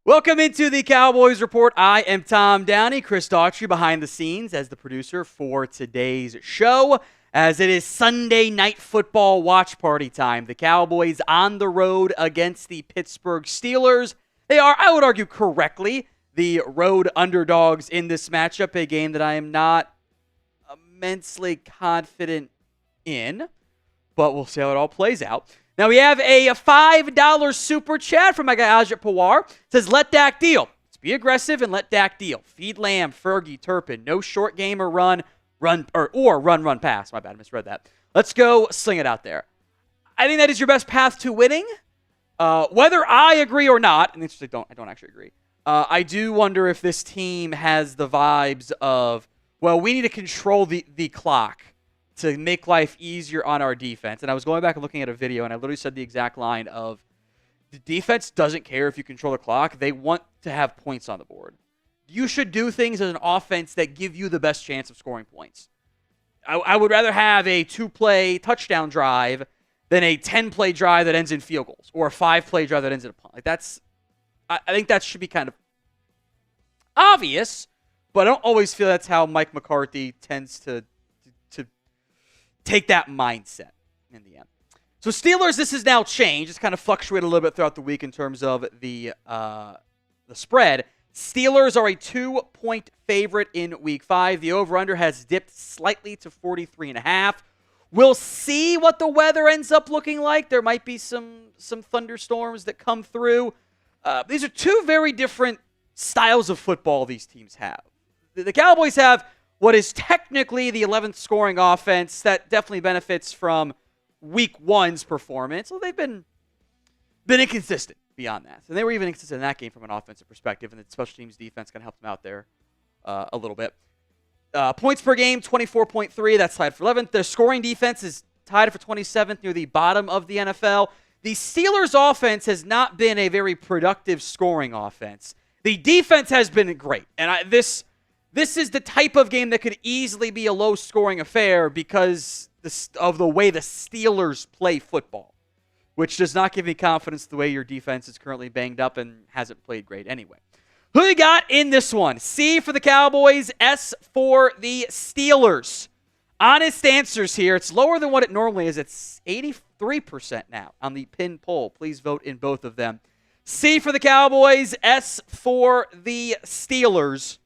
Welcome into the Cowboys Report. I am Tom Downey, Chris Daughtry behind the scenes as the producer for today's show. As it is Sunday night football watch party time. The Cowboys on the road against the Pittsburgh Steelers. They are, I would argue correctly, the road underdogs in this matchup, a game that I am not immensely confident in, but we'll see how it all plays out. Now, we have a $5 super chat from my guy Ajit Pawar. It says, let Dak deal. Let's be aggressive and let Dak deal. Feed Lamb, Fergie, Turpin. No short game or run pass. My bad, I misread that. Let's go sling it out there. I think that is your best path to winning. Whether I agree or not, and I don't actually agree. I do wonder if this team has the vibes of, well, we need to control the clock to make life easier on our defense. And I was going back and looking at a video, and I literally said the exact line of, the defense doesn't care if you control the clock. They want to have points on the board. You should do things as an offense that give you the best chance of scoring points. I would rather have a 2-play touchdown drive than a 10-play drive that ends in field goals, or a 5-play drive that ends in a punt. I think that should be kind of obvious, but I don't always feel that's how Mike McCarthy tends to take that mindset in the end. So Steelers, this has now changed. It's kind of fluctuated a little bit throughout the week in terms of the spread. Steelers are a 2-point favorite in Week 5. The over-under has dipped slightly to 43.5. We'll see what the weather ends up looking like. There might be some thunderstorms that come through. These are two very different styles of football these teams have. The Cowboys have what is technically the 11th scoring offense that definitely benefits from Week 1's performance. So they've been inconsistent beyond that. And they were even inconsistent in that game from an offensive perspective, and the special teams defense kind of helped them out there a little bit. Points per game, 24.3. That's tied for 11th. Their scoring defense is tied for 27th, near the bottom of the NFL. The Steelers' offense has not been a very productive scoring offense. The defense has been great, and this is the type of game that could easily be a low-scoring affair because of the way the Steelers play football, which does not give me confidence the way your defense is currently banged up and hasn't played great anyway. Who you got in this one? C for the Cowboys, S for the Steelers. Honest answers here. It's lower than what it normally is. It's 83% now on the pin poll. Please vote in both of them. C for the Cowboys, S for the Steelers.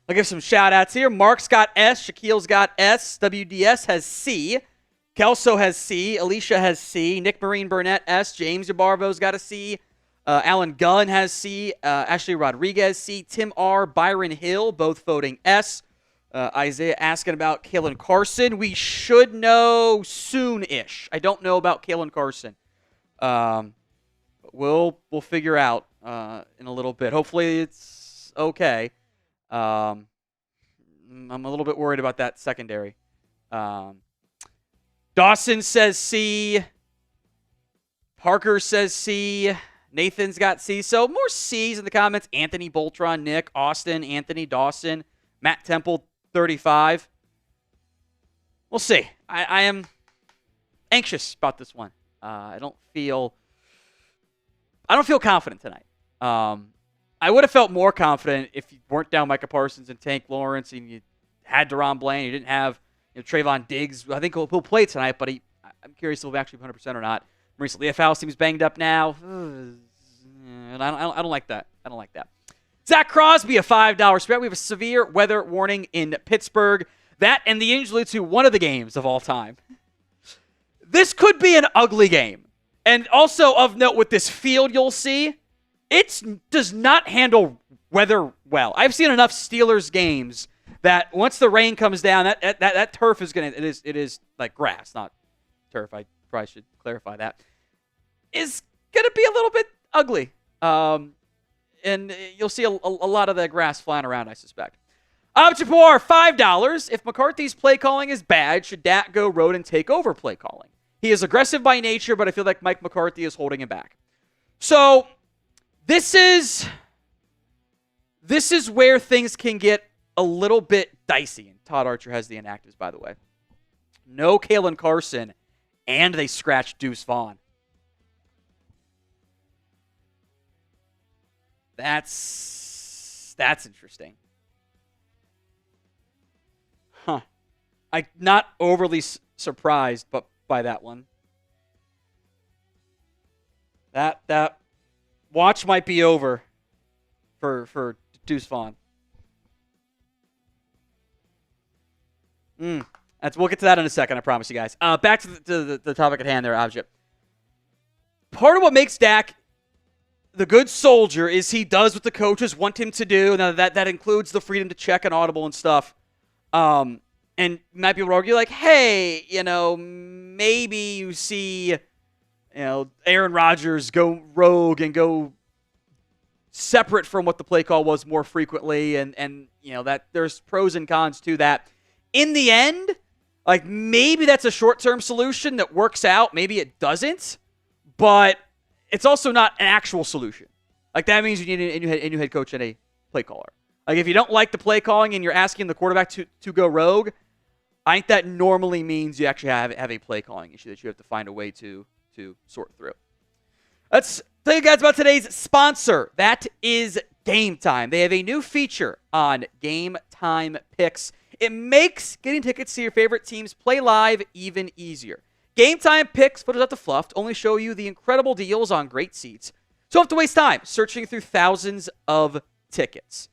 I'll give some shout-outs here. Mark's got S. Shaquille's got S. WDS has C. Kelso has C. Alicia has C. Nick Marine Burnett, S. James Yabarvo's got a C. Alan Gunn has C. Ashley Rodriguez, C. Tim R. Byron Hill, both voting S. Isaiah asking about Kalen Carson. We should know soon-ish. I don't know about Kalen Carson. We'll figure out in a little bit. Hopefully it's okay. I'm a little bit worried about that secondary. Dawson says C. Parker says C. Nathan's got C. So more C's in the comments. Anthony Boltron, Nick, Austin, Anthony, Dawson, Matt Temple, 35. We'll see. I am anxious about this one. I don't feel confident tonight. I would have felt more confident if you weren't down Micah Parsons and Tank Lawrence and you had Deron Bland. You didn't have Trayvon Diggs. I think he'll play tonight, but I'm curious if he'll be actually 100% or not. Maurice Leaf-House seems banged up now. And I don't like that. I don't like that. Zach Crosby, a $5 spread. We have a severe weather warning in Pittsburgh. That and the injury to one of the games of all time. This could be an ugly game. And also of note with this field you'll see, it does not handle weather well. I've seen enough Steelers games that once the rain comes down, that turf is going to, it is like grass, not turf. I probably should clarify that. Is going to be a little bit ugly. And you'll see a lot of the grass flying around, I suspect. Japor, $5. If McCarthy's play calling is bad, should Dak go road and take over play calling? He is aggressive by nature, but I feel like Mike McCarthy is holding him back. So this is where things can get a little bit dicey. And Todd Archer has the inactives, by the way. No Kalen Carson, and they scratched Deuce Vaughn. That's interesting. Huh. I'm not overly surprised but by that one. That watch might be over for Deuce Vaughn. We'll get to that in a second, I promise you guys. Back to the topic at hand there, Abjit. Part of what makes Dak the good soldier is he does what the coaches want him to do. Now that includes the freedom to check and audible and stuff. And might be able to argue like, hey, maybe you see, Aaron Rodgers go rogue and go separate from what the play call was more frequently, and that there's pros and cons to that. In the end, like maybe that's a short-term solution that works out. Maybe it doesn't, but it's also not an actual solution. Like that means you need a new head coach and a play caller. Like if you don't like the play calling and you're asking the quarterback to go rogue, I think that normally means you actually have a play calling issue that you have to find a way to sort through. Let's tell you guys about today's sponsor. That is Game Time. They have a new feature on Game Time Picks. It makes getting tickets to your favorite teams play live even easier. Game Time Picks put it up to fluff to only show you the incredible deals on great seats. So you don't have to waste time searching through thousands of tickets.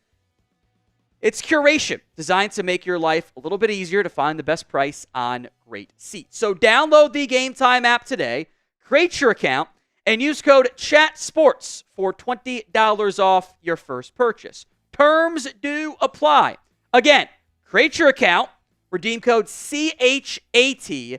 It's curation designed to make your life a little bit easier to find the best price on great seats. So download the Game Time app today, create your account, and use code CHATSPORTS for $20 off your first purchase. Terms do apply. Again, create your account, redeem code CHATSPORTS,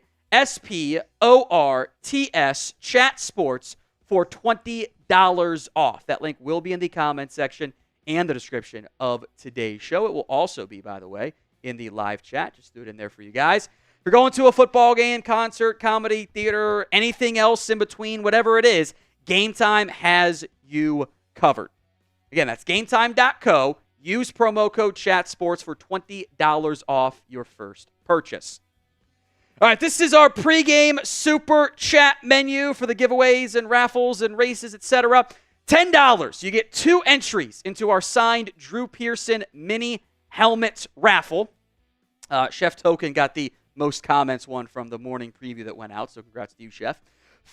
CHATSPORTS for $20 off. That link will be in the comments section and the description of today's show. It will also be, by the way, in the live chat. Just threw it in there for you guys. If you're going to a football game, concert, comedy, theater, anything else in between, whatever it is, Game Time has you covered. Again, that's GameTime.co. Use promo code CHATSPORTS for $20 off your first purchase. All right, this is our pregame super chat menu for the giveaways and raffles and races, etc. $10. You get 2 entries into our signed Drew Pearson mini helmet raffle. Chef Token got the most comments one from the morning preview that went out, so congrats to you, Chef.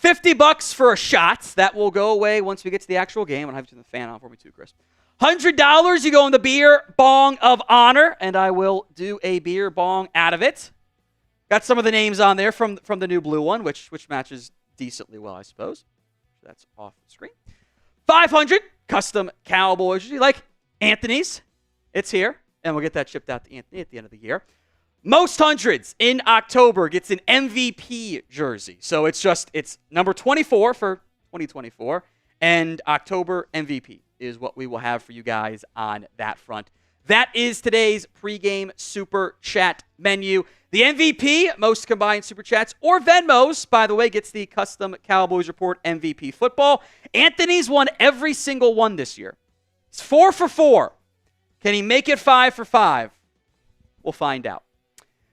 $50 for a shot. That will go away once we get to the actual game. I'll have you turn the fan on for me too, Chris. $100, you go in the beer bong of honor, and I will do a beer bong out of it. Got some of the names on there from the new blue one, which matches decently well, I suppose. That's off the screen. $500, custom Cowboys. You like Anthony's? It's here, and we'll get that shipped out to Anthony at the end of the year. Most hundreds in October gets an MVP jersey. So it's number 24 for 2024, and October MVP is what we will have for you guys on that front. That is today's pregame super chat menu. The MVP, most combined super chats or Venmos, by the way, gets the custom Cowboys Report MVP football. Anthony's won every single one this year. It's 4 for 4. Can he make it 5 for 5? We'll find out.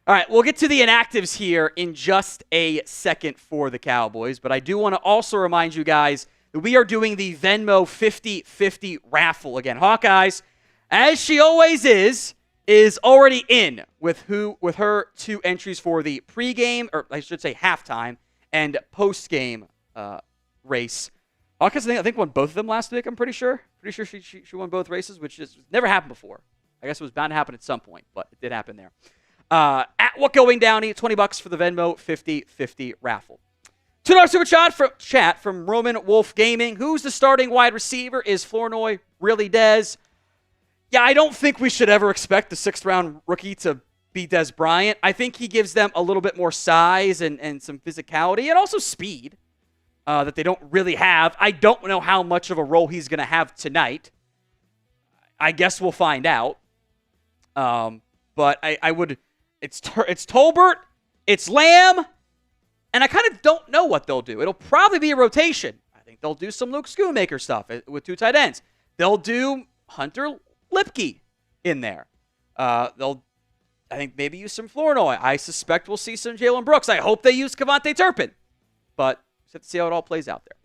All right, we'll get to the inactives here in just a second for the Cowboys, but I do want to also remind you guys that we are doing the Venmo 50-50 raffle again. Hawkeyes, as she always is already in with her 2 entries for the pregame, or I should say halftime, and postgame race. Hawkeyes, I think won both of them last week, I'm pretty sure. Pretty sure she won both races, which has never happened before. I guess it was bound to happen at some point, but it did happen there. At What Going Downey, $20 for the Venmo 50-50 raffle. $2 super chat from Roman Wolf Gaming. Who's the starting wide receiver? Is Flournoy really Dez? Yeah, I don't think we should ever expect the 6th-round rookie to be Dez Bryant. I think he gives them a little bit more size and some physicality and also speed that they don't really have. I don't know how much of a role he's going to have tonight. I guess we'll find out. But I would... It's Tolbert, it's Lamb, and I kind of don't know what they'll do. It'll probably be a rotation. I think they'll do some Luke Schoonmaker stuff with 2 tight ends. They'll do Hunter Lipke in there. They'll, I think, maybe use some Flournoy. I suspect we'll see some Jalen Brooks. I hope they use Kevontae Turpin. But we'll have to see how it all plays out there.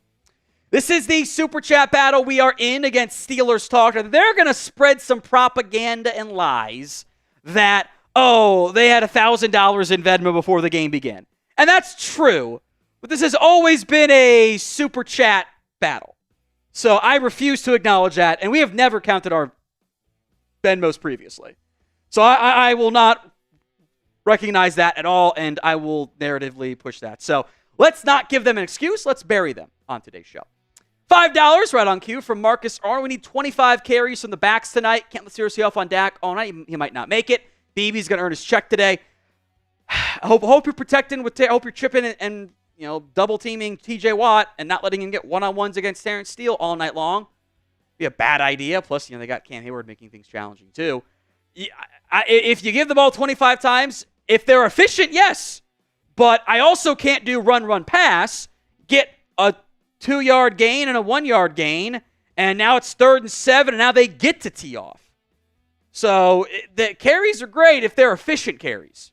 This is the Super Chat battle we are in against Steelers Talk. They're going to spread some propaganda and lies that, they had $1,000 in Venmo before the game began. And that's true, but this has always been a Super Chat battle. So I refuse to acknowledge that, and we have never counted our Venmos previously. So I will not recognize that at all, and I will narratively push that. So let's not give them an excuse. Let's bury them on today's show. $5 right on cue from Marcus R. We need 25 carries from the backs tonight. Can't let seriously off on Dak all night. He might not make it. BB's going to earn his check today. I hope you're protecting I hope you're chipping and double teaming TJ Watt and not letting him get one-on-ones against Terrence Steele all night long. Be a bad idea. Plus, they got Cam Hayward making things challenging too. If you give the ball 25 times, if they're efficient, yes. But I also can't do run, pass, get a 2-yard gain and a 1-yard gain, and now it's 3rd and 7, and now they get to tee off. So the carries are great if they're efficient carries.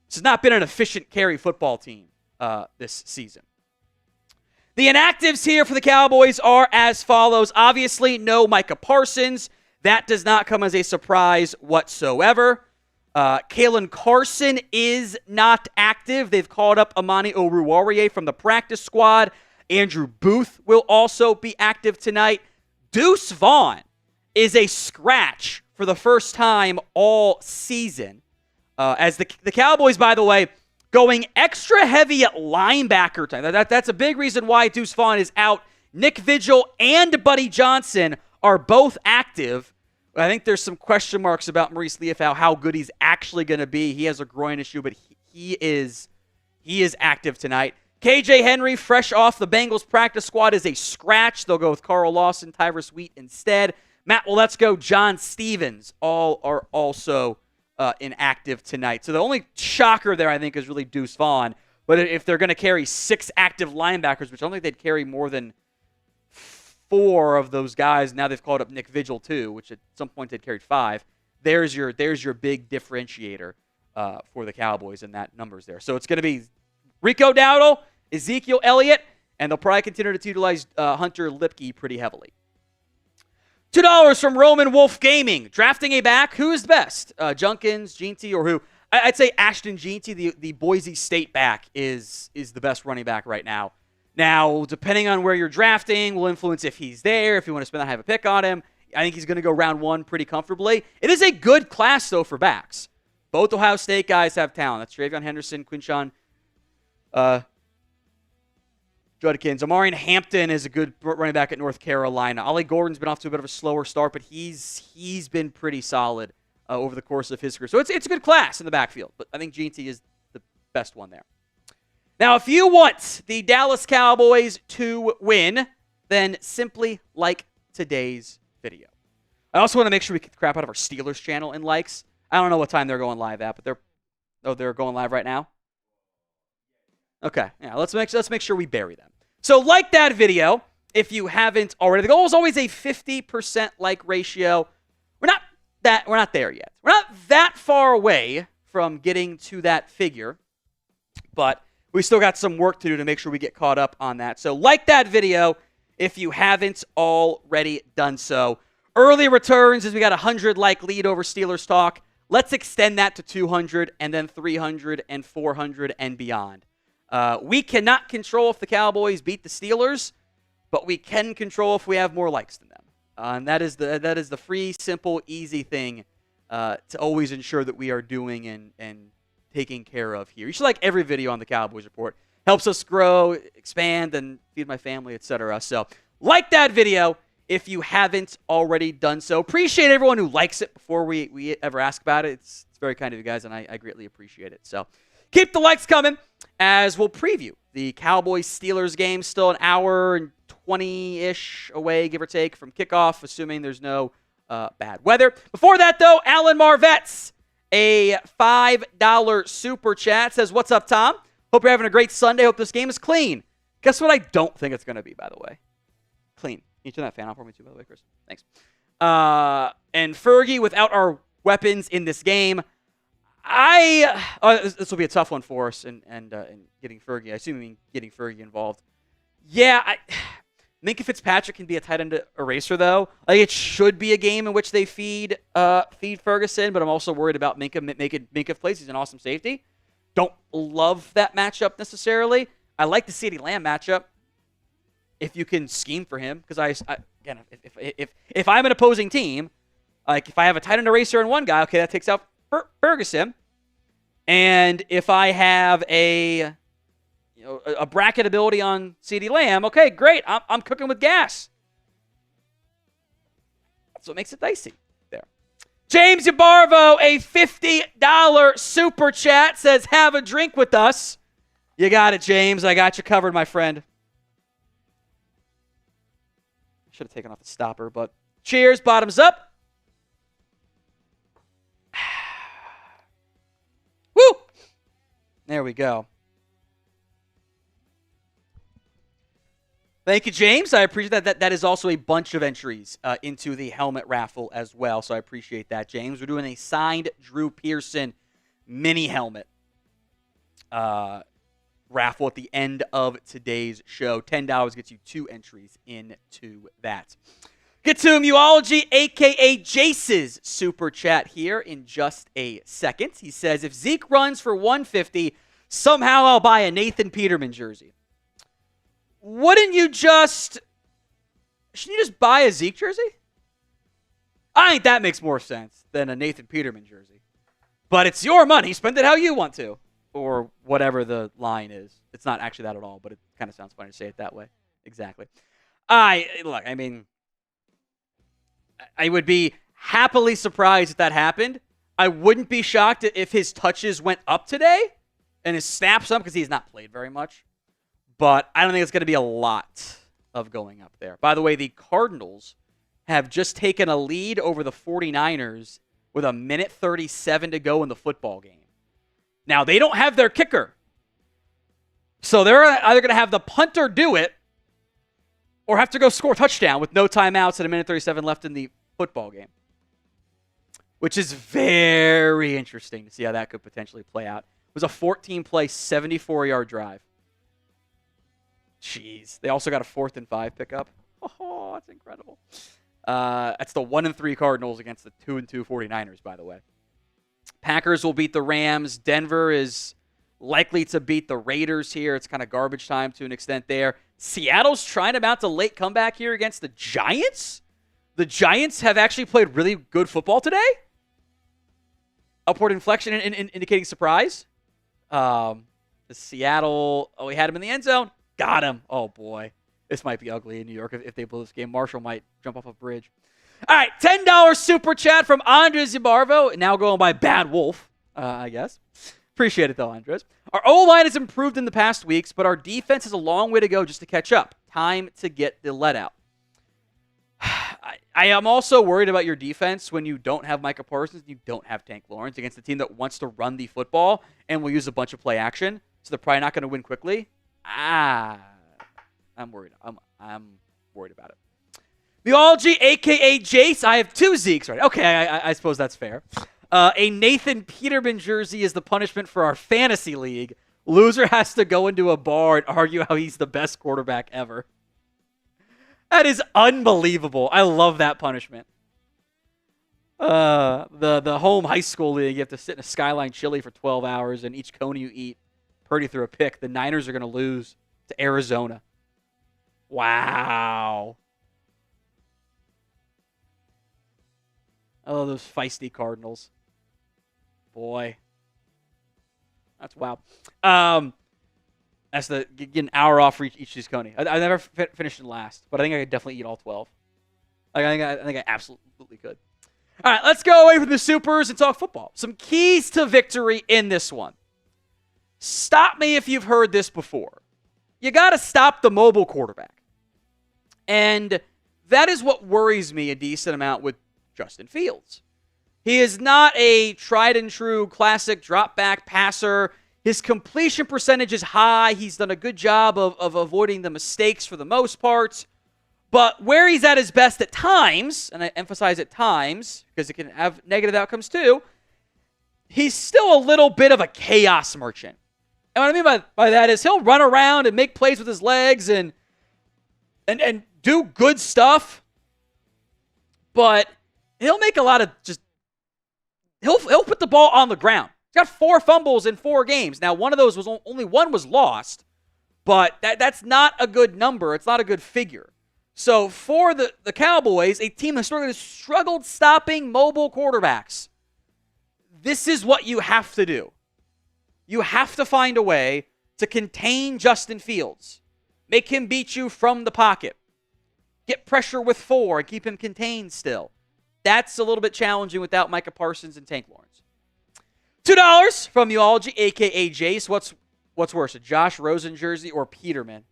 This has not been an efficient carry football team this season. The inactives here for the Cowboys are as follows. Obviously, no Micah Parsons. That does not come as a surprise whatsoever. Kalen Carson is not active. They've called up Amani Oruwariye from the practice squad. Andrew Booth will also be active tonight. Deuce Vaughn is a scratch for the first time all season. As the Cowboys, by the way, going extra heavy at linebacker time. That's a big reason why Deuce Vaughn is out. Nick Vigil and Buddy Johnson are both active. I think there's some question marks about Maurice Leafau, how good he's actually going to be. He has a groin issue, but he is active tonight. KJ Henry, fresh off the Bengals practice squad, is a scratch. They'll go with Carl Lawson, Tyrus Wheat instead. Matt Waletzko, John Stevens, all are also inactive tonight. So the only shocker there, I think, is really Deuce Vaughn. But if they're going to carry 6 active linebackers, which I don't think they'd carry more than 4 of those guys. Now they've called up Nick Vigil too, which at some point they'd carried 5. There's your big differentiator for the Cowboys, and that number's there. So it's going to be Rico Dowdle, Ezekiel Elliott, and they'll probably continue to utilize Hunter Lipke pretty heavily. $2 from Roman Wolf Gaming. Drafting a back, who is the best? Junkins, Jeanty, or who? I'd say Ashton Jeanty, the Boise State back, is the best running back right now. Now, depending on where you're drafting, will influence if he's there, if you want to spend that high of a pick on him. I think he's going to go round 1 pretty comfortably. It is a good class, though, for backs. Both Ohio State guys have talent. That's Travion Henderson, Quinshawn Judkins. Amarian Hampton is a good running back at North Carolina. Ollie Gordon's been off to a bit of a slower start, but he's been pretty solid over the course of his career. So it's a good class in the backfield, but I think Jeanty is the best one there. Now, if you want the Dallas Cowboys to win, then simply like today's video. I also want to make sure we get the crap out of our Steelers channel in likes. I don't know what time they're going live at, but they're going live right now. Okay, yeah, let's make sure we bury them. So like that video if you haven't already. The goal is always a 50% like ratio. We're not there yet. We're not that far away from getting to that figure, but we still got some work to do to make sure we get caught up on that. So like that video if you haven't already done so. Early returns as we got a 100 like lead over Steelers Talk. Let's extend that to 200 and then 300 and 400 and beyond. We cannot control if the Cowboys beat the Steelers, but we can control if we have more likes than them. And that is the free, simple, easy thing to always ensure that we are doing and taking care of here. You should like every video on the Cowboys Report. Helps us grow, expand, and feed my family, etc. So like that video if you haven't already done so. Appreciate everyone who likes it before we ever ask about it. It's very kind of you guys, and I greatly appreciate it. So keep the likes coming as we'll preview the Cowboys-Steelers game. Still an hour and 20-ish away, give or take, from kickoff, assuming there's no bad weather. Before that, though, Alan Marvetts, a $5 super chat, says, "What's up, Tom? Hope you're having a great Sunday. Hope this game is clean." Guess what I don't think it's going to be, by the way? Clean. Can you turn that fan off for me, too, by the way, Chris? Thanks. And Fergie, without our weapons in this game, this will be a tough one for us and getting Fergie. I assume you mean getting Fergie involved. Yeah, Minkah Fitzpatrick can be a tight end eraser, though. Like, it should be a game in which they feed Ferguson, but I'm also worried about Minkah plays. He's an awesome safety. Don't love that matchup necessarily. I like the CeeDee Lamb matchup if you can scheme for him, because again, if I'm an opposing team, like if I have a tight end eraser in one guy, okay, that takes out Ferguson. And if I have a bracket ability on CeeDee Lamb, okay, great. I'm cooking with gas. That's what makes it dicey there. James Yabarvo, a $50 super chat, says, have a drink with us. You got it, James. I got you covered, my friend. Should have taken off the stopper, but cheers, bottoms up. Woo! There we go. Thank you, James. I appreciate that. That is also a bunch of entries into the helmet raffle as well, so I appreciate that, James. We're doing a signed Drew Pearson mini helmet raffle at the end of today's show. $10 gets you 2 entries into that. Get to Muology, a.k.a. Jace's super chat here in just a second. He says, if Zeke runs for 150, somehow I'll buy a Nathan Peterman jersey. Shouldn't you just buy a Zeke jersey? I think that makes more sense than a Nathan Peterman jersey. But it's your money. Spend it how you want to. Or whatever the line is. It's not actually that at all, but it kind of sounds funny to say it that way. Exactly. I would be happily surprised if that happened. I wouldn't be shocked if his touches went up today and his snaps up, because he's not played very much. But I don't think it's going to be a lot of going up there. By the way, the Cardinals have just taken a lead over the 49ers with 1:37 to go in the football game. Now, they don't have their kicker. So they're either going to have the punter do it or have to go score a touchdown with no timeouts and 1:37 left in the football game, which is very interesting to see how that could potentially play out. It was a 14-play, 74-yard drive. Jeez. They also got a 4th and 5 pickup. Oh, that's incredible. That's the 1-3 Cardinals against the 2-2 49ers, by the way. Packers will beat the Rams. Denver is likely to beat the Raiders here. It's kind of garbage time to an extent there. Seattle's trying to mount a late comeback here against the Giants. The Giants have actually played really good football today. Upward inflection indicating surprise. The Seattle, we had him in the end zone. Got him. Oh, boy. This might be ugly in New York if they blow this game. Marshall might jump off a bridge. All right, $10 super chat from Andres Yabarvo, now going by Bad Wolf, I guess. Appreciate it, though, Andres. Our O-line has improved in the past weeks, but our defense has a long way to go just to catch up. Time to get the let out. I am also worried about your defense when you don't have Micah Parsons, you don't have Tank Lawrence against a team that wants to run the football and will use a bunch of play action, so they're probably not going to win quickly. I'm worried. I'm worried about it. The Algie, a.k.a. Jace. I have 2 Zekes, right? Okay, I suppose that's fair. A Nathan Peterman jersey is the punishment for our fantasy league. Loser has to go into a bar and argue how he's the best quarterback ever. That is unbelievable. I love that punishment. The home high school league, you have to sit in a Skyline chili for 12 hours, and each cone you eat, Purdy threw a pick. The Niners are going to lose to Arizona. Wow. Oh, those feisty Cardinals. Boy. That's wow. That's get an hour off for each of these Coney. I never finished in last, but I think I could definitely eat all 12. I think I absolutely could. All right, let's go away from the Supers and talk football. Some keys to victory in this one. Stop me if you've heard this before. You got to stop the mobile quarterback. And that is what worries me a decent amount with Justin Fields. He is not a tried and true classic drop back passer. His completion percentage is high. He's done a good job of avoiding the mistakes for the most part. But where he's at his best at times, and I emphasize at times because it can have negative outcomes too, he's still a little bit of a chaos merchant. And what I mean by that is he'll run around and make plays with his legs and do good stuff, but he'll make a lot of he'll put the ball on the ground. He's got 4 fumbles in 4 games. Now, one of those was only one was lost, but that's not a good number. It's not a good figure. So for the Cowboys, a team that struggled stopping mobile quarterbacks, this is what you have to do. You have to find a way to contain Justin Fields. Make him beat you from the pocket. Get pressure with 4 and keep him contained still. That's a little bit challenging without Micah Parsons and Tank Lawrence. $2 from Uology, a.k.a. Jace. What's worse, a Josh Rosen jersey or Peterman?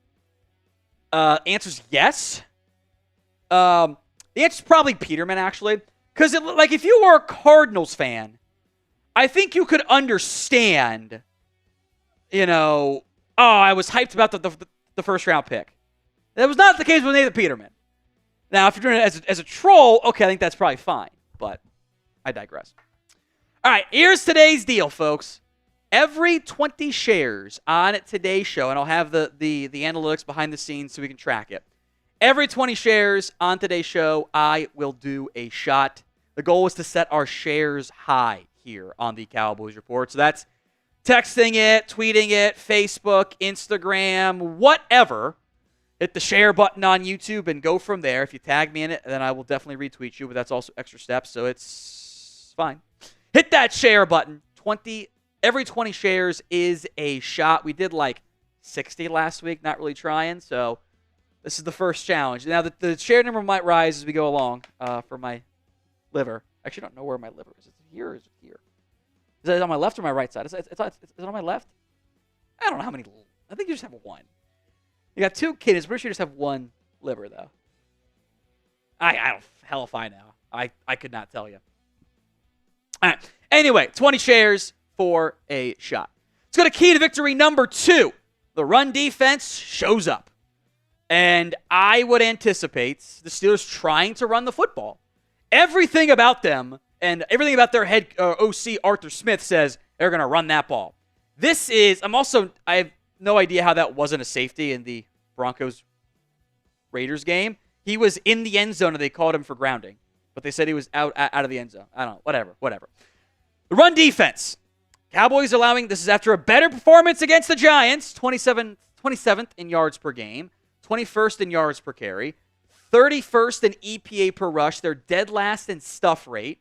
Answer's yes. The answer's probably Peterman, actually. Because, if you were a Cardinals fan, I think you could understand, I was hyped about the first-round pick. That was not the case with Nathan Peterman. Now, if you're doing it as a troll, okay, I think that's probably fine. But I digress. All right, here's today's deal, folks. Every 20 shares on today's show, and I'll have the analytics behind the scenes so we can track it. Every 20 shares on today's show, I will do a shot. The goal is to set our shares high here on the Cowboys Report. So that's texting it, tweeting it, Facebook, Instagram, whatever. Hit the share button on YouTube and go from there. If you tag me in it, then I will definitely retweet you, but that's also extra steps, so it's fine. Hit that share button. Every 20 shares is a shot. We did 60 last week, not really trying, so this is the first challenge. Now, the share number might rise as we go along for my liver. I actually don't know where my liver is. Is it here or is it here? Is it on my left or my right side? Is it on my left? I don't know how many. I think you just have one. You got 2 kidneys. Pretty sure you just have 1 liver, though. I don't. Hell if I know. I could not tell you. All right. Anyway, 20 shares for a shot. Let's go to key to victory number 2. The run defense shows up. And I would anticipate the Steelers trying to run the football. Everything about them and everything about their head OC, Arthur Smith, says they're going to run that ball. I have no idea how that wasn't a safety in the Broncos-Raiders game. He was in the end zone and they called him for grounding. But they said he was out of the end zone. I don't know. Whatever. The run defense. Cowboys allowing, this is after a better performance against the Giants, 27th in yards per game, 21st in yards per carry, 31st in EPA per rush. They're dead last in stuff rate.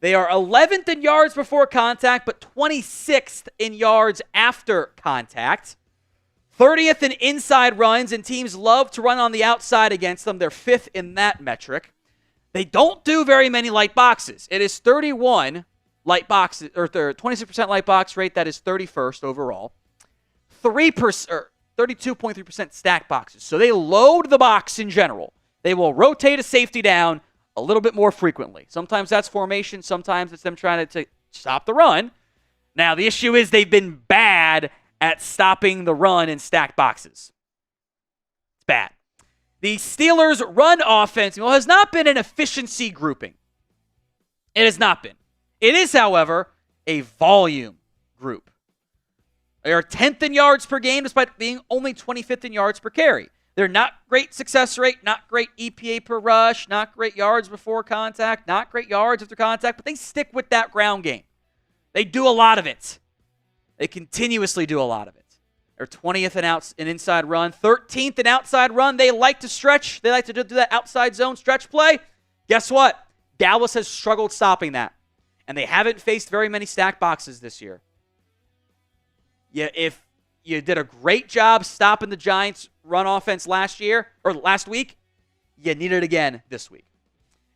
They are 11th in yards before contact, but 26th in yards after contact. 30th in inside runs, and teams love to run on the outside against them. They're 5th in that metric. They don't do very many light boxes. It is 31 light boxes, or 26% light box rate. That is 31st overall. 32.3% stack boxes. So they load the box in general. They will rotate a safety down a little bit more frequently. Sometimes that's formation. Sometimes it's them trying to stop the run. Now, the issue is they've been bad at stopping the run in stacked boxes. It's bad. The Steelers' run offense has not been an efficiency grouping. It has not been. It is, however, a volume group. They are 10th in yards per game despite being only 25th in yards per carry. They're not great success rate, not great EPA per rush, not great yards before contact, not great yards after contact, but they stick with that ground game. They do a lot of it. They continuously do a lot of it. They're 20th in inside run, 13th in outside run. They like to stretch. They like to do that outside zone stretch play. Guess what? Dallas has struggled stopping that, and they haven't faced very many stacked boxes this year. Yeah, if you did a great job stopping the Giants' run offense last week, you need it again this week.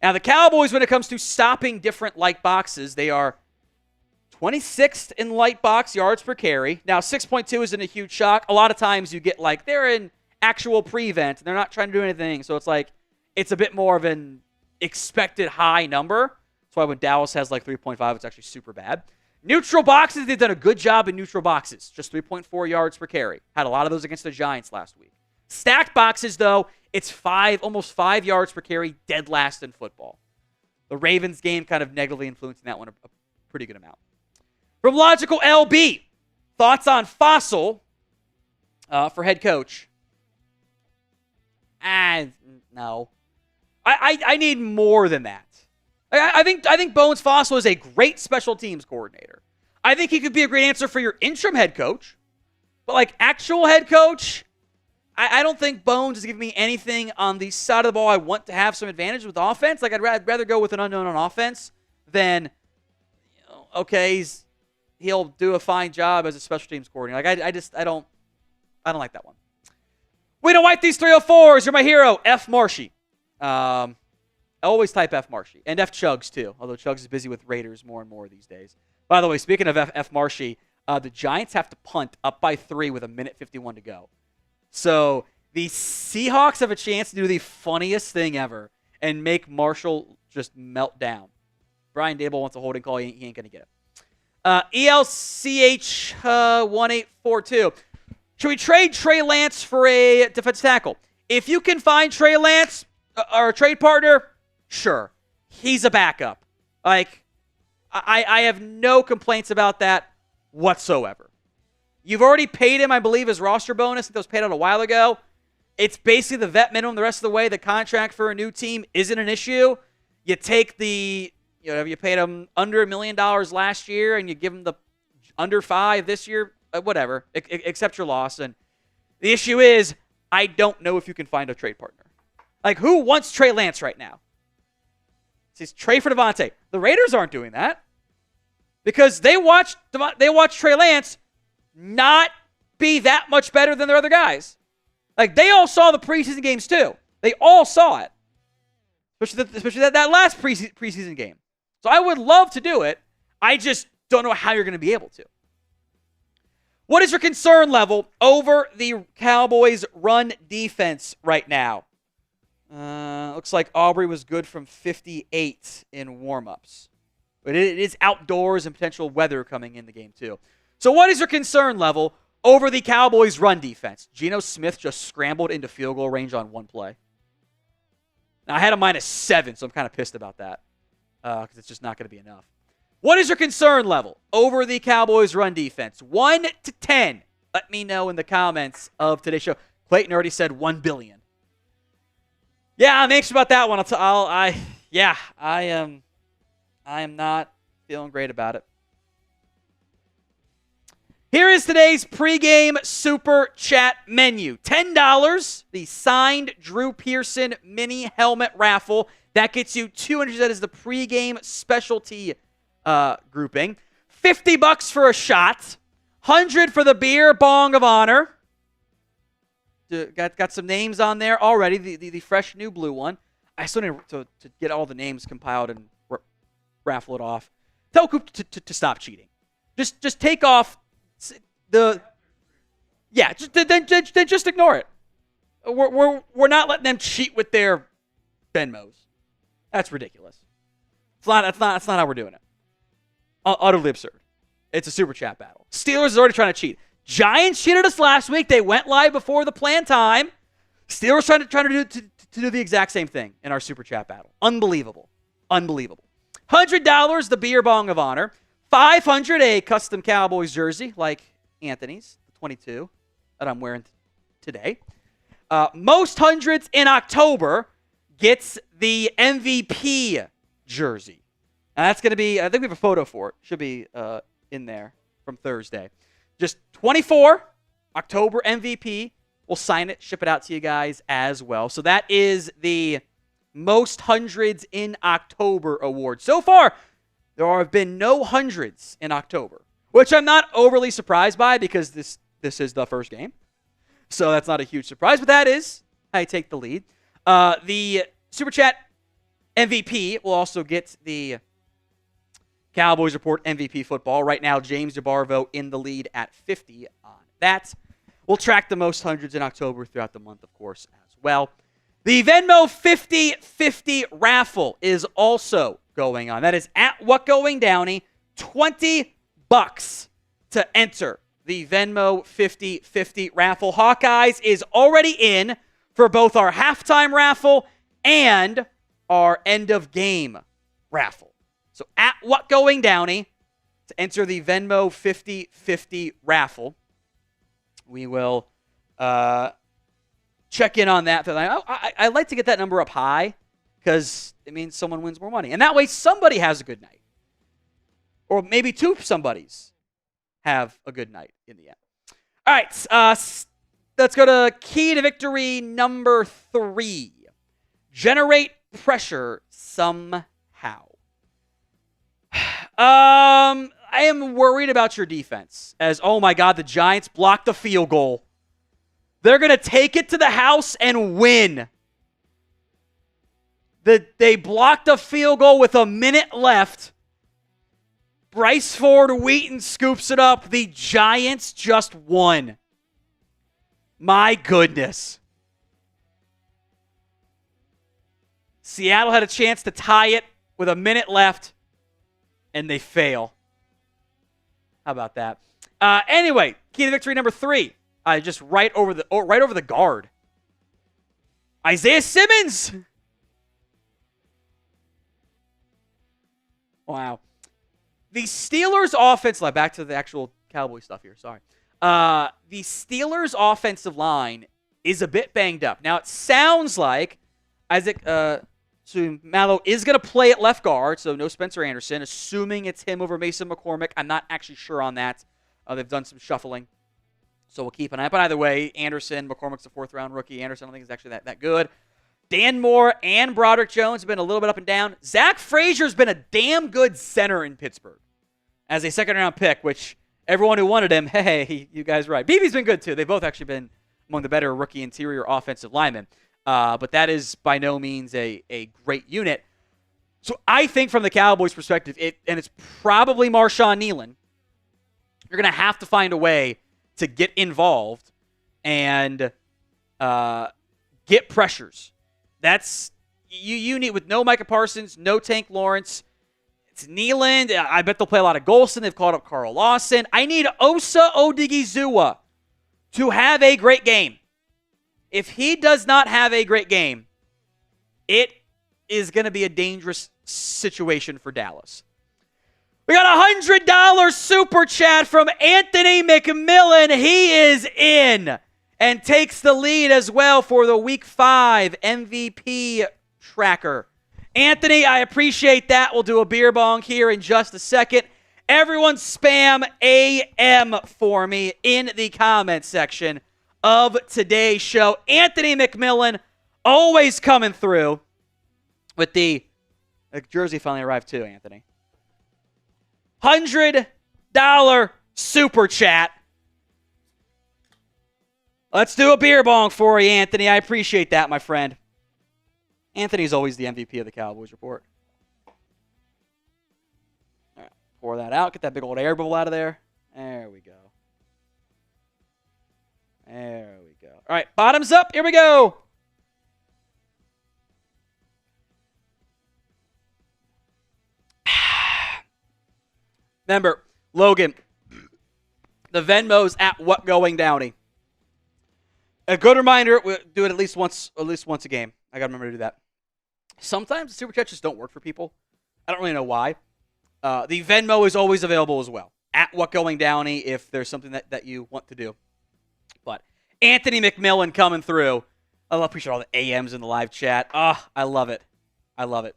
Now, the Cowboys, when it comes to stopping different light boxes, they are 26th in light box yards per carry. Now, 6.2 isn't a huge shock. A lot of times you get they're in actual prevent, and they're not trying to do anything. So it's a bit more of an expected high number. That's why when Dallas has 3.5, it's actually super bad. Neutral boxes, they've done a good job in neutral boxes. Just 3.4 yards per carry. Had a lot of those against the Giants last week. Stacked boxes, though, it's almost 5 yards per carry, dead last in football. The Ravens game kind of negatively influencing that one a pretty good amount. From Logical LB, thoughts on Fossil for head coach? No. I need more than that. I think Bones Fossil is a great special teams coordinator. I think he could be a great answer for your interim head coach. But like actual head coach, I don't think Bones is giving me anything on the side of the ball I want to have some advantage with offense. Like I'd rather go with an unknown on offense than, okay, he'll do a fine job as a special teams coordinator. Like I don't like that one. We don't wipe these 304s. You're my hero, F. Marshy. I always type F. Marshy. And F. Chugs, too. Although Chugs is busy with Raiders more and more these days. By the way, speaking of F. Marshy, the Giants have to punt up by 3 with 1:51 to go. So the Seahawks have a chance to do the funniest thing ever and make Marshall just melt down. Brian Dable wants a holding call. He ain't going to get it. ELCH1842. Should we trade Trey Lance for a defensive tackle? If you can find Trey Lance or a trade partner, sure. He's a backup. Like, I have no complaints about that whatsoever. You've already paid him, I believe, his roster bonus that was paid out a while ago. It's basically the vet minimum the rest of the way. The contract for a new team isn't an issue. You take you paid him under $1 million last year and you give him the under 5 this year, whatever, accept your loss. And the issue is, I don't know if you can find a trade partner. Like, who wants Trey Lance right now? It says trade for Devontae. The Raiders aren't doing that because they watched Trey Lance not be that much better than their other guys. Like, they all saw the preseason games too. They all saw it, especially that last preseason game. So I would love to do it. I just don't know how you're going to be able to. What is your concern level over the Cowboys' run defense right now? Looks like Aubrey was good from 58 in warm-ups. But it is outdoors and potential weather coming in the game too. So what is your concern level over the Cowboys' run defense? Geno Smith just scrambled into field goal range on one play. Now, I had a -7, so I'm kind of pissed about that because it's just not going to be enough. What is your concern level over the Cowboys' run defense? 1 to 10. Let me know in the comments of today's show. Clayton already said 1 billion. Yeah, I'm anxious about that one. I am not feeling great about it. Here is today's pregame super chat menu. $10, the signed Drew Pearson mini helmet raffle. That gets you $200. That is the pregame specialty grouping. $50 for a shot. $100 for the beer bong of honor. Got some names on there already. The fresh new blue one. I still need to get all the names compiled and raffle it off. Tell Coop to stop cheating. Just take off then just ignore it. We're not letting them cheat with their Venmos. That's ridiculous. That's not how we're doing it. Utterly absurd. It's a super chat battle. Steelers is already trying to cheat. Giants cheated us last week. They went live before the planned time. Steelers trying to do the exact same thing in our super chat battle. Unbelievable. $100, the beer bong of honor. $500, a custom Cowboys jersey like Anthony's, the 22 that I'm wearing today. Most hundreds in October gets the MVP jersey. And that's going to be, I think we have a photo for it. Should be in there from Thursday. Just 24, October MVP. We'll sign it, ship it out to you guys as well. So that is the most hundreds in October award. So far, there have been no hundreds in October, which I'm not overly surprised by because this is the first game. So that's not a huge surprise, but that is how you take the lead. The Super Chat MVP will also get the Cowboys Report MVP football. Right now, James DeBarvo in the lead at 50 on that. We'll track the most hundreds in October throughout the month, of course, as well. The Venmo 50-50 raffle is also going on. That is at Whatgoing Downey. $20 to enter the Venmo 50-50 raffle. Hawkeyes is already in for both our halftime raffle and our end of game raffle. So at Whatgoing Downey to enter the Venmo 50-50 raffle. We will check in on that. I'd like to get that number up high because it means someone wins more money. And that way somebody has a good night. Or maybe two somebodies have a good night in the end. All right, let's go to key to victory number 3. Generate pressure somehow. I am worried about your defense as, oh my God, the Giants blocked the field goal. They're going to take it to the house and win. They blocked a field goal with a minute left. Bryce Ford Wheaton scoops it up. The Giants just won. My goodness. Seattle had a chance to tie it with a minute left, and they fail. How about that? Anyway, key to victory number 3. Just right over the guard. Isaiah Simmons. Wow. The Steelers' offense line, back to the actual Cowboy stuff here, sorry. The Steelers' offensive line is a bit banged up. Now, it sounds like Isaac Mallow is going to play at left guard, so no Spencer Anderson, assuming it's him over Mason McCormick. I'm not actually sure on that. They've done some shuffling, so we'll keep an eye. But either way, Anderson, McCormick's a 4th-round rookie. Anderson, I don't think is actually that good. Dan Moore and Broderick Jones have been a little bit up and down. Zach Frazier's been a damn good center in Pittsburgh as a 2nd-round pick, which everyone who wanted him, hey, you guys are right. BB's been good, too. They've both actually been among the better rookie interior offensive linemen. But that is by no means a great unit. So I think from the Cowboys' perspective, and it's probably Marshawn Nealon, you're going to have to find a way to get involved and get pressures. That's you need, with no Micah Parsons, no Tank Lawrence. It's Nealon. I bet they'll play a lot of Golson. They've called up Carl Lawson. I need Osa Odigizua to have a great game. If he does not have a great game, it is going to be a dangerous situation for Dallas. We got a $100 super chat from Anthony McMillan. He is in and takes the lead as well for the Week 5 MVP tracker. Anthony, I appreciate that. We'll do a beer bong here in just a second. Everyone spam AM for me in the comment section of today's show. Anthony McMillan always coming through with the jersey finally arrived too, Anthony. $100 super chat. Let's do a beer bong for you, Anthony. I appreciate that, my friend. Anthony's always the MVP of the Cowboys Report. All right, pour that out. Get that big old air bubble out of there. There we go. There we go. All right, bottoms up. Here we go. Remember, Logan, the Venmo's at WhatGoingDowney. A good reminder, we'll do it at least once a game. I got to remember to do that. Sometimes the super chats just don't work for people. I don't really know why. The Venmo is always available as well. At WhatGoingDowney if there's something that you want to do. But Anthony McMillan coming through. I appreciate all the AMs in the live chat. I love it. I love it.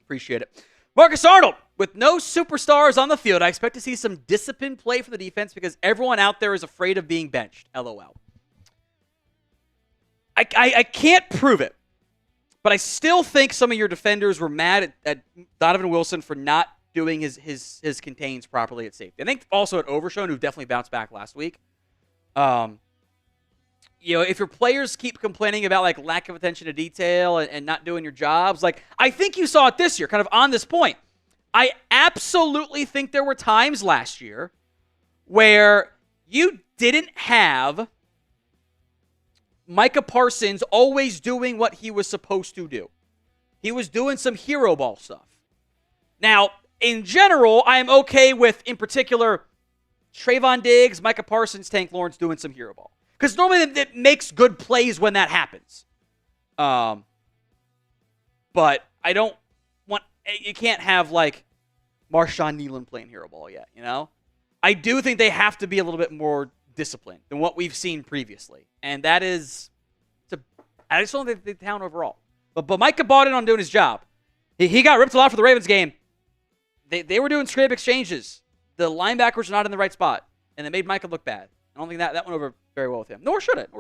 Appreciate it. Marcus Arnold, with no superstars on the field, I expect to see some disciplined play for the defense because everyone out there is afraid of being benched. LOL. I can't prove it, but I still think some of your defenders were mad at Donovan Wilson for not doing his contains properly at safety. I think also at Overshown, who definitely bounced back last week. If your players keep complaining about like lack of attention to detail and not doing your jobs, like I think you saw it this year, kind of on this point. I absolutely think there were times last year where you didn't have Micah Parsons always doing what he was supposed to do. He was doing some hero ball stuff. Now, in general, I am okay with, in particular, Trayvon Diggs, Micah Parsons, Tank Lawrence doing some hero ball. Because normally it makes good plays when that happens. But I don't want... You can't have, like, Marshawn Nealon playing hero ball yet, you know? I do think they have to be a little bit more disciplined than what we've seen previously. And that is I just don't think the town overall. But Micah bought in on doing his job. He got ripped a lot for the Ravens game. They were doing scrape exchanges. The linebackers were not in the right spot, and it made Micah look bad. I don't think that went over very well with him. Nor should it.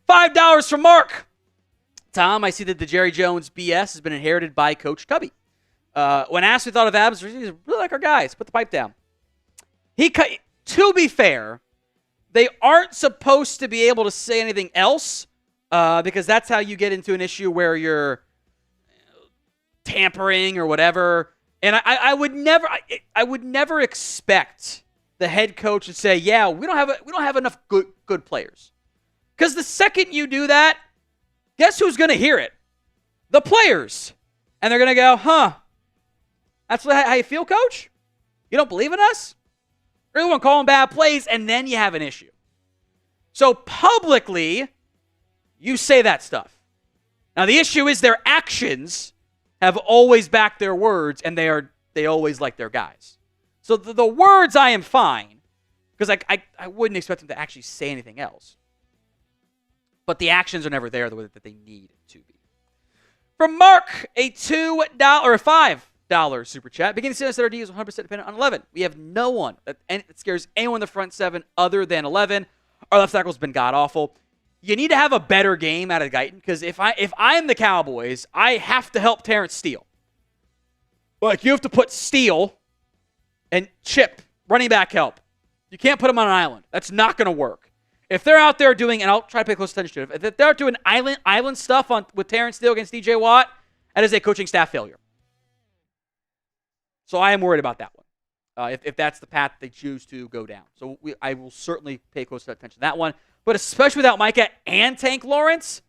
$5 from Mark. Tom, I see that the Jerry Jones BS has been inherited by Coach Cubby. When asked if we thought of Adams, he's really like our guys. Put the pipe down. To be fair, they aren't supposed to be able to say anything else because that's how you get into an issue where you're tampering or whatever. And I would never expect the head coach to say, "Yeah, we don't have enough good players." Because the second you do that, guess who's going to hear it? The players. And they're going to go, "Huh? That's how you feel, coach? You don't believe in us? Really want to call them bad plays," and then you have an issue. So publicly, you say that stuff. Now the issue is their actions have always backed their words, and they always like their guys. So the words I am fine, because I wouldn't expect them to actually say anything else. But the actions are never there the way that they need to be. From Mark, a $2 or a $5 super chat. Beginning to say that our D is 100% dependent on 11. We have no one that scares anyone in the front seven other than 11. Our left tackle's been god-awful. You need to have a better game out of Guyton, because if I am the Cowboys, I have to help Terrence Steele. Like, you have to put Steele and Chip, running back help. You can't put them on an island. That's not going to work. If they're out there doing, and I'll try to pay close attention to it, if they're doing island stuff with Terrence Steele against DJ Watt, that is a coaching staff failure. So I am worried about that one, if that's the path they choose to go down. So I will certainly pay close attention to that one. But especially without Micah and Tank Lawrence,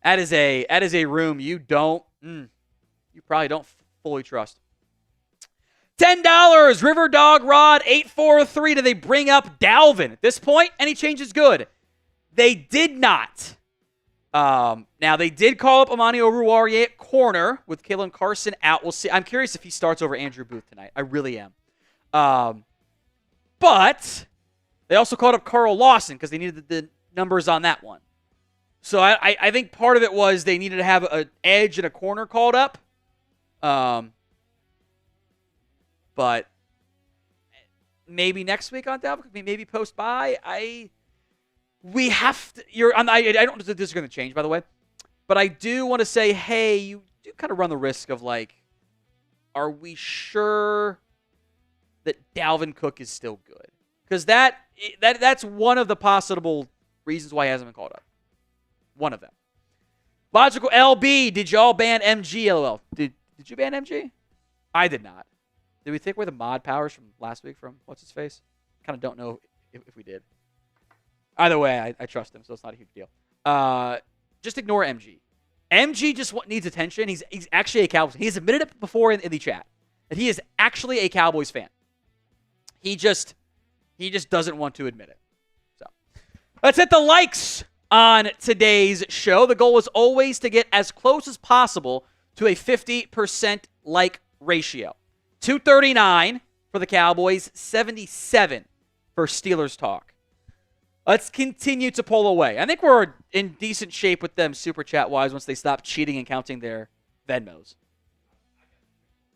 that is a room you probably don't fully trust. $10, River Dog Rod, 843. Do they bring up Dalvin at this point? Any change is good. They did not. Now, they did call up Amani Oruwariye at corner with Kalen Carson out. We'll see. I'm curious if he starts over Andrew Booth tonight. I really am. But they also called up Carl Lawson because they needed the numbers on that one. So I think part of it was they needed to have an edge and a corner called up. But maybe next week on Dalvin, maybe post bye. We have to. I don't know if this is going to change, by the way, but I do want to say, hey, you do kind of run the risk of, like, are we sure that Dalvin Cook is still good? Because that's one of the possible reasons why he hasn't been called up. One of them. Logical LB, did y'all ban MG? LOL. Did you ban MG? I did not. Did we take away the mod powers from last week from what's his face? Kind of don't know if we did. Either way, I trust him, so it's not a huge deal. Just ignore MG. MG just needs attention. He's actually a Cowboys. He's admitted it before in the chat that he is actually a Cowboys fan. He just doesn't want to admit it. So let's hit the likes on today's show. The goal is always to get as close as possible to a 50% like ratio. 239 for the Cowboys, 77 for Steelers Talk. Let's continue to pull away. I think we're in decent shape with them super chat-wise once they stop cheating and counting their Venmos.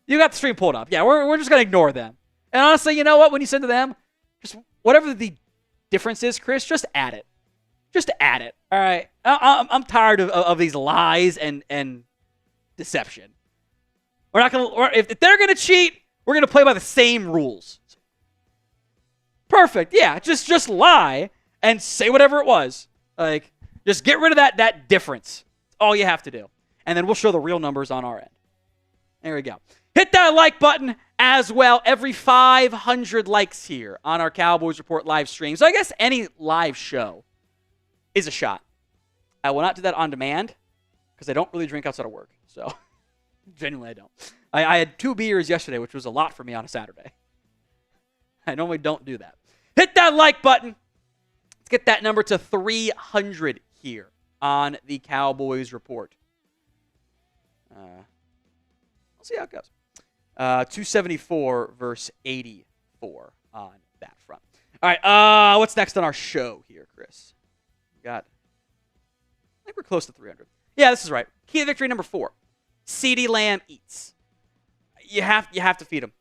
You got the stream pulled up. Yeah, we're just going to ignore them. And honestly, you know what? When you send to them, just whatever the difference is, Chris, just add it. Just add it. All right? I'm tired of these lies and deception. We're not going to. If they're going to cheat, we're going to play by the same rules. Perfect. Yeah, just lie and say whatever it was. Like, just get rid of that difference. That's all you have to do. And then we'll show the real numbers on our end. There we go. Hit that like button as well. Every 500 likes here on our Cowboys Report live stream. So I guess any live show is a shot. I will not do that on demand because I don't really drink outside of work. So, genuinely, I don't. I had 2 beers yesterday, which was a lot for me on a Saturday. I normally don't do that. Hit that like button. Let's get that number to 300 here on the Cowboys Report. We'll see how it goes. 274 versus 84 on that front. All right, what's next on our show here, Chris? We got think we're close to 300. Yeah, this is right. Key to victory number 4. CeeDee Lamb eats. You have to feed him.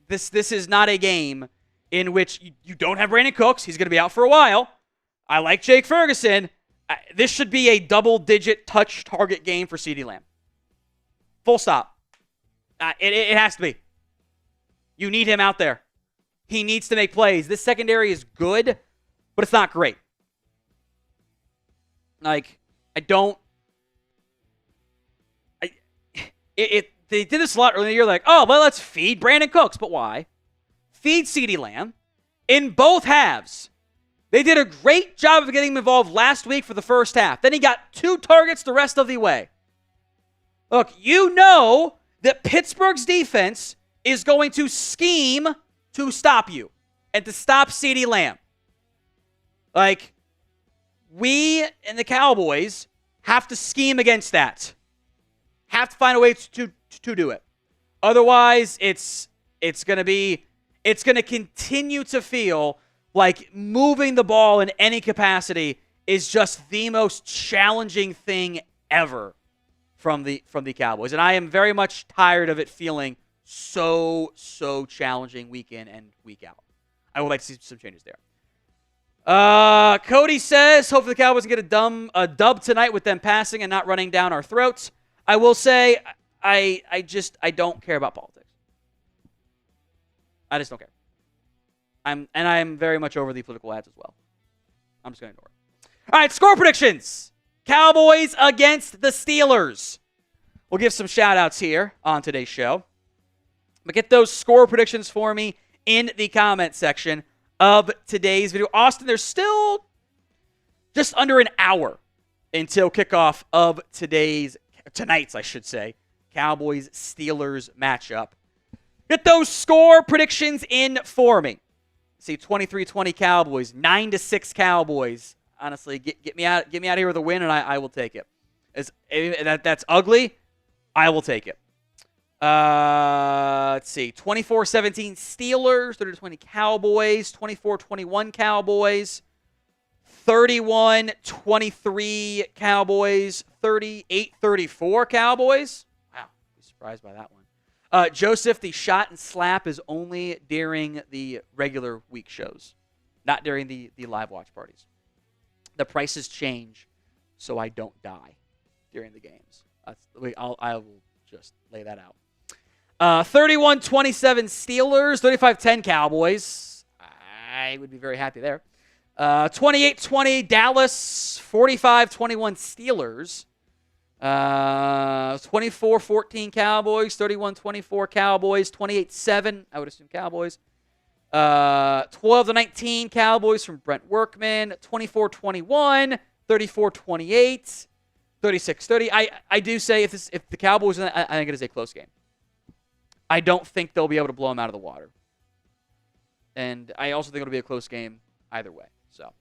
This is not a game in which you don't have Brandon Cooks. He's going to be out for a while. I like Jake Ferguson. This should be a double-digit touch target game for CeeDee Lamb. Full stop. It has to be. You need him out there. He needs to make plays. This secondary is good, but it's not great. Like, they did this a lot earlier in the year, like, oh, well, let's feed Brandon Cooks. But why? Feed CeeDee Lamb in both halves. They did a great job of getting him involved last week for the first half. Then he got 2 targets the rest of the way. Look, you know that Pittsburgh's defense is going to scheme to stop you and to stop CeeDee Lamb. Like, we and the Cowboys have to scheme against that. Have to find a way to do it. Otherwise, it's going to continue to feel like moving the ball in any capacity is just the most challenging thing ever from the Cowboys. And I am very much tired of it feeling so challenging week in and week out. I would like to see some changes there. Cody says, hopefully the Cowboys can get a dub tonight with them passing and not running down our throats. I will say, I don't care about politics. I just don't care. I'm very much over the political ads as well. I'm just going to ignore it. All right, score predictions. Cowboys against the Steelers. We'll give some shout-outs here on today's show. But get those score predictions for me in the comment section of today's video. Austin, there's still just under an hour until kickoff of tonight's, Cowboys-Steelers matchup. Get those score predictions in for me. See, 23-20 Cowboys, 9-6 Cowboys. Honestly, get me out of here with a win, and I will take it. That's ugly. I will take it. Let's see, 24-17 Steelers, 30-20 Cowboys, 24-21 Cowboys, 31-23 Cowboys, 38-34 Cowboys. Wow, I'm surprised by that one. Joseph, the shot and slap is only during the regular week shows, not during the live watch parties. The prices change so I don't die during the games. I will just lay that out. 31-27 Steelers, 35-10 Cowboys. I would be very happy there. 28-20 Dallas, 45-21 Steelers. 24-14 Cowboys, 31-24 Cowboys, 28-7, I would assume Cowboys. 12-19 Cowboys from Brent Workman, 24-21, 34-28, 36-30. I do say if the Cowboys, I think it is a close game. I don't think they'll be able to blow them out of the water. And I also think it'll be a close game either way. So,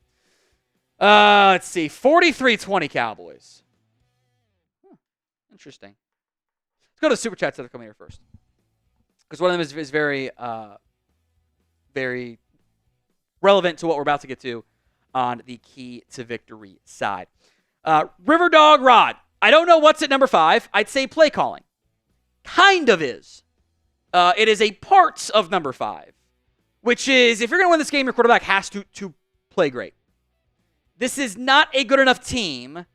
let's see. 43-20 Cowboys. Interesting. Let's go to the Super Chats that are coming here first. Because one of them is very, very relevant to what we're about to get to on the key to victory side. River Dog Rod. I don't know what's at number 5. I'd say play calling. Kind of is. It is a parts of number 5, which is if you're going to win this game, your quarterback has to play great. This is not a good enough team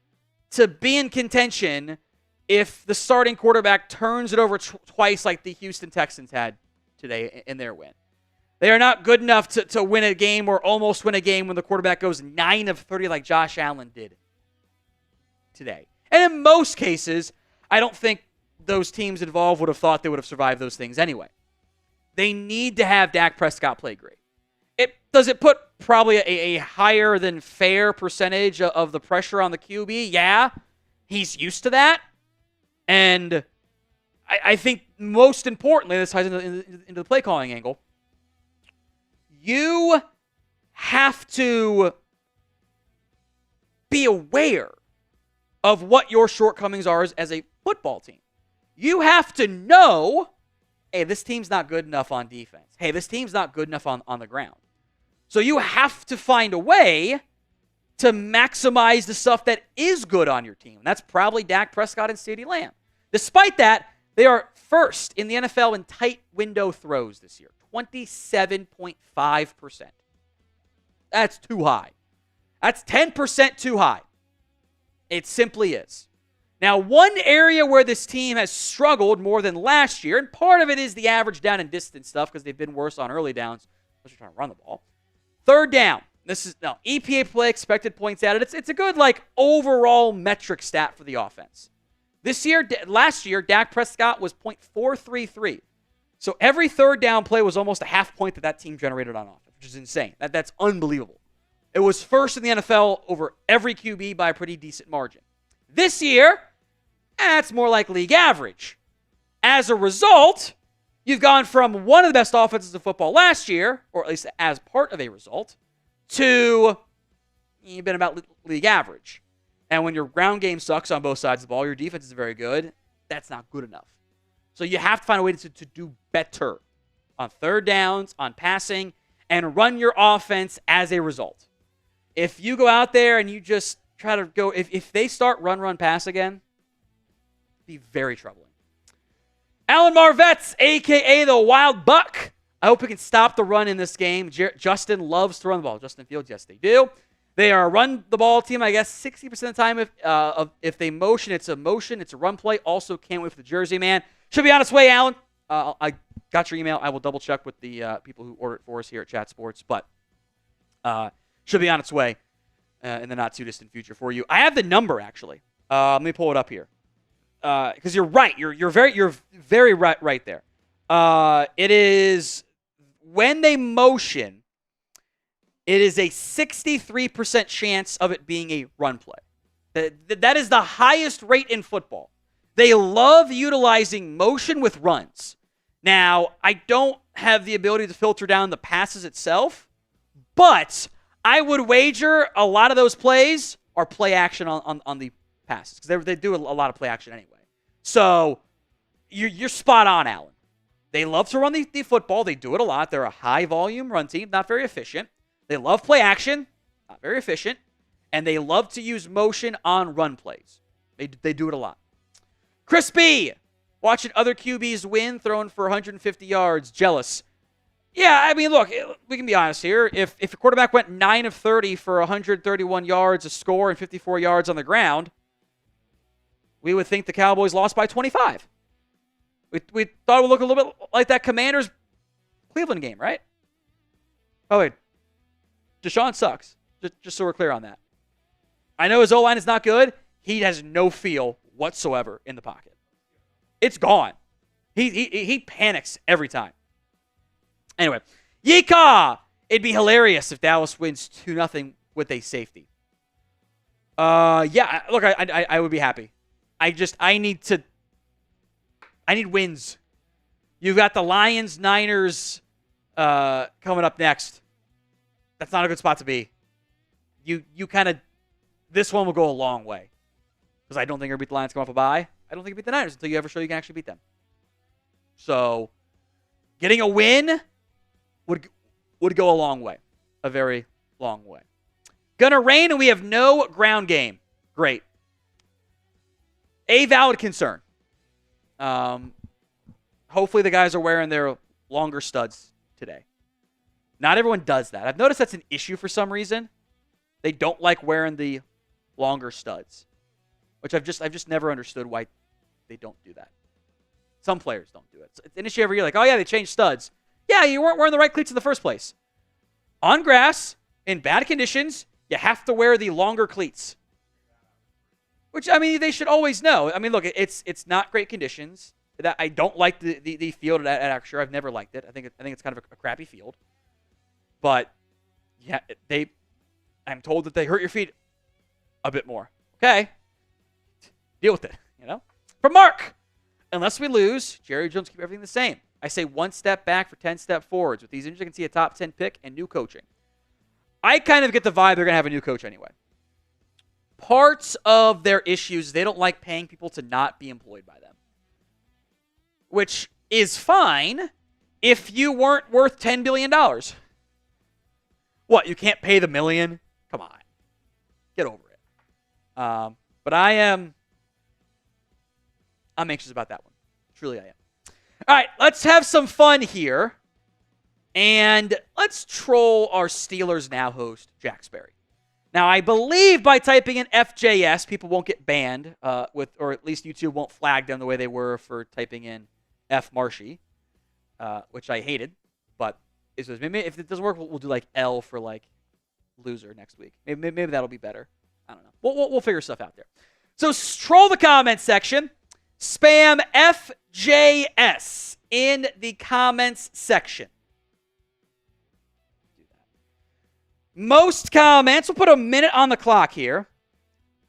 to be in contention if the starting quarterback turns it over twice like the Houston Texans had today in their win. They are not good enough to win a game or almost win a game when the quarterback goes 9 of 30 like Josh Allen did today. And in most cases, I don't think those teams involved would have thought they would have survived those things anyway. They need to have Dak Prescott play great. Does it put probably a higher than fair percentage of the pressure on the QB? Yeah, he's used to that. And I think most importantly, this ties into the play calling angle, you have to be aware of what your shortcomings are as a football team. You have to know, hey, this team's not good enough on defense. Hey, this team's not good enough on the ground. So you have to find a way to maximize the stuff that is good on your team. And that's probably Dak Prescott and CeeDee Lamb. Despite that, they are first in the NFL in tight window throws this year, 27.5%. That's too high. That's 10% too high. It simply is. Now, one area where this team has struggled more than last year, and part of it is the average down and distance stuff because they've been worse on early downs, unless you're trying to run the ball. Third down. This is EPA play, expected points added. It's a good overall metric stat for the offense. Last year, Dak Prescott was .433. So every third down play was almost a half point that team generated on offense, which is insane. That's unbelievable. It was first in the NFL over every QB by a pretty decent margin. This year, that's more like league average. As a result, you've gone from one of the best offenses in football last year, or at least as part of a result, to you've been about league average. And when your ground game sucks on both sides of the ball, your defense is very good. That's not good enough. So you have to find a way to do better on third downs, on passing, and run your offense as a result. If you go out there and you just try to go, if they start run, pass again, be very troubling. Alan Marvetts, a.k.a. the Wild Buck. I hope we can stop the run in this game. Justin loves to run the ball. Justin Fields, yes, they do. They are a run-the-ball team, I guess, 60% of the time. If they motion, it's a run play. Also, can't wait for the Jersey man. Should be on its way, Alan. I got your email. I will double-check with the people who ordered it for us here at Chat Sports. But should be on its way in the not-too-distant future for you. I have the number, actually. Let me pull it up here. Because you're right. You're very right there. It is when they motion, it is a 63% chance of it being a run play. That is the highest rate in football. They love utilizing motion with runs. Now, I don't have the ability to filter down the passes itself, but I would wager a lot of those plays are play action on the passes because they do a lot of play action anyway. So you're spot on, Alan. They love to run the football. They do it a lot. They're a high-volume run team, not very efficient. They love play action, not very efficient. And they love to use motion on run plays. They do it a lot. Chris B, watching other QBs win, throwing for 150 yards, jealous. Yeah, I mean, look, we can be honest here. If a quarterback went 9 of 30 for 131 yards, a score, and 54 yards on the ground, we would think the Cowboys lost by 25. We thought it would look a little bit like that Commanders-Cleveland game, right? Oh, wait. Deshaun sucks, just so we're clear on that. I know his O-line is not good. He has no feel whatsoever in the pocket. It's gone. He panics every time. Anyway, yeehaw! It'd be hilarious if Dallas wins 2-0 with a safety. Yeah, look, I would be happy. I need wins. You've got the Lions, Niners coming up next. That's not a good spot to be. You kind of, this one will go a long way. Because I don't think you're going to beat the Lions come off a bye. I don't think you beat the Niners until you ever show you can actually beat them. So, getting a win would go a long way. A very long way. Gonna rain and we have no ground game. Great. A valid concern. Hopefully the guys are wearing their longer studs today. Not everyone does that. I've noticed that's an issue for some reason. They don't like wearing the longer studs, which I've just never understood why they don't do that. Some players don't do it. It's an issue every year. Like, oh yeah, they changed studs. Yeah, you weren't wearing the right cleats in the first place. On grass, in bad conditions, you have to wear the longer cleats. Which, I mean, they should always know. I mean, look, it's not great conditions. That I don't like the field at Acrisure. I've never liked it. I think it's kind of a crappy field. But yeah, I'm told that they hurt your feet a bit more. Okay, deal with it. From Mark, unless we lose, Jerry Jones keep everything the same. I say 1 step back for 10 step forwards. With these injuries, I can see a top 10 pick and new coaching. I kind of get the vibe they're going to have a new coach anyway. Parts of their issues, they don't like paying people to not be employed by them. Which is fine if you weren't worth $10 billion. What, you can't pay the $1 million? Come on. Get over it. But I'm anxious about that one. Truly I am. All right, let's have some fun here. And let's troll our Steelers Now host, Jack Sperry. Now, I believe by typing in FJS, people won't get banned, or at least YouTube won't flag them the way they were for typing in F Marshy, which I hated. But maybe if it doesn't work, we'll do like L for like loser next week. Maybe that'll be better. I don't know. We'll figure stuff out there. So troll the comment section. Spam FJS in the comments section. Most comments, we'll put a minute on the clock here,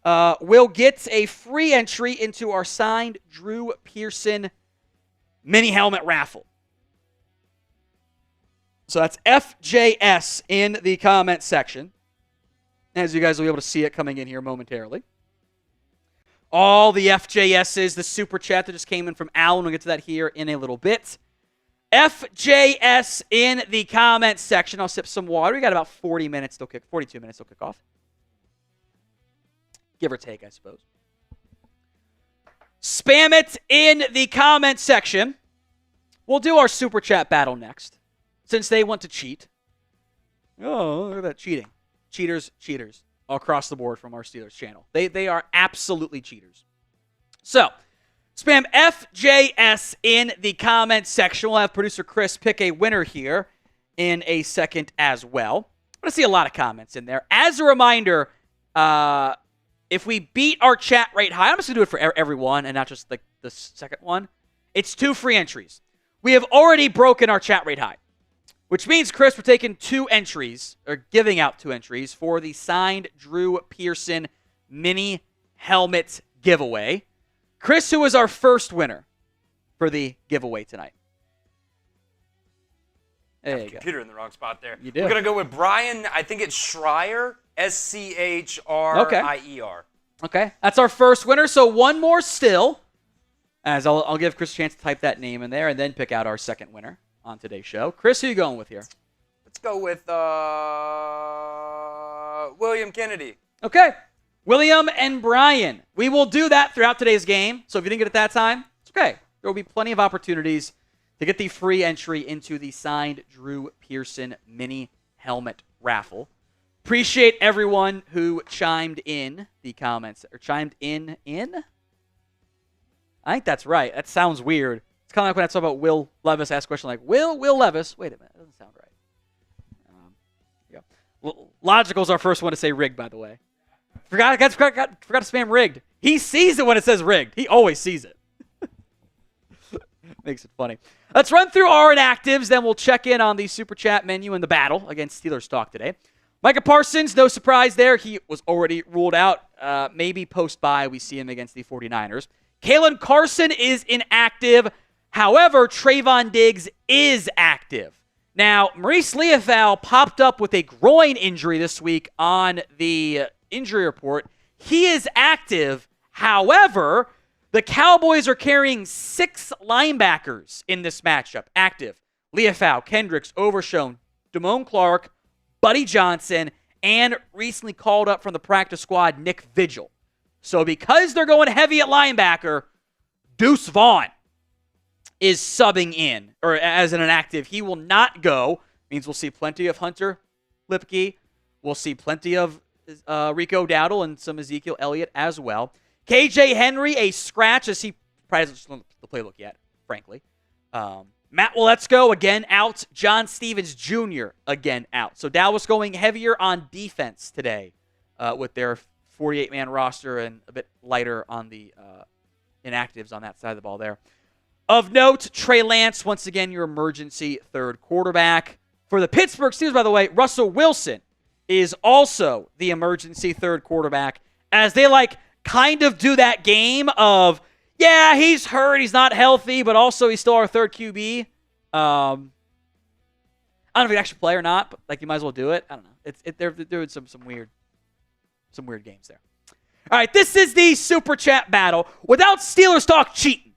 will get a free entry into our signed Drew Pearson mini helmet raffle. So that's FJS in the comment section. As you guys will be able to see it coming in here momentarily. All the FJSs, the super chat that just came in from Alan. We'll get to that here in a little bit. FJS in the comments section. I'll sip some water. We got about 42 minutes till kick off. Give or take, I suppose. Spam it in the comments section. We'll do our super chat battle next, since they want to cheat. Oh, look at that cheating. Cheaters all across the board from our Steelers channel. They are absolutely cheaters. So, spam FJS in the comments section. We'll have producer Chris pick a winner here in a second as well. I'm going to see a lot of comments in there. As a reminder, if we beat our chat rate high, I'm just going to do it for everyone and not just like the second one. It's 2 free entries. We have already broken our chat rate high, which means, Chris, we're taking 2 entries, or giving out 2 entries for the signed Drew Pearson mini helmet giveaway. Chris, who was our first winner for the giveaway tonight? There you go. Computer in the wrong spot there. You do. We're going to go with Brian, I think it's Schreier, Schreier. Okay, that's our first winner, so one more still. As I'll give Chris a chance to type that name in there and then pick out our second winner on today's show. Chris, who are you going with here? Let's go with William Kennedy. Okay. William and Brian. We will do that throughout today's game. So if you didn't get it that time, it's okay. There will be plenty of opportunities to get the free entry into the signed Drew Pearson mini helmet raffle. Appreciate everyone who chimed in the comments. Or chimed in? I think that's right. That sounds weird. It's kind of like when I talk about Will Levis ask a question like, Will Levis? Wait a minute. That doesn't sound right. Logical's our first one to say rigged, by the way. Forgot to spam rigged. He sees it when it says rigged. He always sees it. Makes it funny. Let's run through our inactives, then we'll check in on the Super Chat menu in the battle against Steelers talk today. Micah Parsons, no surprise there. He was already ruled out. Maybe post-bye we see him against the 49ers. Kalen Carson is inactive. However, Trayvon Diggs is active. Now, Maurice Leofau popped up with a groin injury this week on the injury report. He is active. However, the Cowboys are carrying 6 linebackers in this matchup. Active. Leofau, Kendricks, Overshown, Damone Clark, Buddy Johnson, and recently called up from the practice squad, Nick Vigil. So because they're going heavy at linebacker, Deuce Vaughn is subbing in, or as an inactive. He will not go. Means we'll see plenty of Hunter Lipke. We'll see plenty of Rico Dowdle and some Ezekiel Elliott as well. KJ Henry, a scratch, as he probably hasn't looked at the playbook yet, frankly. Matt Waletzko, again, out. John Stevens Jr., again, out. So Dallas going heavier on defense today with their 48-man roster and a bit lighter on the inactives on that side of the ball there. Of note, Trey Lance, once again, your emergency third quarterback. For the Pittsburgh Steelers, by the way, Russell Wilson is also the emergency third quarterback, as they kind of do that game of, yeah, he's hurt, he's not healthy, but also he's still our third QB. I don't know if he actually play or not, but you might as well do it. I don't know. They're doing some weird games there. All right, this is the Super Chat battle without Steelers talk cheating.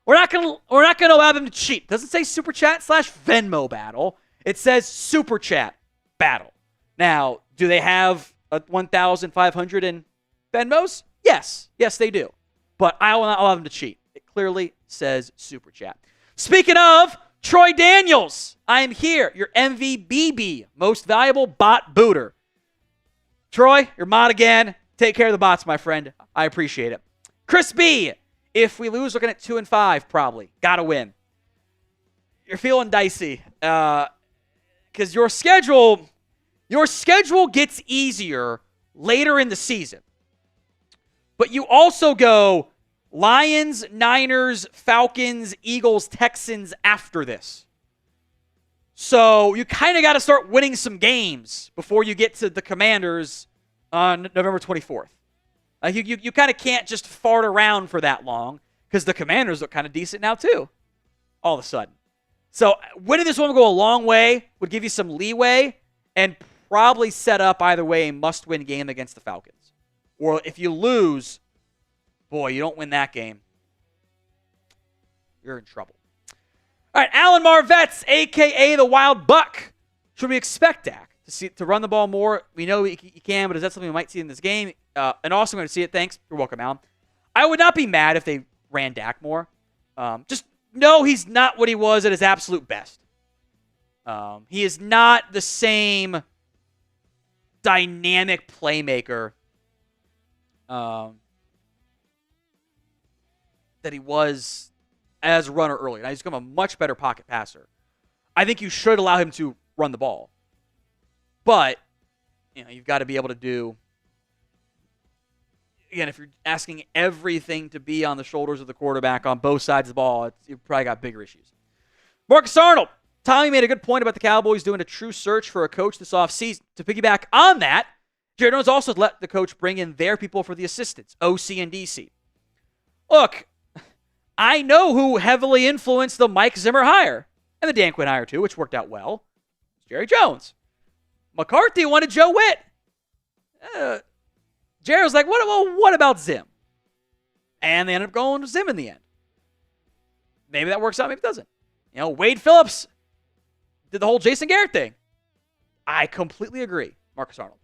We're not gonna allow them to cheat. It doesn't say Super Chat / Venmo battle. It says Super Chat battle. Now, do they have 1,500 in Venmos? Yes. Yes, they do. But I will not allow them to cheat. It clearly says Super Chat. Speaking of, Troy Daniels, I am here, your MVBB, most valuable bot booter. Troy, you're mod again. Take care of the bots, my friend. I appreciate it. Chris B, if we lose, looking at 2-5, probably. Gotta win. You're feeling dicey. Because your schedule gets easier later in the season. But you also go Lions, Niners, Falcons, Eagles, Texans after this. So you kind of got to start winning some games before you get to the Commanders on November 24th. You kind of can't just fart around for that long because the Commanders look kind of decent now too, all of a sudden. So winning this one will go a long way, would give you some leeway, and probably set up either way a must-win game against the Falcons. Or if you lose, boy, you don't win that game, you're in trouble. All right, Alan Marvetts, a.k.a. the Wild Buck. Should we expect Dak to run the ball more? We know he can, but is that something we might see in this game? And also going to see it. Thanks. You're welcome, Alan. I would not be mad if they ran Dak more. Just know he's not what he was at his absolute best. He is not the same dynamic playmaker that he was as a runner earlier. Now he's become a much better pocket passer. I think you should allow him to run the ball. But, you've got to be able to do, again, if you're asking everything to be on the shoulders of the quarterback on both sides of the ball, you've probably got bigger issues. Marcus Arnold. Tommy made a good point about the Cowboys doing a true search for a coach this offseason. To piggyback on that, Jared Jones also let the coach bring in their people for the assistants, OC and DC. Look, I know who heavily influenced the Mike Zimmer hire, and the Dan Quinn hire too, which worked out well. It's Jerry Jones. McCarthy wanted Joe Witt. Jerry was like, what about Zim? And they ended up going to Zim in the end. Maybe that works out, maybe it doesn't. Wade Phillips did the whole Jason Garrett thing. I completely agree, Marcus Arnold.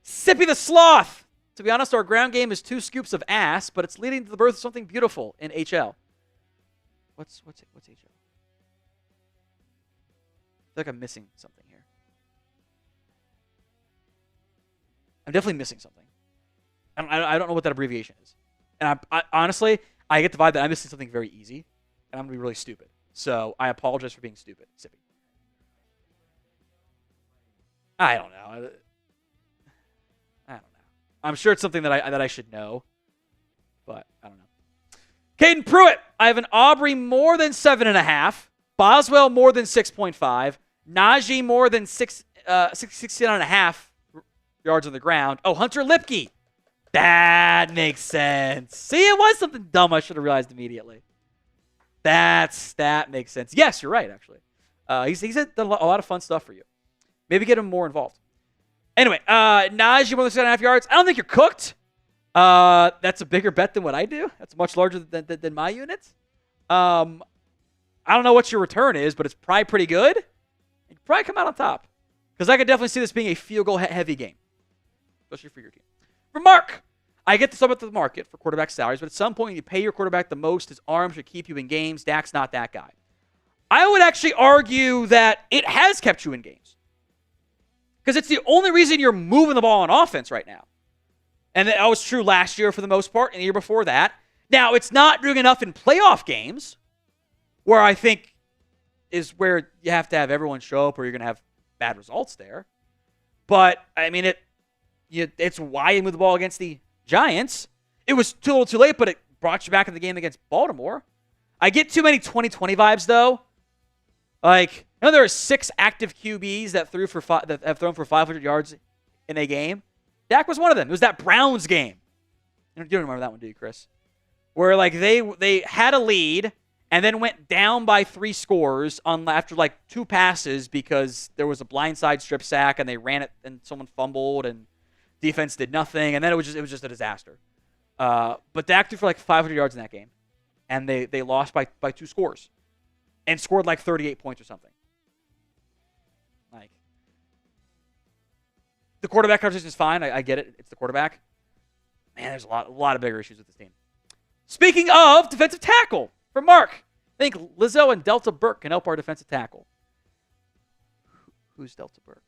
Sippy the Sloth. To be honest, our ground game is 2 scoops of ass, but it's leading to the birth of something beautiful in HL. What's HL? I feel like I'm missing something here. I'm definitely missing something. I don't know what that abbreviation is. And I honestly, I get the vibe that I'm missing something very easy, and I'm going to be really stupid. So I apologize for being stupid, Sippy. I don't know. I'm sure it's something that I should know, but I don't know. Caden Pruitt. I have an Aubrey more than 7.5, Boswell more than 6.5, Najee more than 16.5 yards on the ground. Oh, Hunter Lipke. That makes sense. See, it was something dumb I should have realized immediately. That makes sense. Yes, you're right, actually. He's done a lot of fun stuff for you. Maybe get him more involved. Anyway, Najee more than 7.5 yards. I don't think you're cooked. That's a bigger bet than what I do. That's much larger than my units. I don't know what your return is, but it's probably pretty good. You can probably come out on top. Because I could definitely see this being a field goal heavy game. Especially for your team. For Mark, I get this up at the market for quarterback salaries, but at some point you pay your quarterback the most, his arm should keep you in games. Dak's not that guy. I would actually argue that it has kept you in games. Because it's the only reason you're moving the ball on offense right now. And that was true last year for the most part, and the year before that. Now, it's not doing enough in playoff games, where I think is where you have to have everyone show up or you're going to have bad results there. But, I mean, it's why you moved the ball against the Giants. It was too little too late, but it brought you back in the game against Baltimore. I get too many 2020 vibes, though. Like, I know there are 6 active QBs that have thrown for 500 yards in a game. Dak was one of them. It was that Browns game. You don't remember that one, do you, Chris? Where, like, they had a lead and then went down by 3 scores after, like, 2 passes because there was a blindside strip sack and they ran it and someone fumbled and defense did nothing. And then it was just a disaster. But Dak threw for, like, 500 yards in that game. And they lost by 2 scores. And scored, like, 38 points or something. Like, the quarterback conversation is fine. I get it. It's the quarterback. Man, there's a lot of bigger issues with this team. Speaking of defensive tackle, for Mark, I think Lizzo and Delta Burke can help our defensive tackle. Who's Delta Burke?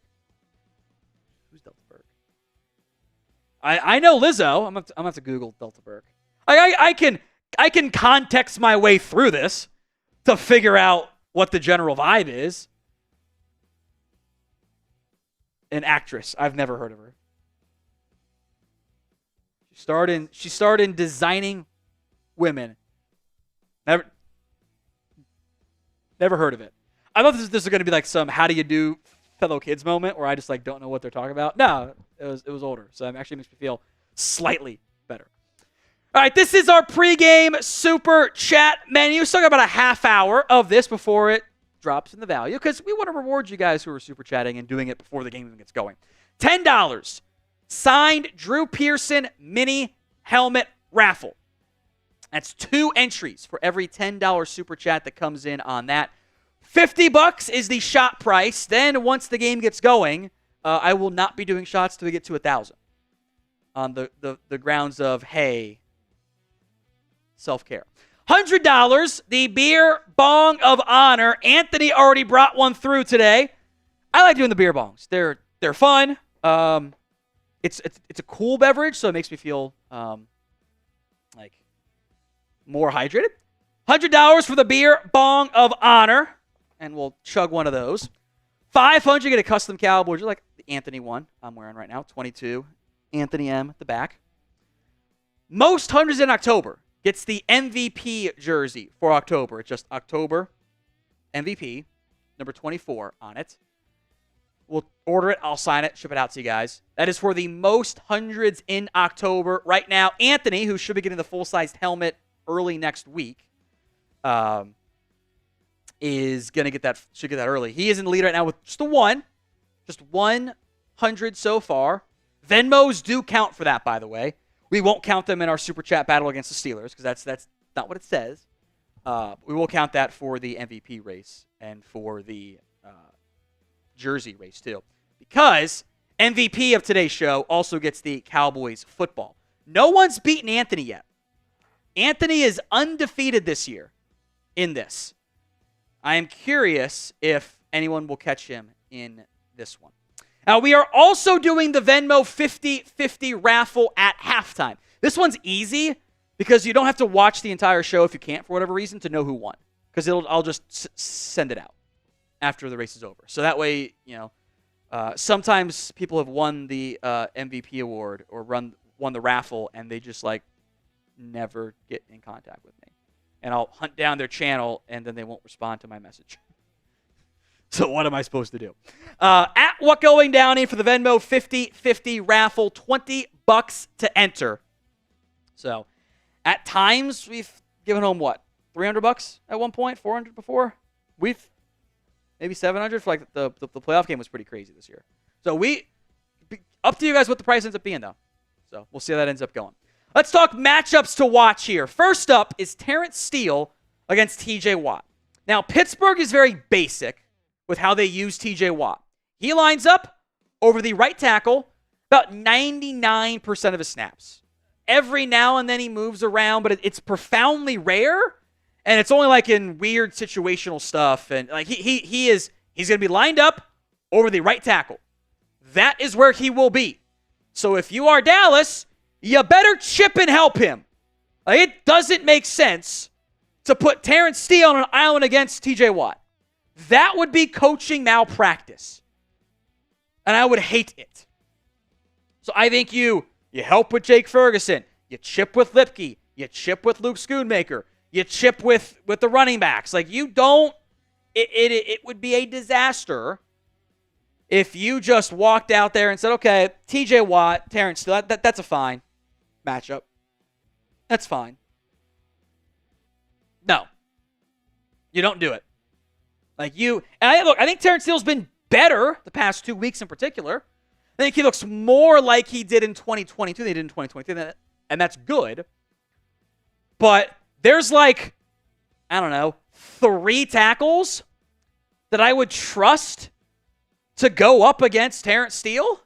I know Lizzo. I'm gonna have to Google Delta Burke. I can context my way through this to figure out what the general vibe is. An actress. I've never heard of her. She starred in Designing Women. Never heard of it. I thought this was going to be like some how do you do fellow kids moment where I just like don't know what they're talking about. No, it was older. So it actually makes me feel slightly better. All right, this is our pregame super chat menu. Still got about a half hour of this before it drops in the value because we want to reward you guys who are super chatting and doing it before the game even gets going. $10. Signed Drew Pearson mini helmet raffle. That's 2 entries for every $10 super chat that comes in on that. $50 is the shot price. Then once the game gets going, I will not be doing shots till we get to 1,000. On the grounds of, hey, self-care. $100, the beer bong of honor. Anthony already brought one through today. I like doing the beer bongs. They're fun. It's a cool beverage, so it makes me feel like more hydrated. $100 for the beer bong of honor, and we'll chug one of those. $500, get a custom Cowboys, like the Anthony one I'm wearing right now, 22. Anthony M at the back. Most hundreds in October gets the MVP jersey for October. It's just October MVP, number 24 on it. We'll order it. I'll sign it, ship it out to you guys. That is for the most hundreds in October. Right now, Anthony, who should be getting the full-sized helmet early next week, is going to get that, should get that early. He is in the lead right now with just 100 so far. Venmos do count for that, by the way. We won't count them in our Super Chat battle against the Steelers because that's not what it says. We will count that for the MVP race and for the jersey race too, because MVP of today's show also gets the Cowboys football. No one's beaten Anthony yet. Anthony is undefeated this year in this. I am curious if anyone will catch him in this one. Now, we are also doing the Venmo 50-50 raffle at halftime. This one's easy because you don't have to watch the entire show if you can't for whatever reason to know who won, because I'll just send it out after the race is over. So that way, sometimes people have won the MVP award or won the raffle, and they just like never get in contact with me. And I'll hunt down their channel, and then they won't respond to my message. So what am I supposed to do? At What Going Down in for the Venmo 50-50 raffle, $20 to enter. So at times we've given home what? $300 at one point, $400 before. We've maybe $700 for like the playoff game was pretty crazy this year. So up to you guys what the price ends up being though. So we'll see how that ends up going. Let's talk matchups to watch here. First up is Terrence Steele against TJ Watt. Now Pittsburgh is very basic with how they use TJ Watt. He lines up over the right tackle about 99% of his snaps. Every now and then he moves around, but it's profoundly rare, and it's only like in weird situational stuff. And like he's going to be lined up over the right tackle. That is where he will be. So if you are Dallas, you better chip and help him. Like, it doesn't make sense to put Terrence Steele on an island against TJ Watt. That would be coaching malpractice. And I would hate it. So I think you help with Jake Ferguson. You chip with Lipke. You chip with Luke Schoonmaker. You chip with the running backs. Like, you don't... It would be a disaster if you just walked out there and said, okay, TJ Watt, Terrence Steele, that's a fine matchup. That's fine. No. You don't do it. I think Terrence Steele's been better the past 2 weeks in particular. I think he looks more like he did in 2022 than he did in 2023, and that's good. But there's 3 tackles that I would trust to go up against Terrence Steele.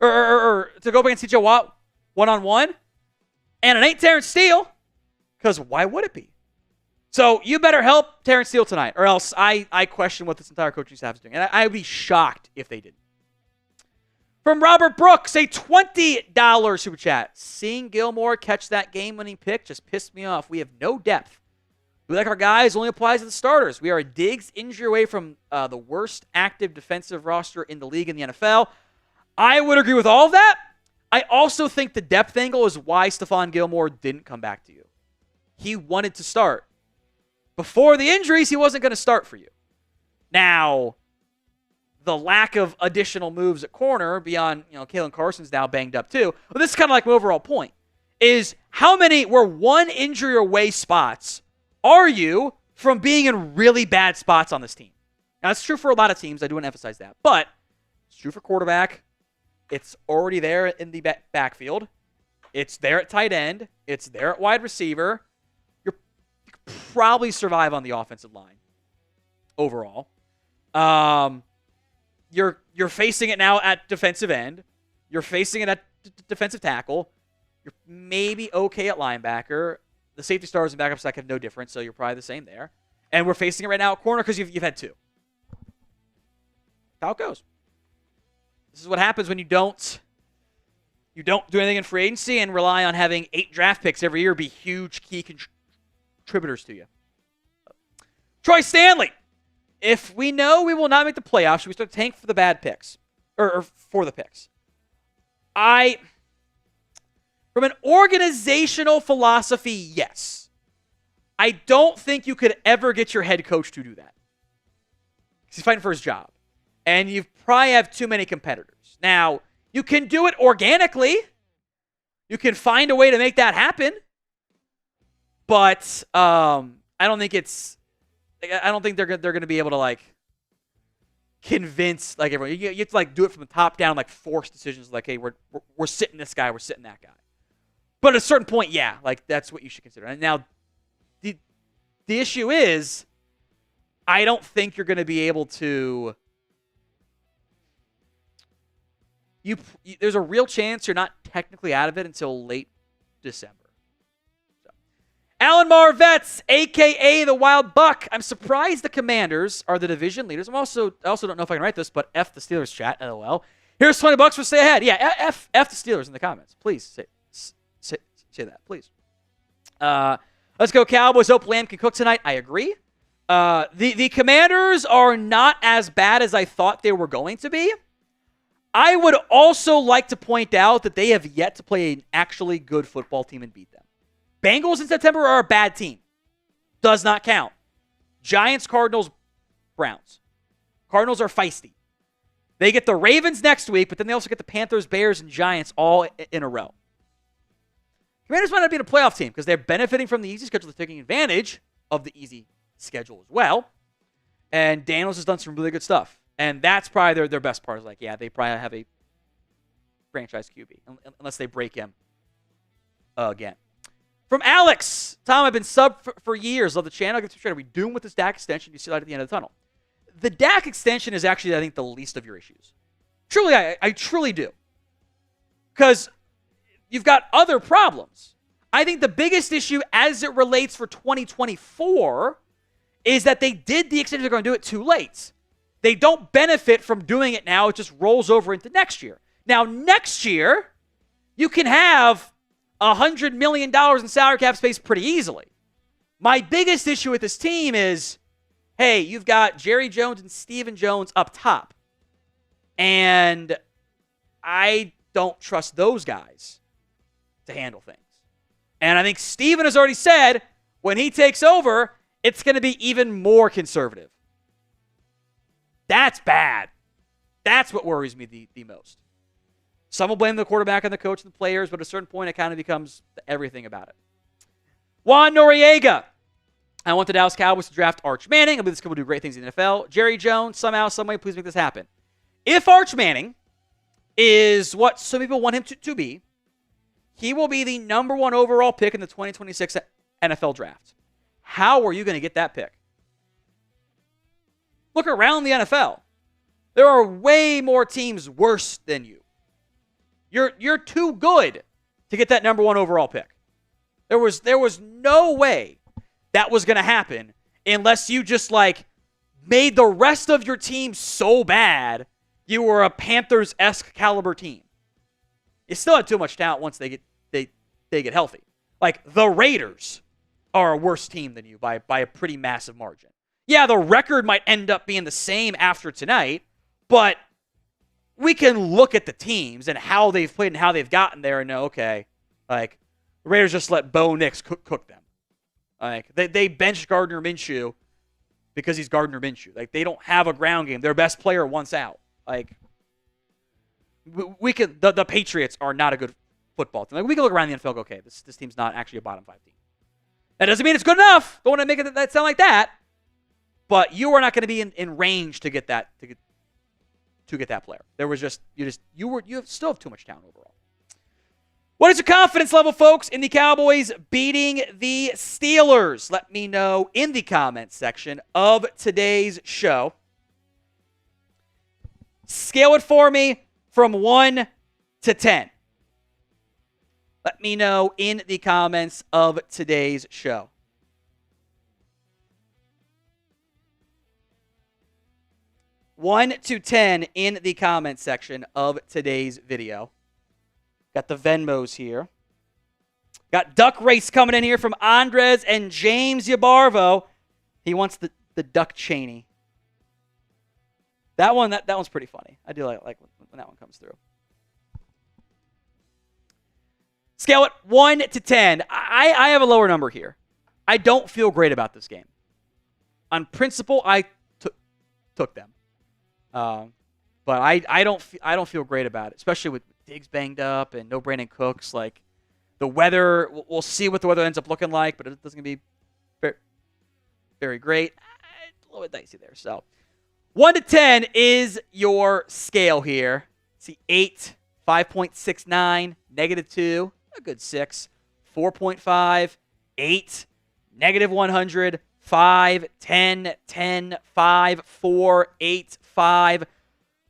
or to go up against TJ Watt one-on-one, and it ain't Terrence Steele, because why would it be? So you better help Terrence Steele tonight, or else I question what this entire coaching staff is doing. And I would be shocked if they didn't. From Robert Brooks, a $20 super chat. Seeing Gilmore catch that game-winning pick just pissed me off. We have no depth. We like our guys, only applies to the starters. We are a Diggs injury away from the worst active defensive roster in the league in the NFL. I would agree with all of that. I also think the depth angle is why Stephon Gilmore didn't come back to you. He wanted to start. Before the injuries, he wasn't going to start for you. Now, the lack of additional moves at corner beyond, Kalen Carson's now banged up too. But this is kind of like my overall point, is how many were one injury away spots are you from being in really bad spots on this team? Now, it's true for a lot of teams. I do want to emphasize that. But it's true for quarterback. It's already there in the backfield. It's there at tight end. It's there at wide receiver. You could probably survive on the offensive line overall. You're facing it now at defensive end. You're facing it at defensive tackle. You're maybe okay at linebacker. The safety stars and backup stack have no difference, so you're probably the same there. And we're facing it right now at corner because you've had two. That's how it goes. This is what happens when you don't do anything in free agency and rely on having 8 draft picks every year be huge key contributors to you. Troy Stanley. If we know we will not make the playoffs, should we start tank for the bad picks? Or for the picks? From an organizational philosophy, yes. I don't think you could ever get your head coach to do that. Because he's fighting for his job. And you probably have too many competitors. Now, you can do it organically. You can find a way to make that happen. But I don't think they're going to be able to convince everyone. You have to do it from the top down, force decisions hey, we're sitting this guy, we're sitting that guy. But at a certain point, yeah, that's what you should consider. And now the issue is I don't think you're going to be able to there's a real chance you're not technically out of it until late December. Alan Marvets, a.k.a. the Wild Buck. I'm surprised the Commanders are the division leaders. I also don't know if I can write this, but F the Steelers chat, LOL. Here's $20 for stay ahead. Yeah, F the Steelers in the comments. Please say that, please. Let's go Cowboys. Hope Lamb can cook tonight. I agree. The Commanders are not as bad as I thought they were going to be. I would also like to point out that they have yet to play an actually good football team and beat them. Bengals in September are a bad team. Does not count. Giants, Cardinals, Browns. Cardinals are feisty. They get the Ravens next week, but then they also get the Panthers, Bears, and Giants all in a row. Commanders might not be in a playoff team because they're benefiting from the easy schedule. They're taking advantage of the easy schedule as well. And Daniels has done some really good stuff. And that's probably their best part. They probably have a franchise QB, unless they break him again. From Alex. Tom, I've been sub for years. Love the channel. Are we doomed with this Dak extension? You see light at the end of the tunnel. The Dak extension is actually, I think, the least of your issues. Truly, I truly do. Because you've got other problems. I think the biggest issue as it relates for 2024 is that they did the extension. They're going to do it too late. They don't benefit from doing it now. It just rolls over into next year. Now, next year, you can have $100 million in salary cap space pretty easily. My biggest issue with this team is, hey, you've got Jerry Jones and Stephen Jones up top. And I don't trust those guys to handle things. And I think Stephen has already said when he takes over, it's going to be even more conservative. That's bad. That's what worries me the most. Some will blame the quarterback and the coach and the players, but at a certain point, it kind of becomes everything about it. Juan Noriega. I want the Dallas Cowboys to draft Arch Manning. I believe this kid will do great things in the NFL. Jerry Jones, somehow, some way, please make this happen. If Arch Manning is what some people want him to be, he will be the number 1 overall pick in the 2026 NFL draft. How are you going to get that pick? Look around the NFL. There are way more teams worse than you. You're too good to get that number 1 overall pick. There was no way that was going to happen unless you just made the rest of your team so bad you were a Panthers-esque caliber team. You still have too much talent once they get healthy. The Raiders are a worse team than you by a pretty massive margin. Yeah, the record might end up being the same after tonight, but we can look at the teams and how they've played and how they've gotten there and know, okay, the Raiders just let Bo Nix cook them. They benched Gardner Minshew because he's Gardner Minshew. They don't have a ground game. Their best player wants out. We can. The Patriots are not a good football team. We can look around the NFL and go, okay, this team's not actually a bottom 5 team. That doesn't mean it's good enough. Don't want to make it sound like that. But you are not going to be in range to get that to get that player. There was you still have too much talent overall. What is your confidence level, folks, in the Cowboys beating the Steelers? Let me know in the comments section of today's show. Scale it for me from 1 to 10. Let me know in the comments of today's show. One to 10 in the comments section of today's video. Got the Venmos here. Got Duck Race coming in here from Andres and James Yabarvo. He wants the Duck Cheney. That one's pretty funny. I do like when that one comes through. Scale it 1 to 10. I have a lower number here. I don't feel great about this game. On principle, I took them. But I don't feel great about it, especially with Diggs banged up and no Brandon Cooks. The weather, we'll see what the weather ends up looking like, but it doesn't be very, very great. A little bit dicey there. So 1 to 10 is your scale here. See 8, 5.69, -2, a good 6, 4.5, 8, -100, 5, 10, 10, 5, 4, 8, 5,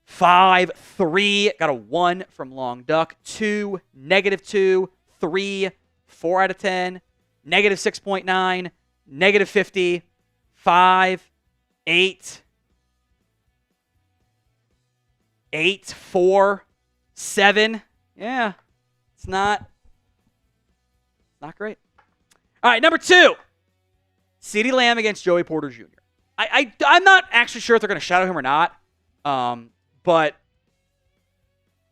5, 3. Got a 1 from Long Duck. 2, -2, 3, 4 out of 10, -6.9, -50, 5, 8, 8, 4, 7. Yeah, it's not great. All right, number 2. CeeDee Lamb against Joey Porter Jr. I'm not actually sure if they're going to shadow him or not, but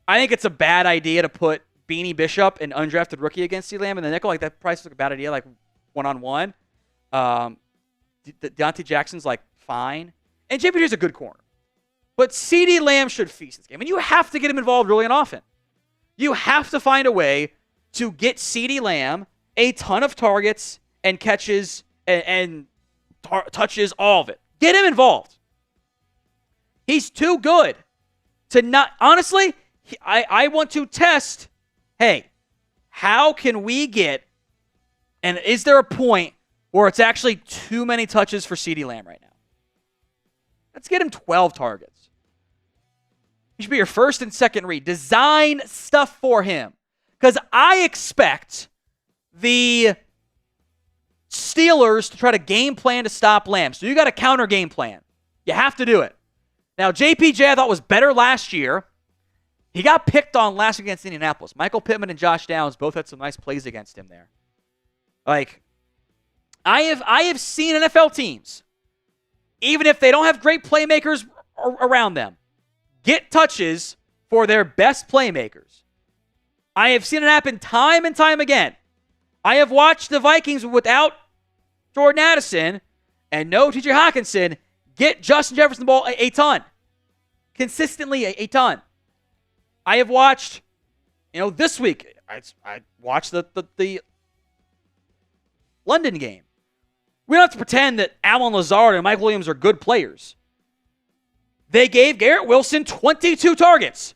I think it's a bad idea to put Beanie Bishop, an undrafted rookie, against CeeDee Lamb in the nickel. That probably looks like a bad idea, one-on-one. Deontay Jackson's, fine. And JPJ's a good corner. But CeeDee Lamb should feast this game. And you have to get him involved early and often. You have to find a way to get CeeDee Lamb a ton of targets and catches and touches, all of it. Get him involved. He's too good to not... Honestly, I want to test, hey, how can we get... And is there a point where it's actually too many touches for CeeDee Lamb right now? Let's get him 12 targets. He should be your first and second read. Design stuff for him. Because I expect the Steelers to try to game plan to stop Lamb. So you got a counter game plan. You have to do it. Now, JPJ I thought was better last year. He got picked on last week against Indianapolis. Michael Pittman and Josh Downs both had some nice plays against him there. I have seen NFL teams, even if they don't have great playmakers around them, get touches for their best playmakers. I have seen it happen time and time again. I have watched the Vikings without Jordan Addison and no T.J. Hawkinson get Justin Jefferson the ball a ton. Consistently a ton. I have watched, this week, I watched the London game. We don't have to pretend that Alan Lazard and Mike Williams are good players. They gave Garrett Wilson 22 targets.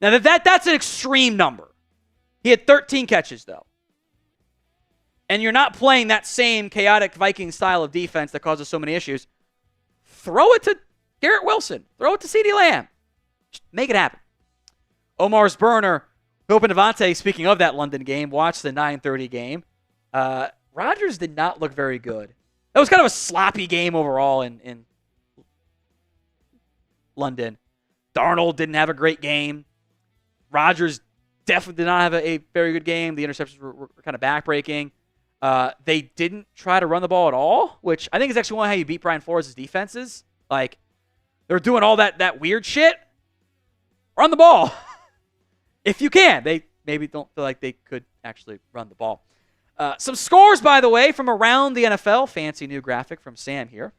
Now, that's an extreme number. He had 13 catches, though. And you're not playing that same chaotic Viking style of defense that causes so many issues. Throw it to Garrett Wilson. Throw it to CeeDee Lamb. Just make it happen. Omar's burner. Hope and Devontae, speaking of that London game, watched the 9:30 game. Rodgers did not look very good. That was kind of a sloppy game overall in London. Darnold didn't have a great game. Rodgers definitely did not have a very good game. The interceptions were kind of backbreaking. They didn't try to run the ball at all, which I think is actually one of how you beat Brian Flores' defenses. Like, they're doing all that weird shit. Run the ball. If you can. They maybe don't feel like they could actually run the ball. Some scores, by the way, from around the NFL. Fancy new graphic from Sam here.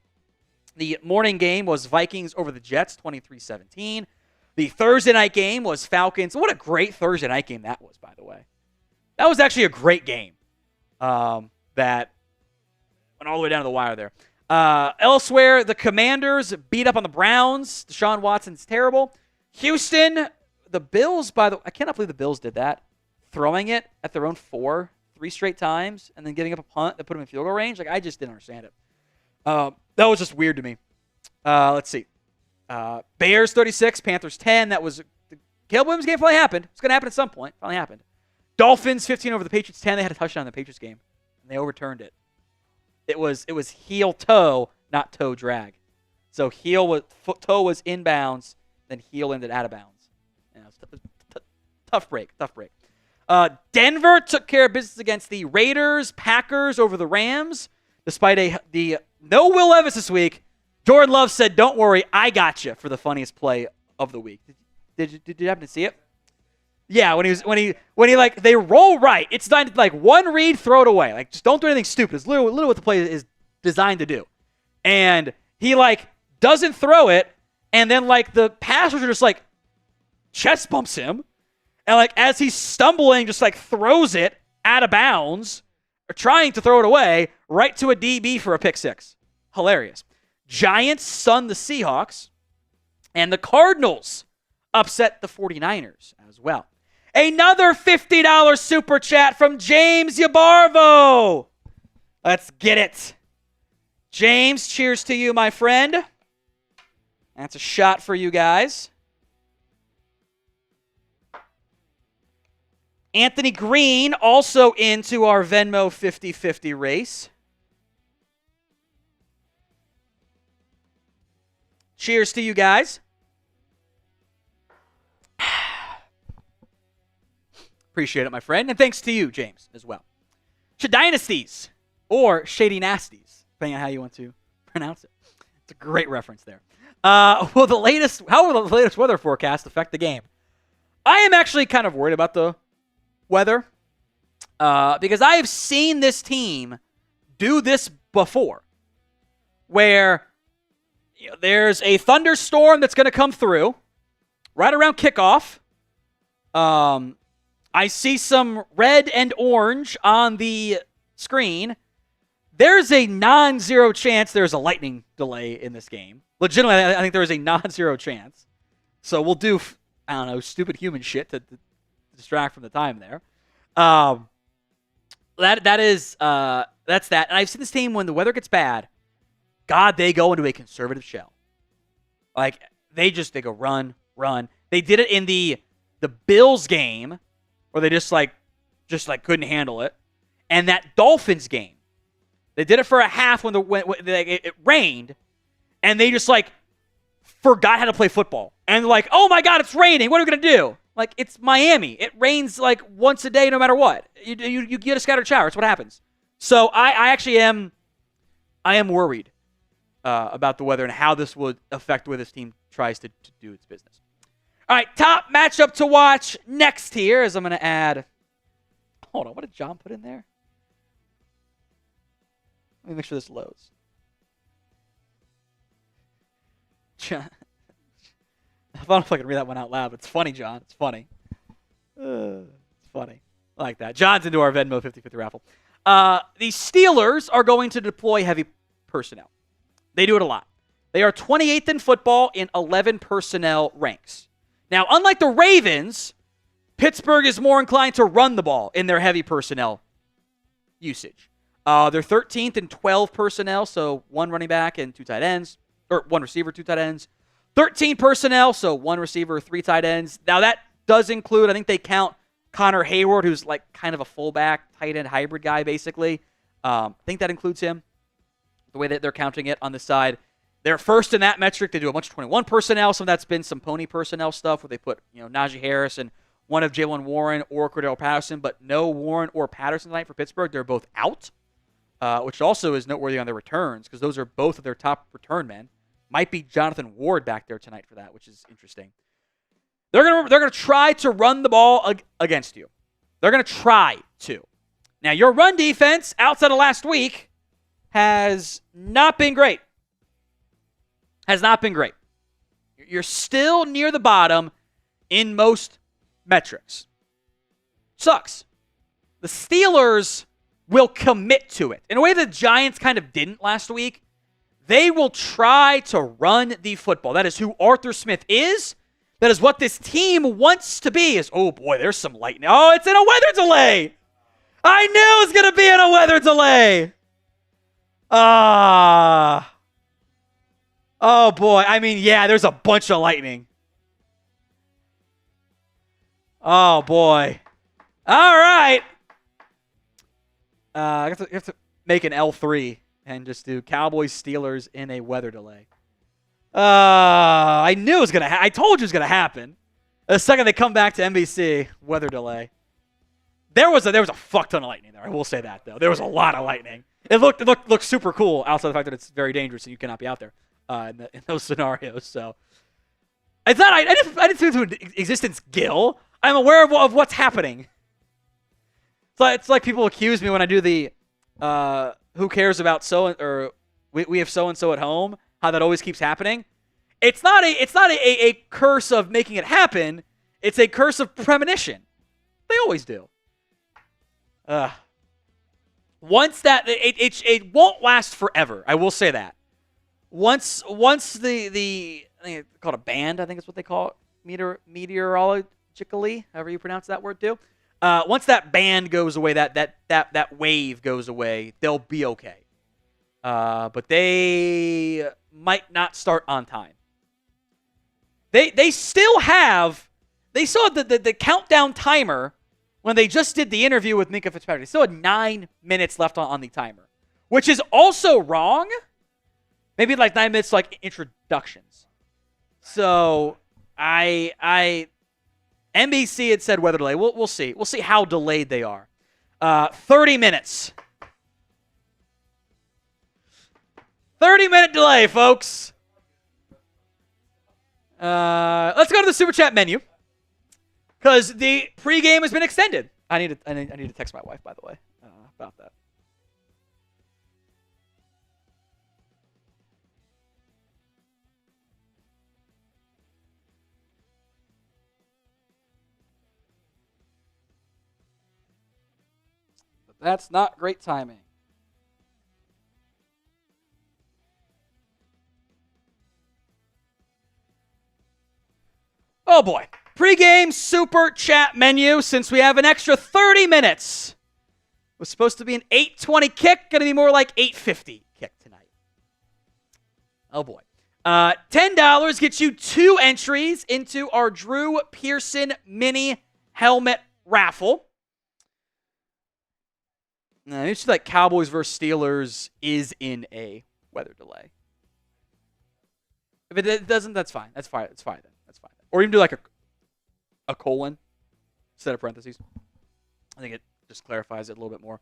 The morning game was Vikings over the Jets, 23-17. The Thursday night game was Falcons. What a great Thursday night game that was, by the way. That was actually a great game. That went all the way down to the wire there. Elsewhere, the Commanders beat up on the Browns. Deshaun Watson's terrible. Houston, the Bills, I cannot believe the Bills did that. Throwing it at their own 3 straight times, and then giving up a punt that put them in field goal range. Like, I just didn't understand it. That was just weird to me. Let's see. Bears 36, Panthers 10. That was the Caleb Williams game. Finally happened. It's going to happen at some point. Finally happened. Dolphins 15 over the Patriots 10. They had a touchdown in the Patriots game, and they overturned it. It was heel toe, not toe drag. So toe was inbounds, then heel ended out of bounds. Yeah, tough break. Denver took care of business against the Raiders. Packers over the Rams. Despite the no Will Levis this week, Jordan Love said, "Don't worry, I got you" for the funniest play of the week. Did you happen to see it? Yeah, when he like they roll right, it's designed to, like, one read, throw it away. Like, just don't do anything stupid. It's literally what the play is designed to do. And he, like, doesn't throw it, and then, like, the pass rusher just, like, chest bumps him, and, like, as he's stumbling, just, like, throws it out of bounds, or trying to throw it away, right to a DB for a pick six. Hilarious. Giants stunned the Seahawks, and the Cardinals upset the 49ers as well. Another $50 super chat from James Yabarvo. Let's get it. James, cheers to you, my friend. That's a shot for you guys. Anthony Green also into our Venmo 50-50 race. Cheers to you guys. Appreciate it, my friend. And thanks to you, James, as well. Shadynasties, or Shady Nasties, depending on how you want to pronounce it. It's a great reference there. How will the latest weather forecast affect the game? I am actually kind of worried about the weather because I have seen this team do this before, where there's a thunderstorm that's going to come through right around kickoff. I see some red and orange on the screen. There's a non-zero chance there's a lightning delay in this game. Legitimately, I think there is a non-zero chance. So we'll do, I don't know, stupid human shit to distract from the time there. That's that. And I've seen this team, when the weather gets bad, God, they go into a conservative shell. Like, they go run. They did it in the Bills game, where they just couldn't handle it. And that Dolphins game, they did it for a half when it rained, and they just, like, forgot how to play football. And, like, oh my God, it's raining. What are we going to do? Like, it's Miami. It rains, like, once a day no matter what. You get a scattered shower. It's what happens. So I actually am worried about the weather and how this would affect the way this team tries to do its business. All right, top matchup to watch next here, as I'm going to add. Hold on, what did John put in there? Let me make sure this loads. John. I don't know if I can read that one out loud, but it's funny, John. It's funny. It's funny. I like that. John's into our Venmo 50-50 raffle. The Steelers are going to deploy heavy personnel. They do it a lot. They are 28th in football in 11 personnel ranks. Now, unlike the Ravens, Pittsburgh is more inclined to run the ball in their heavy personnel usage. They're 13th in 12 personnel, so 1 running back and 2 tight ends, or 1 receiver, 2 tight ends. 13 personnel, so 1 receiver, 3 tight ends. Now, that does include, I think they count Connor Hayward, who's like kind of a fullback, tight end hybrid guy, basically. I think that includes him, the way that they're counting it on the side. They're first in that metric. They do a bunch of 21 personnel. Some of that's been some pony personnel stuff where they put, Najee Harris and one of Jalen Warren or Cordell Patterson, but no Warren or Patterson tonight for Pittsburgh. They're both out, which also is noteworthy on their returns because those are both of their top return men. Might be Jonathan Ward back there tonight for that, which is interesting. They're gonna try to run the ball against you. They're gonna try to. Now your run defense outside of last week has not been great. Has not been great. You're still near the bottom in most metrics. Sucks. The Steelers will commit to it in a way the Giants kind of didn't last week. They will try to run the football. That is who Arthur Smith is. That is what this team wants to be. Oh boy, there's some lightning. Oh, it's in a weather delay. I knew it was going to be in a weather delay. Oh boy. I mean, yeah, there's a bunch of lightning. Oh boy. All right. I have to make an L3 and just do Cowboys Steelers in a weather delay. I knew it was gonna. I told you it was gonna happen. The second they come back to NBC, weather delay. There was a fuck ton of lightning there. I will say that though. There was a lot of lightning. It looked super cool outside the fact that it's very dangerous and you cannot be out there in those scenarios. So it's not. I didn't think it into existence, Gil. I'm aware of what's happening. So it's like people accuse me when I do the who cares about or we have so and so at home. How that always keeps happening. It's not a curse of making it happen. It's a curse of premonition. They always do. Once that it won't last forever. I will say that. Once the I think it's called a band. I think is what they call it. Meteorologically, however you pronounce that word too. Once that band goes away, that wave goes away, they'll be okay. But they might not start on time. They still have the countdown timer when they just did the interview with Minka Fitzpatrick. They still had 9 minutes left on the timer, which is also wrong. Maybe like 9 minutes like introductions. So NBC had said weather delay. We'll see. We'll see how delayed they are. 30 minutes. 30-minute delay, folks. Let's go to the Super Chat menu because the pregame has been extended. I need to text my wife, by the way, about that. But that's not great timing. Oh boy. Pre-game Super Chat menu since we have an extra 30 minutes. It was supposed to be an 8:20 kick. Going to be more like 8:50 kick tonight. Oh boy. $10 gets you 2 entries into our Drew Pearson mini helmet raffle. Now, it's like Cowboys versus Steelers is in a weather delay. If it doesn't, that's fine. That's fine. That's fine then. That's fine. Or even do like a colon instead of parentheses. I think it just clarifies it a little bit more.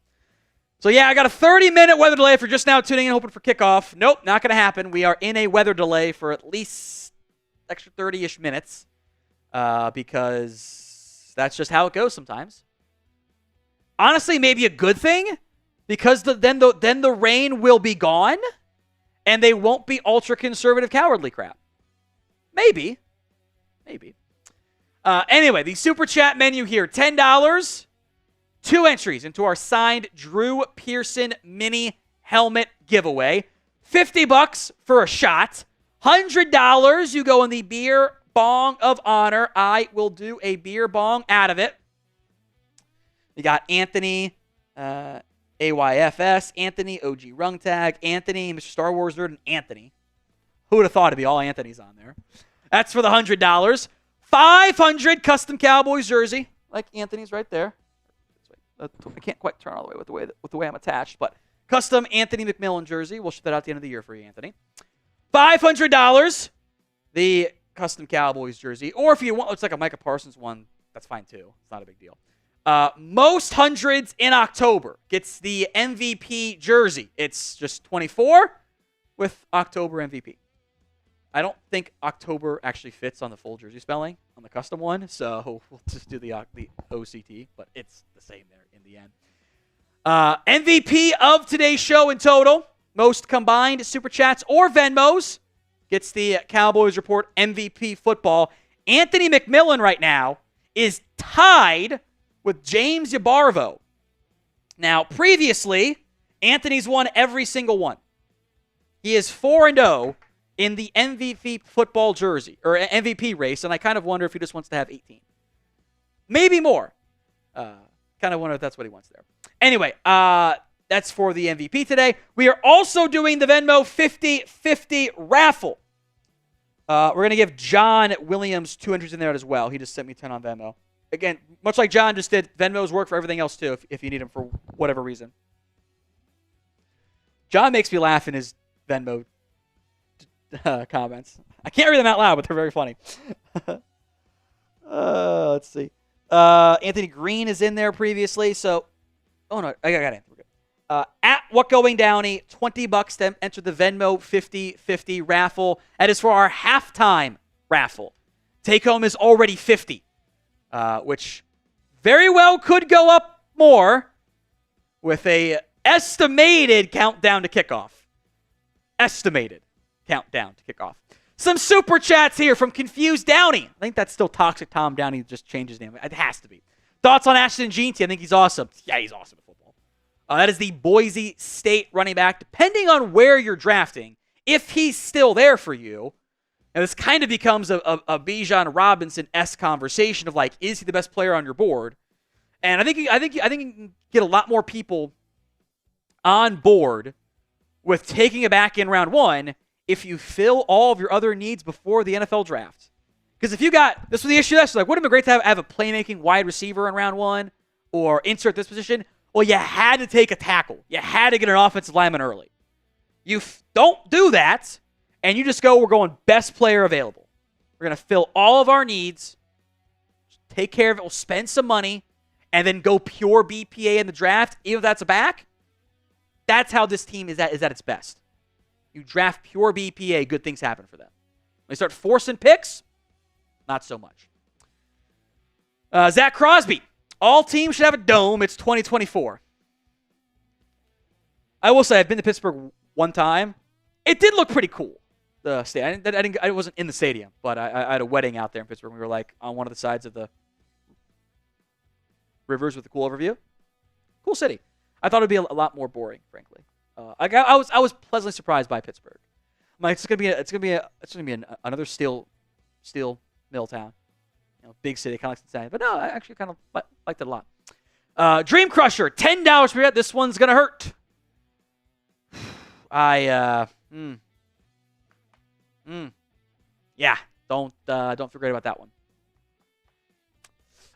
So yeah, I got a 30-minute weather delay if you're just now tuning in hoping for kickoff. Nope, not going to happen. We are in a weather delay for at least extra 30-ish minutes because that's just how it goes sometimes. Honestly, maybe a good thing because then the rain will be gone and they won't be ultra-conservative cowardly crap. Maybe. Anyway, the Super Chat menu here, $10, 2 entries into our signed Drew Pearson mini helmet giveaway. $50 for a shot. $100, you go in the beer bong of honor. I will do a beer bong out of it. We got Anthony, AYFS, Anthony, OG Rung Tag, Anthony, Mr. Star Wars Nerd, and Anthony. Who would have thought it'd be all Anthonys on there? That's for the $100. 500 custom Cowboys jersey, like Anthony's right there. I can't quite turn all the way with the way I'm attached, but custom Anthony McMillan jersey. We'll ship that out at the end of the year for you, Anthony. $500, the custom Cowboys jersey. Or if you want, it's like a Micah Parsons one, that's fine too. It's not a big deal. Most hundreds in October gets the MVP jersey. It's just 24 with October MVP. I don't think October actually fits on the full jersey spelling on the custom one, so we'll just do the OCT, but it's the same there in the end. MVP of today's show in total, most combined Super Chats or Venmos, gets the Cowboys Report MVP football. Anthony McMillan right now is tied with James Yabarvo. Now, previously, Anthony's won every single one. He is 4-0 in the MVP football jersey, or MVP race, and I kind of wonder if he just wants to have 18. Maybe more. Kind of wonder if that's what he wants there. Anyway, that's for the MVP today. We are also doing the Venmo 50-50 raffle. We're going to give John Williams 200 in there as well. He just sent me 10 on Venmo. Again, much like John just did, Venmos work for everything else too, if you need them for whatever reason. John makes me laugh in his Venmo comments. I can't read them out loud, but they're very funny. Let's see. Anthony Green is in there previously, so... Oh, no, I got it. We're good. At What Going Downey, $20 to enter the Venmo 50-50 raffle. That is for our halftime raffle. Take home is already 50, which very well could go up more with a estimated countdown to kickoff. Estimated countdown to kickoff. Some super chats here from Confused Downey. I think that's still Toxic Tom Downey, just changed his name. It has to be. Thoughts on Ashton Jeanty? I think he's awesome. Yeah, he's awesome at football. That is the Boise State running back. Depending on where you're drafting, if he's still there for you, and this kind of becomes a Bijan Robinson-esque conversation of like, is he the best player on your board? And I think you can get a lot more people on board with taking a back in round one if you fill all of your other needs before the NFL draft. Because if you got, this was the issue, that's like, wouldn't it be great to have a playmaking wide receiver in round one or insert this position? Well, you had to take a tackle. You had to get an offensive lineman early. You don't do that, and you just go, we're going best player available. We're going to fill all of our needs, take care of it, we'll spend some money, and then go pure BPA in the draft, even if that's a back. That's how this team is at its best. You draft pure BPA, good things happen for them. When they start forcing picks, not so much. Zach Crosby. All teams should have a dome. It's 2024. I will say I've been to Pittsburgh one time. It did look pretty cool. The stadium. I wasn't in the stadium, but I had a wedding out there in Pittsburgh. We were like on one of the sides of the rivers with a cool overview. Cool city. I thought it'd be a lot more boring, frankly. I was pleasantly surprised by Pittsburgh. I'm like, it's gonna be another steel mill town, big city, kind of like Cincinnati. But no, I actually kind of liked it a lot. Dream Crusher, $10 per bet. This one's gonna hurt. Yeah, don't feel great about that one.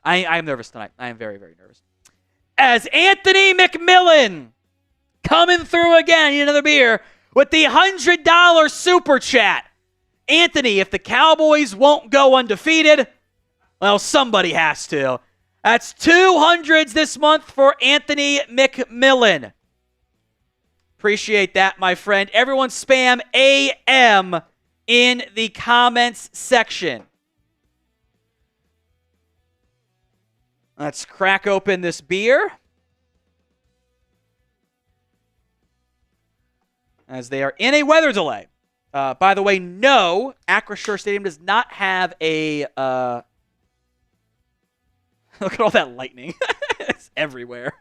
I am nervous tonight. I am very, very nervous. As Anthony McMillan coming through again, need another beer, with the $100 super chat. Anthony, if the Cowboys won't go undefeated, well, somebody has to. That's 200s this month for Anthony McMillan. Appreciate that, my friend. Everyone spam AM in the comments section. Let's crack open this beer. As they are in a weather delay. By the way, no, Acrisure Stadium does not have a... Look at all that lightning. It's everywhere.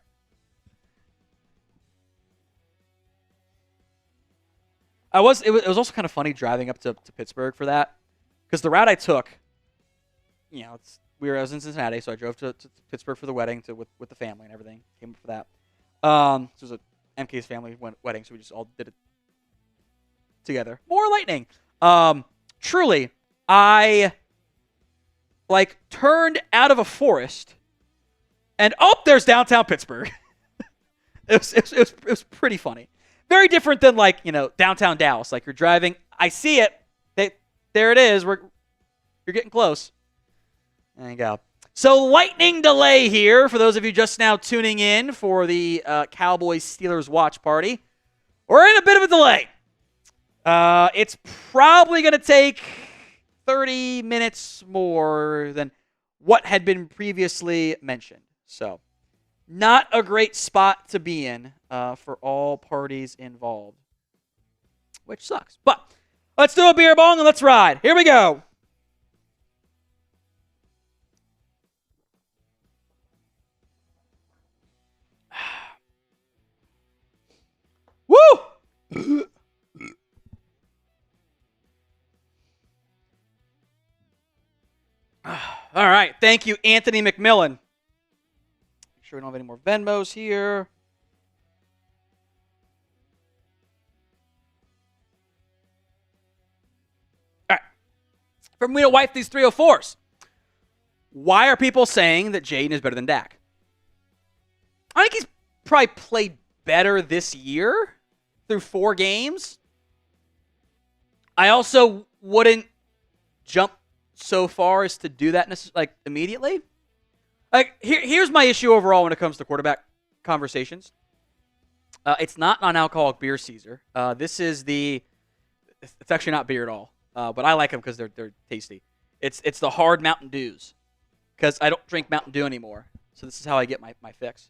It was also kind of funny driving up to Pittsburgh for that. Because the route I took, I was in Cincinnati, so I drove to Pittsburgh for the wedding with the family and everything. Came up for that. It was MK's family wedding, so we just all did it together. More lightning. Truly, I like turned out of a forest, and there's downtown Pittsburgh. it was pretty funny. Very different than like, downtown Dallas. Like you're driving, I see it. There it is. You're getting close. There you go. So lightning delay here for those of you just now tuning in for the Cowboys Steelers watch party. We're in a bit of a delay. It's probably going to take 30 minutes more than what had been previously mentioned. So not a great spot to be in for all parties involved, which sucks. But let's do a beer bong and let's ride. Here we go. Woo! All right. Thank you, Anthony McMillan. Make sure we don't have any more Venmos here. All right. From me to wipe these 304s. Why are people saying that Jaden is better than Dak? I think he's probably played better this year through 4 games. I also wouldn't jump so far as to do that immediately. Like here's my issue overall when it comes to quarterback conversations. It's not non-alcoholic beer, Caesar. This is it's actually not beer at all. But I like them because they're tasty. It's the hard Mountain Dews because I don't drink Mountain Dew anymore. So this is how I get my fix.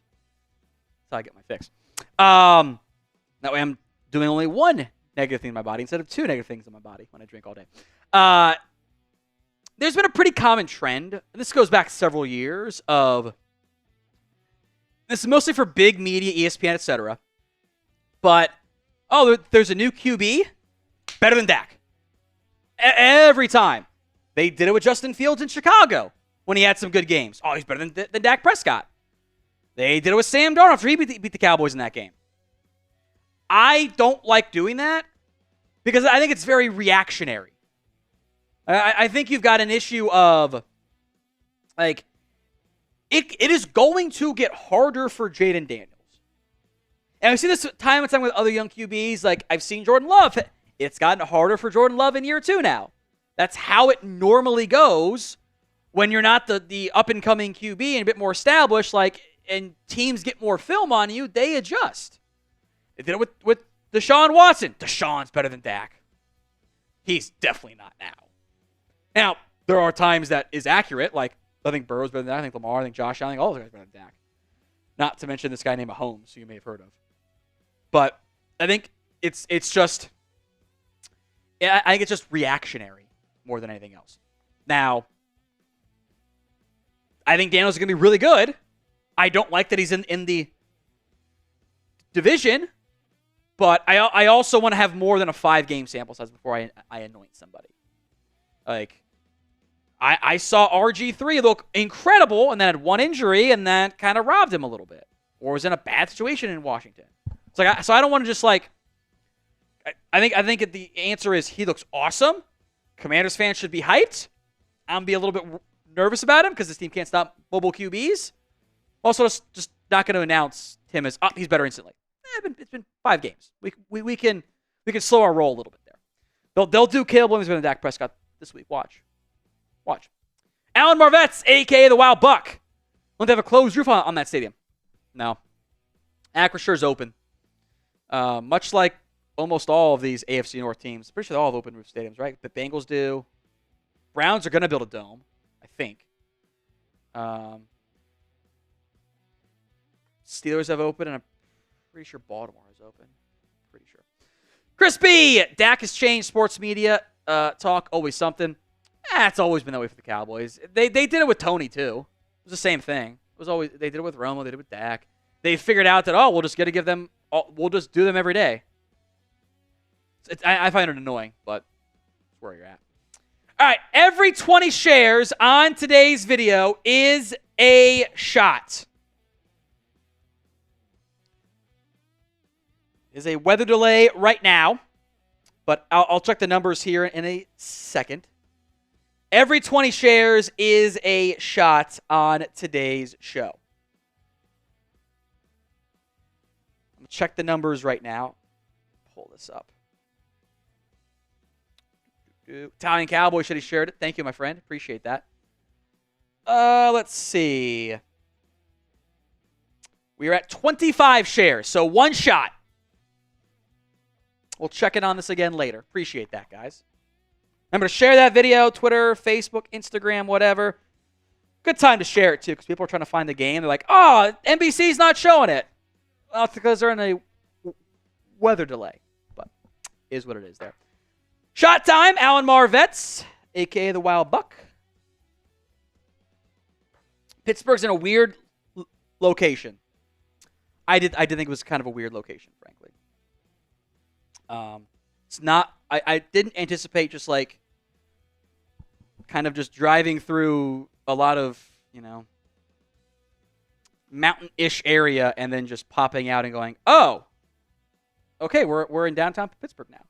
That's how I get my fix. That way I'm doing only one negative thing in my body instead of 2 negative things in my body when I drink all day. There's been a pretty common trend, and this goes back several years, this is mostly for big media, ESPN, etc. But, there's a new QB, better than Dak. Every time. They did it with Justin Fields in Chicago when he had some good games. He's better than Dak Prescott. They did it with Sam Darnold after he beat the Cowboys in that game. I don't like doing that because I think it's very reactionary. I think you've got an issue of, like, it is going to get harder for Jaden Daniels. And I've seen this time and time with other young QBs. Like, I've seen Jordan Love. It's gotten harder for Jordan Love in year 2 now. That's how it normally goes when you're not the up-and-coming QB and a bit more established, and teams get more film on you, they adjust. They did it with Deshaun Watson. Deshaun's better than Dak. He's definitely not now. Now, there are times that is accurate, like I think Burrow's better than Dak, I think Lamar, I think Josh Allen, all those guys are better than Dak. Not to mention this guy named Mahomes, who you may have heard of. But I think it's just reactionary more than anything else. Now, I think Daniels is going to be really good. I don't like that he's in the division, but I also want to have more than a 5-game sample size before I anoint somebody. Like, I saw RG3 look incredible and then had one injury and that kind of robbed him a little bit. Or was in a bad situation in Washington. So I don't want to just I think the answer is he looks awesome. Commanders fans should be hyped. I'm be a little bit nervous about him because this team can't stop mobile QBs. Also, just not going to announce him as he's better instantly. It's been 5 games. We can slow our roll a little bit there. They'll do Caleb Williams better than Dak Prescott this week. Watch. Alan Marvetts, a.k.a. the Wild Buck. Won't they have a closed roof on that stadium? No. Acrisure's open. Much like almost all of these AFC North teams. Pretty sure they all have open roof stadiums, right? The Bengals do. Browns are going to build a dome, I think. Steelers have open, and I'm pretty sure Baltimore is open. Pretty sure. Chris B. Dak has changed sports media talk. Always something. It's always been that way for the Cowboys. They did it with Tony, too. It was the same thing. It was always they did it with Romo. They did it with Dak. They figured out that, we'll just give them we'll just do them every day. I find it annoying, but it's where you're at. All right, every 20 shares on today's video is a shot. Is a weather delay right now, but I'll check the numbers here in a second. Every 20 shares is a shot on today's show. I'm going to check the numbers right now. Pull this up. Italian Cowboy said he shared it. Thank you, my friend. Appreciate that. Let's see. We are at 25 shares, so one shot. We'll check in on this again later. Appreciate that, guys. Remember to share that video, Twitter, Facebook, Instagram, whatever. Good time to share it, too, because people are trying to find the game. They're like, oh, NBC's not showing it. Well, it's because they're in a weather delay. But is what it is there. Shot time, Alan Marvets, a.k.a. the Wild Buck. Pittsburgh's in a weird location. I did think it was kind of a weird location, frankly. It's not. I didn't anticipate just like kind of just driving through a lot of, mountain-ish area and then just popping out and going, oh, okay, we're in downtown Pittsburgh now.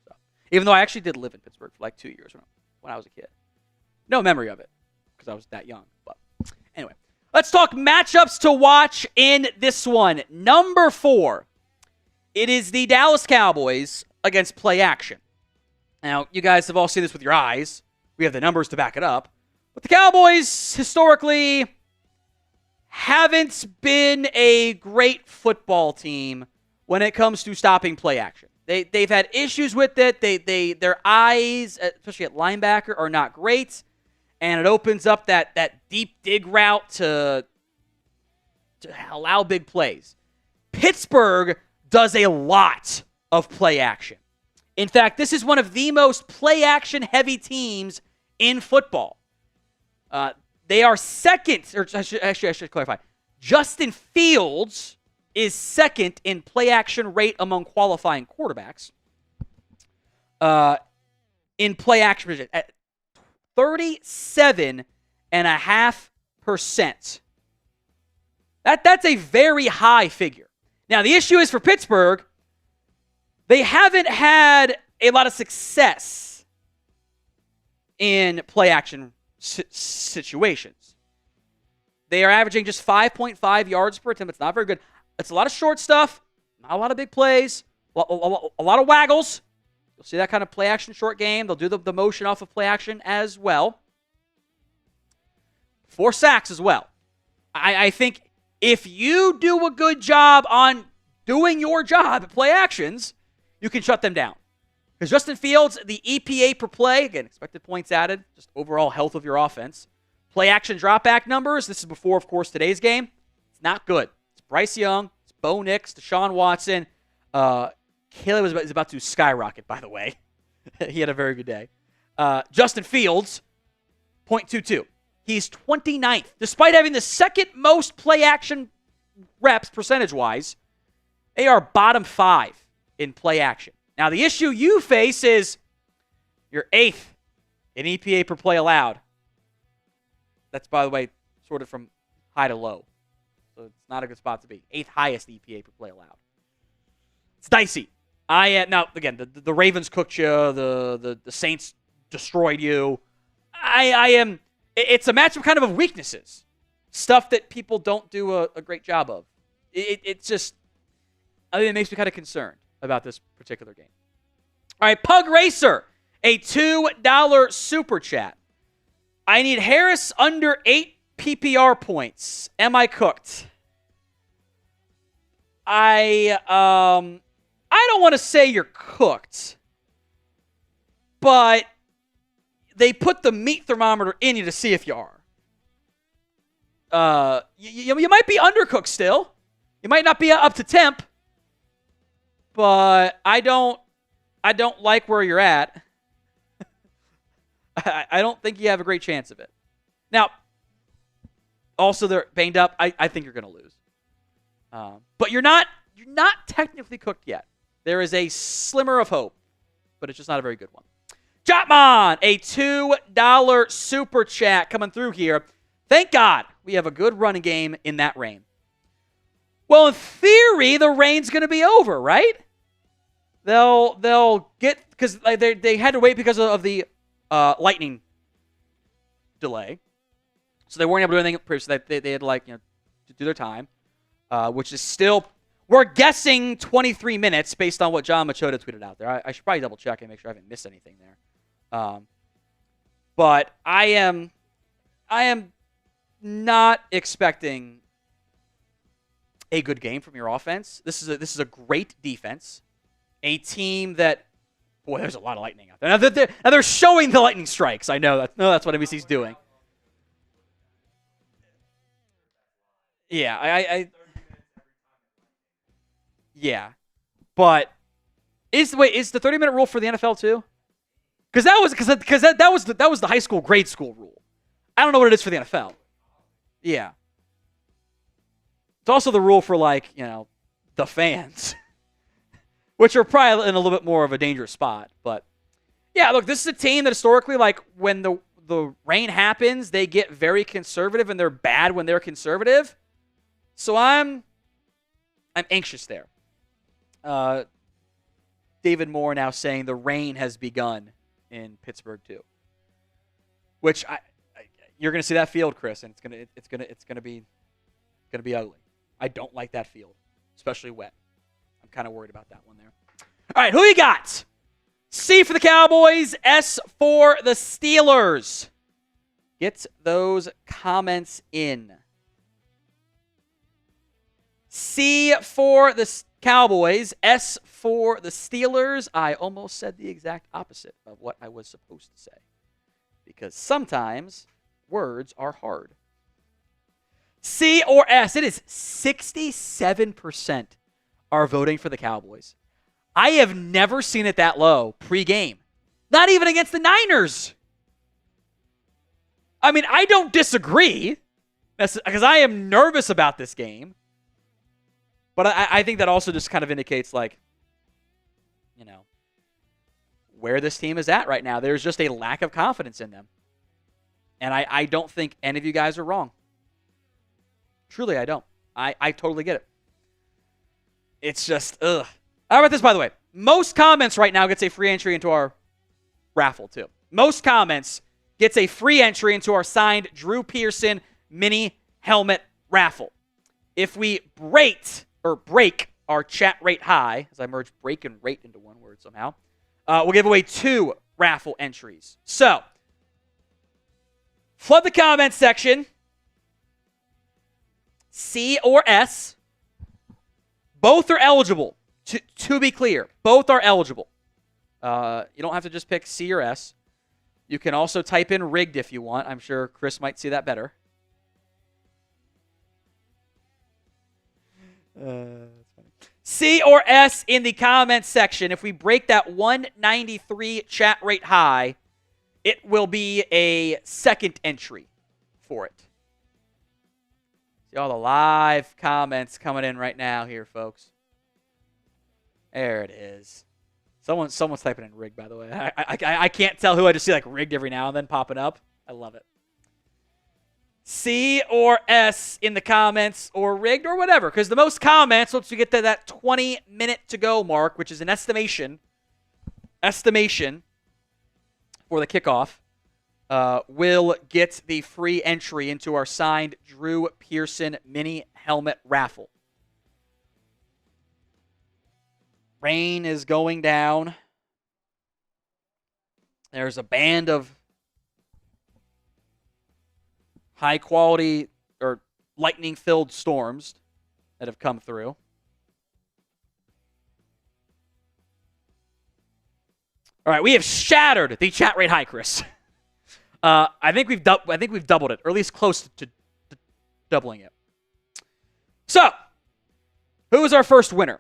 So, even though I actually did live in Pittsburgh for like 2 years when I was a kid. No memory of it because I was that young. But anyway, let's talk matchups to watch in this one. Number 4. It is the Dallas Cowboys against play action. Now, you guys have all seen this with your eyes. We have the numbers to back it up. But the Cowboys, historically, haven't been a great football team when it comes to stopping play action. They've had issues with it. Their eyes, especially at linebacker, are not great. And it opens up that deep dig route to allow big plays. Pittsburgh does a lot of play action. In fact, this is one of the most play action heavy teams in football. They are second, or I should clarify. Justin Fields is second in play action rate among qualifying quarterbacks. In play action at 37.5%. That's a very high figure. Now, the issue is for Pittsburgh, they haven't had a lot of success in play action situations. They are averaging just 5.5 yards per attempt. It's not very good. It's a lot of short stuff, not a lot of big plays, a lot of waggles. You'll see that kind of play action short game. They'll do the motion off of play action as well. 4 sacks as well. I think if you do a good job on doing your job at play actions, you can shut them down. Because Justin Fields, the EPA per play, again, expected points added, just overall health of your offense. Play action drop back numbers, this is before, of course, today's game. It's not good. It's Bryce Young, it's Bo Nix, Deshaun Watson. Caleb is about to skyrocket, by the way. He had a very good day. Justin Fields, 0.22. He's 29th. Despite having the second most play action reps percentage-wise, they are bottom 5 in play action. Now, the issue you face is you're 8th in EPA per play allowed. That's, by the way, sort of from high to low. So it's not a good spot to be. 8th highest EPA per play allowed. It's dicey. Now, again, the Ravens cooked you. The Saints destroyed you. It's a matchup kind of weaknesses. Stuff that people don't do a great job of. It's just, it makes me kind of concerned about this particular game. All right, Pug Racer, a $2 super chat. I need Harris under 8 PPR points. Am I cooked? I don't want to say you're cooked, but they put the meat thermometer in you to see if you are. You might be undercooked still. You might not be up to temp, but I don't like where you're at. I don't think you have a great chance of it. Now, also they're banged up. I think you're going to lose. But you're not technically cooked yet. There is a slimmer of hope, but it's just not a very good one. Jotman, a $2 super chat coming through here. Thank God we have a good running game in that rain. Well, in theory, the rain's going to be over, right? They'll get, because they had to wait because of the lightning delay. So they weren't able to do anything. So they had to do their time, which is still, we're guessing 23 minutes based on what John Machota tweeted out there. I should probably double check and make sure I haven't missed anything there. But I am not expecting a good game from your offense. This is a great defense, a team that, boy, there's a lot of lightning out there. Now they're showing the lightning strikes. I know that's what NBC's doing. Yeah, yeah, but is the 30-minute rule for the NFL too? Because that was the high school grade school rule. I don't know what it is for the NFL. Yeah, it's also the rule for the fans, which are probably in a little bit more of a dangerous spot. But yeah, look, this is a team that historically, when the rain happens, they get very conservative and they're bad when they're conservative. So I'm anxious there. David Moore now saying the rain has begun in Pittsburgh too, which you're going to see that field, Chris, and it's going to be ugly. I don't like that field, especially wet. I'm kind of worried about that one there. All right, who you got? C for the Cowboys, S for the Steelers. Get those comments in. C for the Cowboys, S for the Steelers. I almost said the exact opposite of what I was supposed to say, because sometimes words are hard. C or S. It is 67% are voting for the Cowboys. I have never seen it that low pre-game. Not even against the Niners. I mean, I don't disagree, because I am nervous about this game. But I think that also just kind of indicates, where this team is at right now. There's just a lack of confidence in them. And I don't think any of you guys are wrong. Truly, I don't. I totally get it. It's just, ugh. How about this, by the way? Most comments right now gets a free entry into our raffle, too. Most comments gets a free entry into our signed Drew Pearson mini helmet raffle. If we break our chat rate high, as I merge break and rate into one word somehow, we'll give away 2 raffle entries. So, flood the comment section. C or S. Both are eligible. To be clear, both are eligible. You don't have to just pick C or S. You can also type in rigged if you want. I'm sure Chris might see that better. That's funny. C or S in the comments section. If we break that 193 chat rate high, it will be a second entry for it. See all the live comments coming in right now here, folks. There it is. Someone's typing in rigged, by the way. I can't tell who. I just see rigged every now and then popping up. I love it. C or S in the comments, or rigged, or whatever. Because the most comments, once you get to that 20-minute to go mark, which is an estimation for the kickoff, will get the free entry into our signed Drew Pearson mini helmet raffle. Rain is going down. There's a band of high-quality or lightning-filled storms that have come through. All right, we have shattered the chat rate high, Chris. I think we've doubled it, or at least close to doubling it. So, who is our first winner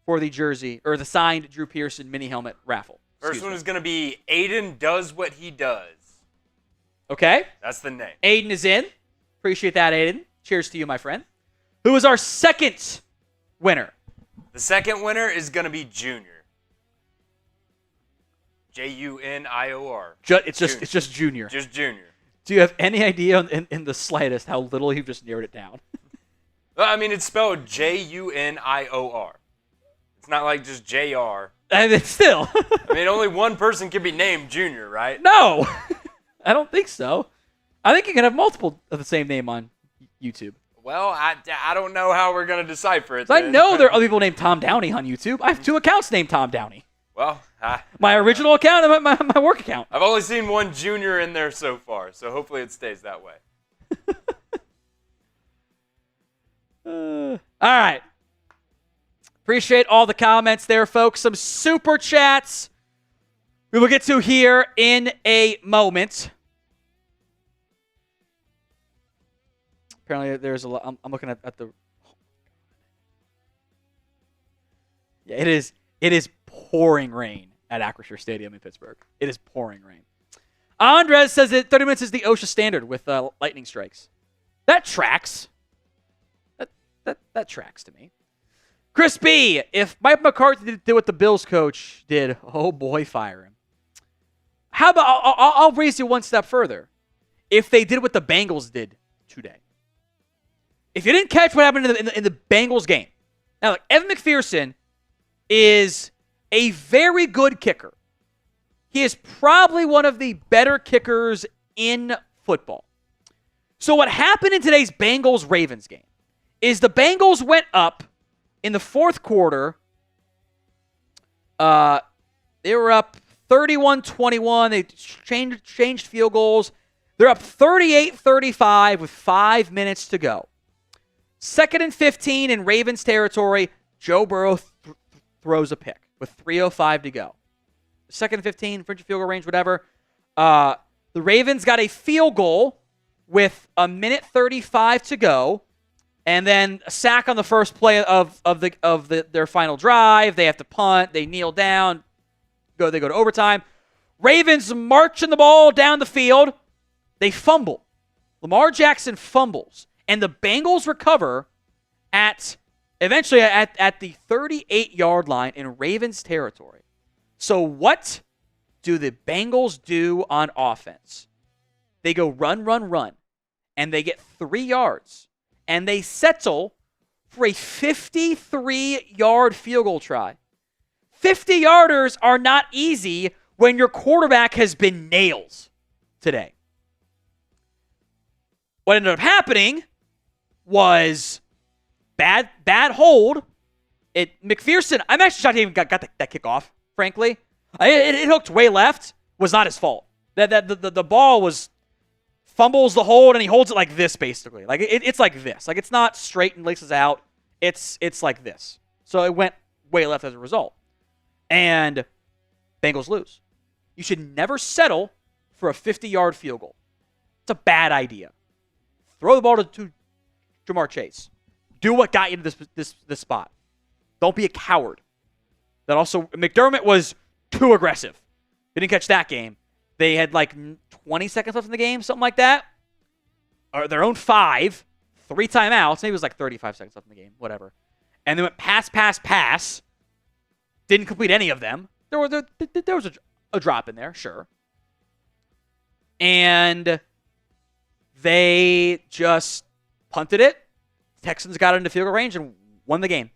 for the jersey or the signed Drew Pearson mini helmet raffle? First one is going to be Aiden Does What He Does. Okay. That's the name. Aiden is in. Appreciate that, Aiden. Cheers to you, my friend. Who is our second winner? The second winner is going to be Junior. Junior. It's just Junior. Just Junior. Do you have any idea in the slightest how little you've just narrowed it down? Well, I mean, it's spelled Junior. It's not like just JR. And it's still. I mean, only one person can be named Junior, right? No. I don't think so. I think you can have multiple of the same name on YouTube. Well, I don't know how we're going to decipher it. So I know there are other people named Tom Downey on YouTube. I have 2 accounts named Tom Downey. Well, my original account and my work account. I've only seen one Junior in there so far, so hopefully it stays that way. All right. Appreciate all the comments there, folks. Some super chats we will get to here in a moment. Apparently, there's a lot. I'm looking at the. Yeah, it is pouring rain at Acrisure Stadium in Pittsburgh. It is pouring rain. Andres says that 30 minutes is the OSHA standard with lightning strikes. That tracks. That tracks to me. Chris B, if Mike McCarthy did what the Bills coach did, oh boy, fire him. How about I'll raise you one step further. If they did what the Bengals did today. If you didn't catch what happened in the Bengals game. Now, look, Evan McPherson is a very good kicker. He is probably one of the better kickers in football. So what happened in today's Bengals-Ravens game is the Bengals went up in the fourth quarter. They were up 31-21. They changed field goals. They're up 38-35 with 5 minutes to go. 2nd and 15 in Ravens territory. Joe Burrow throws a pick with 3:05 to go. 2nd and 15, French field goal range, whatever. The Ravens got a field goal with 1:35 to go, and then a sack on the first play of their final drive. They have to punt. They kneel down. They go to overtime. Ravens marching the ball down the field. They fumble. Lamar Jackson fumbles, and the Bengals recover eventually at the 38-yard line in Ravens territory. So what do the Bengals do on offense? They go run, and they get 3 yards, and they settle for a 53-yard field goal try. 50-yarders are not easy when your quarterback has been nails today. What ended up happening was bad hold. McPherson, I'm actually shocked he even got that kickoff, frankly. It hooked way left. Was not his fault. The ball was fumbles the hold, and he holds it like this, basically. Like it's like this. Like it's not straight and laces out. It's like this. So it went way left as a result. And Bengals lose. You should never settle for a 50-yard field goal. It's a bad idea. Throw the ball to Jamar Chase. Do what got you to this spot. Don't be a coward. That also, McDermott was too aggressive. They didn't catch that game. They had like 20 seconds left in the game, something like that. Or their own 5, 3 timeouts. Maybe it was like 35 seconds left in the game, whatever. And they went pass. Didn't complete any of them. There was a drop in there, sure. And they just punted it. Texans got into field goal range and won the game.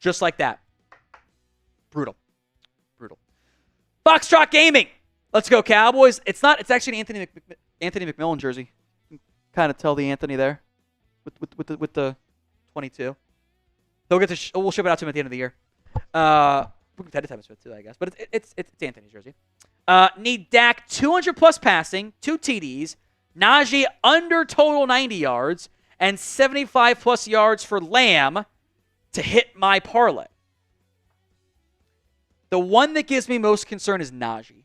Just like that. Brutal. Foxtrot Gaming. Let's go, Cowboys. It's actually an Anthony McMillan jersey. You can kind of tell the Anthony there with the 22. We'll ship it out to him at the end of the year. We can tell time too, I guess. But it's Anthony's jersey. Need Dak 200+ passing, 2 TDs, Najee under total 90 yards, and 75+ yards for Lamb to hit my parlay. The one that gives me most concern is Najee.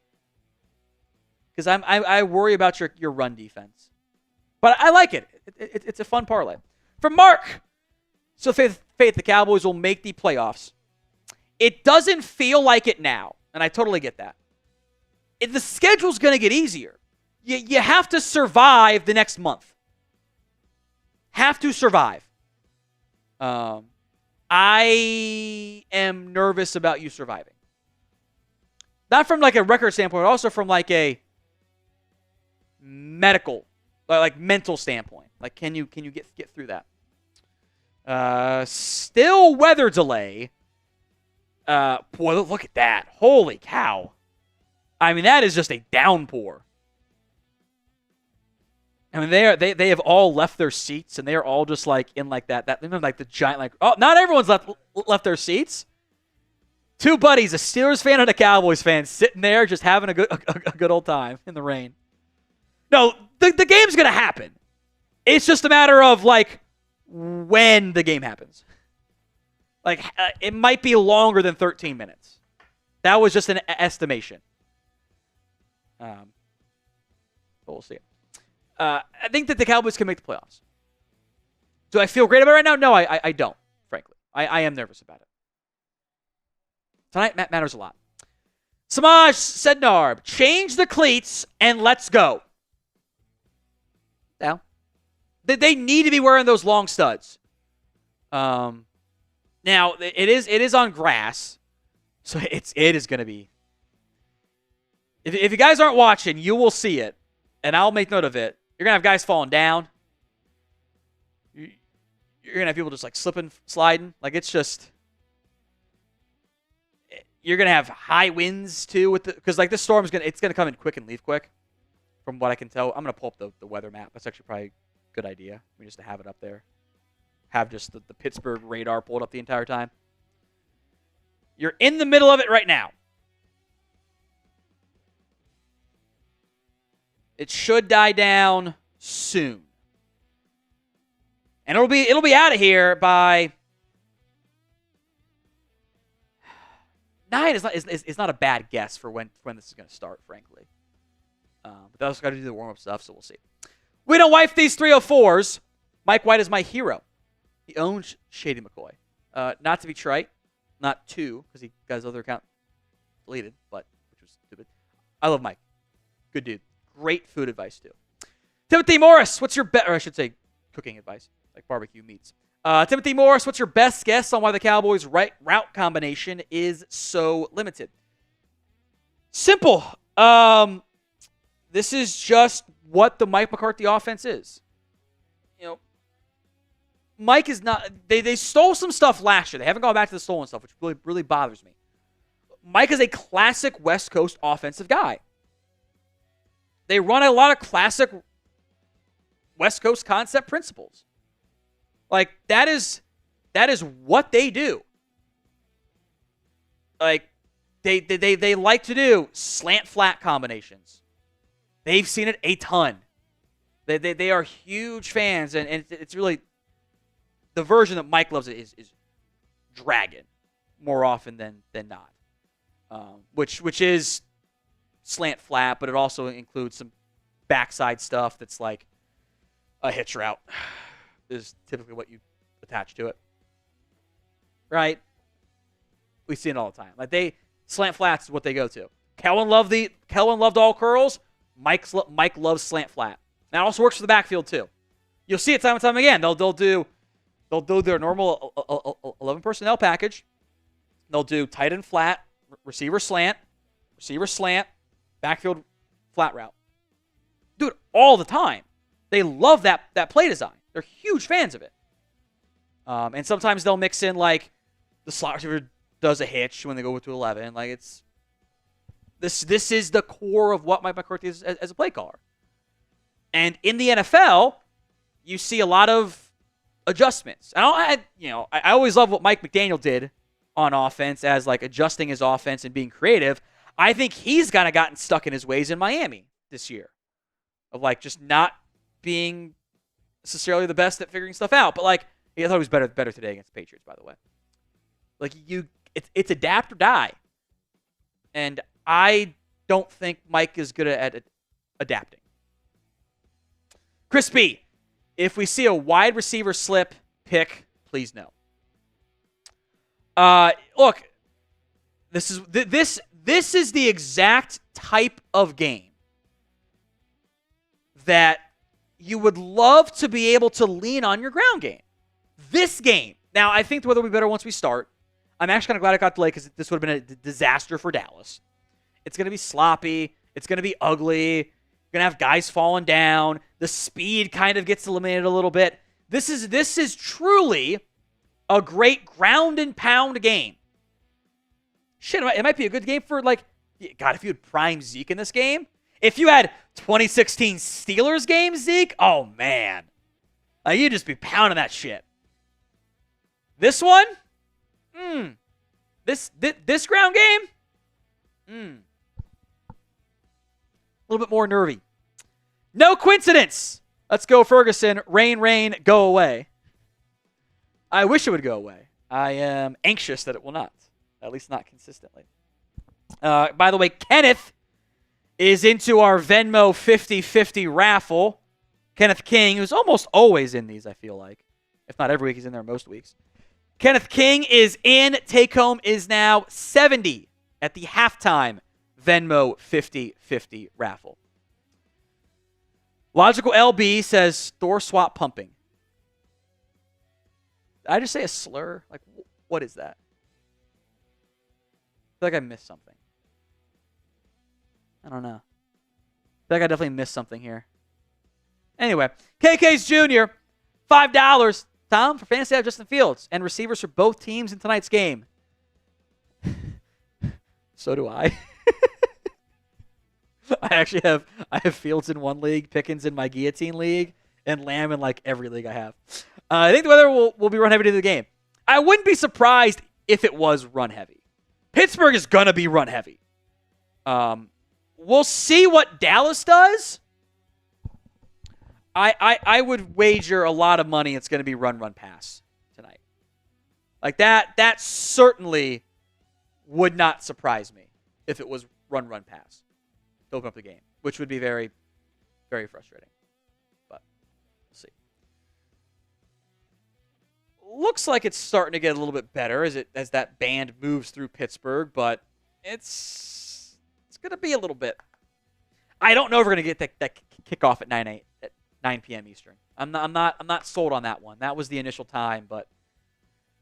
Because I worry about your run defense. But I like it. It's a fun parlay. From Mark. So faith the Cowboys will make the playoffs. It doesn't feel like it now. And I totally get that. The schedule's going to get easier. You have to survive the next month. Have to survive. I am nervous about you surviving. Not from like a record standpoint, but also from like a medical, like mental standpoint. Like, can you get through that? Still weather delay. Boy, look at that. Holy cow. I mean, that is just a downpour. I mean, they have all left their seats, and they are all just like in like that like the giant like. Oh, not everyone's left their seats. Two buddies, a Steelers fan and a Cowboys fan, sitting there just having a good old time in the rain. No, the game's gonna happen. It's just a matter of like when the game happens. Like it might be longer than 13 minutes. That was just an estimation. But we'll see. I think that the Cowboys can make the playoffs. Do I feel great about it right now? No, I don't, frankly. I am nervous about it. Tonight matters a lot. Samaj Sednarb, change the cleats and let's go. Now, they need to be wearing those long studs. Now it is on grass, so it is going to be. If you guys aren't watching, you will see it, and I'll make note of it. You're going to have guys falling down. You're going to have people just like slipping, sliding. Like it's just. You're going to have high winds too because like this storm it's going to come in quick and leave quick. From what I can tell, I'm going to pull up the weather map. That's actually probably a good idea. I mean, just to have it up there. Have just the Pittsburgh radar pulled up the entire time. You're in the middle of it right now. It should die down soon. And it'll be out of here by 9 is not a bad guess for when this is going to start, frankly. But they also got to do the warm-up stuff, so we'll see. We don't wife these 304s. Mike White is my hero. He owns Shady McCoy. Not to be trite. Not to, because he got his other account deleted, which was stupid. I love Mike. Good dude. Great food advice, too. Timothy Morris, what's your best, or I should say cooking advice, like barbecue meats. Timothy Morris, what's your best guess on why the Cowboys' route combination is so limited? Simple. This is just what the Mike McCarthy offense is. You know, Mike is not. They stole some stuff last year. They haven't gone back to the stolen stuff, which really bothers me. Mike is a classic West Coast offensive guy. They run a lot of classic West Coast concept principles. Like that is what they do. Like they like to do slant flat combinations. They've seen it a ton. They are huge fans, and it's really the version that Mike loves is dragon more often than not, which is slant flat, but it also includes some backside stuff that's like a hitch route is typically what you attach to it, right? We see it all the time. Like slant flats is what they go to. Kellen loved all curls. Mike loves slant flat. That also works for the backfield too. You'll see it time and time again. They'll do their normal 11 personnel package. They'll do tight end flat, receiver slant, backfield flat route. Do it all the time. They love that play design. They're huge fans of it. And sometimes they'll mix in like the slot receiver does a hitch when they go to 11. Like it's this is the core of what Mike McCarthy is as a play caller. And in the NFL, you see a lot of adjustments. I always love what Mike McDaniel did on offense as like adjusting his offense and being creative. I think he's kind of gotten stuck in his ways in Miami this year of like just not being necessarily the best at figuring stuff out. But like I thought he was better today against the Patriots, by the way. Like it's adapt or die. And I don't think Mike is good at adapting. Chris B, if we see a wide receiver slip pick, please no. Look, this is the exact type of game that you would love to be able to lean on your ground game. This game. Now, I think the weather will be better once we start. I'm actually kind of glad it got delayed because this would have been a disaster for Dallas. It's going to be sloppy. It's going to be ugly. You're going to have guys falling down. The speed kind of gets eliminated a little bit. This is truly a great ground and pound game. Shit, it might be a good game for like, God, if you had prime Zeke in this game. If you had 2016 Steelers game, Zeke? Oh, man. You just be pounding that shit. This one? This ground game? A little bit more nervy. No coincidence. Let's go, Ferguson. Rain, rain, go away. I wish it would go away. I am anxious that it will not. At least not consistently. By the way, Kenneth is into our Venmo 50-50 raffle. Kenneth King, who's almost always in these, I feel like. If not every week, he's in there most weeks. Kenneth King is in. Take home is now 70 at the halftime Venmo 50-50 raffle. Logical LB says store swap pumping. Did I just say a slur? Like, what is that? I feel like I missed something. I don't know. I feel like I definitely missed something here. Anyway, KK's Jr., $5. Tom, for fantasy, I have Justin Fields and receivers for both teams in tonight's game. So do I. I have Fields in one league, Pickens in my guillotine league, and Lamb in like every league I have. I think the weather will be run heavy to the game. I wouldn't be surprised if it was run heavy. Pittsburgh is gonna be run heavy. We'll see what Dallas does. I would wager a lot of money it's going to be run pass tonight. Like that certainly would not surprise me if it was run pass to open up the game, which would be very, very frustrating. But we'll see. Looks like it's starting to get a little bit better as that band moves through Pittsburgh, but it's going to be a little bit. I don't know if we're going to get that kickoff at 9 p.m. Eastern. I'm not sold on that one. That was the initial time, but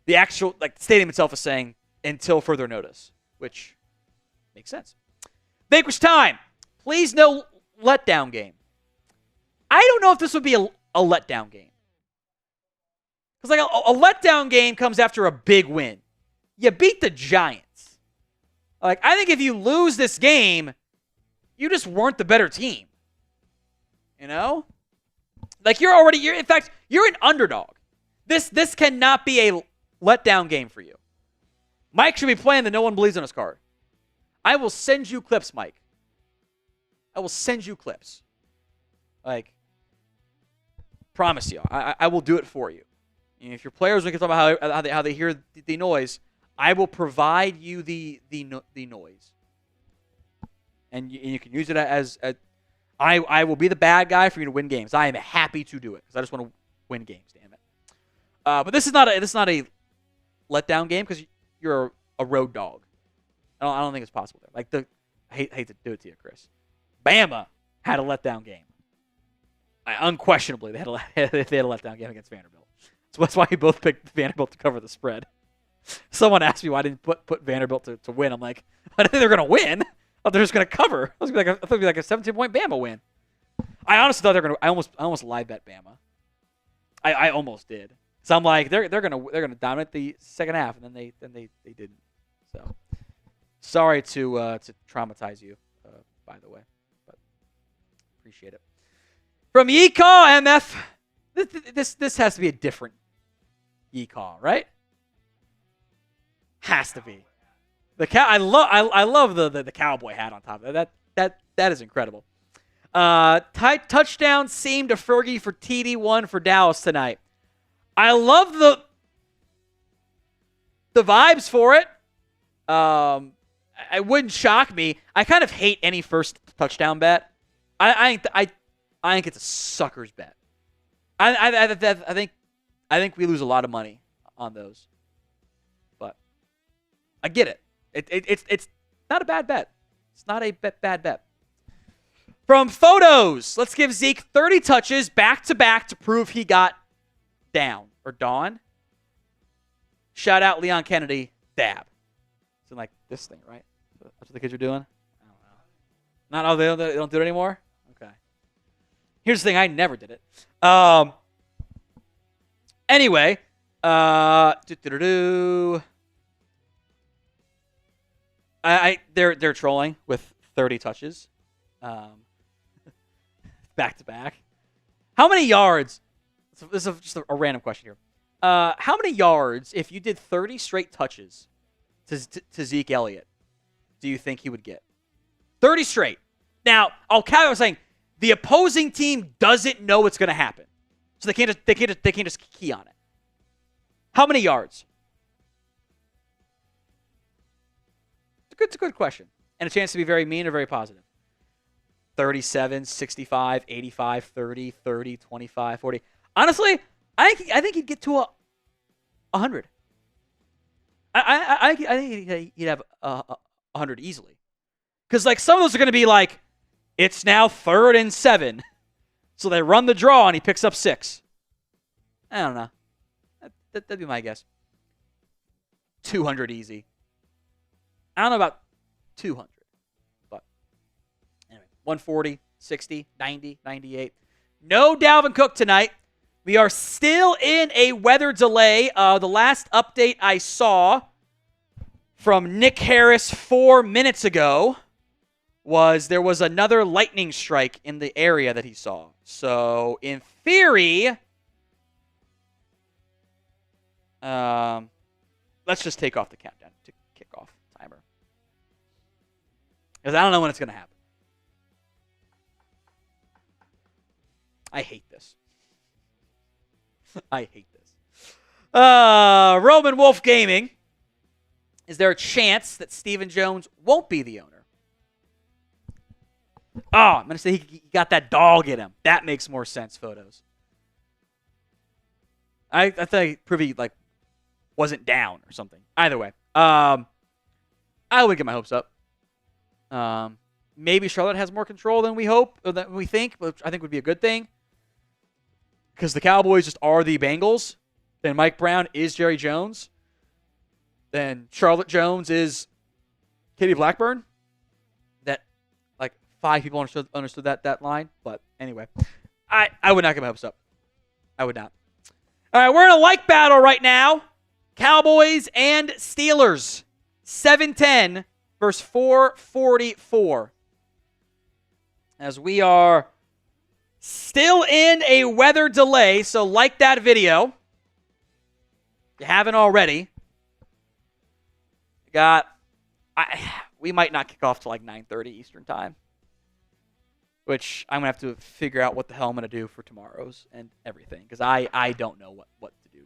the actual the stadium itself is saying until further notice, which makes sense. Vanquish time. Please no letdown game. I don't know if this would be a letdown game. Because a letdown game comes after a big win. You beat the Giants. I think if you lose this game, you just weren't the better team. You know? In fact, you're an underdog. This cannot be a letdown game for you. Mike should be playing the no one believes in us card. I will send you clips, Mike. I will send you clips. Promise you. I will do it for you. And if your players want to talk about how they hear the noise, I will provide you the noise. And you can use it as I will be the bad guy for you to win games. I am happy to do it because I just want to win games. Damn it! But this is not a letdown game because you're a road dog. I don't think it's possible there. I hate to do it to you, Chris. Bama had a letdown game. Unquestionably, they had a letdown game against Vanderbilt. So that's why we both picked Vanderbilt to cover the spread. Someone asked me why I didn't put Vanderbilt to win. I'm like, I didn't think they're going to win. I thought they're just going to cover. I thought it would be like a 17-point Bama win. I honestly thought they were going to. I almost live bet Bama. I almost did. So I'm like, they're going to dominate the second half, and then they didn't. So sorry to traumatize you, by the way, but appreciate it. From Yeecaw MF, this has to be a different Yeecaw, right? Has to be. I love the cowboy hat on top of that. That is incredible. Touchdown seam to Fergie for TD1 for Dallas tonight. I love the vibes for it. It wouldn't shock me. I kind of hate any first touchdown bet. I think it's a sucker's bet. I think we lose a lot of money on those. But I get it. It's not a bad bet. It's not a bad bet. From photos, let's give Zeke 30 touches back-to-back to prove he got down or dawn. Shout out Leon Kennedy, dab. It's in like this thing, right? That's what the kids are doing? I don't know. They don't do it anymore? Okay. Here's the thing. I never did it. Anyway. They're trolling with 30 touches. back-to-back. How many yards? This is just a random question here. How many yards, if you did 30 straight touches to Zeke Elliott, do you think he would get? 30 straight. Now, I'll caveat by saying the opposing team doesn't know what's going to happen, so they can't just key on it. How many yards? It's a good question, and a chance to be very mean or very positive. 37, 65, 85, 30, 30, 25, 40. Honestly, I think he'd get to 100. I think he'd have 100 easily. Because like some of those are going to be like, it's now 3rd and 7. So they run the draw and he picks up 6. I don't know. That'd be my guess. 200 easy. I don't know about 200. But anyway, 140, 60, 90, 98. No Dalvin Cook tonight. We are still in a weather delay. The last update I saw from Nick Harris 4 minutes ago was there was another lightning strike in the area that he saw. So, in theory, let's just take off the countdown to kickoff timer. Because I don't know when it's going to happen. I hate this. I hate this. Roman Wolf Gaming. Is there a chance that Stephen Jones won't be the owner? Oh, I'm going to say he got that dog in him. That makes more sense, photos. I thought Privy wasn't down or something. Either way. I would get my hopes up. Maybe Charlotte has more control than we hope, or than we think, which I think would be a good thing. Because the Cowboys just are the Bengals. Then Mike Brown is Jerry Jones. Then Charlotte Jones is Katie Blackburn. That, 5 people understood that line. But anyway, I would not get my hopes up. I would not. All right, we're in a like battle right now. Cowboys and Steelers. 7-10 versus 4-44. As we are still in a weather delay, so like that video. If you haven't already. We might not kick off till 9:30 Eastern time. Which I'm going to have to figure out what the hell I'm going to do for tomorrow's and everything. Because I don't know what to do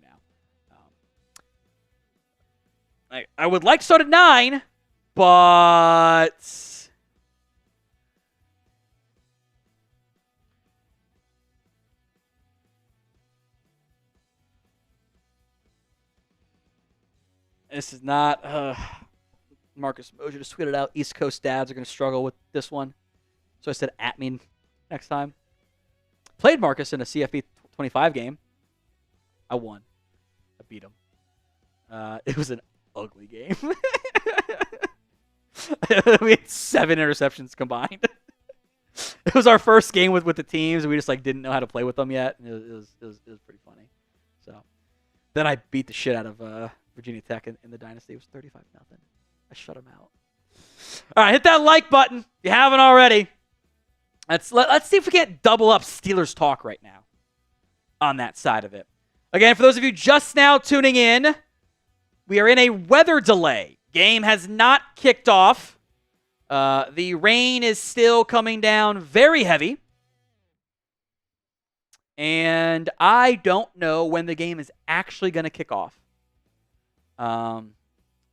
now. I would like to start at 9, but this is not Marcus Mosier just tweeted out East Coast dads are going to struggle with this one. So I said at me next time. Played Marcus in a CFB 25 game. I won. I beat him. It was an ugly game. We had 7 interceptions combined. It was our first game with the teams. We just didn't know how to play with them yet. And it was pretty funny. So then I beat the shit out of Virginia Tech in the Dynasty. It was 35-0. I shut them out. All right, hit that like button if you haven't already. Let's see if we can't double up Steelers talk right now on that side of it. Again, for those of you just now tuning in, we are in a weather delay. Game has not kicked off. The rain is still coming down very heavy. And I don't know when the game is actually going to kick off.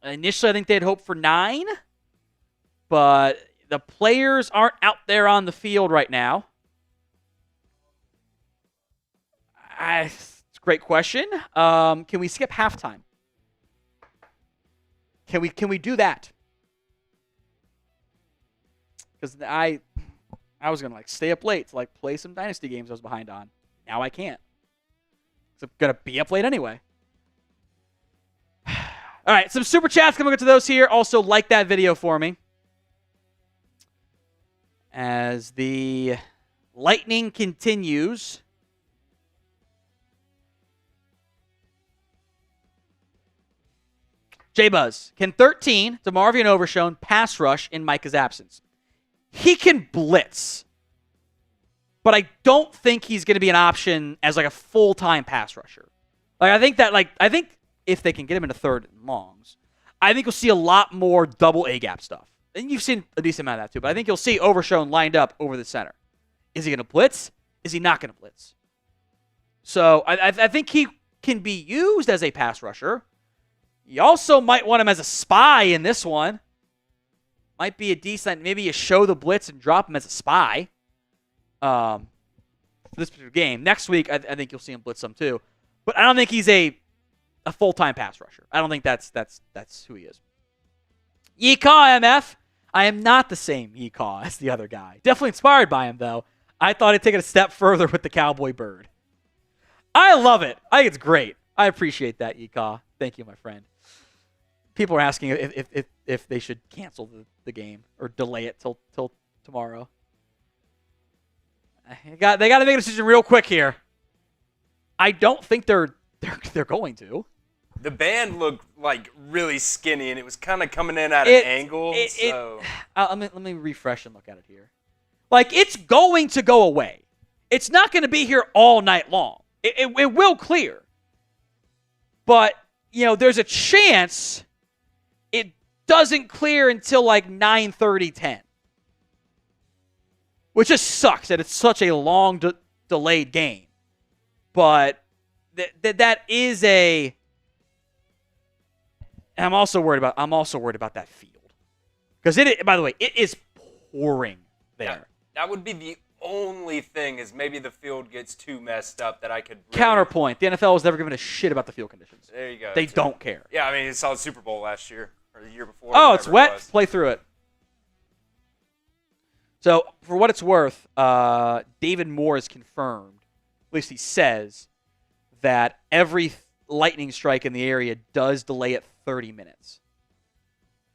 Initially, I think they had hoped for 9. But the players aren't out there on the field right now. It's a great question. Can we skip halftime? Can we do that? Because I was gonna stay up late to play some Dynasty games I was behind on. Now I can't. So I'm gonna be up late anyway. All right, some super chats. Gonna get to those here. Also, like that video for me. As the lightning continues. J-Buzz, can 13, DeMarvion Overshown, pass rush in Micah's absence? He can blitz. but I don't think he's going to be an option as like a full-time pass rusher. I think if they can get him into third and longs, I think you'll see a lot more double A-gap stuff. And you've seen a decent amount of that too, but I think you'll see Overshown lined up over the center. Is he going to blitz? Is he not going to blitz? So I think he can be used as a pass rusher. You also might want him as a spy in this one. Might be a decent, maybe you show the blitz and drop him as a spy for this particular game. Next week, I think you'll see him blitz some too. But I don't think he's a full-time pass rusher. I don't think that's who he is. Yeecaw MF. I am not the same Yeecaw as the other guy. Definitely inspired by him, though. I thought I'd take it a step further with the Cowboy Bird. I love it. I think it's great. I appreciate that, Yeecaw. Thank you, my friend. People are asking if they should cancel the game or delay it till tomorrow. They got to make a decision real quick here. I don't think they're going to. The band looked like really skinny, and it was kind of coming in at an angle. Let me refresh and look at it here. Like, it's going to go away. It's not going to be here all night long. It will clear. But, there's a chance it doesn't clear until like 9:30, 10. Which just sucks that it's such a long delayed game. But that is a... I'm also worried about that field. Because by the way, it is pouring there. That would be the only thing, is maybe the field gets too messed up that I could really... Counterpoint. The NFL has never given a shit about the field conditions. There you go. They don't care. Yeah, I mean, you saw the Super Bowl last year, or the year before. Oh, it's wet? Play through it. So, for what it's worth, David Moore has confirmed, at least he says, that every lightning strike in the area does delay it 30 minutes.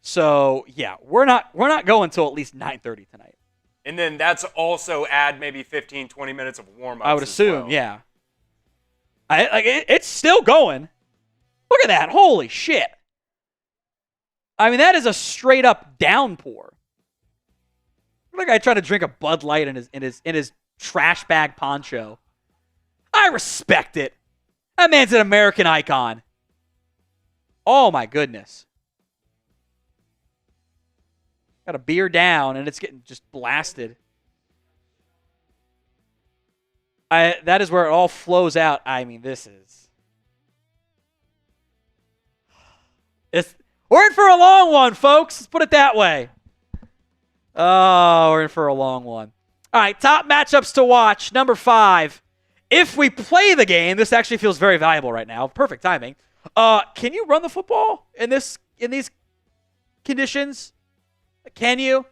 So, yeah, we're not going until at least 9:30 tonight. And then that's also add maybe 15, 20 minutes of warm-ups. I would assume, well. yeah. It's still going. Look at that. Holy shit. I mean, that is a straight-up downpour. Look at the guy trying to drink a Bud Light in his trash bag poncho. I respect it. That man's an American icon. Oh, my goodness. Got a beer down, and it's getting just blasted. That is where it all flows out. I mean, this is... We're in for a long one, folks. Let's put it that way. Oh, we're in for a long one. All right, top matchups to watch. Number 5. If we play the game, this actually feels very valuable right now. Perfect timing. Can you run the football in these conditions? Can you?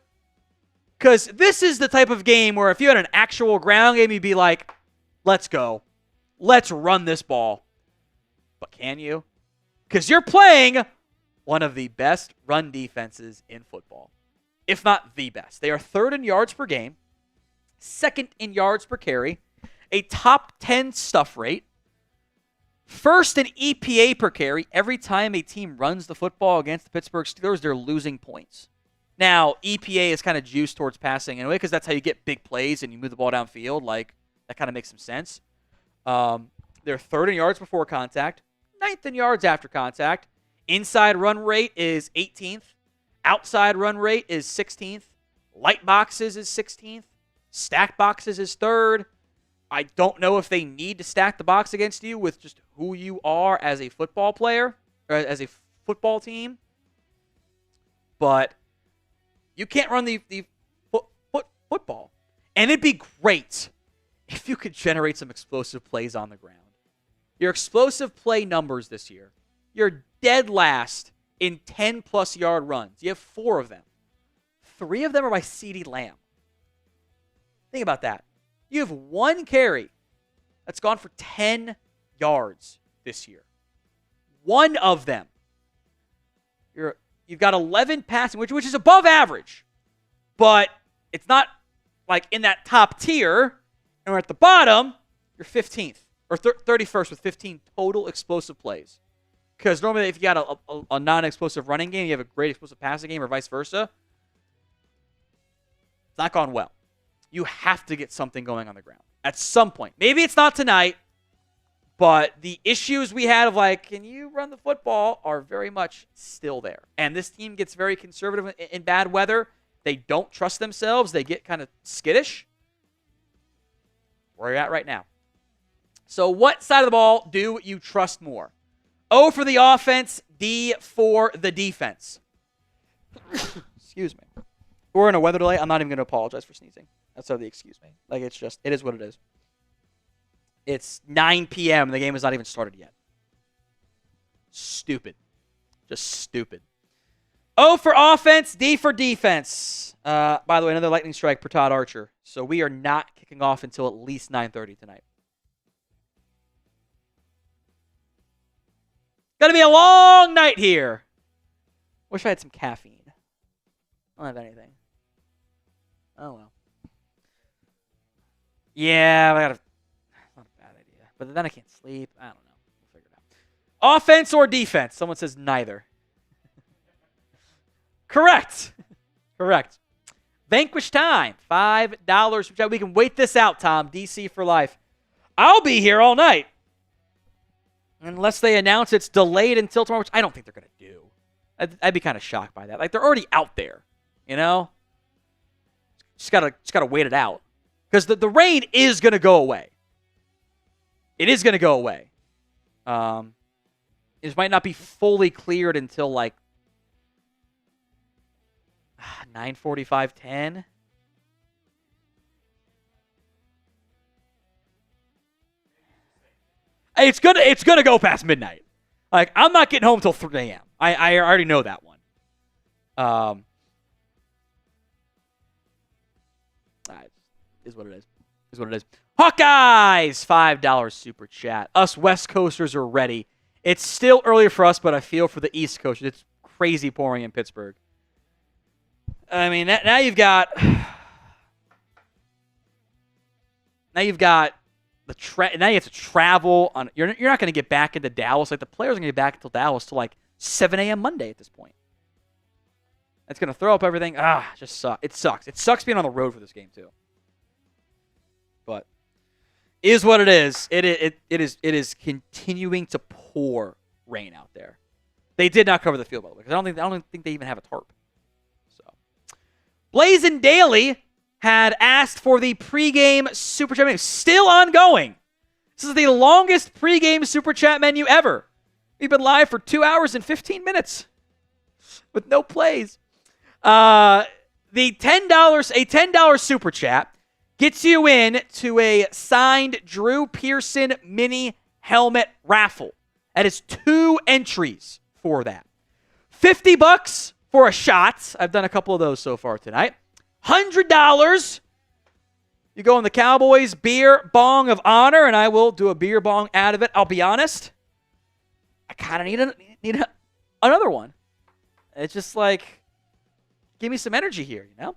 Because this is the type of game where if you had an actual ground game, you'd be like, let's go. Let's run this ball. But can you? Because you're playing one of the best run defenses in football, if not the best. They are 3rd in yards per game, 2nd in yards per carry, a top 10 stuff rate, 1st in EPA per carry. Every time a team runs the football against the Pittsburgh Steelers, they're losing points. Now, EPA is kind of juiced towards passing anyway, because that's how you get big plays and you move the ball downfield. Like, that kind of makes some sense. They're 3rd in yards before contact, 9th in yards after contact. Inside run rate is 18th. Outside run rate is 16th. Light boxes is 16th. Stack boxes is 3rd. I don't know if they need to stack the box against you with just who you are as a football player, or as a football team. But you can't run the football. And it'd be great if you could generate some explosive plays on the ground. Your explosive play numbers this year, you're dead last in 10-plus yard runs. You have 4 of them. 3 of them are by CeeDee Lamb. Think about that. You have 1 carry that's gone for 10 yards this year. 1 of them. You've got 11 passing, which is above average. But it's not like in that top tier. And we're at the bottom, you're 15th. Or 31st with 15 total explosive plays. Because normally if you got a non-explosive running game, you have a great explosive passing game or vice versa. It's not gone well. you have to get something going on the ground at some point. Maybe it's not tonight, but the issues we had of like, can you run the football, are very much still there. And this team gets very conservative in bad weather. They don't trust themselves. They get kind of skittish. Where you're at right now. So what side of the ball do you trust more? O for the offense, D for the defense. Excuse me. We're in a weather delay. I'm not even going to apologize for sneezing. That's how they excuse me. Like, it is what it is. It's 9 p.m. and the game has not even started yet. Stupid. Just stupid. O for offense, D for defense. By the way, another lightning strike for Todd Archer. So we are not kicking off until at least 9:30 tonight. Gonna be a long night here. Wish I had some caffeine. I don't have anything. Oh well. Yeah, not a bad idea. But then I can't sleep. I don't know. We'll figure it out. Offense or defense? Someone says neither. Correct. Correct. Vanquish time. $5. We can wait this out, Tom. DC for life. I'll be here all night. Unless they announce it's delayed until tomorrow, which I don't think they're going to do. I'd be kind of shocked by that. Like, they're already out there, you know? Just gotta wait it out. Because the rain is going to go away. It is going to go away. It might not be fully cleared until, like, 9:45, 10. It's gonna go past midnight. Like, I'm not getting home till 3 a.m. I already know that one. Is what it is. Is what it is. Hawkeyes, $5 super chat. Us West Coasters are ready. It's still early for us, but I feel for the East Coast. It's crazy pouring in Pittsburgh. I mean, now you've got now you have to travel on. You're not going to get back into Dallas. Like, the players are going to get back into Dallas till like 7 a.m. Monday at this point. That's going to throw up everything. Just sucks. It sucks. It sucks being on the road for this game too. But is what it is. It is continuing to pour rain out there. They did not cover the field, by the way, because I don't think they even have a tarp. So, Blazin' Daily had asked for the pregame Super Chat menu. Still ongoing. This is the longest pregame Super Chat menu ever. We've been live for 2 hours and 15 minutes with no plays. The $10 Super Chat gets you in to a signed Drew Pearson mini helmet raffle. That is 2 entries for that. $50 for a shot. I've done a couple of those so far tonight. $100. You go in the Cowboys beer bong of honor, and I will do a beer bong out of it. I'll be honest, I kind of need another one. It's just like, give me some energy here, you know?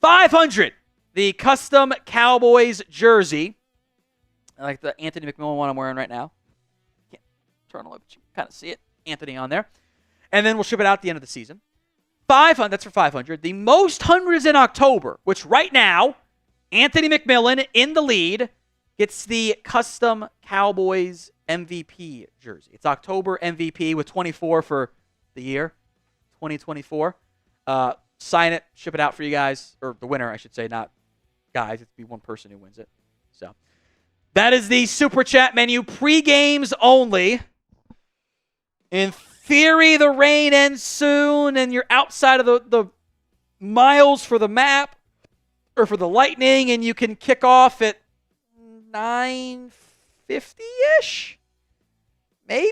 $500. The custom Cowboys jersey. I like the Anthony McMillan one I'm wearing right now. Can't turn on it, but you can kind of see it. Anthony on there. And then we'll ship it out at the end of the season. $500. That's for $500. The most hundreds in October, which right now, Anthony McMillan in the lead gets the custom Cowboys MVP jersey. It's October MVP with 24 for the year, 2024. Sign it, ship it out for you guys, or the winner, I should say, not guys. It'd be one person who wins it. So that is the Super Chat menu. Pre-games only. In theory, the rain ends soon, and you're outside of the miles for the map, or for the Lightning, and you can kick off at 9:50-ish? Maybe?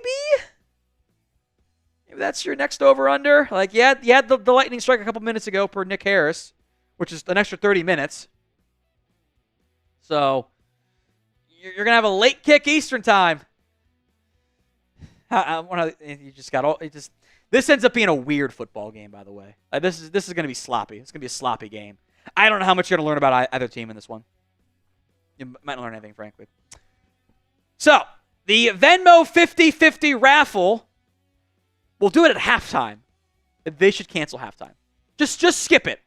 Maybe that's your next over-under. Like, you had the Lightning strike a couple minutes ago per Nick Harris, which is an extra 30 minutes. So, you're going to have a late kick Eastern time. This ends up being a weird football game, by the way. This is going to be sloppy. It's going to be a sloppy game. I don't know how much you're going to learn about either team in this one. You might not learn anything, frankly. So, the Venmo 50-50 raffle, we'll do it at halftime. They should cancel halftime. Just skip it.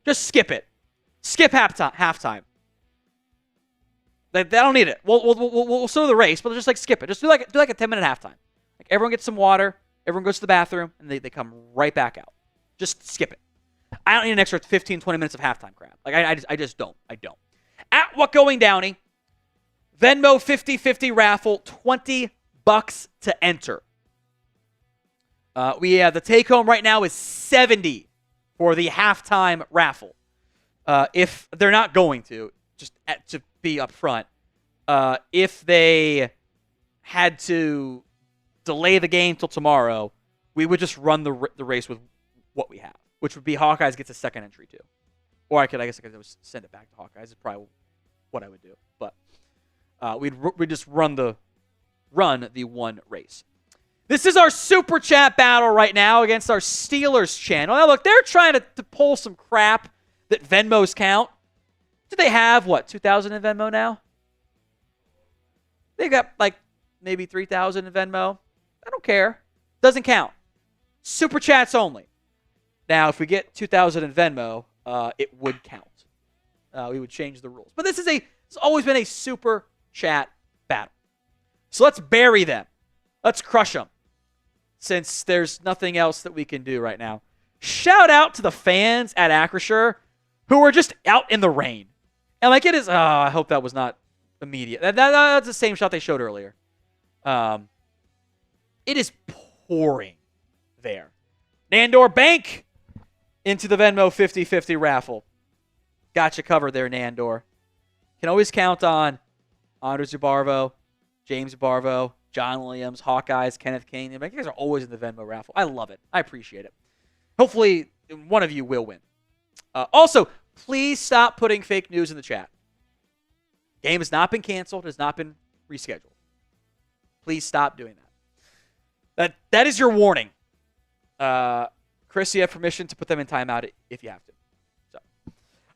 Just skip it. Skip halftime. They don't need it. We'll slow the race, but just like skip it. Just do like a 10-minute halftime. Like everyone gets some water, everyone goes to the bathroom, and they come right back out. Just skip it. I don't need an extra 15, 20 minutes of halftime crap. Like I just don't. I don't. At What Going Downey, Venmo 50-50 raffle, $20 to enter. The take home right now is $70 for the halftime raffle. If they're not going to, just to be upfront, if they had to delay the game till tomorrow, we would just run the race with what we have, which would be Hawkeyes gets a second entry too. Or I guess I could send it back to Hawkeyes. Is probably what I would do. But we'd just run the one race. This is our Super Chat battle right now against our Steelers channel. Now, look, they're trying to pull some crap that Venmos count. Do they have, 2,000 in Venmo now? They got, maybe 3,000 in Venmo. I don't care. Doesn't count. Super Chats only. Now, if we get 2,000 in Venmo, it would count. We would change the rules. But it's always been a Super Chat battle. So let's bury them. Let's crush them. Since there's nothing else that we can do right now. Shout out to the fans at Acrisure who were just out in the rain. And it is, I hope that was not immediate. That's the same shot they showed earlier. It is pouring there. Nandor Bank into the Venmo 50-50 raffle. Got you covered there, Nandor. Can always count on Anders Zubarvo, James Barvo, John Williams, Hawkeyes, Kenneth Kane. You guys are always in the Venmo raffle. I love it. I appreciate it. Hopefully, one of you will win. Also, please stop putting fake news in the chat. Game has not been canceled, has not been rescheduled. Please stop doing that. That is your warning. Chris, you have permission to put them in timeout if you have to. So,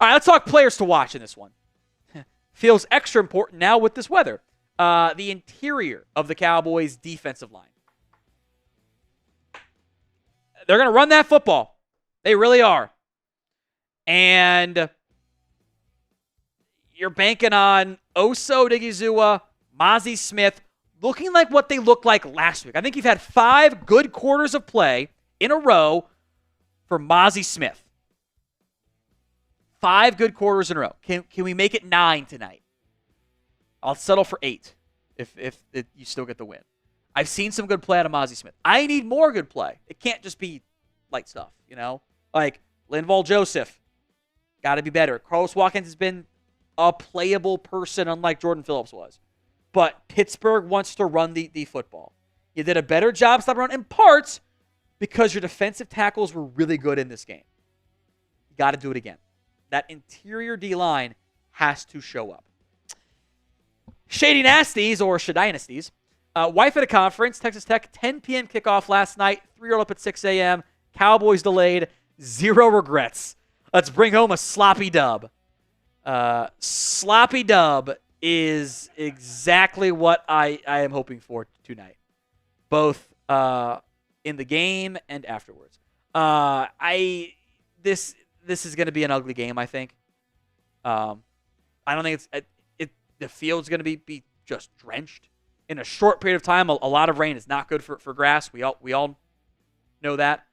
all right, let's talk players to watch in this one. Feels extra important now with this weather. The interior of the Cowboys' defensive line. They're going to run that football. They really are. And you're banking on Oso Odighizuwa, Mozzie Smith, looking like what they looked like last week. I think you've had 5 good quarters of play in a row for Mozzie Smith. 5 good quarters in a row. Can we make it 9 tonight? I'll settle for 8 if you still get the win. I've seen some good play out of Mozzie Smith. I need more good play. It can't just be light stuff, Like Linval Joseph, got to be better. Carlos Watkins has been a playable person, unlike Jordan Phillips was. But Pittsburgh wants to run the football. You did a better job stopping run in parts because your defensive tackles were really good in this game. You got to do it again. That interior D-line has to show up. Shady Nasties, or Shadynasties, wife at a conference, Texas Tech, 10 p.m. kickoff last night, 3 up at 6 a.m., Cowboys delayed, 0 regrets. Let's bring home a sloppy dub. Sloppy dub is exactly what I am hoping for tonight, both in the game and afterwards. This is going to be an ugly game, I think. I don't think the field's going to be just drenched in a short period of time. A lot of rain is not good for grass. We all know that.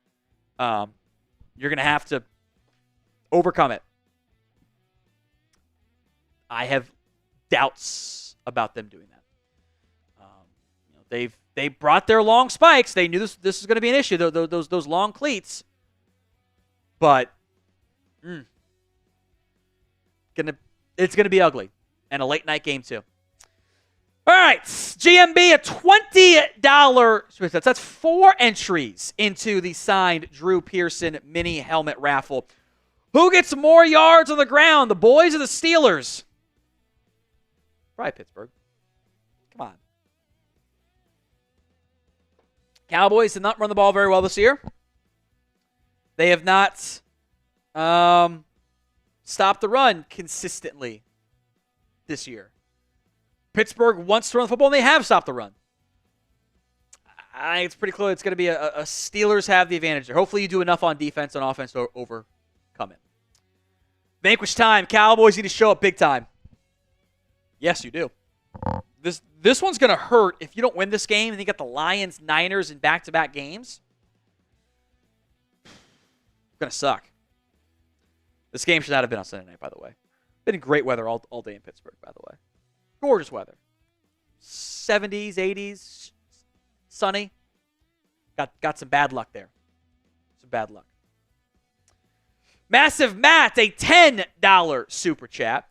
You're going to have to overcome it. I have doubts about them doing that. They brought their long spikes. They knew this was going to be an issue. Those long cleats, but it's gonna be ugly and a late night game too. All right, GMB, a $20. That's 4 entries into the signed Drew Pearson mini helmet raffle. Who gets more yards on the ground, the boys or the Steelers? Probably Pittsburgh. Come on. Cowboys did not run the ball very well this year. They have not stopped the run consistently this year. Pittsburgh wants to run the football, and they have stopped the run. I think it's pretty clear it's going to be a Steelers have the advantage there. Hopefully you do enough on defense and offense to overcome it. Vanquish time. Cowboys need to show up big time. Yes, you do. This one's going to hurt if you don't win this game and you got the Lions, Niners in back-to-back games. It's going to suck. This game should not have been on Sunday night, by the way. Been great weather all day in Pittsburgh, by the way. Gorgeous weather. 70s, 80s, sunny. Got some bad luck there. Some bad luck. Massive Matt, a $10 super chat.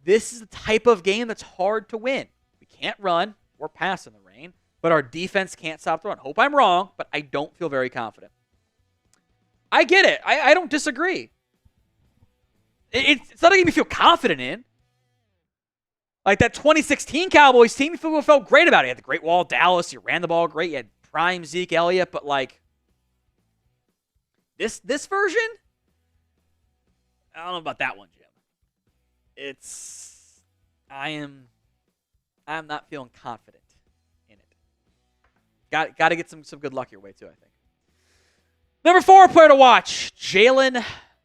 This is the type of game that's hard to win. We can't run or pass in the rain, but our defense can't stop the run. Hope I'm wrong, but I don't feel very confident. I get it. I don't disagree. It's not a game you feel confident in. Like that 2016 Cowboys team, you felt great about it. You had the great wall of Dallas. You ran the ball great. You had prime Zeke Elliott. But like this version, I don't know about that one, Jim. I'm not feeling confident in it. Got to get some good luck your way too, I think. Number 4 player to watch, Jalen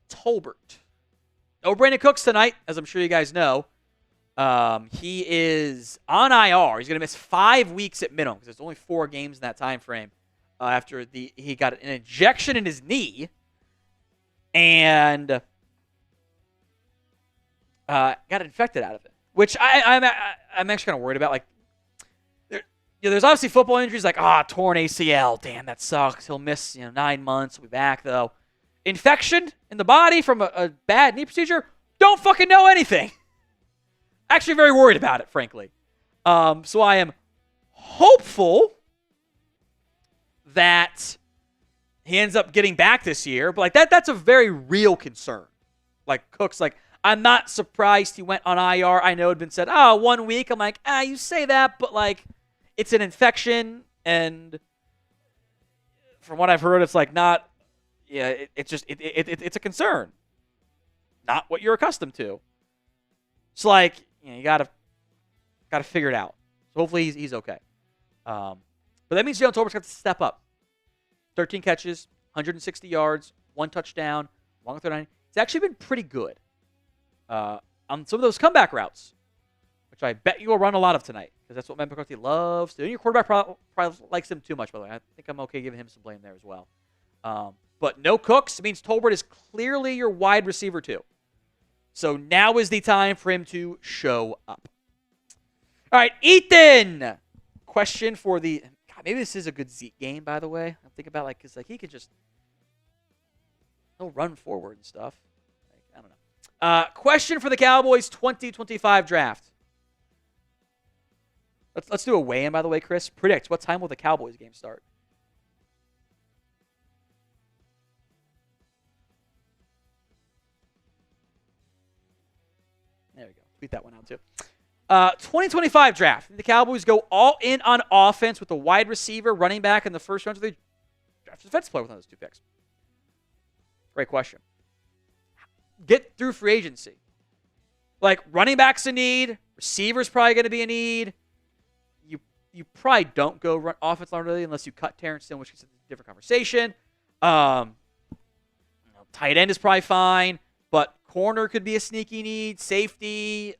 Tolbert. No Brandon Cooks tonight, as I'm sure you guys know. He is on IR. He's going to miss 5 weeks at minimum because there's only 4 games in that time frame after he got an injection in his knee and got infected out of it, which I'm actually kind of worried about. Like, there's obviously football injuries like torn ACL. Damn, that sucks. He'll miss 9 months. He'll be back though. Infection in the body from a bad knee procedure. Don't fucking know anything. Actually very worried about it, frankly. So I am hopeful that he ends up getting back this year. But like that's a very real concern. Like Cooks, like I'm not surprised he went on IR. I know it had been said, 1 week. I'm like, you say that, but like it's an infection, and from what I've heard, it's like not. Yeah, it's a concern. Not what you're accustomed to. It's like you gotta figure it out. So hopefully he's okay. But that means Jalen Tolbert's got to step up. 13 catches, 160 yards, 1 touchdown, 139. He's actually been pretty good on some of those comeback routes, which I bet you will run a lot of tonight because that's what Matt McCarthy loves to do. And your quarterback probably likes him too much, by the way. I think I'm okay giving him some blame there as well. But no Cooks means Tolbert is clearly your wide receiver too. So now is the time for him to show up. All right, Ethan. Question for the... God, maybe this is a good Zeke game, by the way. I'm thinking about because he could just... He'll run forward and stuff. I don't know. Question for the Cowboys 2025 draft. Let's do a weigh-in, by the way, Chris. Predict, what time will the Cowboys game start? There we go. Tweet that one out, too. 2025 draft. The Cowboys go all in on offense with a wide receiver, running back in the first round. So they draft a defensive player with one of those 2 picks. Great question. Get through free agency. Like, running back's a need. Receiver's probably going to be a need. You probably don't go run offense line really unless you cut Terrence Hill, which is a different conversation. Tight end is probably fine, but corner could be a sneaky need. Safety,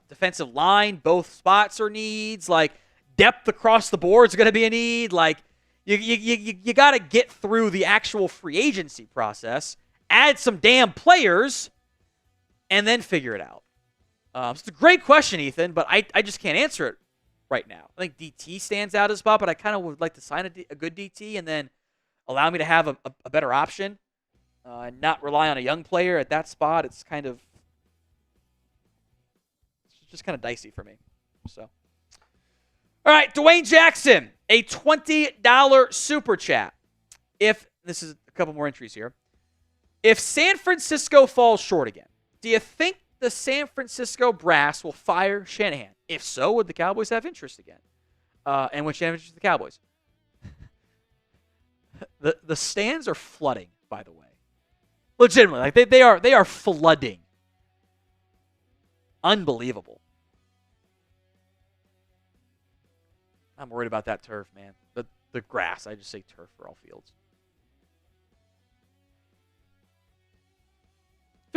defensive line, both spots are needs. Like, depth across the board is going to be a need. Like, you got to get through the actual free agency process, add some damn players, and then figure it out. It's a great question, Ethan, but I just can't answer it right now. I think DT stands out as a spot, but I kind of would like to sign a good DT and then allow me to have a better option and not rely on a young player at that spot. It's just kind of dicey for me. So, all right, Dwayne Jackson, a $20 super chat. This is a couple more entries here. If San Francisco falls short again, do you think the San Francisco brass will fire Shanahan? If so, would the Cowboys have interest again? And would Shanahan have interest in the Cowboys? The stands are flooding, by the way. Legitimately, like they are flooding. Unbelievable. I'm worried about that turf, man. The grass. I just say turf for all fields.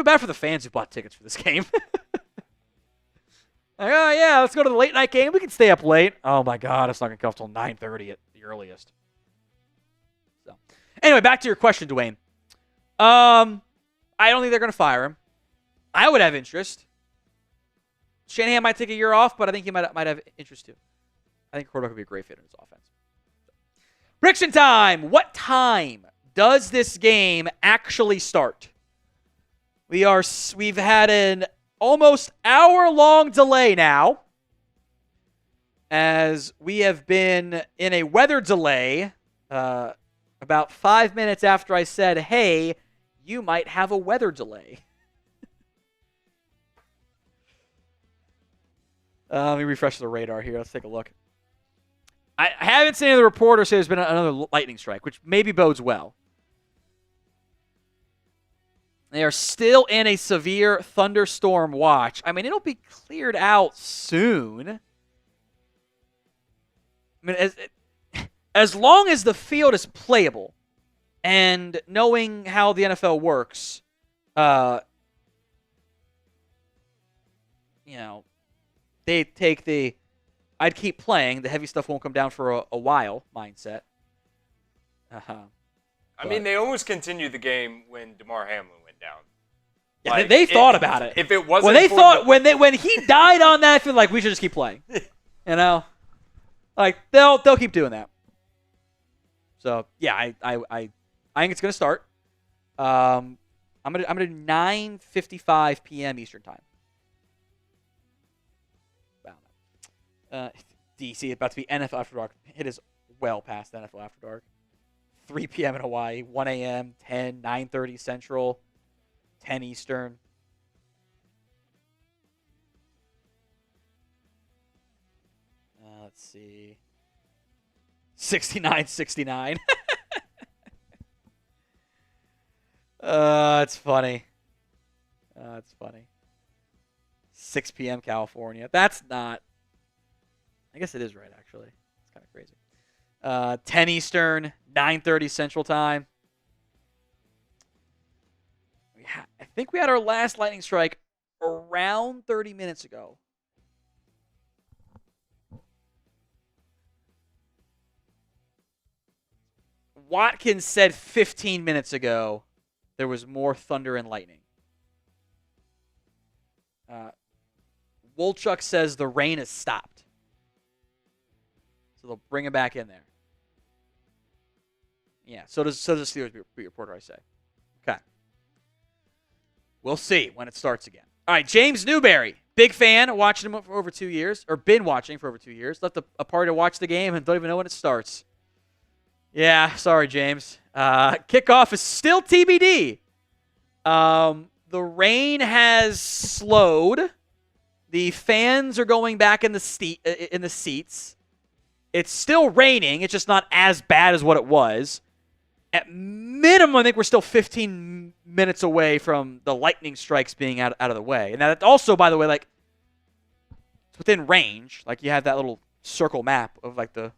Feel bad for the fans who bought tickets for this game. Like, oh, yeah, let's go to the late night game. We can stay up late. Oh, my God. It's not going to go till 9:30 at the earliest. So, anyway, back to your question, Dwayne. I don't think they're going to fire him. I would have interest. Shanahan might take a year off, but I think he might have interest too. I think quarterback would be a great fit in his offense. Prediction time. What time does this game actually start? We've had an almost hour-long delay now, as we have been in a weather delay about 5 minutes after I said, hey, you might have a weather delay. Let me refresh the radar here. Let's take a look. I haven't seen any of the reporters say there's been another lightning strike, which maybe bodes well. They are still in a severe thunderstorm watch. I mean, it'll be cleared out soon. I mean, as long as the field is playable, and knowing how the NFL works, they take the I'd keep playing, the heavy stuff won't come down for a while mindset. I mean, they almost continued the game when DeMar Hamlin went down. Yeah, like, they thought about it. If it wasn't when he died on that, I feel like we should just keep playing. Like they'll keep doing that. So yeah, I think it's gonna start. I'm gonna do 9:55 p.m. Eastern time. DC about to be NFL After Dark. It is well past NFL After Dark. 3 p.m. in Hawaii, 1 a.m., 10, 9:30 Central, 10 Eastern. Let's see. 69-69. It's funny. It's funny. 6 p.m. California. That's not... I guess it is right, actually. It's kind of crazy. 10 Eastern, 9:30 Central Time. I think we had our last lightning strike around 30 minutes ago. Watkins said 15 minutes ago there was more thunder and lightning. Wolchuk says the rain has stopped. So they'll bring him back in there. Yeah, so does the Steelers beat reporter, I say. Okay. We'll see when it starts again. All right, James Newberry. Big fan, watching him for over 2 years, or been watching for over 2 years. Left a party to watch the game and don't even know when it starts. Yeah, sorry, James. Kickoff is still TBD. The rain has slowed. The fans are going back in the seats. It's still raining. It's just not as bad as what it was. At minimum, I think we're still 15 minutes away from the lightning strikes being out of the way. And that also, by the way, like, it's within range. Like, you have that little circle map of, like, the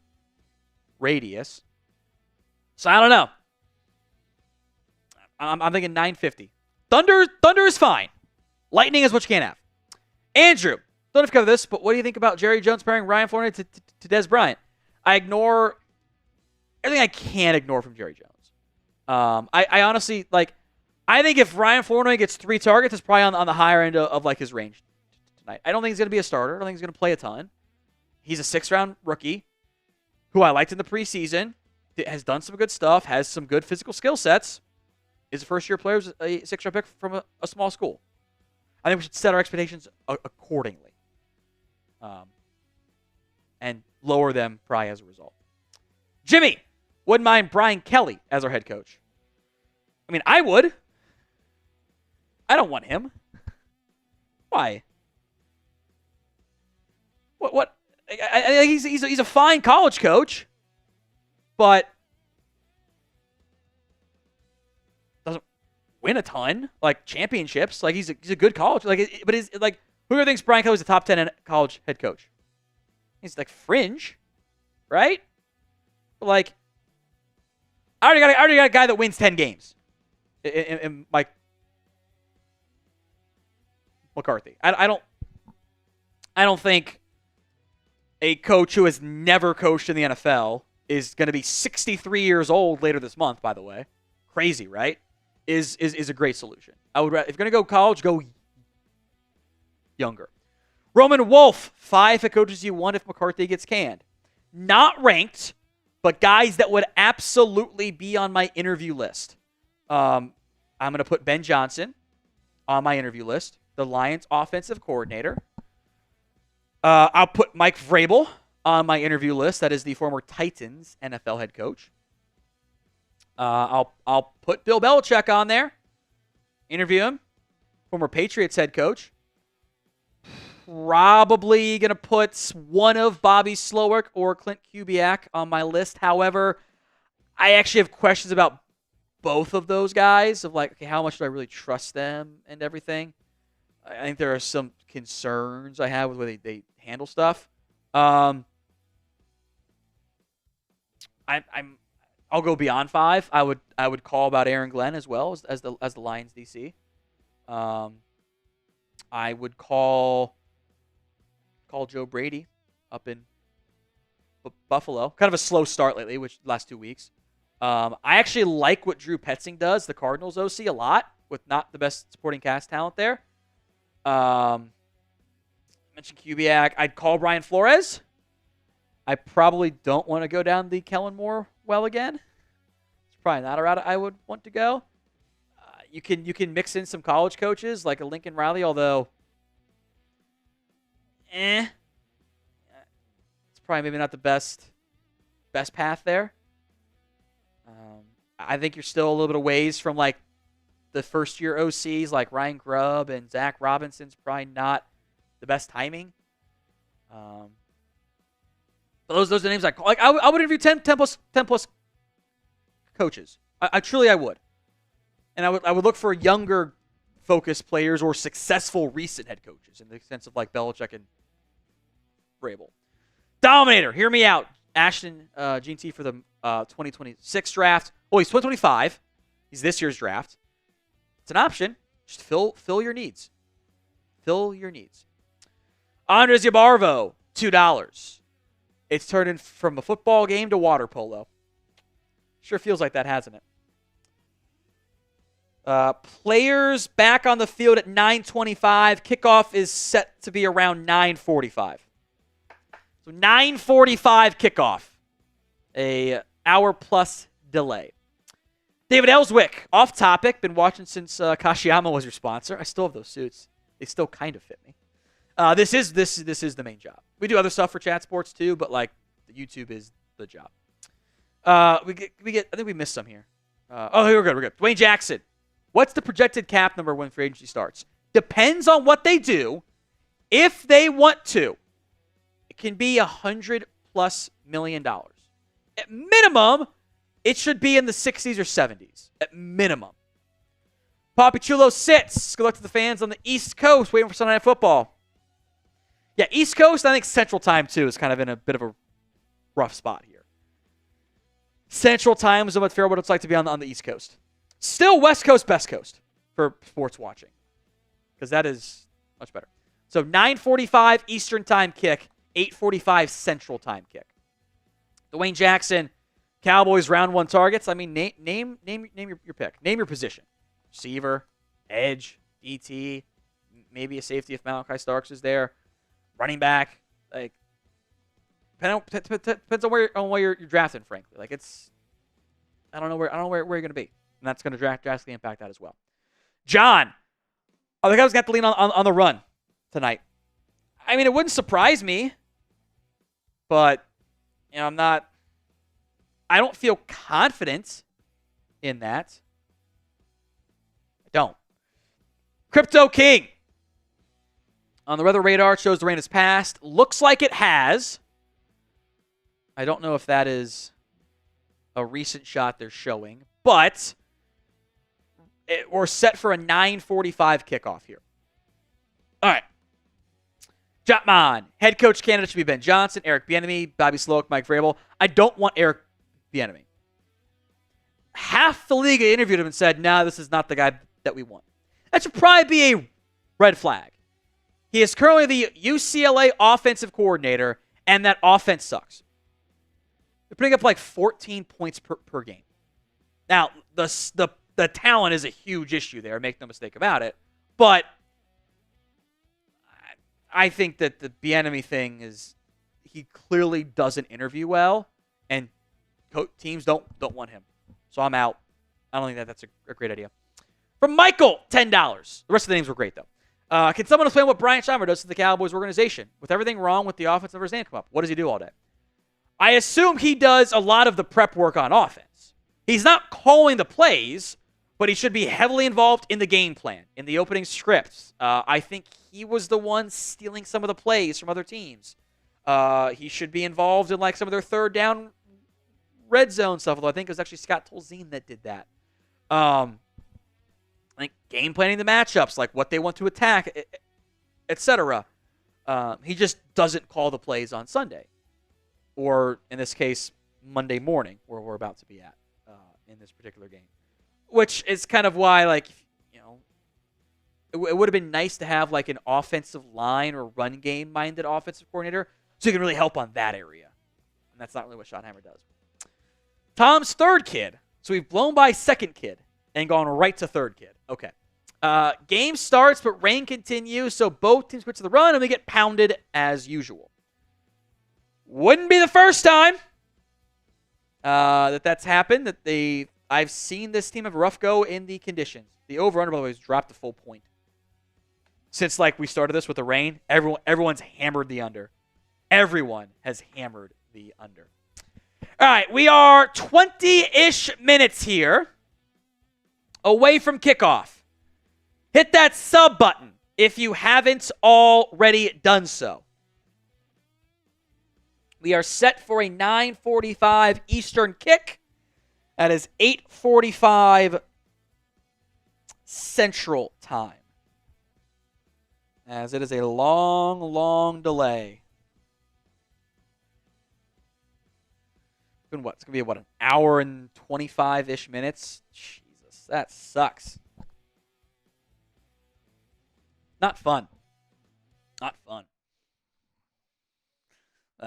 radius. So, I don't know. I'm thinking 9:50. Thunder is fine. Lightning is what you can't have. Andrew, don't have to cover this, but what do you think about Jerry Jones pairing Ryan Flournoy to Dez Bryant? I ignore everything I can't ignore from Jerry Jones. I honestly, like, I think if Ryan Flournoy gets 3 targets, it's probably on the higher end of like, his range tonight. I don't think he's going to be a starter. I don't think he's going to play a ton. He's a 6th-round rookie who I liked in the preseason, has done some good stuff, has some good physical skill sets, is a first-year player, is a 6th-round pick from a small school. I think we should set our expectations accordingly. And lower them probably as a result. Jimmy, wouldn't mind Brian Kelly as our head coach. I mean, I would. I don't want him. Why? What? I think he's a fine college coach, but doesn't win a ton, like championships. Like he's a good college. Like, but who thinks Brian Kelly's a top 10 college head coach? He's like fringe, right? But like, I already got a guy that wins 10 games. In like, McCarthy. I don't think a coach who has never coached in the NFL is going to be 63 years old later this month, by the way. Crazy, right? Is a great solution. I would if you're going to go college, go younger. Roman Wolf, 5 head coaches you want if McCarthy gets canned. Not ranked, but guys that would absolutely be on my interview list. I'm going to put Ben Johnson on my interview list, the Lions offensive coordinator. I'll put Mike Vrabel on my interview list. That is the former Titans NFL head coach. I'll put Bill Belichick on there. Interview him. Former Patriots head coach. Probably going to put one of Bobby Slowick or Clint Kubiak on my list. However, I actually have questions about both of those guys of like, okay, how much do I really trust them and everything? I think there are some concerns I have with the way they handle stuff. I'll go beyond 5. I would call about Aaron Glenn as well as the Lions DC. I would call Joe Brady up in Buffalo. Kind of a slow start lately, which last 2 weeks. I actually like what Drew Petzing does, the Cardinals OC, a lot, with not the best supporting cast talent there. Mentioned Kubiak. I'd call Brian Flores. I probably don't want to go down the Kellen Moore well again. It's probably not a route I would want to go. You can mix in some college coaches like a Lincoln Riley, although it's probably maybe not the best path there. I think you're still a little bit of ways from like the first year OCs like Ryan Grubb and Zach Robinson's probably not the best timing. But those are the names I call. Like I would interview 10 plus coaches. I truly would. And I would look for younger focused players or successful recent head coaches in the sense of like Belichick and Vrabel. Dominator, hear me out. Ashton Gene T for the 2026 draft. Well, he's 2025. He's this year's draft. It's an option. Just fill your needs. Fill your needs. Andres Yabarvo, $2. It's turned from a football game to water polo. Sure feels like that, hasn't it? Players back on the field at 9:25. Kickoff is set to be around 9:45. So 9:45 kickoff. A hour plus delay. David Ellswick, off topic. Been watching since Kashiyama was your sponsor. I still have those suits. They still kind of fit me. This is the main job. We do other stuff for Chat Sports too, but like the YouTube is the job. We get. I think we missed some here. Here we're good. We're good. Dwayne Jackson. What's the projected cap number when free agency starts? Depends on what they do. If they want to, it can be $100+ million. At minimum, it should be in the 60s or 70s. At minimum. Papi Chulo sits. Good luck to the fans on the East Coast waiting for Sunday Night Football. Yeah, East Coast, I think Central Time too is kind of in a bit of a rough spot here. Central Time is what it's like to be on the East Coast. Still West Coast, best coast for sports watching. Because that is much better. So 9:45 Eastern Time kick, 8:45 Central Time kick. Dwayne Jackson, Cowboys round 1 targets. I mean, name your pick. Name your position. Receiver, edge, DT, maybe a safety if Malachi Starks is there. Running back, like depends on where you're drafting, frankly. Like I don't know where you're gonna be. And that's going to drastically impact that as well. John, I think I was got to lean on the run tonight. I mean, it wouldn't surprise me, but I don't feel confident in that. I don't. Crypto King. On the weather radar, shows the rain has passed. Looks like it has. I don't know if that is a recent shot they're showing, but we're set for a 9:45 kickoff here. All right. Jotman. Head coach candidate should be Ben Johnson, Eric Bieniemy, Bobby Slowick, Mike Vrabel. I don't want Eric Bieniemy. Half the league interviewed him and said, no, this is not the guy that we want. That should probably be a red flag. He is currently the UCLA offensive coordinator, and that offense sucks. They're putting up like 14 points per game. Now, the talent is a huge issue there, make no mistake about it. But I think that the Bieniemy thing is he clearly doesn't interview well, and teams don't want him. So I'm out. I don't think that's a great idea. From Michael, $10. The rest of the names were great, though. Can someone explain what Brian Scheimer does to the Cowboys organization? With everything wrong with the offense, never his name come up. What does he do all day? I assume he does a lot of the prep work on offense. He's not calling the plays, but he should be heavily involved in the game plan, in the opening scripts. I think he was the one stealing some of the plays from other teams. He should be involved in like some of their third down red zone stuff, although I think it was actually Scott Tolzien that did that. Like game planning the matchups, like what they want to attack, etc. He just doesn't call the plays on Sunday, or in this case, Monday morning, where we're about to be at in this particular game. Which is kind of why, like, you know, it would have been nice to have like an offensive line or run game minded offensive coordinator, so you can really help on that area. And that's not really what Schottenheimer does. Tom's third kid. So we've blown by second kid and gone right to third kid. Okay. Game starts, but rain continues, so both teams quit to the run, and we get pounded as usual. Wouldn't be the first time that's happened. I've seen this team have a rough go in the conditions. The over-under, by the way, has dropped a full point. Since like we started this with the rain, everyone's hammered the under. Everyone has hammered the under. All right, we are 20-ish minutes here away from kickoff. Hit that sub button if you haven't already done so. We are set for a 9:45 Eastern kick. That is 8:45 Central Time. As it is a long, long delay. It's going to be, an hour and 25-ish minutes? Jesus, that sucks. Not fun. Not fun.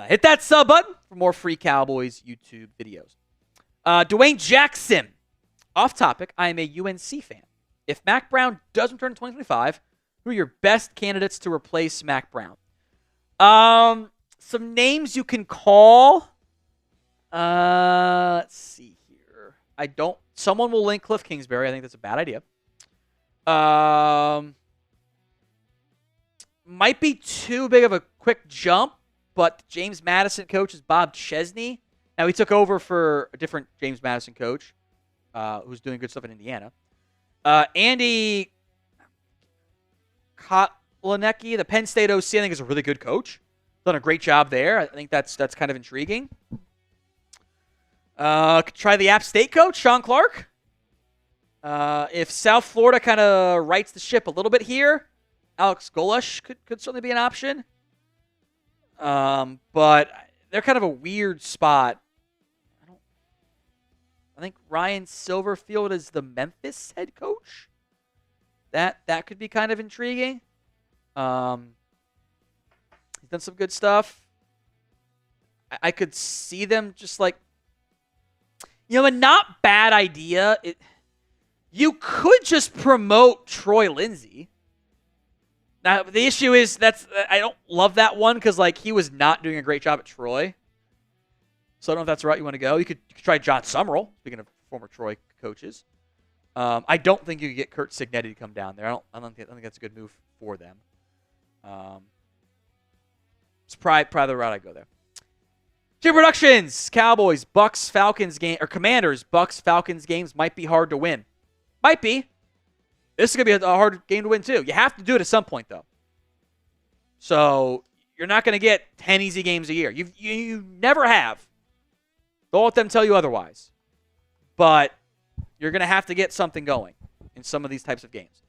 Hit that sub button for more free Cowboys YouTube videos. Dwayne Jackson. Off topic, I am a UNC fan. If Mac Brown does return in 2025, who are your best candidates to replace Mac Brown? Some names you can call. Let's see here. Someone will link Cliff Kingsbury. I think that's a bad idea. Might be too big of a quick jump, but James Madison coach is Bob Chesney. Now, he took over for a different James Madison coach who's doing good stuff in Indiana. Andy Kotelnicki, the Penn State OC, I think is a really good coach. Done a great job there. I think that's kind of intriguing. Could try the App State coach, Sean Clark. If South Florida kind of rights the ship a little bit here, Alex Golesh could certainly be an option. But they're kind of a weird spot. I think Ryan Silverfield is the Memphis head coach. That could be kind of intriguing. He's done some good stuff. I could see them just like, a not bad idea. You could just promote Troy Lindsey. Now, the issue is I don't love that one because he was not doing a great job at Troy. So I don't know if that's the route you want to go. You could try John Summerall, speaking of former Troy coaches. I don't think you could get Kurt Signetti to come down there. I don't think that's a good move for them. It's probably the route I go there. Team Productions, Cowboys, Bucks, Falcons game, or Commanders, Bucks, Falcons games might be hard to win. Might be. This is going to be a hard game to win, too. You have to do it at some point, though. So, you're not going to get 10 easy games a year. You never have. Don't let them tell you otherwise. But you're going to have to get something going in some of these types of games.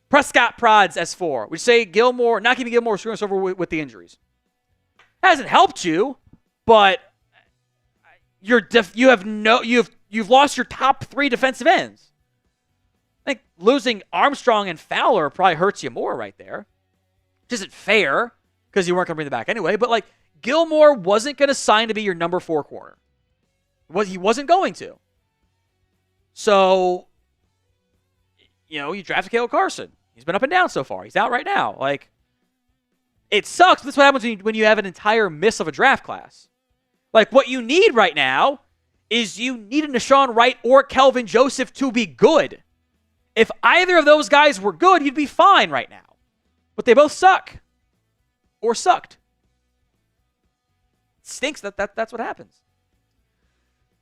Prescott prods S4. We say Gilmore, not keeping Gilmore screwing us over with the injuries. Hasn't helped you, but you've lost your top 3 defensive ends. I think losing Armstrong and Fowler probably hurts you more right there. which isn't fair because you weren't going to bring them back anyway. But, like, Gilmore wasn't going to sign to be your number 4 corner. He wasn't going to. So, you drafted Caleb Carson. He's been up and down so far. He's out right now. Like, it sucks. That's what happens when you have an entire miss of a draft class. Like, what you need right now is you need a Nashawn Wright or Kelvin Joseph to be good. If either of those guys were good, you'd be fine right now. But they both suck. Or sucked. It stinks. That's what happens.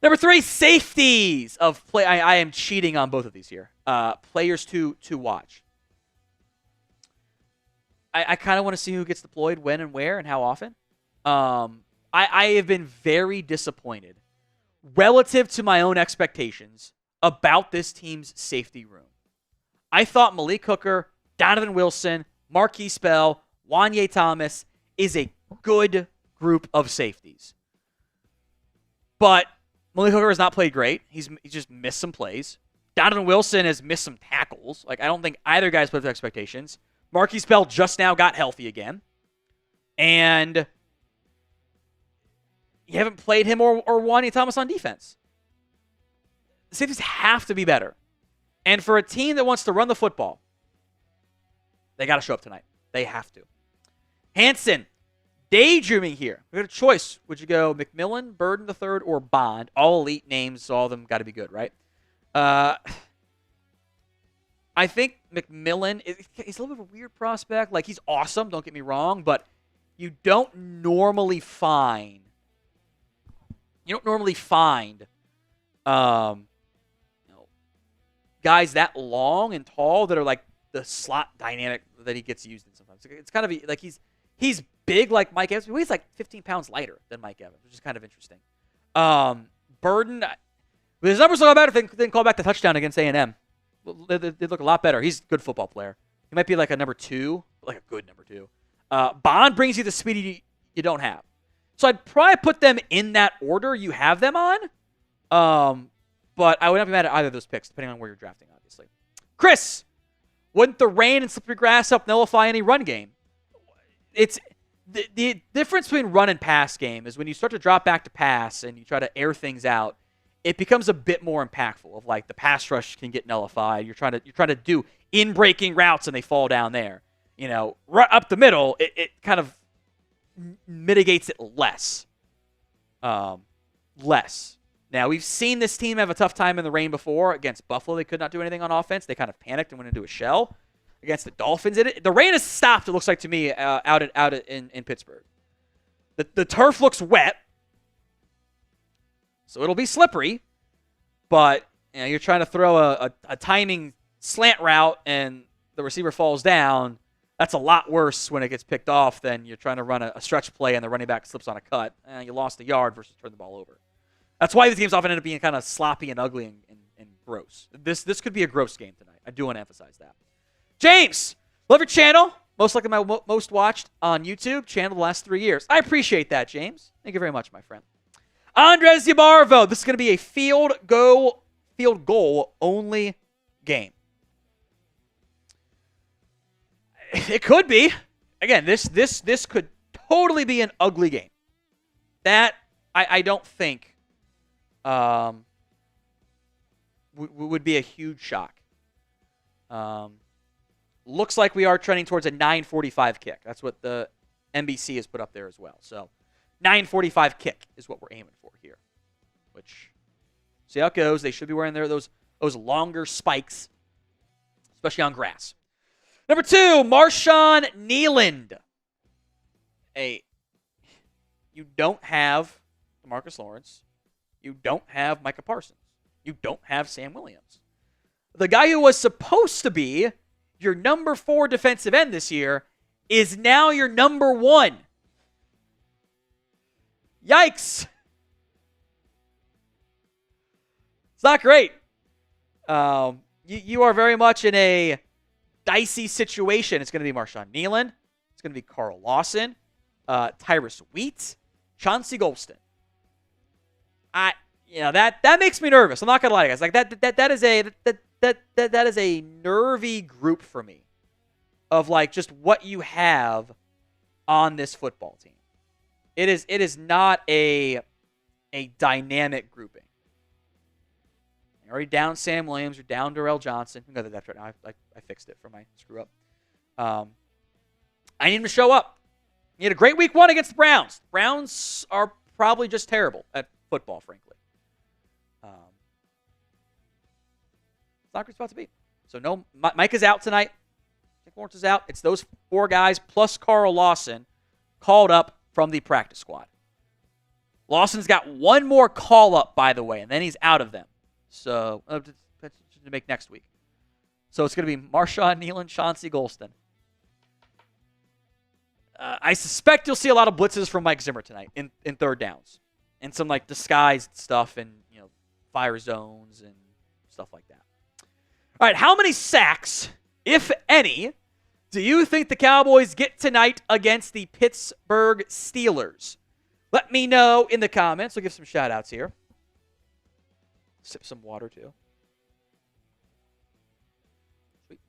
Number 3, safeties of play. I am cheating on both of these here. Players to watch. I kind of want to see who gets deployed when and where and how often. I have been very disappointed relative to my own expectations about this team's safety room. I thought Malik Hooker, Donovan Wilson, Marquise Bell, Wanye Thomas is a good group of safeties. But Malik Hooker has not played great. He's just missed some plays. Donovan Wilson has missed some tackles. Like, I don't think either guy's played to expectations. Marquise Bell just now got healthy again. And you haven't played him or Wanye Thomas on defense. The safeties have to be better. And for a team that wants to run the football, they got to show up tonight. They have to. Hanson, daydreaming here. We got a choice. Would you go McMillan, Burden III, or Bond? All elite names, so all of them got to be good, right? I think McMillan, he's a little bit of a weird prospect. Like, he's awesome, don't get me wrong, but you don't normally find guys that long and tall that are like the slot dynamic that he gets used in sometimes. It's kind of like he's big like Mike Evans. He's like 15 pounds lighter than Mike Evans, which is kind of interesting. Burden, his numbers look better if they didn't call back the touchdown against A&M. They look a lot better. He's a good football player. He might be like a number 2, like a good number 2. Bond brings you the speed you don't have. So I'd probably put them in that order you have them on. But I would not be mad at either of those picks, depending on where you're drafting, obviously. Chris, wouldn't the rain and slippery grass help nullify any run game? It's the difference between run and pass game is when you start to drop back to pass and you try to air things out, it becomes a bit more impactful. Of like the pass rush can get nullified. You're trying to do in-breaking routes and they fall down there. Right up the middle, it kind of mitigates it less. Now, we've seen this team have a tough time in the rain before. Against Buffalo, they could not do anything on offense. They kind of panicked and went into a shell. Against the Dolphins, the rain has stopped, it looks like to me, out in Pittsburgh. The turf looks wet, so it'll be slippery. But you're trying to throw a timing slant route and the receiver falls down. That's a lot worse when it gets picked off than you're trying to run a stretch play and the running back slips on a cut. You lost a yard versus turn the ball over. That's why these games often end up being kind of sloppy and ugly and gross. This could be a gross game tonight. I do want to emphasize that. James, love your channel. Most likely my most watched on YouTube channel the last 3 years. I appreciate that, James. Thank you very much, my friend. Andres Yabarvo. This is going to be a field goal only game. It could be. Again, this could totally be an ugly game. That I don't think would be a huge shock. Looks like we are trending towards a 9:45 kick. That's what the NBC has put up there as well. So 9:45 kick is what we're aiming for here. Which, see how it goes. They should be wearing those longer spikes, especially on grass. Number 2, Marshawn Nealand. You don't have DeMarcus Lawrence. You don't have Micah Parsons. You don't have Sam Williams. The guy who was supposed to be your number 4 defensive end this year is now your number 1. Yikes. It's not great. You are very much in a dicey situation. It's going to be Marshawn Nealand. It's going to be Carl Lawson, Tyrus Wheat, Chauncey Golston. That makes me nervous. I'm not going to lie to you guys. Like that is a nervy group for me. of like just what you have on this football team. It is not a dynamic grouping. You're already down Sam Williams. You're down Darrell Johnson. You got the depth right now. I fixed it for my screw up. I need him to show up. He had a great week 1 against the Browns. Browns are probably just terrible at football, frankly. It's not a good spot to be. So no, Mike is out tonight. Nick Lawrence is out. It's those 4 guys plus Carl Lawson called up from the practice squad. Lawson's got 1 more call up, by the way, and then he's out of them. So to make next week. So it's going to be Marshawn Nealon, Chauncey Golston. I suspect you'll see a lot of blitzes from Mike Zimmer tonight in third downs and some like disguised stuff and fire zones and stuff like that. All right, how many sacks, if any, do you think the Cowboys get tonight against the Pittsburgh Steelers? Let me know in the comments. We'll give some shout outs here. Sip some water too. Sweet.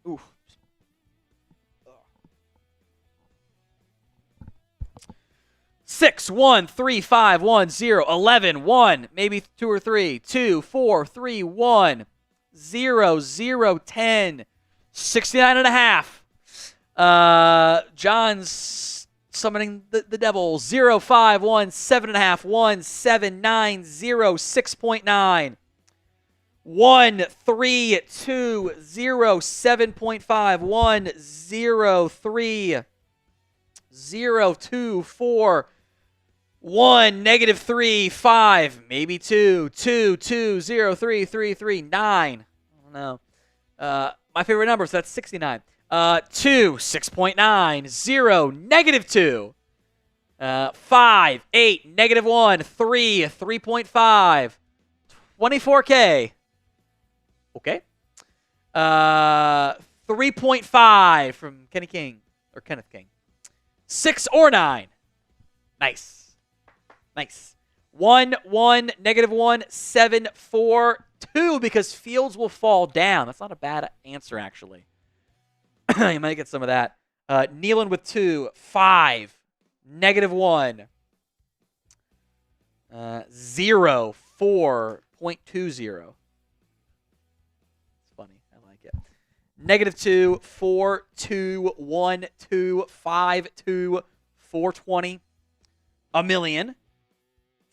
Ooh. 6, 1, 3, 5, 1, 0, 11, 1, maybe 2 or 3, 2, 4, 3, 1, 0, 0, 10, 69 and a half. John's summoning the devil. 0, 5, 1, 7 and a half, 1, 7, 9, 0, 6.9. 1, 3, 2, 0, 7.5, 1, 0, 3, 0, 2, 4, 1, negative 3, 5, maybe 2, 2, 2, 0, 3, 3, 3, 9. I don't know. My favorite number, so that's 69. 2, 6.9, 0, negative 2. 5, 8, negative 1, 3, 3.5, 24K. Okay. 3.5 from Kenny King, or Kenneth King. 6 or 9. Nice. Nice. 1, 1, negative 1, 7, 4, 2, because Fields will fall down. That's not a bad answer, actually. You might get some of that. Nealon with 2, 5, negative 1, 0, 4.20. Funny. I like it. Negative 2, 4, 2, 1, 2, 5, 2, 420. A million.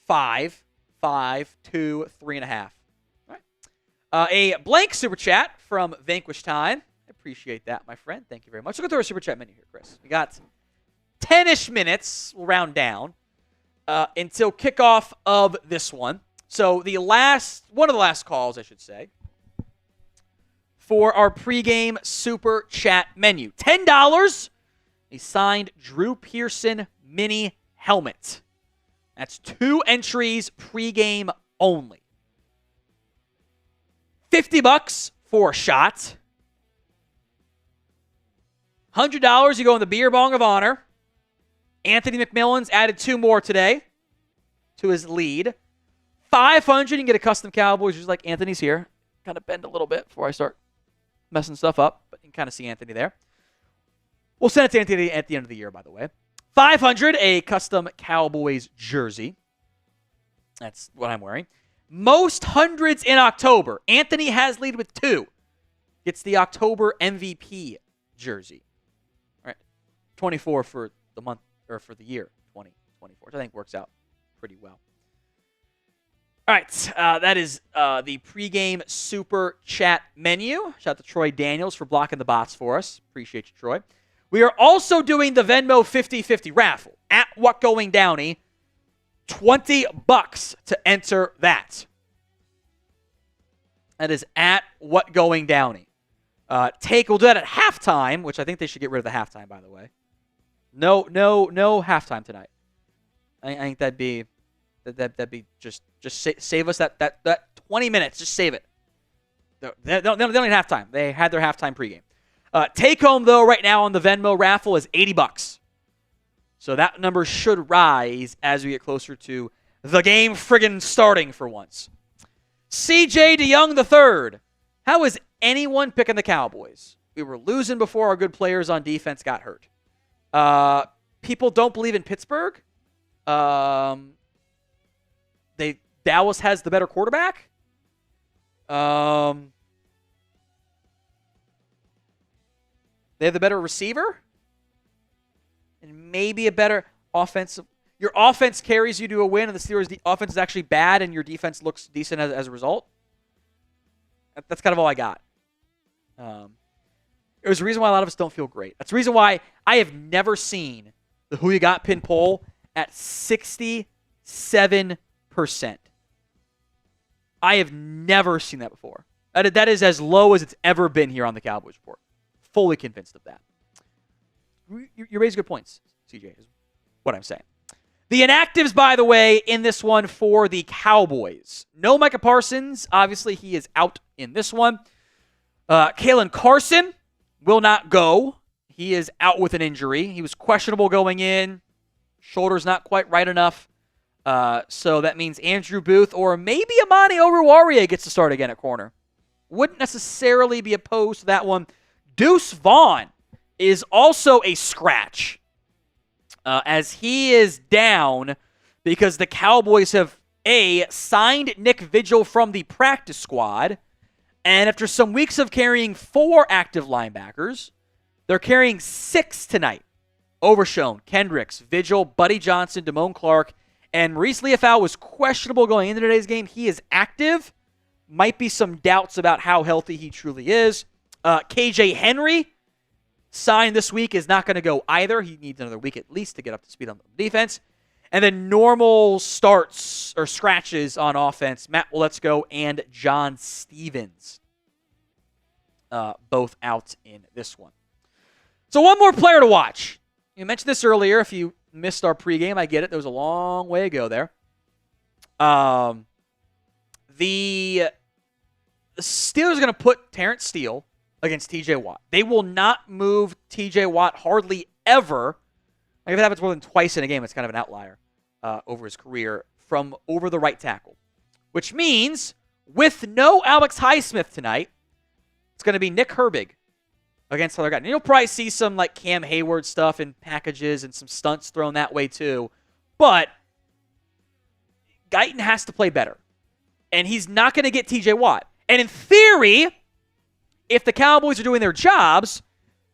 5, 5, 2, 3.5. All right. A blank super chat from Vanquish Time. I appreciate that, my friend. Thank you very much. Look at the super chat menu here, Chris. We got 10-ish minutes. We'll round down until kickoff of this one. So one of the last calls, I should say, for our pregame super chat menu. $10, a signed Drew Pearson mini helmet. That's 2 entries pregame only. $50 for a shot. $100, you go in the beer bong of honor. Anthony McMillan's added 2 more today to his lead. $500, you can get a custom Cowboys, just like Anthony's here. Kind of bend a little bit before I start messing stuff up, but you can kind of see Anthony there. We'll send it to Anthony at the end of the year, by the way. $500, a custom Cowboys jersey. That's what I'm wearing. Most hundreds in October. Anthony has lead with 2. Gets the October MVP jersey. All right, 24 for the month, or for the year 2024. Which I think works out pretty well. All right, that is the pregame super chat menu. Shout out to Troy Daniels for blocking the bots for us. Appreciate you, Troy. We are also doing the Venmo 50-50 raffle at What Going Downey. $20 to enter that. That is at What Going Downey. We'll do that at halftime, which I think they should get rid of the halftime, by the way. No halftime tonight. I think that'd be just save us that 20 minutes. Just save it. They don't need halftime. They had their halftime pregame. Take home, though, right now on the Venmo raffle is $80. So that number should rise as we get closer to the game friggin' starting for once. CJ DeYoung III. How is anyone picking the Cowboys? We were losing before our good players on defense got hurt. People don't believe in Pittsburgh. Dallas has the better quarterback. They have the better receiver. And maybe a better offensive. Your offense carries you to a win, and the Steelers' offense is actually bad, and your defense looks decent as a result. That's kind of all I got. There's a reason why a lot of us don't feel great. That's the reason why I have never seen the Who You Got pin poll at 67%. I have never seen that before. That is as low as it's ever been here on the Cowboys Report. Fully convinced of that. You raise good points, CJ, is what I'm saying. The inactives, by the way, in this one for the Cowboys. No Micah Parsons. Obviously, he is out in this one. Kalen Carson will not go. He is out with an injury. He was questionable going in. Shoulder's not quite right enough. So that means Andrew Booth or maybe Amani Oruwariye gets to start again at corner. Wouldn't necessarily be opposed to that one. Deuce Vaughn is also a scratch, as he is down because the Cowboys have, signed Nick Vigil from the practice squad, and after some weeks of carrying 4 active linebackers, they're carrying 6 tonight. Overshown, Kendricks, Vigil, Buddy Johnson, Damone Clark, and Maurice Leafau was questionable going into today's game. He is active. Might be some doubts about how healthy he truly is. KJ Henry, signed this week, is not going to go either. He needs another week at least to get up to speed on the defense. And then normal starts or scratches on offense, Matt Waletzko and John Stevens. Both out in this one. So one more player to watch. You mentioned this earlier. If you missed our pregame, I get it. There was a long way to go there. The Steelers are going to put Terrence Steele against TJ Watt. They will not move TJ Watt hardly ever. Like if it happens more than twice in a game, it's kind of an outlier over his career from over the right tackle. Which means with no Alex Highsmith tonight, it's going to be Nick Herbig against other guys. And you'll probably see some like Cam Hayward stuff in packages and some stunts thrown that way too. But Guyton has to play better. And he's not going to get TJ Watt. And in theory, if the Cowboys are doing their jobs,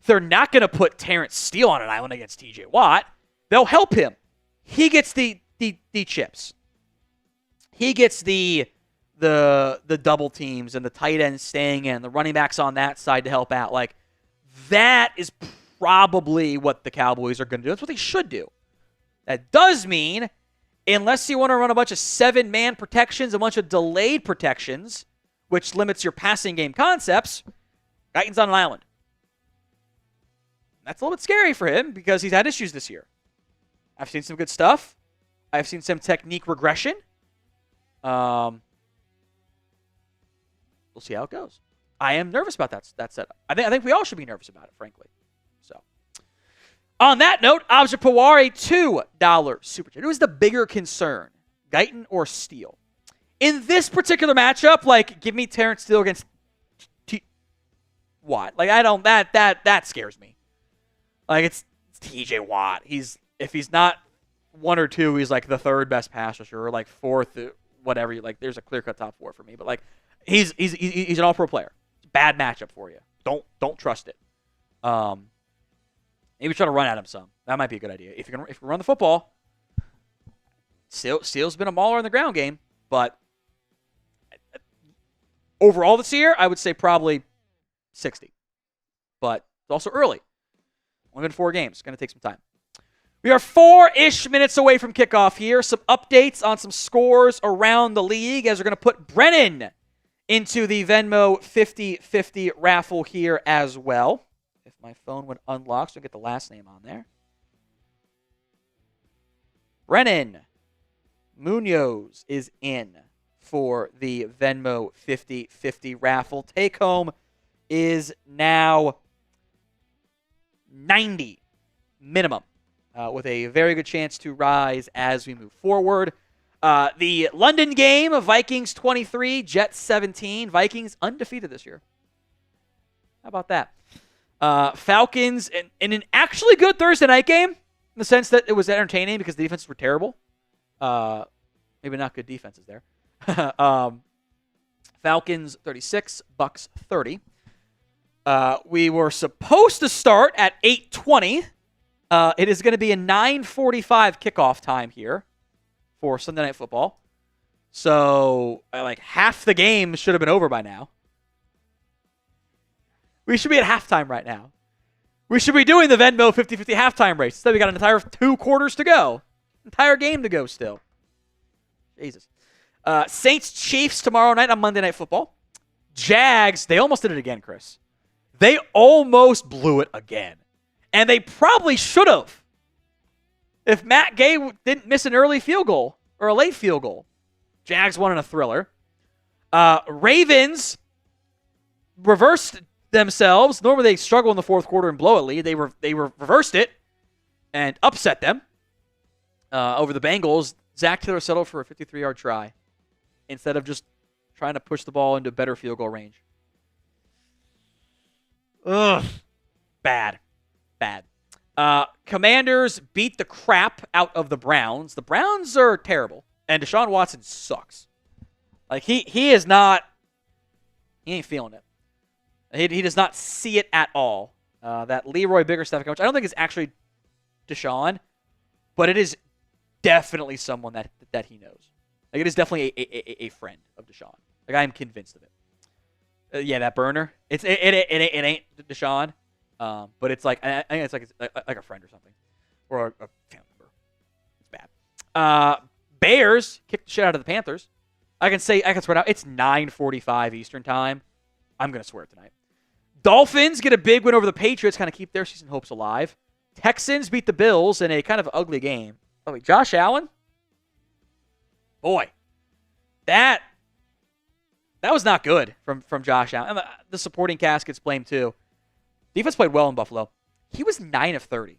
they're not going to put Terrence Steele on an island against TJ Watt. They'll help him. He gets the chips. He gets the double teams and the tight ends staying in, the running backs on that side to help out. Like, that is probably what the Cowboys are going to do. That's what they should do. That does mean, unless you want to run a bunch of 7-man protections, a bunch of delayed protections, which limits your passing game concepts, Guyton's on an island. That's a little bit scary for him because he's had issues this year. I've seen some good stuff. I've seen some technique regression. We'll see how it goes. I am nervous about that setup. I think we all should be nervous about it, frankly. So, on that note, Abja Pawar, $2 super chat. Who is the bigger concern, Guyton or Steele? In this particular matchup, like, give me Terrence Steele against Watt. Like, I don't. That scares me. Like, it's TJ Watt. If he's not 1 or 2, he's like the 3rd best pass rusher, or like 4th, whatever. Like, there's a clear-cut top 4 for me. But like, he's an all-pro player. It's a bad matchup for you. Don't trust it. Maybe try to run at him some. That might be a good idea. If you run the football, Steele's been a mauler in the ground game, but overall this year, I would say probably 60. But it's also early. Only been 4 games. It's going to take some time. We are 4-ish minutes away from kickoff here. Some updates on some scores around the league as we're going to put Brennan into the Venmo 50-50 raffle here as well. If my phone would unlock, so I get the last name on there. Brennan Munoz is in for the Venmo 50-50 raffle. Take home is now 90 minimum, with a very good chance to rise as we move forward. The London game, Vikings 23, Jets 17. Vikings undefeated this year. How about that? Falcons in an actually good Thursday night game in the sense that it was entertaining because the defenses were terrible. Maybe not good defenses there. Falcons 36, Bucks 30. We were supposed to start at 8:20. It is going to be a 9:45 kickoff time here for Sunday Night Football. So, like, half the game should have been over by now. We should be at halftime right now. We should be doing the Venmo 50-50 halftime race. Instead, we got an entire 2 quarters to go. Entire game to go still. Jesus. Saints-Chiefs tomorrow night on Monday Night Football. Jags, they almost did it again, Chris. They almost blew it again. And they probably should have. If Matt Gay didn't miss an early field goal or a late field goal. Jags won in a thriller. Ravens reversed themselves. Normally they struggle in the fourth quarter and blow a lead. They reversed it and upset them over the Bengals. Zach Taylor settled for a 53-yard try instead of just trying to push the ball into better field goal range. Ugh. Bad. Commanders beat the crap out of the Browns. The Browns are terrible, and Deshaun Watson sucks. Like, he is not... He ain't feeling it. He does not see it at all. That Leroy Biggerstaff coach, I don't think it's actually Deshaun, but it is definitely someone that he knows. Like, it is definitely a friend of Deshaun. Like, I am convinced of it. Yeah, that burner. It ain't Deshaun, but it's like I think it's like a friend or something, or a family member. It's bad. Bears kicked the shit out of the Panthers. I can swear now. It's 9:45 Eastern time. I'm gonna swear it tonight. Dolphins get a big win over the Patriots, kind of keep their season hopes alive. Texans beat the Bills in a kind of ugly game. Oh wait, Josh Allen. Boy, that was not good from Josh Allen. And the supporting cast gets blamed too. Defense played well in Buffalo. He was 9 of 30.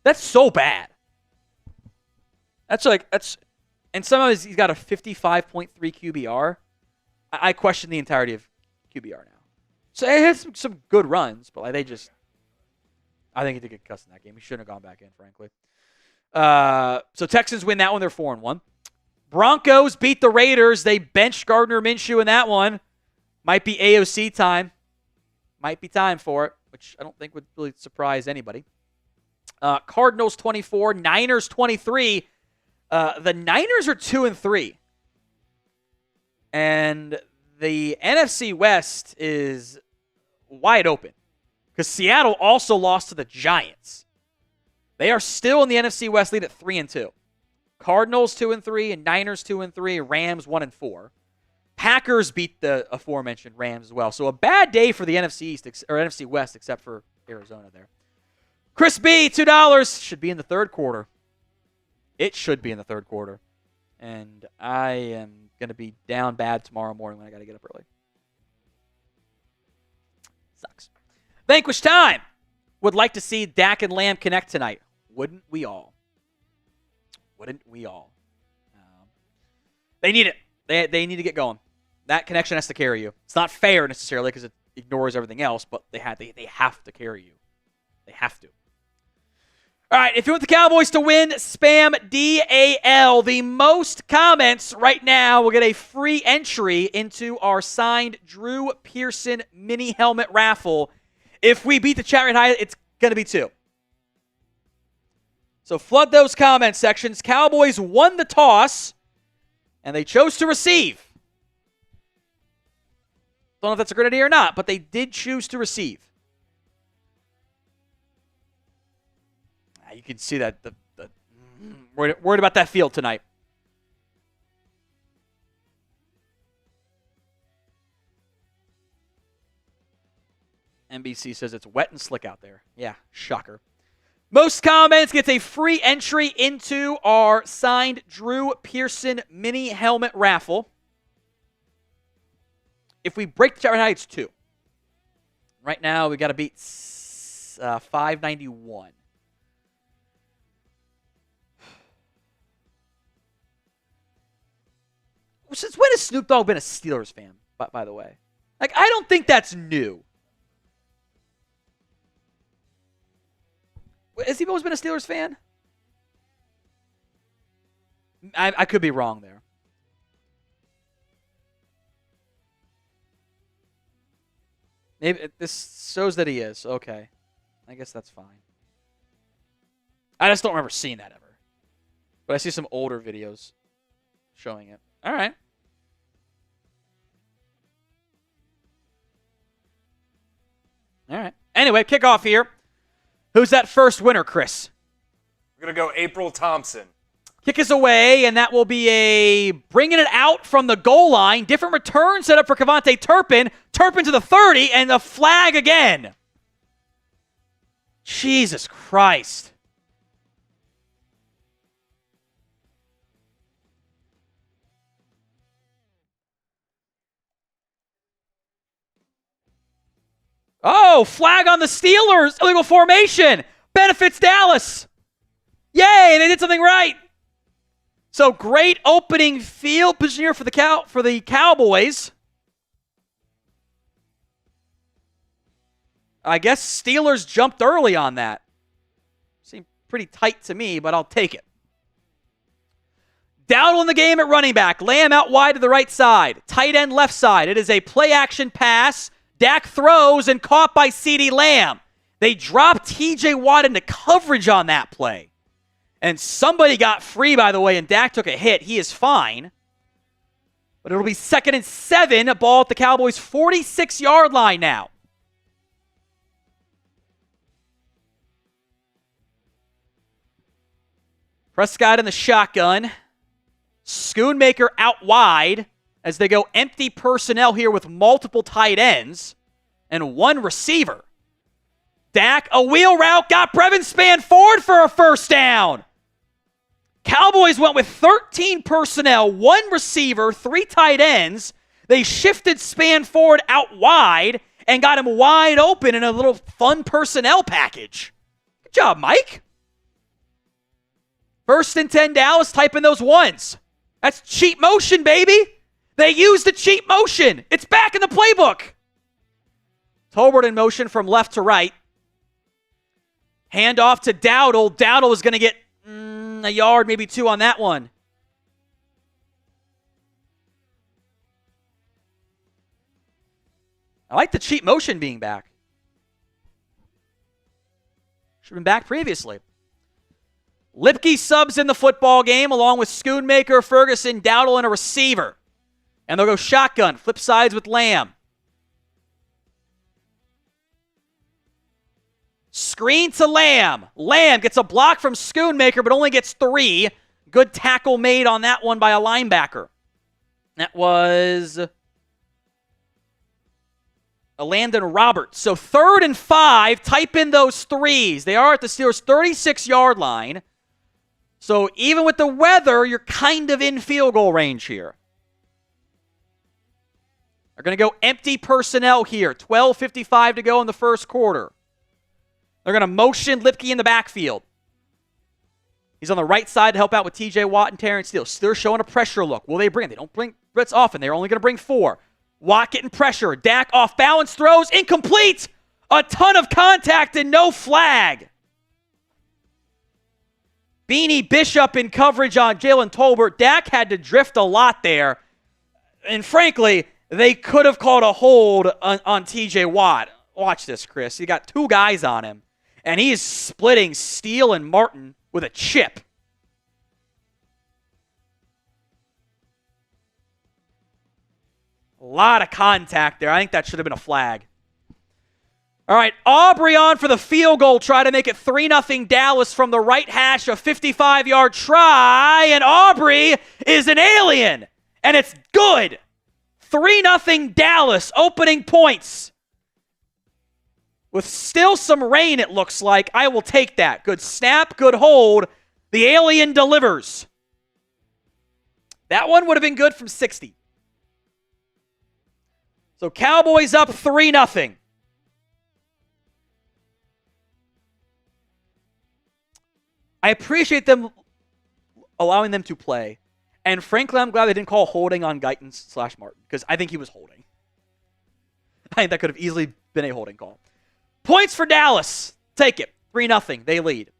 That's so bad. And somehow he's got a 55.3 QBR. I question the entirety of QBR now. So it has some good runs, but like I think he did get cussed in that game. He shouldn't have gone back in, frankly. So Texans win that one. They're 4-1. Broncos beat the Raiders. They benched Gardner Minshew in that one. Might be AOC time. Might be time for it, which I don't think would really surprise anybody. Cardinals 24, Niners 23. The Niners are 2-3. And the NFC West is wide open because Seattle also lost to the Giants. They are still in the NFC West lead at 3-2. Cardinals 2-3 and Niners 2-3. Rams 1-4. Packers beat the aforementioned Rams as well. So a bad day for the NFC East or NFC West, except for Arizona there. Chris B, $2 should be in the third quarter. It should be in the third quarter, and I am gonna be down bad tomorrow morning when I gotta get up early. Sucks. Vanquish time. Would like to see Dak and Lamb connect tonight. Wouldn't we all? They need it. They need to get going. That connection has to carry you. It's not fair necessarily because it ignores everything else, but they have to carry you. They have to. All right, if you want the Cowboys to win, spam DAL. The most comments right now will get a free entry into our signed Drew Pearson mini helmet raffle. If we beat the chat rate high, it's going to be 2. So flood those comment sections. Cowboys won the toss, and they chose to receive. Don't know if that's a great idea or not, but they did choose to receive. You can see that worried about that field tonight. NBC says it's wet and slick out there. Yeah, shocker. Most comments gets a free entry into our signed Drew Pearson mini helmet raffle. If we break the chat right now, it's 2. Right now, we got to beat 591. Since when has Snoop Dogg been a Steelers fan, by the way? Like, I don't think that's new. Has he always been a Steelers fan? I could be wrong there. Maybe this shows that he is. Okay. I guess that's fine. I just don't remember seeing that ever. But I see some older videos showing it. All right. All right. Anyway, kickoff here. Who's that first winner, Chris? We're going to go April Thompson. Kick is away, and that will be a bringing it out from the goal line. Different return set up for Kevontae Turpin. Turpin to the 30, and the flag again. Jesus Christ. Oh, flag on the Steelers. Illegal formation. Benefits Dallas. Yay, they did something right. So great opening field position here for the Cowboys. I guess Steelers jumped early on that. Seemed pretty tight to me, but I'll take it. Dowdle in the game at running back. Lamb out wide to the right side. Tight end left side. It is a play-action pass. Dak throws and caught by CeeDee Lamb. They dropped TJ Watt into coverage on that play. And somebody got free, by the way, and Dak took a hit. He is fine. But it'll be 2nd and 7, a ball at the Cowboys' 46-yard line now. Prescott in the shotgun. Schoonmaker out wide as they go empty personnel here with multiple tight ends and one receiver. Dak, a wheel route, got Brevin Spann forward for a first down. Cowboys went with 13 personnel, one receiver, 3 tight ends. They shifted Spann forward out wide and got him wide open in a little fun personnel package. Good job, Mike. 1st and 10 Dallas, type in those ones. That's cheat motion, baby. They used the cheat motion. It's back in the playbook. Tolbert in motion from left to right. Hand off to Dowdle. Dowdle is going to get a yard, maybe 2 on that one. I like the cheat motion being back. Should have been back previously. Lipke subs in the football game along with Schoonmaker, Ferguson, Dowdle, and a receiver. And they'll go shotgun, flip sides with Lamb. Screen to Lamb. Lamb gets a block from Schoonmaker, but only gets 3. Good tackle made on that one by a linebacker. That was a Landon Roberts. So 3rd and 5, type in those 3s. They are at the Steelers' 36-yard line. So even with the weather, you're kind of in field goal range here. They're going to go empty personnel here. 12:55 to go in the first quarter. They're going to motion Lipke in the backfield. He's on the right side to help out with TJ Watt and Terrence Steele. They're showing a pressure look. Will they bring? They don't bring blitz often. They're only going to bring 4. Watt getting pressure. Dak off balance throws. Incomplete. A ton of contact and no flag. Beanie Bishop in coverage on Jalen Tolbert. Dak had to drift a lot there. And frankly, they could have called a hold on TJ Watt. Watch this, Chris. He got 2 guys on him. And he is splitting Steele and Martin with a chip. A lot of contact there. I think that should have been a flag. All right, Aubrey on for the field goal. Try to make it 3-0 Dallas from the right hash. A 55-yard try. And Aubrey is an alien. And it's good. 3-0 Dallas. Opening points. With still some rain, it looks like. I will take that. Good snap, good hold. The alien delivers. That one would have been good from 60. So Cowboys up 3-0. I appreciate them allowing them to play. And frankly, I'm glad they didn't call holding on Guyton/Martin because I think he was holding. I think that could have easily been a holding call. Points for Dallas. Take it. 3-0. They lead.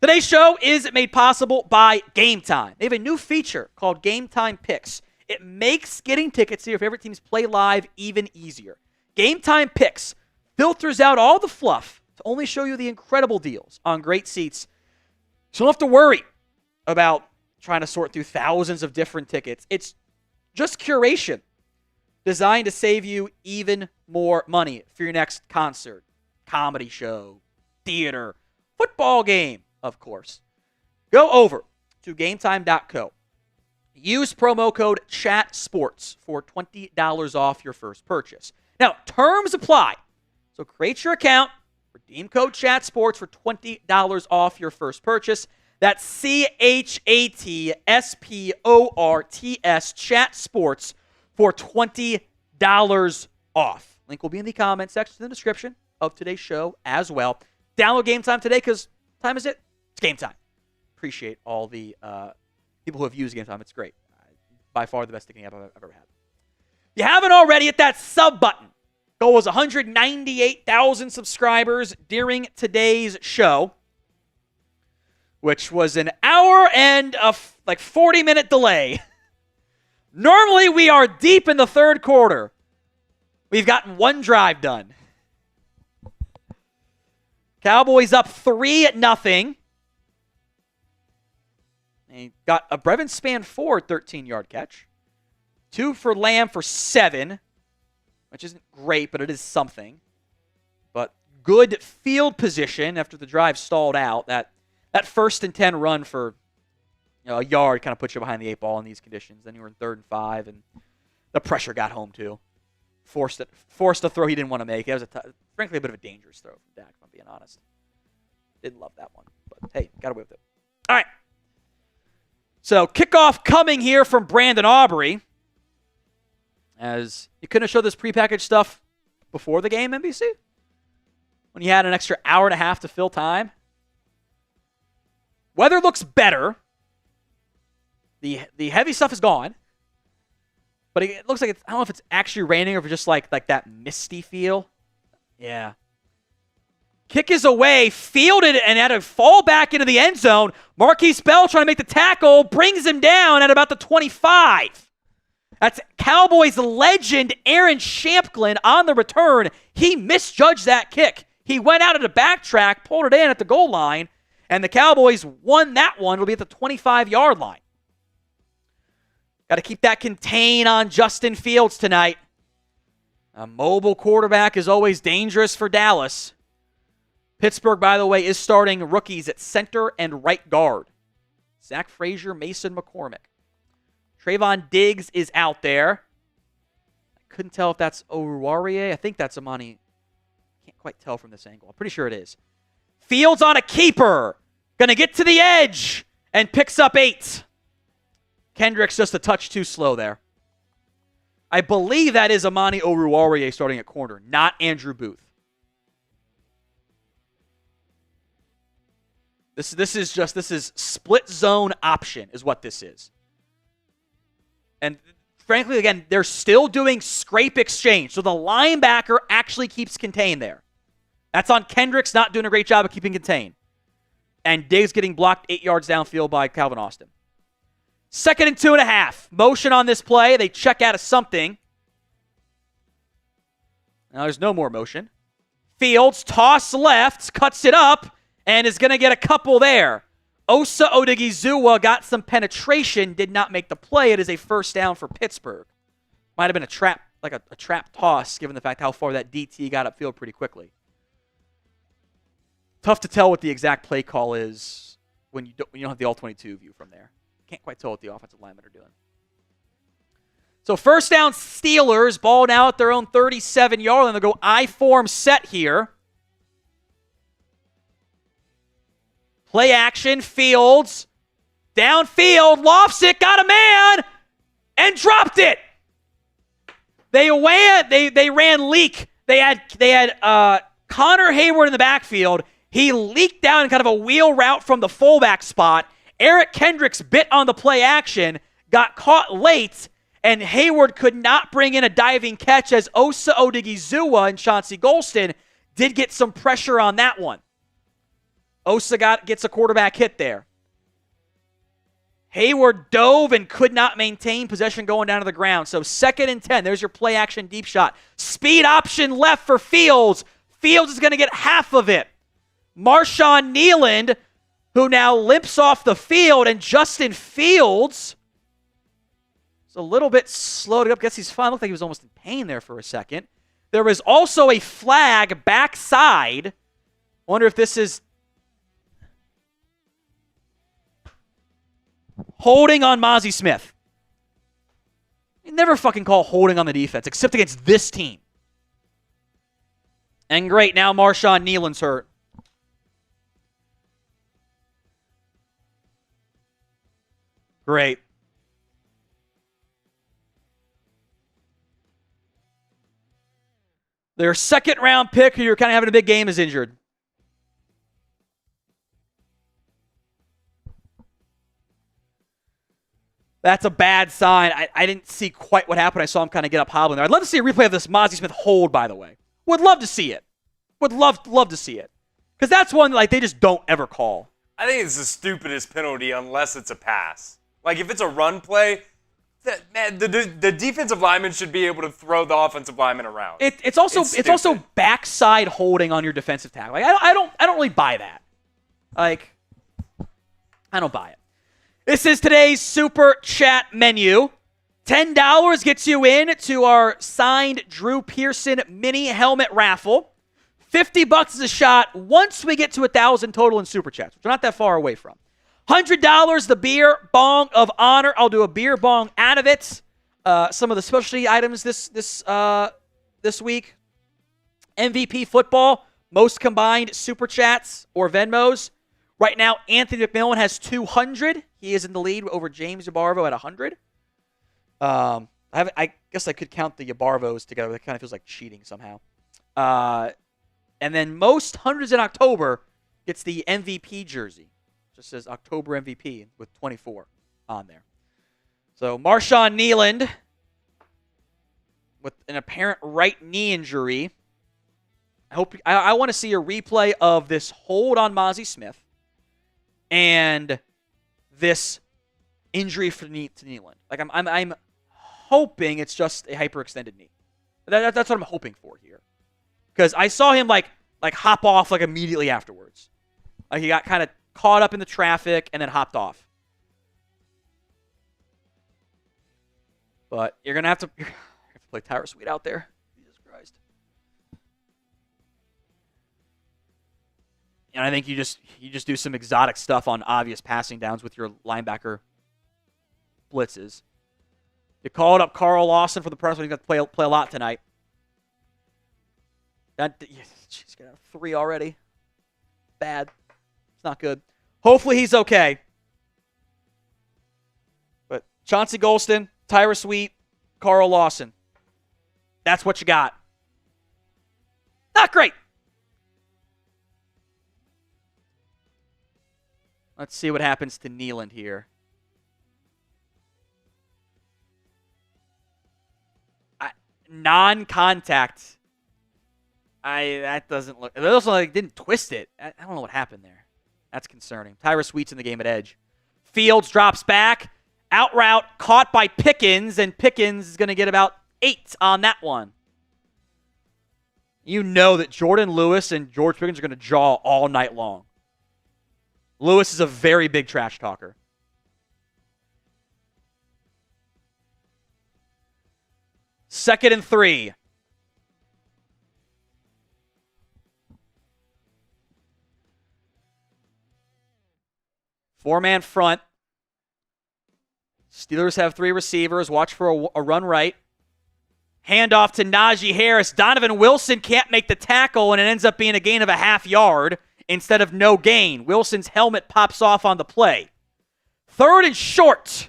Today's show is made possible by Game Time. They have a new feature called Game Time Picks. It makes getting tickets to your favorite teams play live even easier. Game Time Picks filters out all the fluff to only show you the incredible deals on great seats. So you don't have to worry about trying to sort through thousands of different tickets. It's just curation designed to save you even more money for your next concert, comedy show, theater, football game, of course. Go over to GameTime.co. Use promo code CHATSPORTS for $20 off your first purchase. Now, terms apply. So create your account, redeem code CHATSPORTS for $20 off your first purchase. That's CHATSPORTS, ChatSports, for $20 off. Link will be in the comment section in the description of today's show as well. Download Game Time today because time is it? It's game time. Appreciate all the people who have used Game Time. It's great. By far the best ticketing app I've ever had. If you haven't already, hit that sub button. Goal was 198,000 subscribers during today's show, which was an hour and a 40-minute delay. Normally, we are deep in the third quarter. We've gotten one drive done. Cowboys up 3-0. He got a Brevin Span 13-yard catch. 2 for Lamb for 7, which isn't great, but it is something. But good field position after the drive stalled out. That 1st and 10 run for a yard kind of puts you behind the 8 ball in these conditions. Then you were in 3rd and 5, and the pressure got home too. Forced a throw he didn't want to make. It was frankly a bit of a dangerous throw from Dak, if I'm being honest. Didn't love that one, but hey, got away with it. All right. So kickoff coming here from Brandon Aubrey. As you couldn't have showed this prepackaged stuff before the game, NBC? When you had an extra hour and a half to fill time? Weather looks better. The heavy stuff is gone. But it looks like I don't know if it's actually raining or if it's just like that misty feel. Yeah. Kick is away, fielded, and had to fall back into the end zone. Marquise Bell trying to make the tackle, brings him down at about the 25. That's Cowboys legend Aaron Shamplin on the return. He misjudged that kick. He went out at a backtrack, pulled it in at the goal line, and the Cowboys won that one. It'll be at the 25-yard line. Got to keep that contain on Justin Fields tonight. A mobile quarterback is always dangerous for Dallas. Pittsburgh, by the way, is starting rookies at center and right guard. Zach Frazier, Mason McCormick. Trayvon Diggs is out there. I couldn't tell if that's Oruwariye. I think that's Amani. Can't quite tell from this angle. I'm pretty sure it is. Fields on a keeper. Going to get to the edge and picks up 8. Kendrick's just a touch too slow there. I believe that is Amani Oruwariye starting at corner, not Andrew Booth. This is split zone option is what this is. And frankly, again, they're still doing scrape exchange. So the linebacker actually keeps contained there. That's on Kendricks not doing a great job of keeping contained. And Diggs getting blocked 8 yards downfield by Calvin Austin. 2nd and 2.5. Motion on this play. They check out of something. Now there's no more motion. Fields, toss left, cuts it up, and is going to get a couple there. Osa Odigizua got some penetration, did not make the play. It is a first down for Pittsburgh. Might have been a trap, like a trap toss, given the fact how far that DT got upfield pretty quickly. Tough to tell what the exact play call is when you don't have the all-22 view from there. Can't quite tell what the offensive linemen are doing. So first down Steelers, ball now at their own 37-yard line. They'll go I-form set here. Play action, Fields. Downfield, lofts it, got a man, and dropped it. They ran leak. They had Connor Hayward in the backfield. He leaked down in kind of a wheel route from the fullback spot. Eric Kendricks bit on the play action, got caught late, and Hayward could not bring in a diving catch as Osa Odigizua and Chauncey Golston did get some pressure on that one. Osa gets a quarterback hit there. Hayward dove and could not maintain possession going down to the ground. So 2nd and 10. There's your play action deep shot. Speed option left for Fields. Fields is going to get half of it. Marshawn Kneeland, who now limps off the field, and Justin Fields is a little bit slowed up. Guess he's fine. Looked like he was almost in pain there for a second. There was also a flag backside. Wonder if this is holding on Mozzie Smith. You never fucking call holding on the defense, except against this team. And great, now Marshawn Kneeland's hurt. Great. Their 2nd-round pick, who you're kind of having a big game, is injured. That's a bad sign. I didn't see quite what happened. I saw him kind of get up hobbling there. I'd love to see a replay of this Mozzie Smith hold, by the way. Would love to see it. Would love to see it. Because that's one like they just don't ever call. I think it's the stupidest penalty unless it's a pass. Like if it's a run play, the defensive lineman should be able to throw the offensive lineman around. It's also backside holding on your defensive tackle. Like I don't really buy that. Like I don't buy it. This is today's Super Chat menu. $10 gets you in to our signed Drew Pearson mini helmet raffle. $50 is a shot once we get to 1,000 total in Super Chats, which we're not that far away from. $100, the beer bong of honor. I'll do a beer bong out of it. Some of the specialty items this week. MVP football, most combined Super Chats or Venmos. Right now, Anthony McMillan has 200. He is in the lead over James Yabarvo at 100. I guess I could count the Yabarvos together. That kind of feels like cheating somehow. And then most hundreds in October gets the MVP jersey. Just says October MVP with 24 on there. So Marshawn Kneeland with an apparent right knee injury. I want to see a replay of this hold on Mozzie Smith and this injury to Kneeland. Like I'm hoping it's just a hyperextended knee. That's what I'm hoping for here, because I saw him like hop off like immediately afterwards. Like he got kind of caught up in the traffic and then hopped off. But you're gonna have to play Tyra Sweet out there. Jesus Christ. And I think you just do some exotic stuff on obvious passing downs with your linebacker blitzes. You called up Carl Lawson for the press. He's got to play a lot tonight. She's got 3 already. Bad. It's not good. Hopefully he's okay. But Chauncey Golston, Tyra Sweet, Carl Lawson. That's what you got. Not great. Let's see what happens to Kneeland here. Non-contact. That doesn't look. It also didn't twist it. I don't know what happened there. That's concerning. Tyra Sweet's in the game at edge. Fields drops back. Out route caught by Pickens, and Pickens is going to get about 8 on that one. You know that Jordan Lewis and George Pickens are going to jaw all night long. Lewis is a very big trash talker. Second and 3. Four-man front. Steelers have 3 receivers. Watch for a run right. Handoff to Najee Harris. Donovan Wilson can't make the tackle, and it ends up being a gain of a half yard instead of no gain. Wilson's helmet pops off on the play. 3rd and short.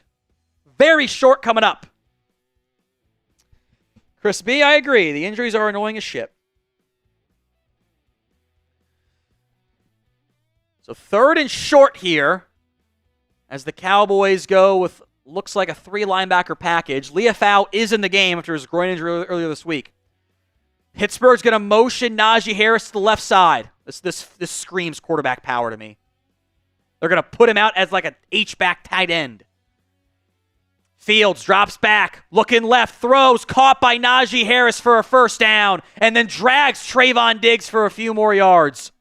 Very short coming up. Chris B., I agree. The injuries are annoying as shit. So 3rd and short here as the Cowboys go with looks like a 3-linebacker package. Leafau is in the game after his groin injury earlier this week. Pittsburgh's going to motion Najee Harris to the left side. This screams quarterback power to me. They're going to put him out as like an H-back tight end. Fields drops back, looking left, throws, caught by Najee Harris for a first down, and then drags Trayvon Diggs for a few more yards.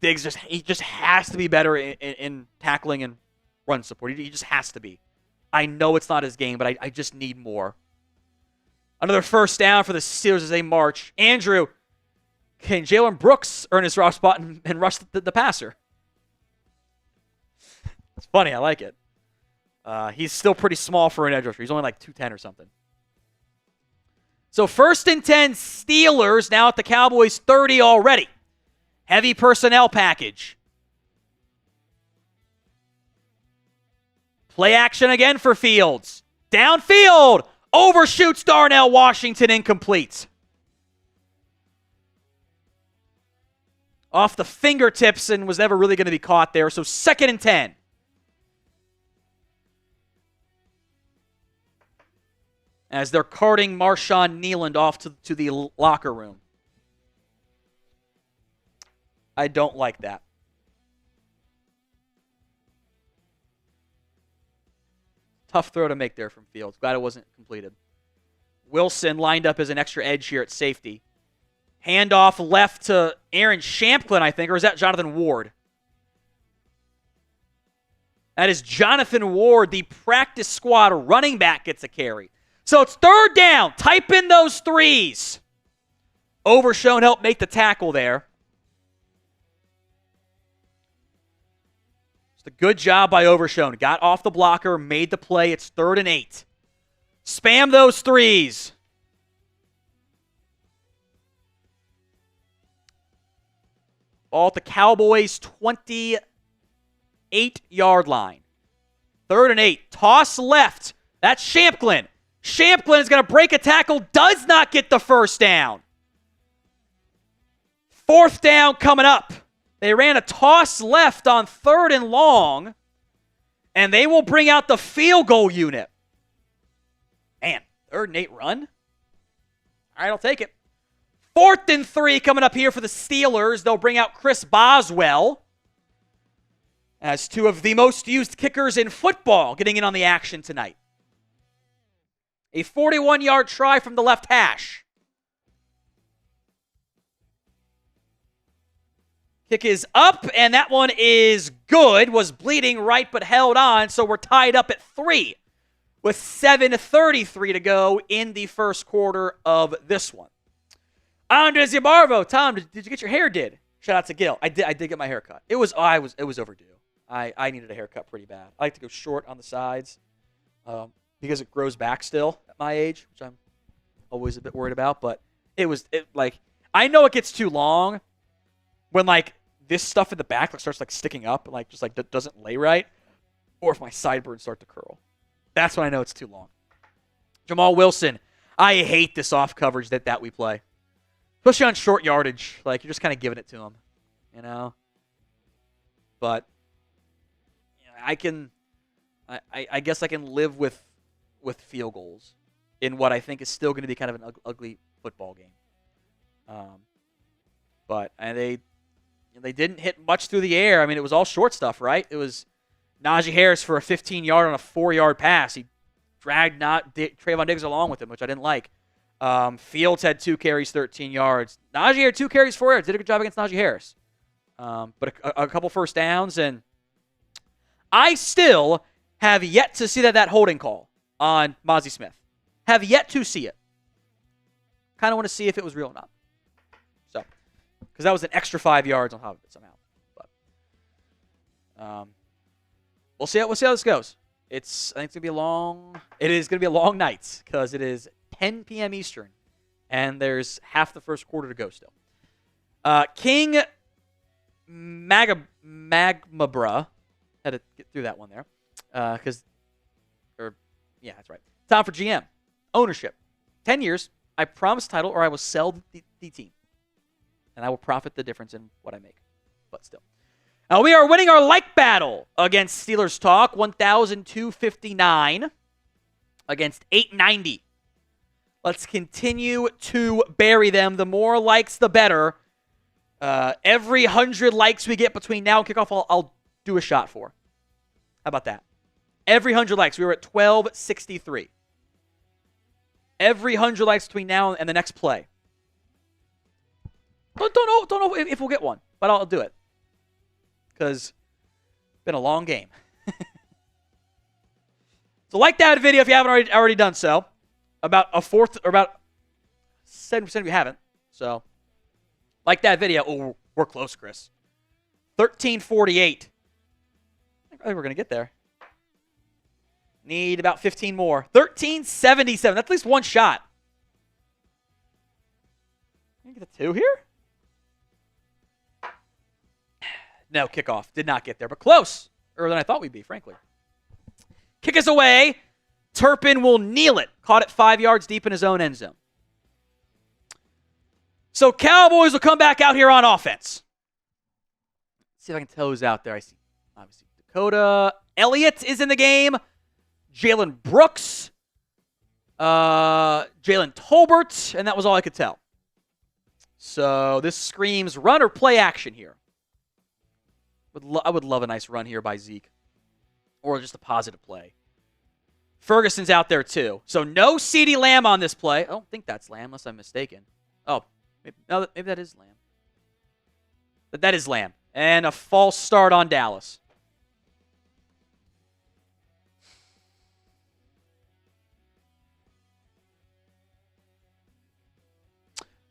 Diggs just has to be better in tackling and run support. He just has to be. I know it's not his game, but I just need more. Another first down for the Steelers as they march. Andrew, can Jalen Brooks earn his rough spot and rush the passer? It's funny. I like it. He's still pretty small for an edge rusher. He's only like 210 or something. So 1st and 10 Steelers now at the Cowboys 30 already. Heavy personnel package. Play action again for Fields. Downfield. Overshoots Darnell Washington, incomplete. Off the fingertips and was never really going to be caught there. So 2nd and 10. As they're carting Marshawn Nealand off to the locker room. I don't like that. Tough throw to make there from Fields. Glad it wasn't completed. Wilson lined up as an extra edge here at safety. Handoff left to Aaron Shamplin, I think, or is that Jonathan Ward? That is Jonathan Ward, the practice squad running back, gets a carry. So it's 3rd down. Type in those 3s. Overshown helped make the tackle there. Just a good job by Overshown. Got off the blocker, made the play. It's 3rd and 8. Spam those 3s. Ball at the Cowboys' 28-yard line. 3rd and 8. Toss left. That's Shamplin. Shamplin is going to break a tackle. Does not get the first down. 4th down coming up. They ran a toss left on 3rd and long. And they will bring out the field goal unit. Man, 3rd and 8 run. All right, I'll take it. 4th and 3 coming up here for the Steelers. They'll bring out Chris Boswell as 2 of the most used kickers in football getting in on the action tonight. A 41-yard try from the left hash. Kick is up, and that one is good. Was bleeding right, but held on, so we're tied up at 3 with 7:33 to go in the first quarter of this one. Andres Yabarvo, Tom, did you get your hair did? Shout out to Gil. I did get my hair cut. It was overdue. I needed a haircut pretty bad. I like to go short on the sides. Because it grows back still at my age, which I'm always a bit worried about. But I know it gets too long when this stuff in the back starts sticking up and doesn't lay right, or if my sideburns start to curl. That's when I know it's too long. Jamal Wilson, I hate this off coverage that we play, especially on short yardage. You're just kind of giving it to him, you know. But I guess I can live with field goals in what I think is still going to be kind of an ugly football game. But they didn't hit much through the air. I mean, it was all short stuff, right? It was Najee Harris for a 15-yard on a 4-yard pass. He dragged Trayvon Diggs along with him, which I didn't like. Fields had 2 carries, 13 yards. Najee had 2 carries, 4 yards. Did a good job against Najee Harris. But a couple first downs, and I still have yet to see that holding call on Mozzie Smith. Have yet to see it. Kind of want to see if it was real or not. So, because that was an extra 5 yards on top of it somehow. But we'll see how this goes. I think it's gonna be It is gonna be a long night because it is 10 p.m. Eastern, and there's half the first quarter to go still. King Magmabra had to get through that one there, yeah, that's right. Time for GM. Ownership. 10 years. I promise title or I will sell the team. And I will profit the difference in what I make. But still. We are winning our like battle against Steelers Talk, 1,259 against 890. Let's continue to bury them. The more likes, the better. Every 100 likes we get between now and kickoff, I'll do a shot for. How about that? Every 100 likes. We were at 1263. Every 100 likes between now and the next play. Don't know if we'll get one, but I'll do it. Because it's been a long game. So like that video if you haven't already done so. About a fourth, or about 7% of you haven't. So like that video. Oh, we're close, Chris. 1348. I think we're going to get there. Need about 15 more. 1377. That's at least one shot. Can you get the 2 here? No, kickoff. Did not get there, but close. Earlier than I thought we'd be, frankly. Kick us away. Turpin will kneel it. Caught it 5 yards deep in his own end zone. So Cowboys will come back out here on offense. Let's see if I can tell who's out there. I see, obviously, Dakota Elliott is in the game. Jalen Brooks. Jalen Tolbert. And that was all I could tell. So this screams run or play action here. I would love a nice run here by Zeke. Or just a positive play. Ferguson's out there too. So no CeeDee Lamb on this play. I don't think that's Lamb unless I'm mistaken. Oh, maybe that is Lamb. But that is Lamb. And a false start on Dallas.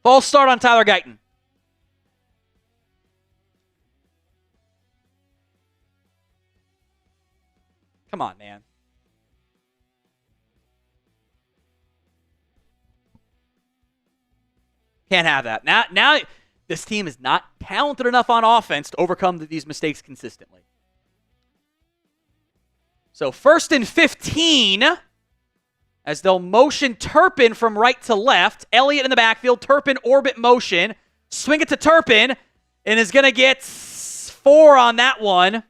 False start on Tyler Guyton. Come on, man. Can't have that. Now this team is not talented enough on offense to overcome these mistakes consistently. So 1st and 15 as they'll motion Turpin from right to left. Elliott in the backfield. Turpin orbit motion. Swing it to Turpin and is going to get 4 on that one.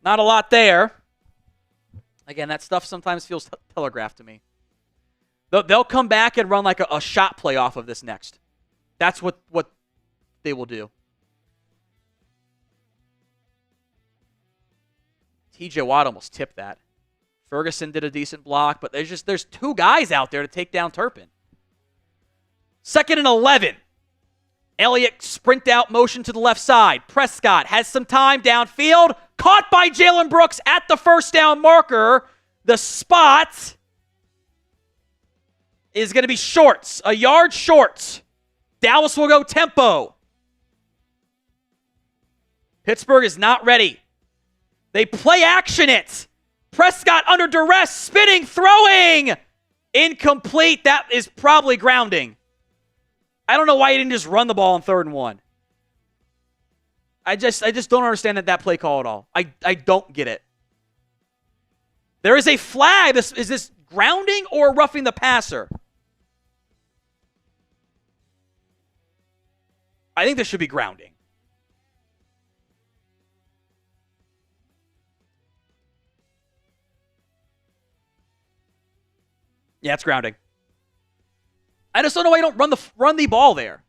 Not a lot there. Again, that stuff sometimes feels telegraphed to me. They'll come back and run like a shot play off of this next. That's what they will do. TJ Watt almost tipped that. Ferguson did a decent block, but there's 2 guys out there to take down Turpin. 2nd and 11. Elliott sprint out motion to the left side. Prescott has some time downfield. Caught by Jalen Brooks at the first down marker. The spot is going to be shorts. A yard short. Dallas will go tempo. Pittsburgh is not ready. They play action it. Prescott under duress, spinning, throwing. Incomplete. That is probably grounding. I don't know why he didn't just run the ball on 3rd and 1. I just don't understand that play call at all. I don't get it. There is a flag. Is this grounding or roughing the passer? I think this should be grounding. Yeah, it's grounding. I just don't know why you don't run the ball there.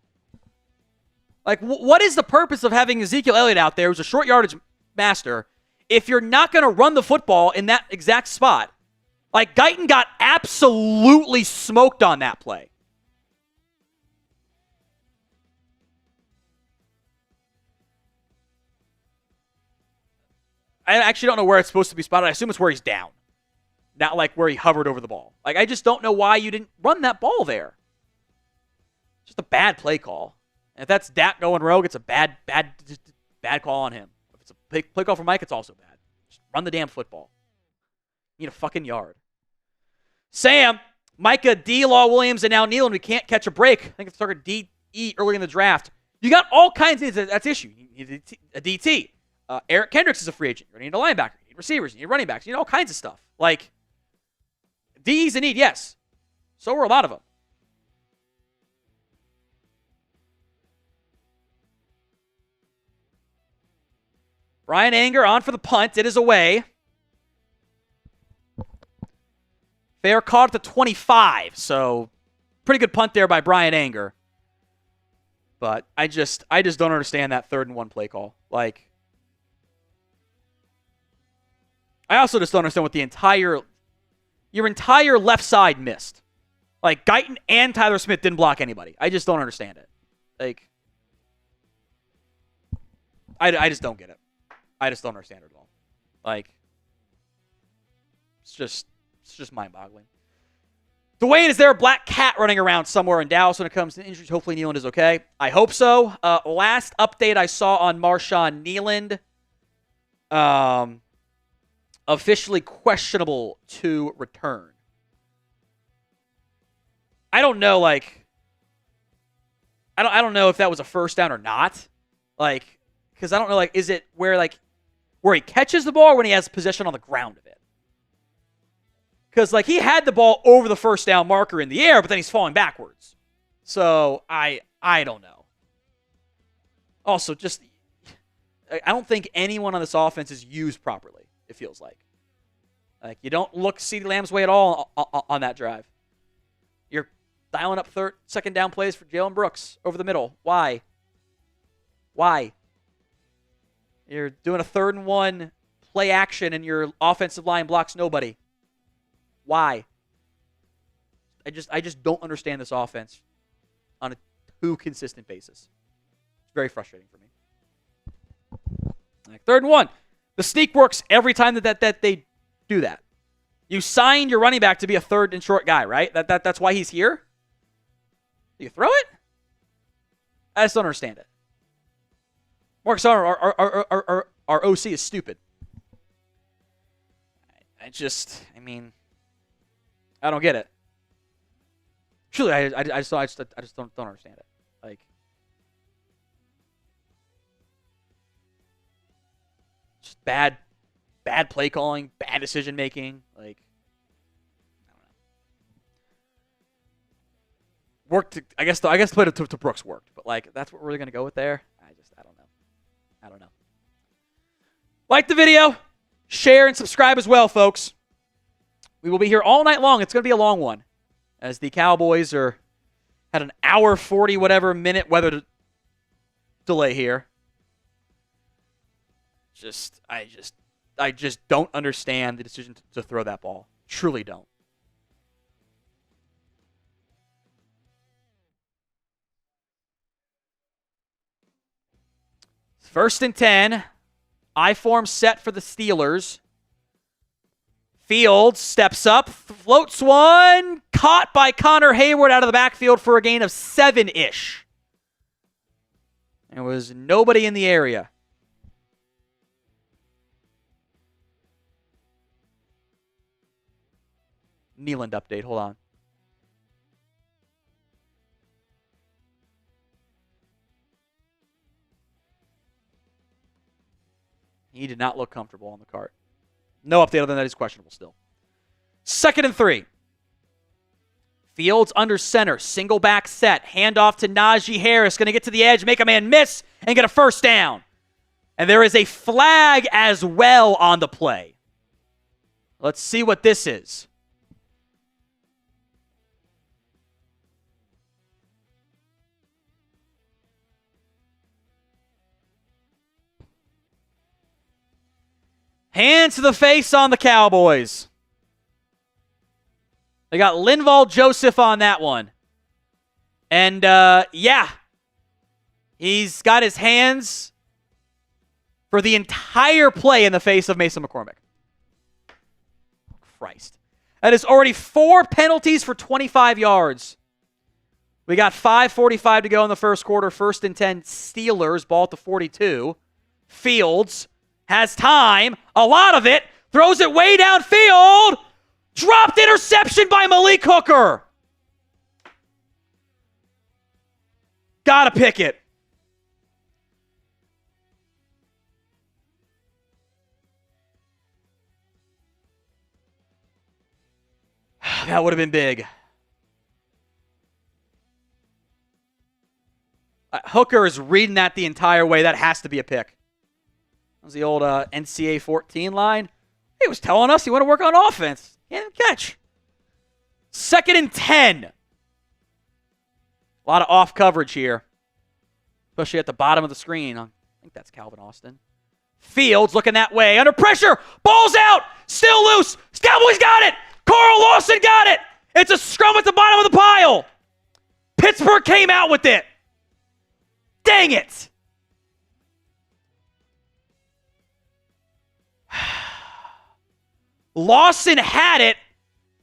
Like, what is the purpose of having Ezekiel Elliott out there who's a short yardage master if you're not going to run the football in that exact spot? Like, Guyton got absolutely smoked on that play. I actually don't know where it's supposed to be spotted. I assume it's where he's down. Not like where he hovered over the ball. Like, I just don't know why you didn't run that ball there. Just a bad play call. And if that's Dak going rogue, it's a bad call on him. If it's a play call for Mike, it's also bad. Just run the damn football. You need a fucking yard. Sam, Micah, D, Law Williams, and now Nealon. We can't catch a break. I think it's target D-E early in the draft. You got all kinds of things. That's issue. You need a DT. Eric Kendricks is a free agent. You need a linebacker. You need receivers. You need running backs. You need all kinds of stuff. Like, D's a need, yes. So are a lot of them. Brian Anger on for the punt. It is away. Fair caught at the 25, so pretty good punt there by Brian Anger. But I just don't understand that 3rd and 1 play call. Like, I also just don't understand what your entire left side missed. Like, Guyton and Tyler Smith didn't block anybody. I just don't understand it. Like, I just don't get it. I just don't understand it at all. Like, it's just mind-boggling. Dwayne, is there a black cat running around somewhere in Dallas when it comes to injuries? Hopefully Nealand is okay. I hope so. Last update I saw on Marshawn Nealand, officially questionable to return. I don't know, like, I don't know if that was a first down or not. Like, because I don't know, like, is it where he catches the ball or when he has possession on the ground of it? Because, like, he had the ball over the first down marker in the air, but then he's falling backwards. So, I don't know. Also, just, I don't think anyone on this offense is used properly, it feels like. Like, you don't look CeeDee Lamb's way at all on that drive. You're dialing up 2nd down plays for Jalen Brooks over the middle. Why? You're doing a 3rd and 1 play action and your offensive line blocks nobody. Why? I just don't understand this offense on a too consistent basis. It's very frustrating for me. Like, 3rd and 1. The sneak works every time that they do that. You signed your running back to be a 3rd and short guy, right? That's why he's here? Do you throw it? I just don't understand it. Marcus Arnold, our OC is stupid. I don't get it. Truly, I just don't understand it. Like, just bad play calling, bad decision making. Like, I don't know. Worked. I guess the play to Brooks worked, but like, that's what we're gonna go with there. I don't know. Like the video, share and subscribe as well, folks. We will be here all night long. It's going to be a long one, as the Cowboys had an hour 40 whatever minute weather delay here. I just don't understand the decision to throw that ball. Truly don't. First and 10. I-form set for the Steelers. Fields steps up, floats one, caught by Connor Hayward out of the backfield for a gain of 7-ish. There was nobody in the area. Nealand update, hold on. He did not look comfortable on the cart. No update other than that he's questionable still. 2nd and 3. Fields under center. Single back set. Handoff to Najee Harris. Going to get to the edge, make a man miss, and get a first down. And there is a flag as well on the play. Let's see what this is. Hands to the face on the Cowboys. They got Linval Joseph on that one. And, yeah. He's got his hands for the entire play in the face of Mason McCormick. Christ. That is already 4 penalties for 25 yards. We got 5:45 to go in the first quarter. 1st and 10 Steelers. Ball at the 42. Fields has time, a lot of it, throws it way downfield, dropped interception by Malik Hooker. Gotta pick it. That would have been big. Hooker is reading that the entire way. That has to be a pick. was the old NCAA 14 line. He was telling us he wanted to work on offense. Can't even catch. 2nd and 10. A lot of off coverage here, especially at the bottom of the screen. I think that's Calvin Austin. Fields looking that way. Under pressure. Ball's out. Still loose. Cowboys got it. Carl Lawson got it. It's a scrum at the bottom of the pile. Pittsburgh came out with it. Dang it. Lawson had it.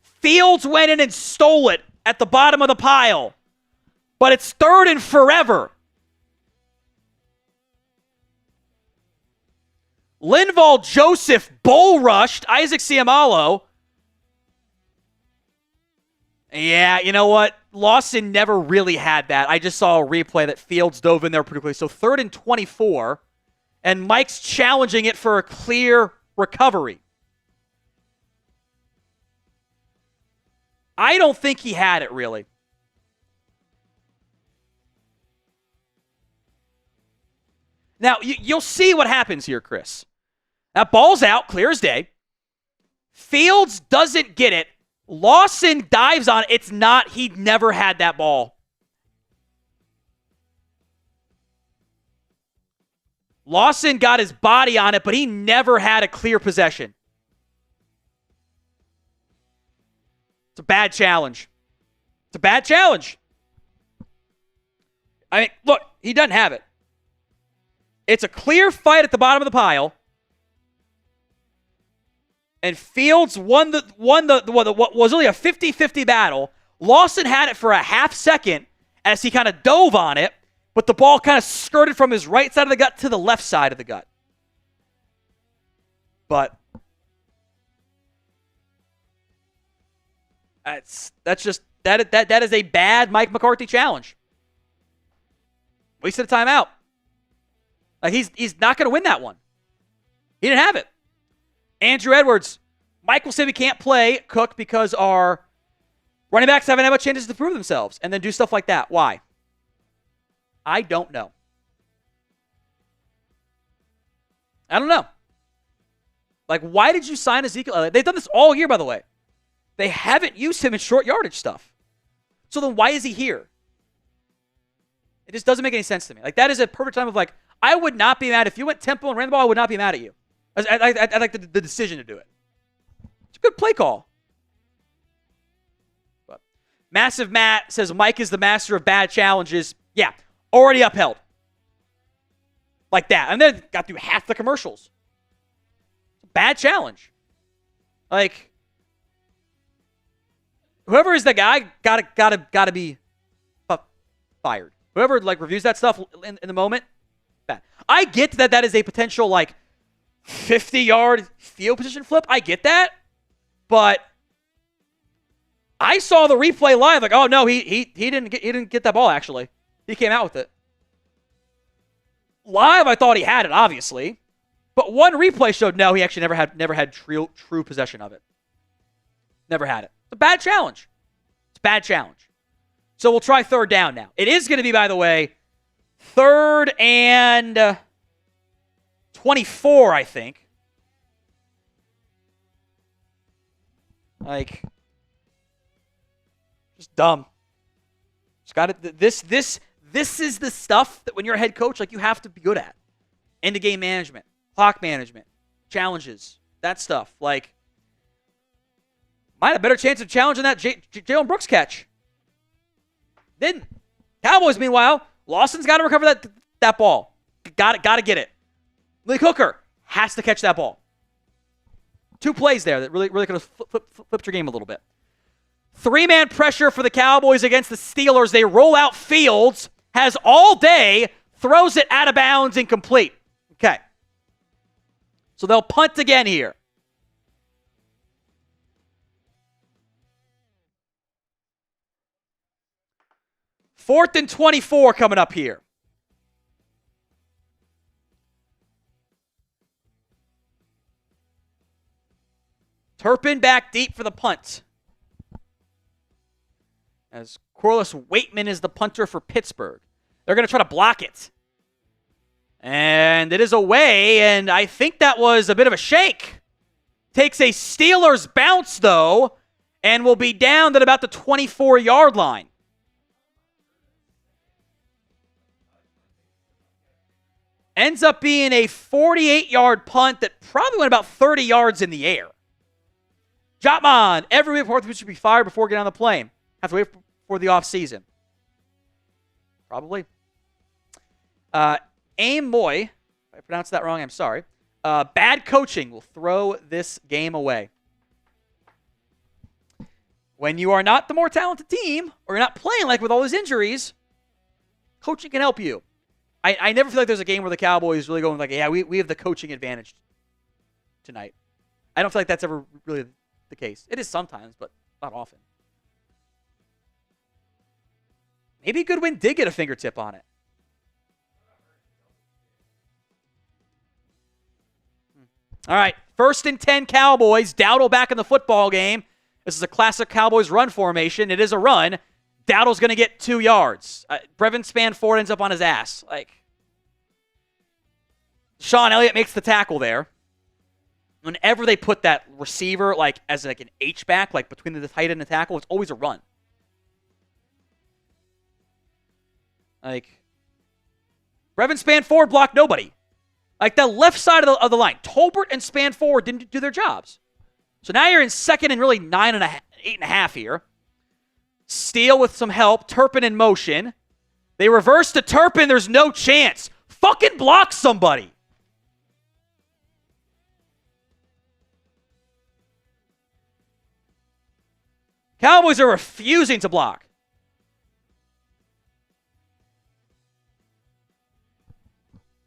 Fields went in and stole it at the bottom of the pile. But it's 3rd and forever. Linval Joseph bull rushed Isaac Seumalo. Yeah, you know what? Lawson never really had that. I just saw a replay that Fields dove in there pretty quickly. So 3rd and 24. And Mike's challenging it for a clear recovery. I don't think he had it, really. Now, you'll see what happens here, Chris. That ball's out, clear as day. Fields doesn't get it. Lawson dives on it. It's not. He never had that ball. Lawson got his body on it, but he never had a clear possession. It's a bad challenge. It's a bad challenge. I mean, look, he doesn't have it. It's a clear fight at the bottom of the pile. And Fields won what was really a 50-50 battle. Lawson had it for a half second as he kind of dove on it, but the ball kind of skirted from his right side of the gut to the left side of the gut. But that's just that is a bad Mike McCarthy challenge. Wasted a timeout. Like he's not going to win that one. He didn't have it. Andrew Edwards, Mike will say we can't play Cook because our running backs haven't had much chances to prove themselves and then do stuff like that. Why? I don't know. I don't know. Like, why did you sign Ezekiel? They've done this all year, by the way. They haven't used him in short yardage stuff. So then why is he here? It just doesn't make any sense to me. Like, that is a perfect time of, like, I would not be mad. If you went tempo and ran the ball, I would not be mad at you. I like the decision to do it. It's a good play call. But Massive Matt says Mike is the master of bad challenges. Yeah, already upheld. Like that. And then got through half the commercials. Bad challenge. Like, whoever is the guy gotta be fired. Whoever like reviews that stuff in the moment, bad. I get that is a potential like 50-yard field position flip. I get that, but I saw the replay live. Like, oh no, he didn't get that ball. Actually, he came out with it. Live, I thought he had it, obviously, but one replay showed no, he actually never had true possession of it. Never had it. It's a bad challenge. It's a bad challenge. So we'll try third down now. It is going to be, by the way, 3rd and 24, I think. Like, just dumb. Just got it. This is the stuff that when you're a head coach, like you have to be good at. End of game management, clock management, challenges, that stuff. Like, might have a better chance of challenging that Jalen Brooks catch. Didn't. Cowboys, meanwhile, Lawson's got to recover that ball. Got to get it. Lee Hooker has to catch that ball. 2 plays there that really could have flipped your game a little bit. 3-man pressure for the Cowboys against the Steelers. They roll out Fields, has all day, throws it out of bounds, incomplete. Okay. So they'll punt again here. Fourth and 24 coming up here. Turpin back deep for the punt. As Corliss Waitman is the punter for Pittsburgh. They're going to try to block it. And it is away, and I think that was a bit of a shake. Takes a Steelers bounce, though, and will be down at about the 24-yard line. Ends up being a 48-yard punt that probably went about 30 yards in the air. Jotman, every report should be fired before getting on the plane. Have to wait for the offseason. Probably. Aim Moy, if I pronounced that wrong, I'm sorry. Bad coaching will throw this game away. When you are not the more talented team, or you're not playing like with all these injuries, coaching can help you. I never feel like there's a game where the Cowboys really going like, yeah, we have the coaching advantage tonight. I don't feel like that's ever really the case. It is sometimes, but not often. Maybe Goodwin did get a fingertip on it. All right, 1st and 10 Cowboys. Dowdle back in the football game. This is a classic Cowboys run formation. It is a run. Dowdle's going to get 2 yards. Brevin Spanford ends up on his ass. Sean Elliott makes the tackle there. Whenever they put that receiver as an H-back, between the tight end and the tackle, it's always a run. Brevin Spanford blocked nobody. The left side of the line, Tolbert and Spanford didn't do their jobs. So now you're in 2nd and really 8.5 here. Steele with some help. Turpin in motion. They reverse to Turpin. There's no chance. Fucking block somebody. Cowboys are refusing to block.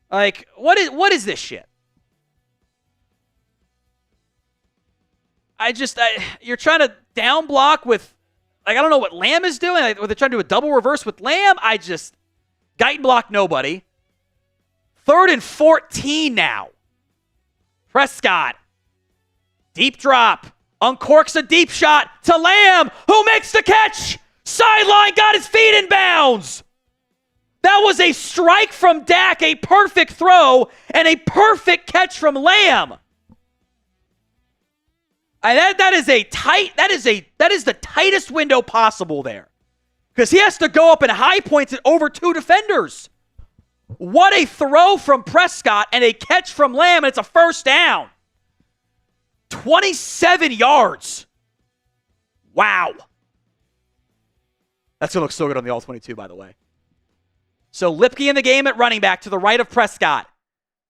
What is this shit? You're trying to down block with, I don't know what Lamb is doing. Or they're trying to do a double reverse with Lamb. Guyton block nobody. 3rd and 14 now. Prescott. Deep drop. Uncorks a deep shot to Lamb, who makes the catch. Sideline, got his feet in bounds. That was a strike from Dak, a perfect throw, and a perfect catch from Lamb. That is the tightest window possible there. Because he has to go up and high points it over 2 defenders. What a throw from Prescott and a catch from Lamb, and it's a first down. 27 yards. Wow. That's going to look so good on the All-22, by the way. So Lipke in the game at running back to the right of Prescott.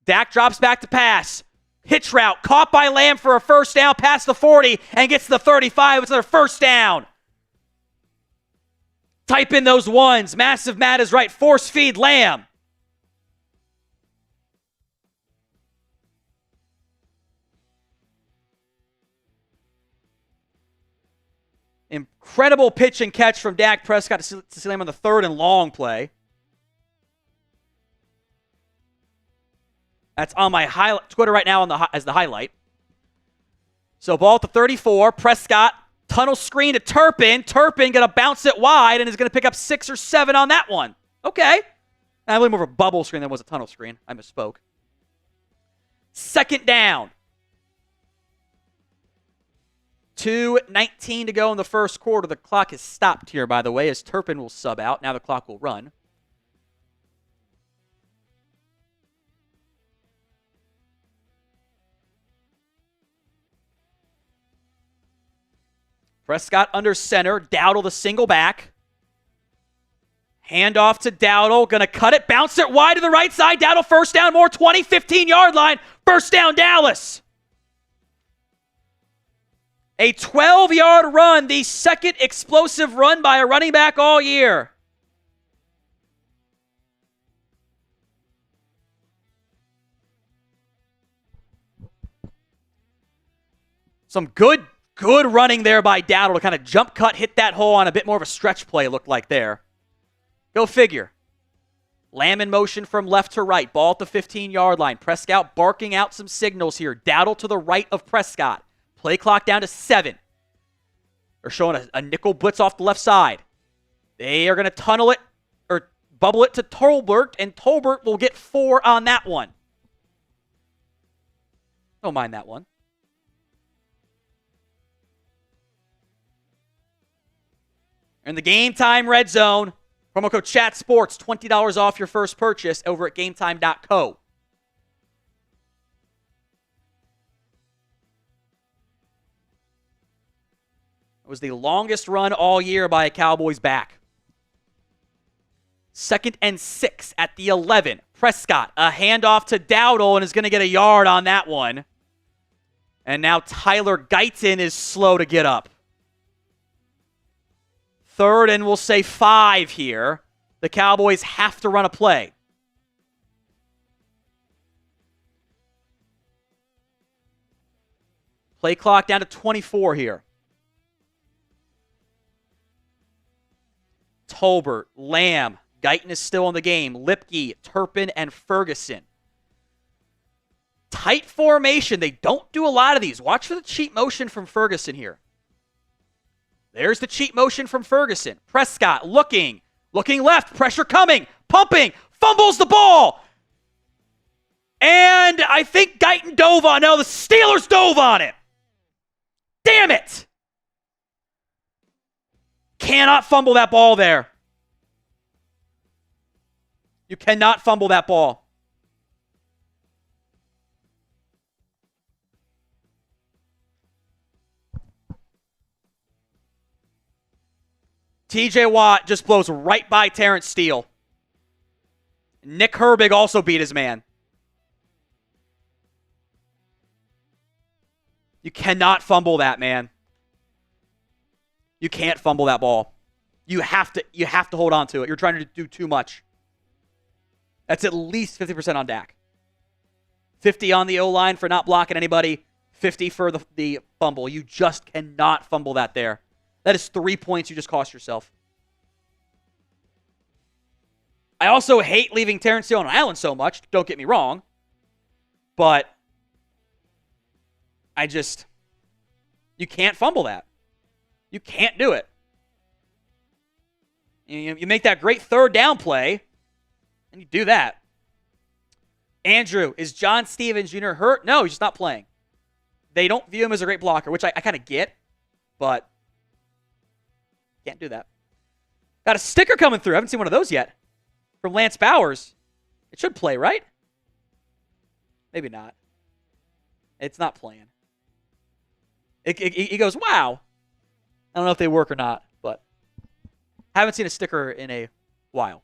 Dak drops back to pass. Hitch route, caught by Lamb for a first down past the 40 and gets to the 35. It's another first down. Type in those ones. Massive Matt is right. Force feed Lamb. Incredible pitch and catch from Dak Prescott to see Lamb on the 3rd and long play. That's on my Twitter right now as the highlight. So ball at the 34. Prescott, tunnel screen to Turpin. Turpin going to bounce it wide and is going to pick up 6 or 7 on that one. Okay. I believe more of a bubble screen than was a tunnel screen. I misspoke. 2nd down. 2:19 to go in the first quarter. The clock is stopped here, by the way, as Turpin will sub out. Now the clock will run. Prescott under center. Dowdle the single back. Hand off to Dowdle. Going to cut it. Bounce it wide to the right side. Dowdle first down. More 20, 15-yard line. First down, Dallas. A 12-yard run. The second explosive run by a running back all year. Some good running there by Dowdle to kind of jump cut, hit that hole on a bit more of a stretch play, looked like there. Go figure. Lamb in motion from left to right. Ball at the 15-yard line. Prescott barking out some signals here. Dowdle to the right of Prescott. Play clock down to 7. They're showing a nickel blitz off the left side. They are going to tunnel it, or bubble it to Tolbert, and Tolbert will get 4 on that one. Don't mind that one. In the Game Time Red Zone, promo code CHATSPORTS, $20 off your first purchase over at GameTime.co. It was the longest run all year by a Cowboys back. 2nd and 6 at the 11. Prescott, a handoff to Dowdle, and is going to get a yard on that one. And now Tyler Guyton is slow to get up. 3rd and we'll say 5 here. The Cowboys have to run a play. Play clock down to 24 here. Tolbert, Lamb, Guyton is still in the game. Lipke, Turpin, and Ferguson. Tight formation. They don't do a lot of these. Watch for the cheat motion from Ferguson here. There's the cheat motion from Ferguson. Prescott looking left, pressure coming, pumping, fumbles the ball. And I think Guyton dove on. No, the Steelers dove on it. Damn it. Cannot fumble that ball there. You cannot fumble that ball. TJ Watt just blows right by Terrence Steele. Nick Herbig also beat his man. You cannot fumble that, man. You can't fumble that ball. You have to hold on to it. You're trying to do too much. That's at least 50% on Dak. 50 on the O-line for not blocking anybody. 50 for the fumble. You just cannot fumble that there. That is 3 points you just cost yourself. I also hate leaving Terrence Steele on an island so much. Don't get me wrong. But you can't fumble that. You can't do it. You make that great 3rd down play, and you do that. Andrew, is John Stevens Jr. hurt? No, he's just not playing. They don't view him as a great blocker, which I kind of get, but can't do that. Got a sticker coming through. I haven't seen one of those yet. From Lance Bowers. It should play, right? Maybe not. It's not playing. He goes, wow. I don't know if they work or not, but haven't seen a sticker in a while.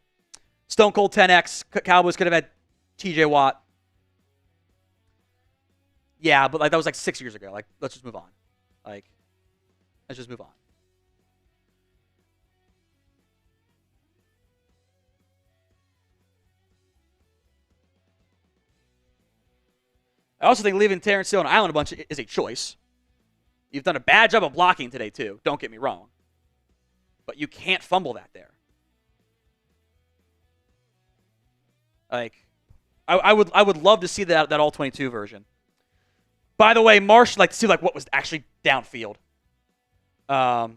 Stone Cold 10X. Cowboys could have had TJ Watt. Yeah, but that was 6 years ago. Let's just move on. Let's just move on. I also think leaving Terrence Steele on an island a bunch is a choice. You've done a bad job of blocking today, too. Don't get me wrong. But you can't fumble that there. I would love to see that all-22 version. By the way, Marsh, to see what was actually downfield. Marshawn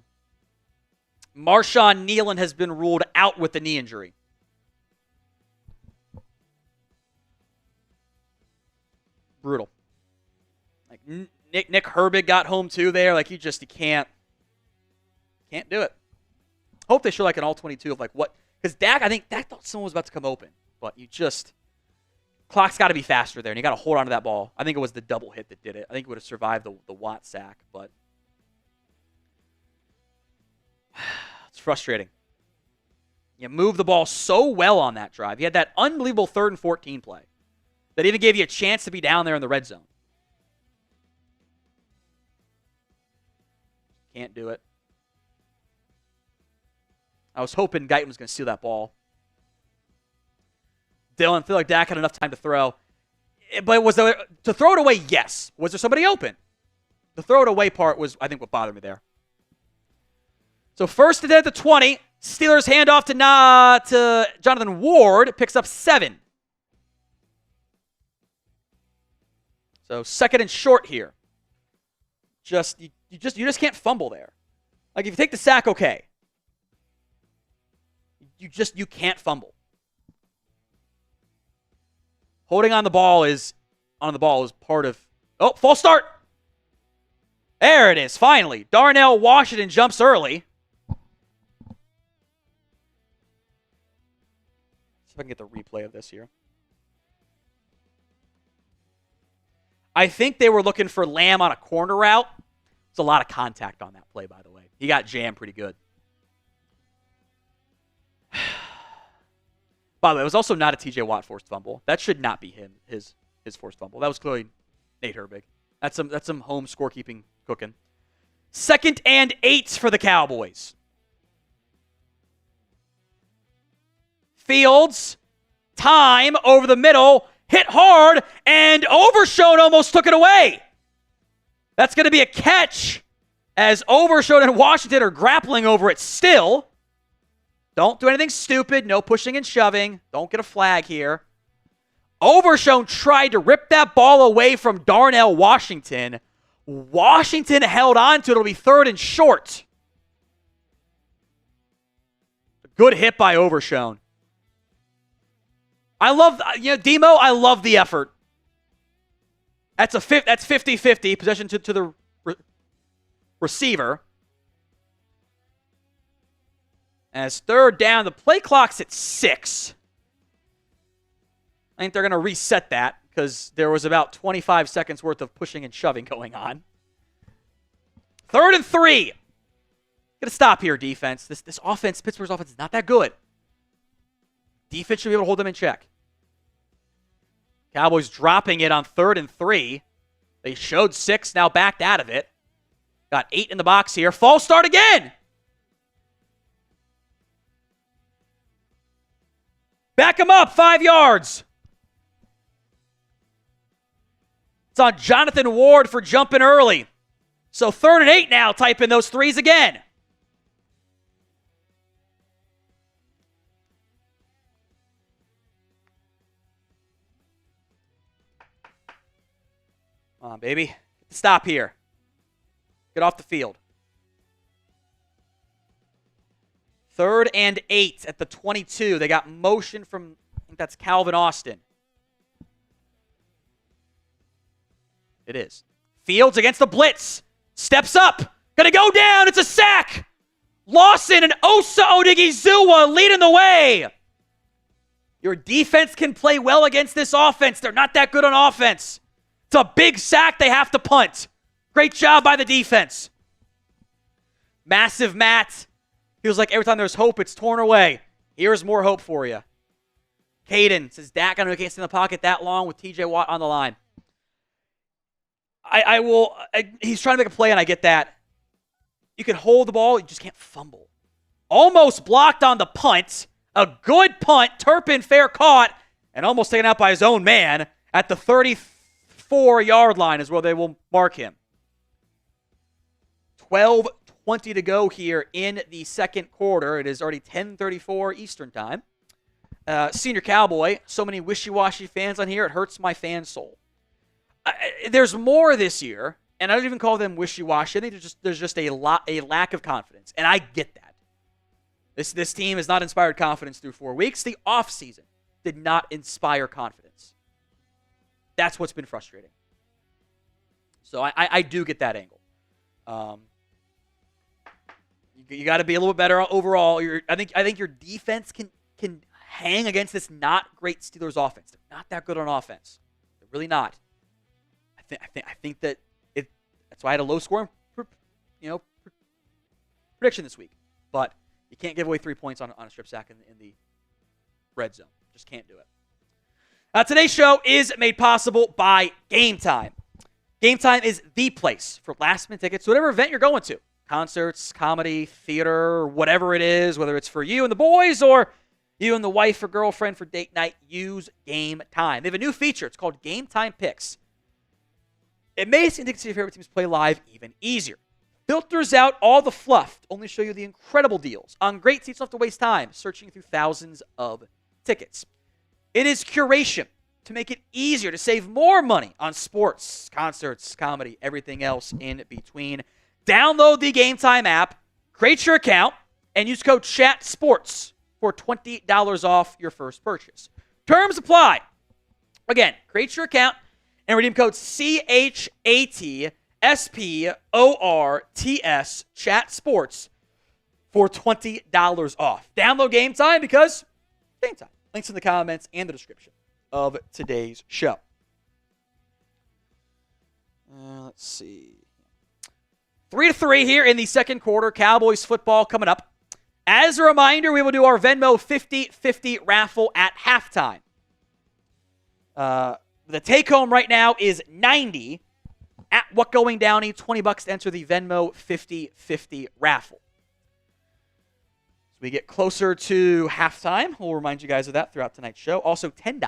Nealon has been ruled out with the knee injury. Brutal. Nick Herbig got home too there. You can't do it. Hope they show an all-22 of what, because Dak thought someone was about to come open, but clock's got to be faster there, and you got to hold on to that ball. I think it was the double hit that did it. I think it would have survived the Watt sack, but it's frustrating. You moved the ball so well on that drive. You had that unbelievable 3rd and 14 play that even gave you a chance to be down there in the red zone. Can't do it. I was hoping Guyton was going to steal that ball. Dylan, feel like Dak had enough time to throw. But to throw it away, yes. Was there somebody open? The throw it away part was, I think, what bothered me there. So 1st and 10 at the 20. Steelers hand off to Jonathan Ward. Picks up 7. So 2nd and short here. You just can't fumble there. If you take the sack, okay. You can't fumble. Holding on the ball is part of... Oh, false start. There it is, finally. Darnell Washington jumps early. See if I can get the replay of this here. I think they were looking for Lamb on a corner route. There's a lot of contact on that play, by the way. He got jammed pretty good. By the way, it was also not a TJ Watt forced fumble. That should not be his forced fumble. That was clearly Nate Herbig. That's some home scorekeeping cooking. 2nd and 8 for the Cowboys. Fields, time over the middle, hit hard, and Overshone almost took it away. That's going to be a catch as Overshone and Washington are grappling over it still. Don't do anything stupid. No pushing and shoving. Don't get a flag here. Overshone tried to rip that ball away from Darnell Washington. Washington held on to it. It'll be 3rd and short. Good hit by Overshone. I love, Demo, I love the effort. That's 50-50 possession to the receiver. As 3rd down, the play clock's at 6. I think they're going to reset that because there was about 25 seconds worth of pushing and shoving going on. 3rd and 3. Got to stop here, defense. This offense, Pittsburgh's offense, is not that good. Defense should be able to hold them in check. Cowboys dropping it on 3rd and 3. They showed 6, now backed out of it. Got 8 in the box here. False start again. Back him up, 5 yards. It's on Jonathan Ward for jumping early. So 3rd and 8 now, type in those 3s again. Come on, baby. Stop here. Get off the field. 3rd and 8 at the 22. They got motion from, I think that's Calvin Austin. It is. Fields against the blitz. Steps up. Gonna go down. It's a sack. Lawson and Osa Odigizua leading the way. Your defense can play well against this offense. They're not that good on offense. It's a big sack. They have to punt. Great job by the defense. Massive Matt. Feels like every time there's hope, it's torn away. Here's more hope for you. Caden says, Dak, I know he can't stay in the pocket that long with TJ Watt on the line. He's trying to make a play, and I get that. You can hold the ball, you just can't fumble. Almost blocked on the punt. A good punt. Turpin fair caught, and almost taken out by his own man at the 34-yard line is where they will mark him. 12:20 to go here in the second quarter. It is already 10:34 Eastern time. Senior Cowboy, so many wishy-washy fans on here, it hurts my fan soul. There's more this year, and I don't even call them wishy-washy. I think there's just a lack of confidence, and I get that. This team has not inspired confidence through 4 weeks. The offseason did not inspire confidence. That's what's been frustrating. So I do get that angle. You got to be a little bit better overall. I think your defense can hang against this not great Steelers offense. They're not that good on offense. They're really not. I think that that's why I had a low scoring prediction this week. But you can't give away 3 points on a strip sack in the red zone. Just can't do it. Today's show is made possible by Game Time. Game Time is the place for last-minute tickets to whatever event you're going to. Concerts, comedy, theater, whatever it is, whether it's for you and the boys or you and the wife or girlfriend for date night, use Game Time. They have a new feature. It's called Game Time Picks. It makes your favorite teams play live even easier. Filters out all the fluff to only show you the incredible deals on great seats. You don't have to waste time searching through thousands of tickets. It is curation to make it easier to save more money on sports, concerts, comedy, everything else in between. Download the Game Time app, create your account, and use code CHATSPORTS for $20 off your first purchase. Terms apply. Again, create your account and redeem code CHATSPORTS Chat Sports for $20 off. Download Game Time because Game Time. Links in the comments and the description of today's show. Let's see. 3-3 here in the second quarter. Cowboys football coming up. As a reminder, we will do our Venmo 50-50 raffle at halftime. The take-home right now is $90. At What Going Downey, $20 to enter the Venmo 50-50 raffle. As we get closer to halftime, we'll remind you guys of that throughout tonight's show. Also, $10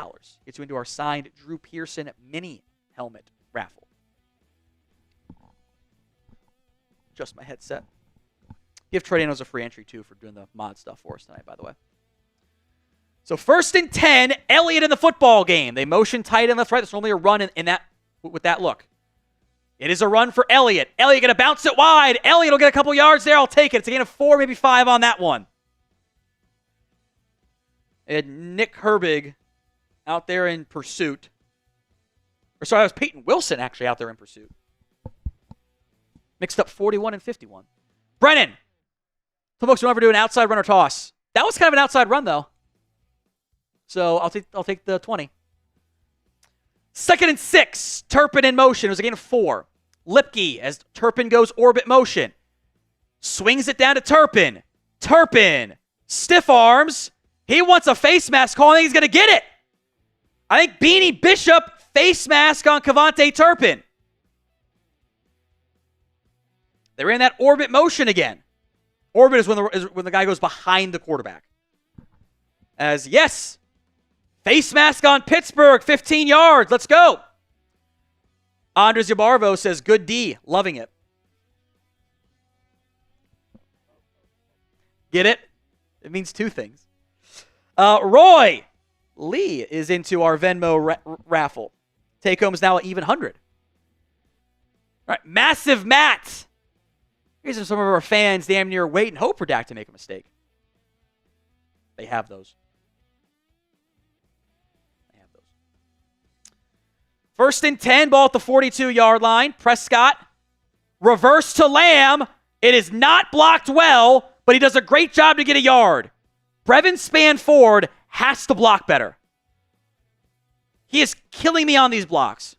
gets you into our signed Drew Pearson mini helmet raffle. Just my headset. Give Trey-Danos a free entry, too, for doing the mod stuff for us tonight, by the way. So 1st and 10, Elliott in the football game. They motion tight end left, right. There's only a run in that with that look. It is a run for Elliott. Elliott going to bounce it wide. Elliott will get a couple yards there. I'll take it. It's a gain of 4, maybe 5 on that one. And Nick Herbig out there in pursuit. Or sorry, that was Peyton Wilson actually out there in pursuit. Mixed up 41 and 51. Brennan. Some folks don't ever do an outside run or toss. That was kind of an outside run, though. So I'll take the 20. 2nd and 6. Turpin in motion. It was a gain of 4. Lipke as Turpin goes orbit motion. Swings it down to Turpin. Turpin. Stiff arms. He wants a face mask call. I think he's going to get it. I think Beanie Bishop face mask on Kevontae Turpin. They ran that orbit motion again. Orbit is when the guy goes behind the quarterback. As, yes, face mask on Pittsburgh, 15 yards. Let's go. Andres Yabarvo says, good D. Loving it. Get it? It means two things. Roy Lee is into our Venmo raffle. Take home is now an even 100. All right, Massive Matt. These are some of our fans damn near wait and hope for Dak to make a mistake. They have those. 1st and 10, ball at the 42-yard line. Prescott, reverse to Lamb. It is not blocked well, but he does a great job to get a yard. Brevin Spanford has to block better. He is killing me on these blocks.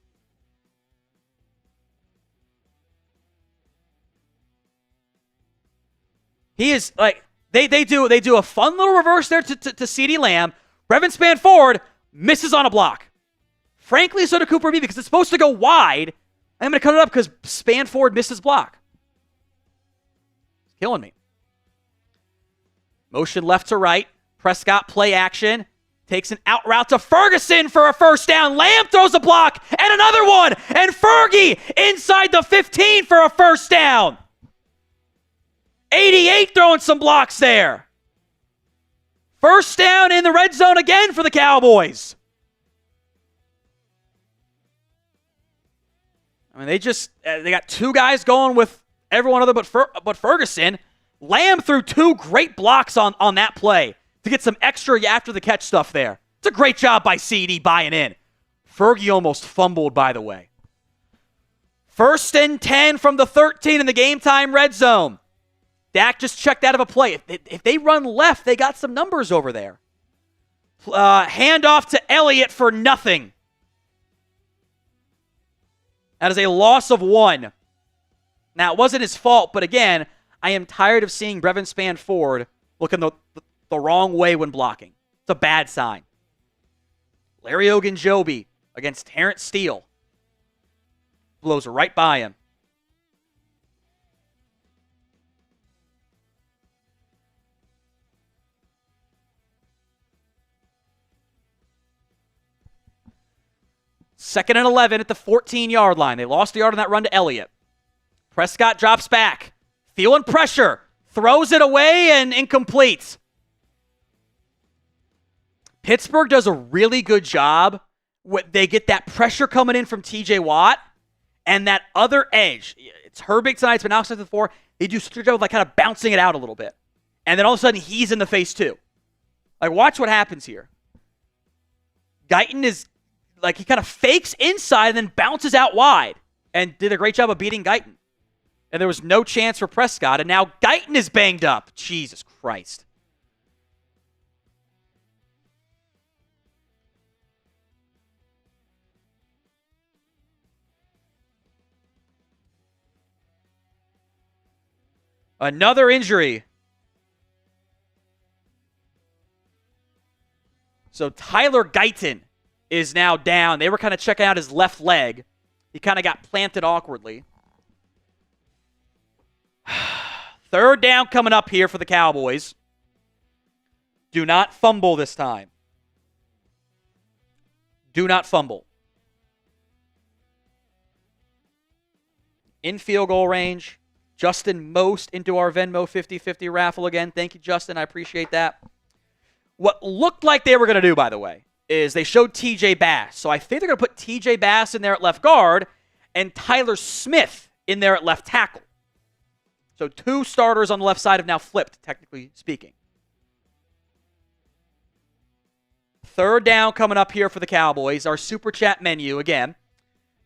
He is like, they do a fun little reverse there to CeeDee Lamb. Brevin Spanford misses on a block. Frankly, so did Cooper B because it's supposed to go wide. I'm going to cut it up because Spanford missed his block. It's killing me. Motion left to right. Prescott play action. Takes an out route to Ferguson for a first down. Lamb throws a block and another one. And Fergie inside the 15 for a first down. 88 throwing some blocks there. First down in the red zone again for the Cowboys. I mean, they got two guys going with everyone other but Ferguson. Lamb threw two great blocks on that play to get some extra after the catch stuff there. It's a great job by CD buying in. Fergie almost fumbled, by the way. 1st and 10 from the 13 in the game time red zone. Dak just checked out of a play. If they run left, they got some numbers over there. Handoff to Elliott for nothing. That is a loss of 1. Now, it wasn't his fault, but again, I am tired of seeing Brevin Spanford looking the wrong way when blocking. It's a bad sign. Larry Ogunjobi against Terrence Steele. Blows right by him. Second and 11 at the 14-yard line. They lost the yard on that run to Elliott. Prescott drops back. Feeling pressure. Throws it away and incomplete. Pittsburgh does a really good job. They get that pressure coming in from TJ Watt and that other edge. It's Herbig tonight. It's been outside the 4. They do such a job of like kind of bouncing it out a little bit. And then all of a sudden, he's in the face too. Like, watch what happens here. Guyton is he kind of fakes inside and then bounces out wide and did a great job of beating Guyton. And there was no chance for Prescott, and now Guyton is banged up. Jesus Christ. Another injury. So Tyler Guyton is now down. They were kind of checking out his left leg. He kind of got planted awkwardly. Third down coming up here for the Cowboys. Do not fumble this time. Do not fumble. In field goal range. Justin Most into our Venmo 50-50 raffle again. Thank you, Justin. I appreciate that. What looked like they were going to do, by the way, is they showed TJ Bass. So I think they're going to put TJ Bass in there at left guard and Tyler Smith in there at left tackle. So 2 starters on the left side have now flipped, technically speaking. Third down coming up here for the Cowboys. Our Super Chat menu, again.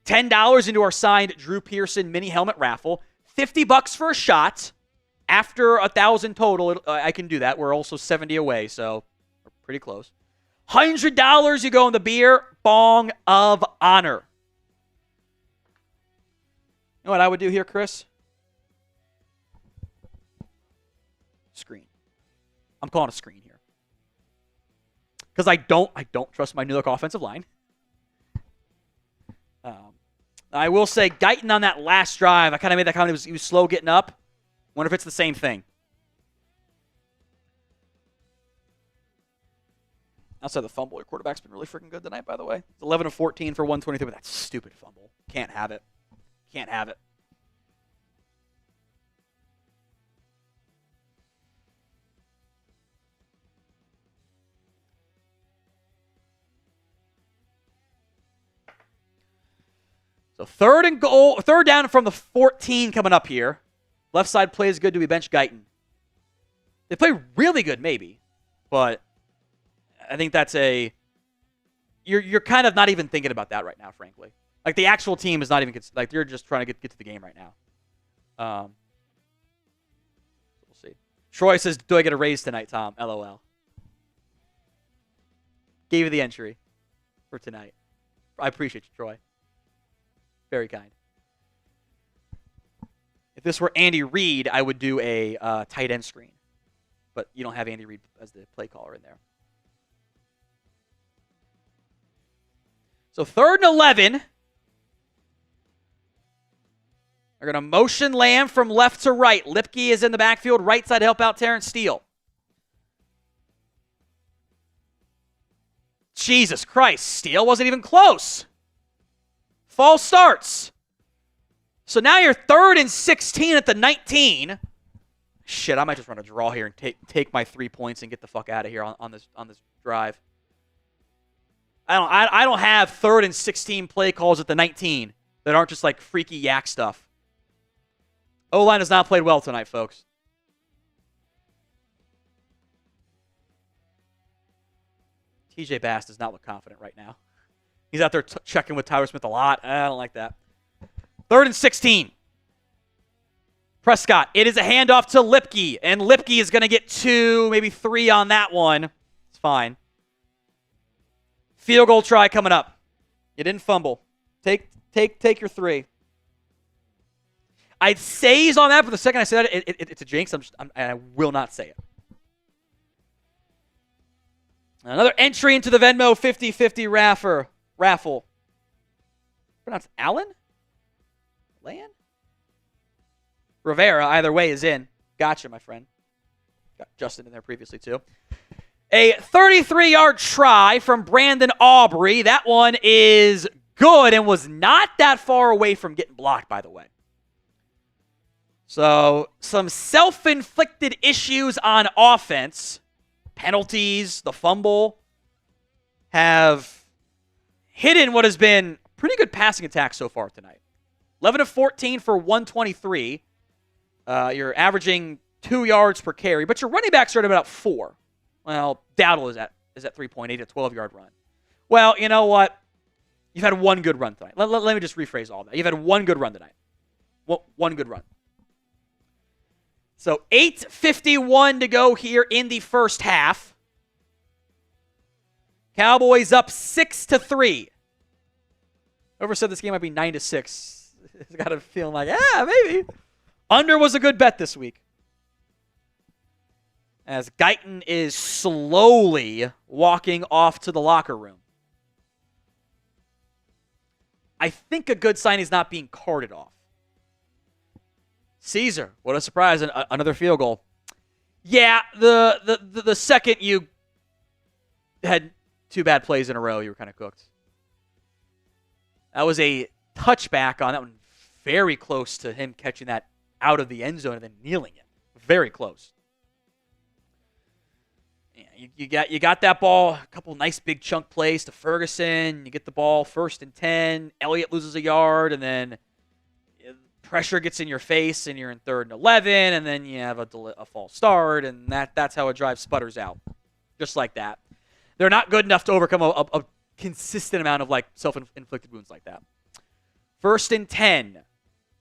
$10 into our signed Drew Pearson mini helmet raffle. $50 for a shot. After 1,000 total, I can do that. We're also 70 away, so we're pretty close. $100 you go in the beer bong of honor. You know what I would do here, Chris? Screen. I'm calling a screen here. Because I don't trust my New York offensive line. I will say, Guyton on that last drive, I kind of made that comment. He was slow getting up. Wonder if it's the same thing. Outside the fumble, your quarterback's been really freaking good tonight, by the way. It's 11 of 14 for 123, but that's a stupid fumble. Can't have it. Can't have it. So third down from the 14 coming up here. Left side plays good. Do we bench Guyton? They play really good, maybe. But I think that's you're kind of not even thinking about that right now, frankly. Like, the actual team is not even, like, you're just trying to get to the game right now. We'll see. Troy says, do I get a raise tonight, Tom? LOL. Gave you the entry for tonight. I appreciate you, Troy. Very kind. If this were Andy Reid, I would do a tight end screen. But you don't have Andy Reid as the play caller in there. So 3rd and 11. They're going to motion Lamb from left to right. Lipke is in the backfield, right side to help out Terrence Steele. Jesus Christ, Steele wasn't even close. False starts. So now you're 3rd and 16 at the 19. Shit, I might just run a draw here and take my 3 points and get the fuck out of here on this drive. I don't have 3rd and 16 play calls at the 19 that aren't just like freaky yak stuff. O-line has not played well tonight, folks. TJ Bass does not look confident right now. He's out there checking with Tyler Smith a lot. I don't like that. 3rd and 16. Prescott. It is a handoff to Lipke, and Lipke is going to get 2, maybe 3 on that one. It's fine. Field goal try coming up. You didn't fumble. Take your 3. I'd say he's on that, but the second I say that, it's a jinx. I will not say it. Another entry into the Venmo 50-50 raffle. Pronounced Allen? Lan? Rivera, either way, is in. Gotcha, my friend. Got Justin in there previously, too. A 33-yard try from Brandon Aubrey. That one is good and was not that far away from getting blocked, by the way. So, some self-inflicted issues on offense. Penalties, the fumble, have hidden what has been a pretty good passing attack so far tonight. 11 of 14 for 123. You're averaging 2 yards per carry, but your running backs are at about 4. Well, Dowdle is at 3.8, a 12-yard run. Well, you know what? You've had one good run tonight. Let me just rephrase all that. You've had one good run tonight. One good run. So 8:51 to go here in the first half. Cowboys up 6-3. Whoever said this game might be 9-6. It's got a feeling like, maybe. Under was a good bet this week. As Guyton is slowly walking off to the locker room. I think a good sign he's not being carted off. Caesar, what a surprise, another field goal. Yeah, the second you had 2 bad plays in a row, you were kind of cooked. That was a touchback on that one, very close to him catching that out of the end zone and then kneeling it. Very close. Yeah, you got that ball, a couple nice big chunk plays to Ferguson. You get the ball 1st and 10. Elliott loses a yard, and then pressure gets in your face, and you're in 3rd and 11, and then you have a false start, and that's how a drive sputters out, just like that. They're not good enough to overcome a consistent amount of like self-inflicted wounds like that. 1st and 10.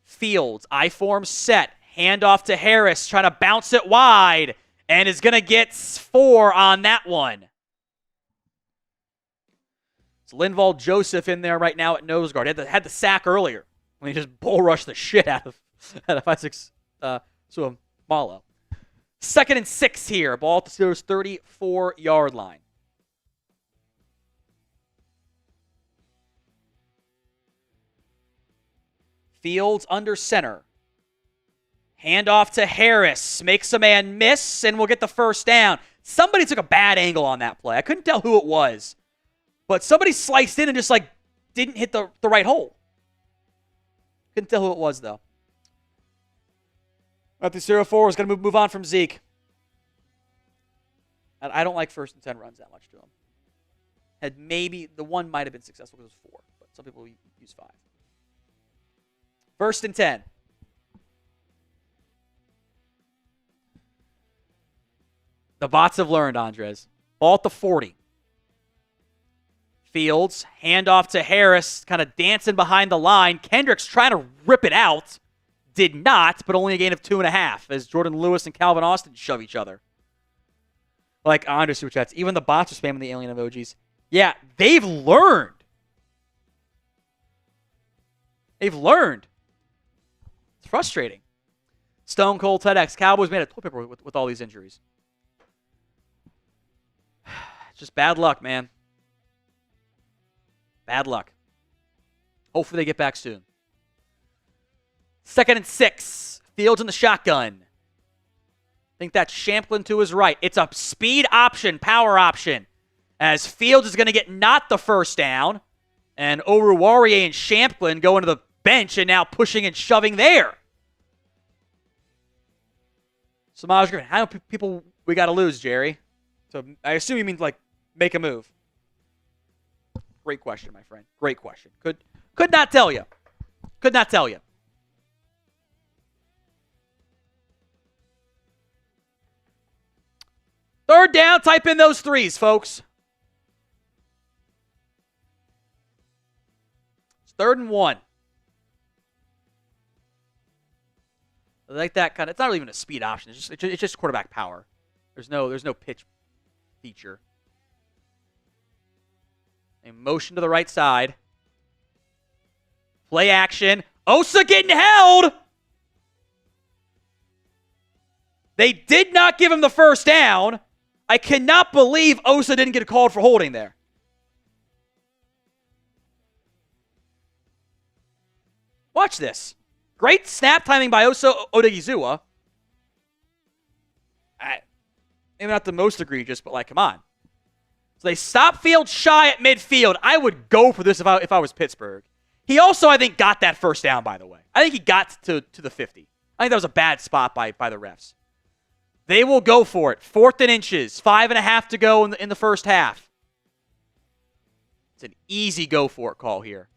Fields, I-form set, handoff to Harris, trying to bounce it wide, and is going to get 4 on that one. It's Linval Joseph in there right now at nose guard. Had the sack earlier when he just bull rushed the shit out of Isaac Malo. 2nd and 6 here. Ball at the Steelers' 34-yard line. Fields under center. Handoff to Harris. Makes a man miss, and we'll get the first down. Somebody took a bad angle on that play. I couldn't tell who it was. But somebody sliced in and just like didn't hit the right hole. Couldn't tell who it was, though. Matthew 04 is going to move on from Zeke. I don't like 1st and 10 runs that much to him. Had maybe, the one might have been successful because it was 4, but some people use 5. 1st and 10. The bots have learned, Andres. Ball at the 40. Fields, handoff to Harris, kind of dancing behind the line. Kendricks trying to rip it out. Did not, but only a gain of 2.5 as Jordan Lewis and Calvin Austin shove each other. Like Andres Super Chats, even the bots are spamming the alien emojis. Yeah, they've learned. They've learned. It's frustrating. Stone Cold TEDx. Cowboys made a toilet paper with all these injuries. It's just bad luck, man. Bad luck. Hopefully they get back soon. 2nd and 6. Fields in the shotgun. I think that's Champlin to his right. It's a speed option, power option. As Fields is going to get not the first down. And Oruwariye and Champlin go into the bench and now pushing and shoving there. Samaj Griffin, how many people we got to lose, Jerry? So I assume you mean like make a move. Great question, my friend. Great question. Could not tell you. Could not tell you. Third down, type in those 3s, folks. It's 3rd and 1. I like that kind of. It's not even a speed option. It's just quarterback power. There's no pitch feature. A motion to the right side. Play action. Osa getting held. They did not give him the first down. I cannot believe Osa didn't get called for holding there. Watch this. Great snap timing by Osa Odigizua. Maybe not the most egregious, but like, come on. So they stop Fields shy at midfield. I would go for this if I was Pittsburgh. He also, I think, got that first down, by the way. I think he got to the 50. I think that was a bad spot by the refs. They will go for it. 4th and inches. 5.5 to go in the first half. It's an easy go for it call here.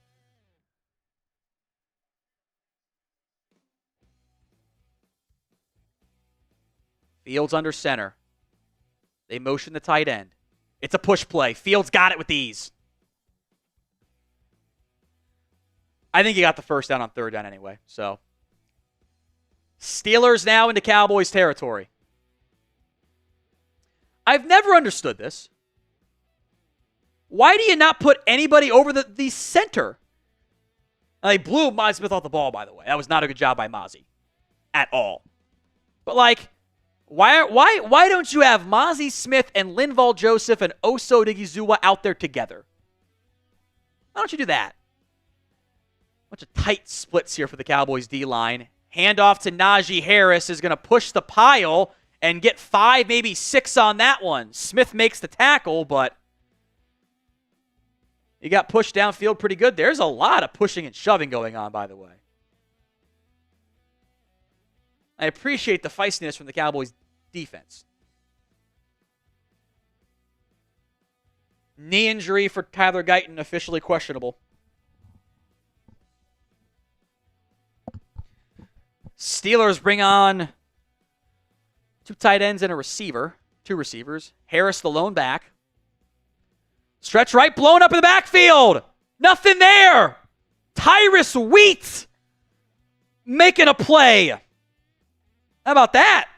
Fields under center. They motion the tight end. It's a push play. Fields got it with ease. I think he got the first down on third down anyway. So Steelers now into Cowboys territory. I've never understood this. Why do you not put anybody over the center? Now, they blew Mozzie Smith off the ball, by the way. That was not a good job by Mozzie at all. But, like, why don't you have Mozzie Smith and Linval Joseph and Oso Odighizuwa out there together? Why don't you do that? Bunch of tight splits here for the Cowboys D-line. Handoff to Najee Harris is going to push the pile and get 5, maybe 6 on that one. Smith makes the tackle, but he got pushed downfield pretty good. There's a lot of pushing and shoving going on, by the way. I appreciate the feistiness from the Cowboys defense. Knee injury for Tyler Guyton, officially questionable. Steelers bring on 2 tight ends and a receiver. 2 receivers. Harris, the lone back. Stretch right, blown up in the backfield. Nothing there. Tyrus Wheat making a play. How about that?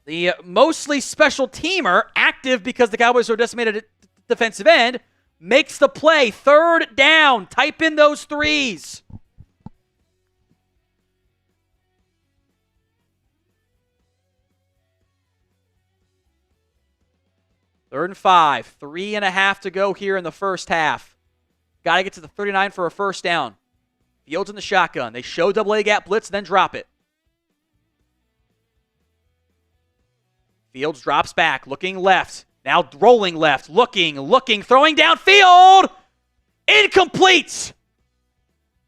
The mostly special teamer, active because the Cowboys are decimated at defensive end, makes the play. 3rd down. Type in those 3s. Third and 5. 3.5 to go here in the first half. Got to get to the 39 for a first down. Fields in the shotgun. They show double A gap blitz, then drop it. Fields drops back, looking left. Now rolling left, looking, throwing downfield. Incomplete.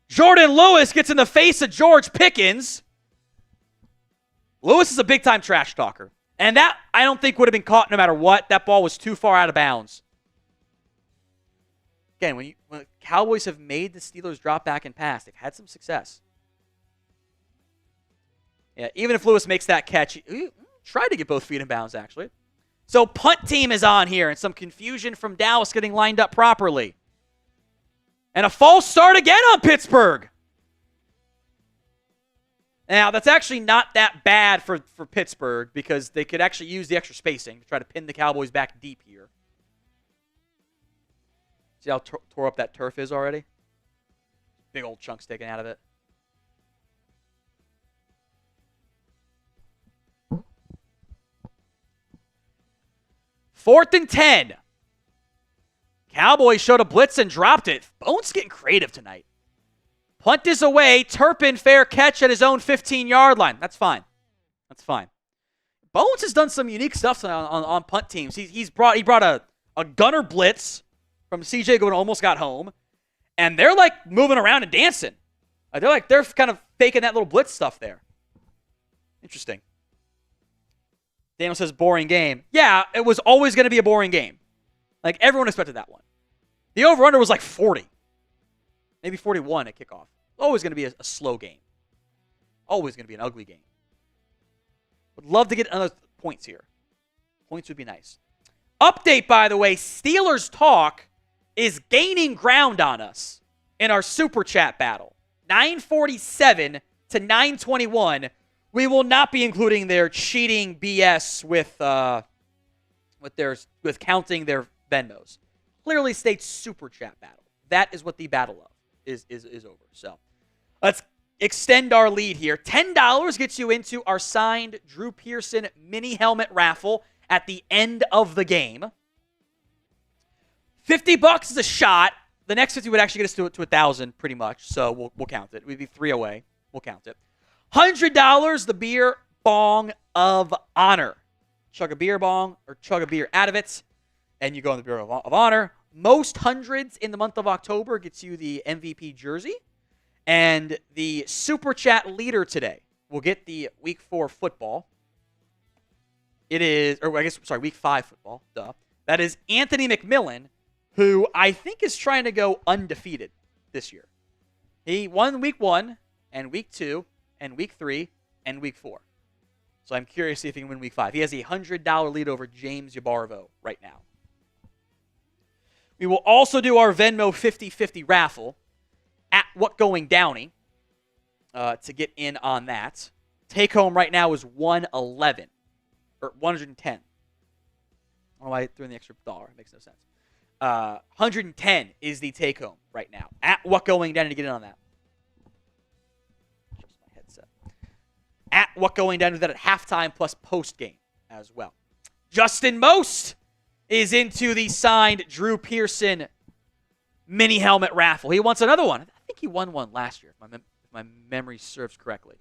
Jordan Lewis gets in the face of George Pickens. Lewis is a big-time trash talker. And that, I don't think, would have been caught no matter what. That ball was too far out of bounds. Again, when the Cowboys have made the Steelers drop back and pass, they've had some success. Yeah, even if Lewis makes that catch, he tried to get both feet in bounds, actually. So punt team is on here, and some confusion from Dallas getting lined up properly. And a false start again on Pittsburgh. Now, that's actually not that bad for Pittsburgh because they could actually use the extra spacing to try to pin the Cowboys back deep here. See how tore up that turf is already? Big old chunks taken out of it. Fourth and 10. Cowboys showed a blitz and dropped it. Bones getting creative tonight. Punt is away. Turpin, fair catch at his own 15-yard line. That's fine. That's fine. Bones has done some unique stuff on punt teams. He brought a gunner blitz from CJ going almost got home, and they're like moving around and dancing. They're kind of faking that little blitz stuff there. Interesting. Daniel says boring game. Yeah, it was always going to be a boring game. Like everyone expected that one. The over/under was like 40. Maybe 41 at kickoff. Always going to be a slow game. Always going to be an ugly game. Would love to get another points here. Points would be nice. Update, by the way, Steelers Talk is gaining ground on us in our Super Chat battle. 947 to 921. We will not be including their cheating BS with counting their Venmos. Clearly states Super Chat battle. That is what the battle of is over. So let's extend our lead here. $10 gets you into our signed Drew Pearson mini helmet raffle at the end of the game. $50 is a shot. The next 50 would actually get us to 1,000 pretty much. So we'll count it. We'd be 3 away. We'll count it. $100, the beer bong of honor. Chug a beer bong or chug a beer out of it, and you go in the beer of honor. Most hundreds in the month of October gets you the MVP jersey. And the Super Chat leader today will get the Week 4 football. It is, Week 5 football. Duh. That is Anthony McMillan, who I think is trying to go undefeated this year. He won Week 1 and Week 2 and Week 3 and Week 4. So I'm curious to see if he can win Week 5. He has a $100 lead over James Yabarvo right now. We will also do our Venmo 50-50 raffle. What Going Downey to get in on that. Take home right now is 111 or 110. I don't know why I threw in the extra dollar. It makes no sense. 110 is the take home right now. At What Going Downey to get in on that. Just my headset. At What Going Downey, that at halftime plus post game as well. Justin Most is into the signed Drew Pearson mini helmet raffle. He wants another one. I think he won one last year, if my memory serves correctly.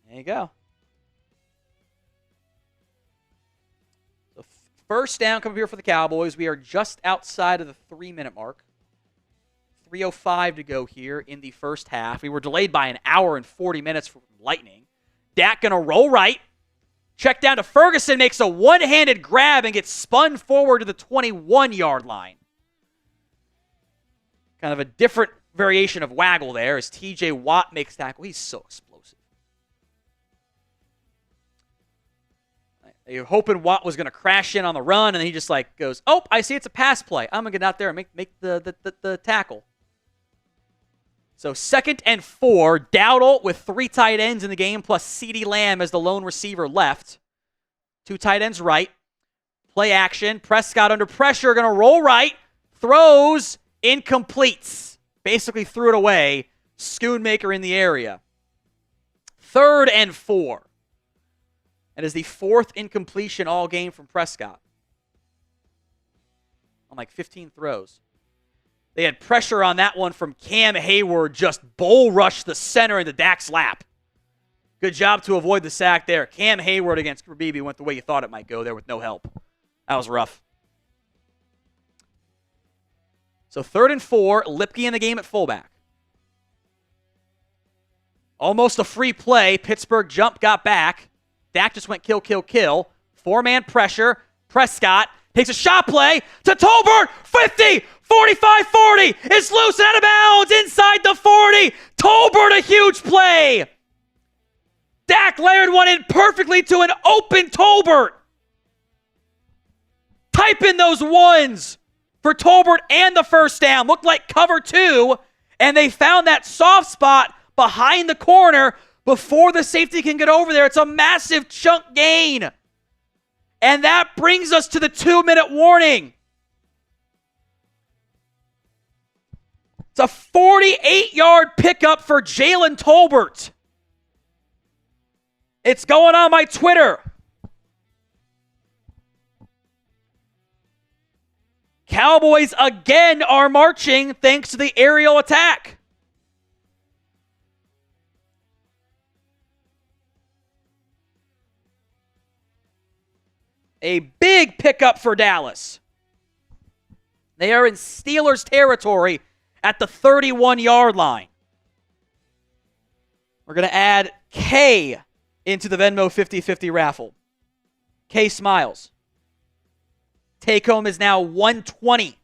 There you go. So first down coming here for the Cowboys. We are just outside of the 3-minute mark. 3:05 to go here in the first half. We were delayed by an hour and 40 minutes from lightning. Dak going to roll right. Check down to Ferguson, makes a one-handed grab and gets spun forward to the 21-yard line. Kind of a different variation of waggle there as TJ Watt makes tackle. He's so explosive. You're hoping Watt was going to crash in on the run, and then he just goes, oh, I see it's a pass play. I'm going to get out there and make the tackle. So 2nd and 4, Dowdle with 3 tight ends in the game, plus CeeDee Lamb as the lone receiver left. 2 tight ends right. Play action. Prescott under pressure, going to roll right. Throws, incompletes. Basically threw it away. Schoonmaker in the area. 3rd and 4. That is the 4th incompletion all game from Prescott. On 15 throws. They had pressure on that one from Cam Hayward, just bull rushed the center into Dak's lap. Good job to avoid the sack there. Cam Hayward against Beebe went the way you thought it might go there with no help. That was rough. So 3rd and 4, Lipke in the game at fullback. Almost a free play. Pittsburgh jumped, got back. Dak just went kill, kill, kill. 4-man pressure. Prescott takes a shot play to Tolbert. 50, 45, 40. It's loose and out of bounds inside the 40. Tolbert, a huge play. Dak layered one in perfectly to an open Tolbert. Type in those ones for Tolbert and the first down. Looked like cover 2, and they found that soft spot behind the corner before the safety can get over there. It's a massive chunk gain. And that brings us to the 2-minute warning. It's a 48-yard pickup for Jalen Tolbert. It's going on my Twitter. Cowboys again are marching thanks to the aerial attack. A big pickup for Dallas. They are in Steelers territory at the 31-yard line. We're going to add K into the Venmo 50-50 raffle. K smiles. Take home is now 120.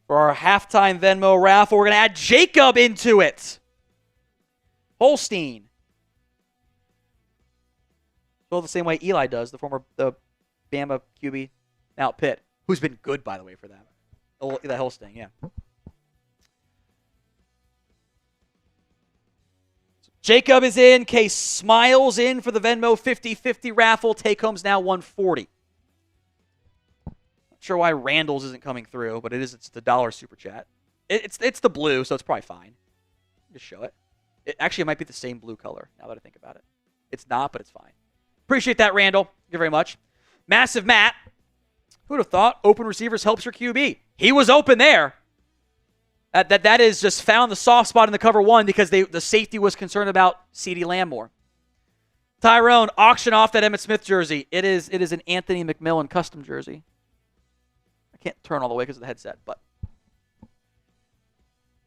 For our halftime Venmo raffle, we're going to add Jacob into it. Holstein. Well, the same way Eli does, the Bama QB, now at Pitt, who's been good, by the way, for that. Eli Holstein, yeah. Jacob is in. Case Smiles in for the Venmo 50-50 raffle. Take home's now 140. Not sure why Randall's isn't coming through, but it's the dollar super chat. It's the blue, so it's probably fine. Just show it. It might be the same blue color, now that I think about it. It's not, but it's fine. Appreciate that, Randall. Thank you very much. Massive Matt. Who would have thought open receivers helps your QB? He was open there. That is just found the soft spot in the cover 1 because the safety was concerned about CeeDee Lamb more. Tyrone, auction off that Emmitt Smith jersey. It is an Anthony McMillan custom jersey. I can't turn all the way because of the headset, but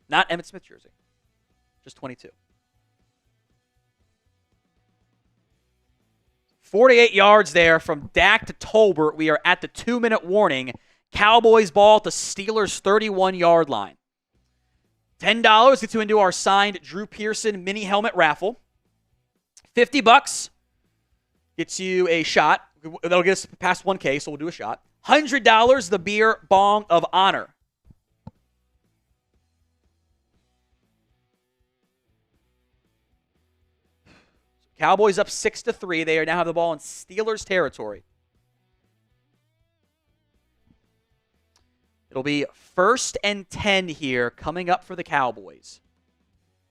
not Emmitt Smith jersey. Just 22. 48 yards there from Dak to Tolbert. We are at the 2-minute warning. Cowboys ball at the Steelers' 31-yard line. $10 gets you into our signed Drew Pearson mini helmet raffle. $50 gets you a shot. That'll get us past 1K, so we'll do a shot. $100, the beer bong of honor. Cowboys up 6-3. They now have the ball in Steelers territory. It'll be 1st and 10 here coming up for the Cowboys.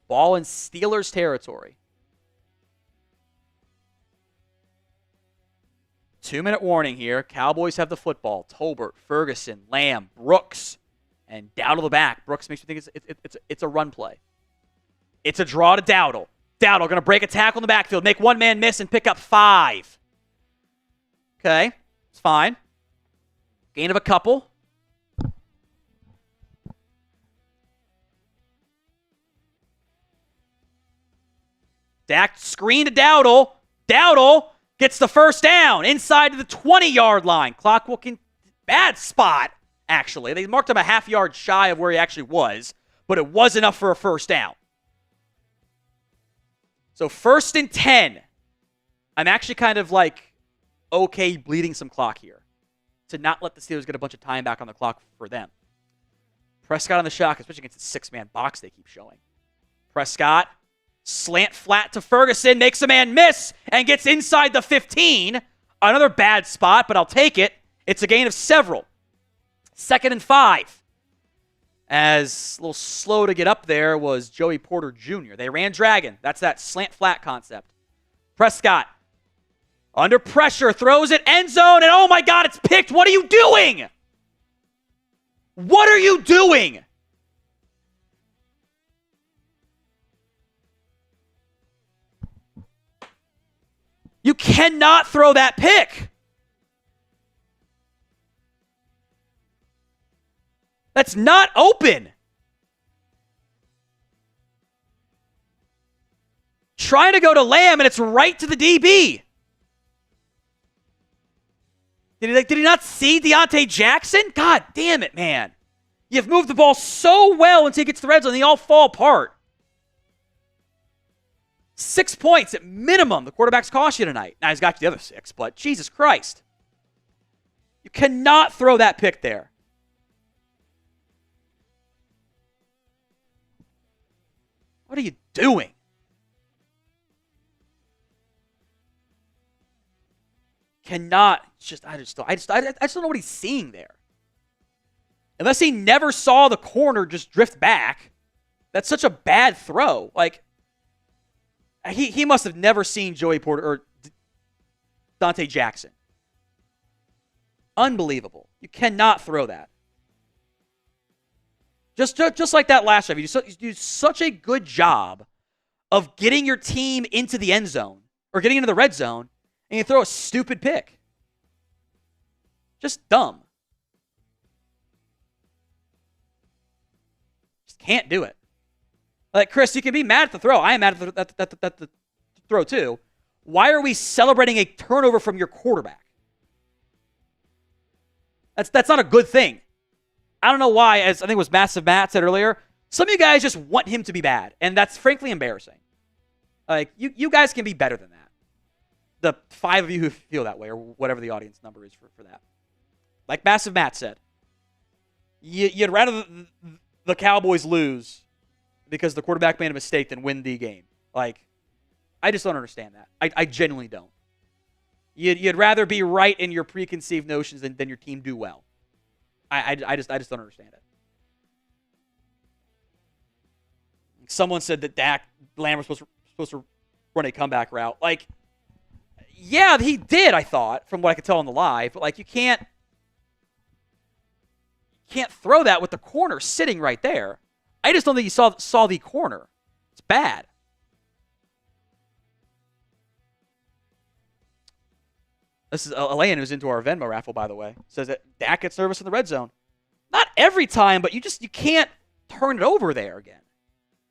Ball in Steelers territory. 2-minute warning here. Cowboys have the football. Tolbert, Ferguson, Lamb, Brooks, and Dowdle the back. Brooks makes me think it's a run play. It's a draw to Dowdle. Dowdle going to break a tackle in the backfield, make one man miss, and pick up 5. Okay, it's fine. Gain of a couple. Dak screen to Dowdle. Dowdle gets the first down inside to the 20-yard line. Clock will bad spot, actually. They marked him a half yard shy of where he actually was, but it was enough for a first down. So 1st and 10. I'm actually kind of like okay bleeding some clock here to not let the Steelers get a bunch of time back on the clock for them. Prescott on the shotgun, especially against the 6-man box they keep showing. Prescott, slant flat to Ferguson, makes a man miss, and gets inside the 15. Another bad spot, but I'll take it. It's a gain of several. 2nd and 5. As a little slow to get up there was Joey Porter Jr. They ran dragon. That's that slant flat concept. Prescott, under pressure, throws it, end zone, and oh my God, it's picked. What are you doing? What are you doing? You cannot throw that pick. That's not open. Trying to go to Lamb, and it's right to the DB. Did he not see Deontay Jackson? God damn it, man. You've moved the ball so well until he gets to the red zone, and they all fall apart. 6 points at minimum. The quarterback's cost you tonight. Now he's got you the other 6, but Jesus Christ. You cannot throw that pick there. What are you doing? Cannot. I just don't know what he's seeing there. Unless he never saw the corner just drift back. That's such a bad throw. Like, he must have never seen Joey Porter or Dante Jackson. Unbelievable. You cannot throw that. Just like that last drive, you do such a good job of getting your team into the end zone or getting into the red zone, and you throw a stupid pick. Just dumb. Just can't do it. Like, Chris, you can be mad at the throw. I am mad at the throw too. Why are we celebrating a turnover from your quarterback? That's not a good thing. I don't know why, as I think it was Massive Matt said earlier, some of you guys just want him to be bad, and that's frankly embarrassing. Like, you guys can be better than that. The 5 of you who feel that way, or whatever the audience number is for that. Like Massive Matt said, you'd rather the Cowboys lose because the quarterback made a mistake than win the game. Like, I just don't understand that. I genuinely don't. You'd rather be right in your preconceived notions than your team do well. I just don't understand it. Someone said that Dak Lamb was supposed to run a comeback route. Like, yeah, he did, I thought, from what I could tell on the live. But, like, you can't throw that with the corner sitting right there. I just don't think you saw the corner. It's bad. This is Elaine, who's into our Venmo raffle, by the way. Says that Dak gets nervous in the red zone. Not every time, but you can't turn it over there again.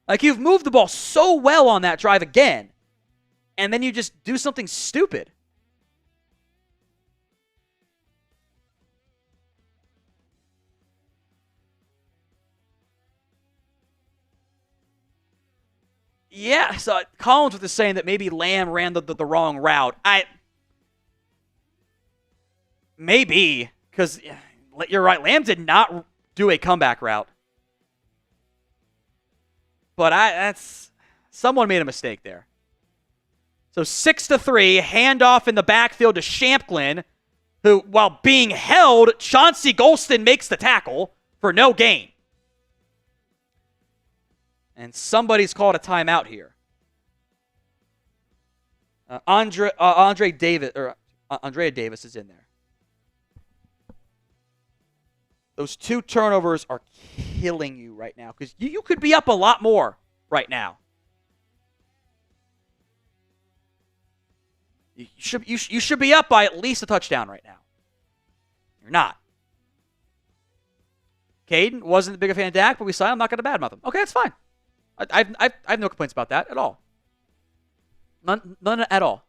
Like, you've moved the ball so well on that drive again, and then you just do something stupid. Yeah, so Collinsworth is saying that maybe Lamb ran the wrong route. Maybe, because you're right. Lamb did not do a comeback route. But someone made a mistake there. So 6-3, handoff in the backfield to Shamplin, who, while being held, Chauncey Golston makes the tackle for no gain. And somebody's called a timeout here. Andrea Davis is in there. Those 2 turnovers are killing you right now because you could be up a lot more right now. You should be up by at least a touchdown right now. You're not. Caden wasn't a big fan of Dak, but we saw him. I'm not going to badmouth him. Okay, that's fine. I have no complaints about that at all. None at all.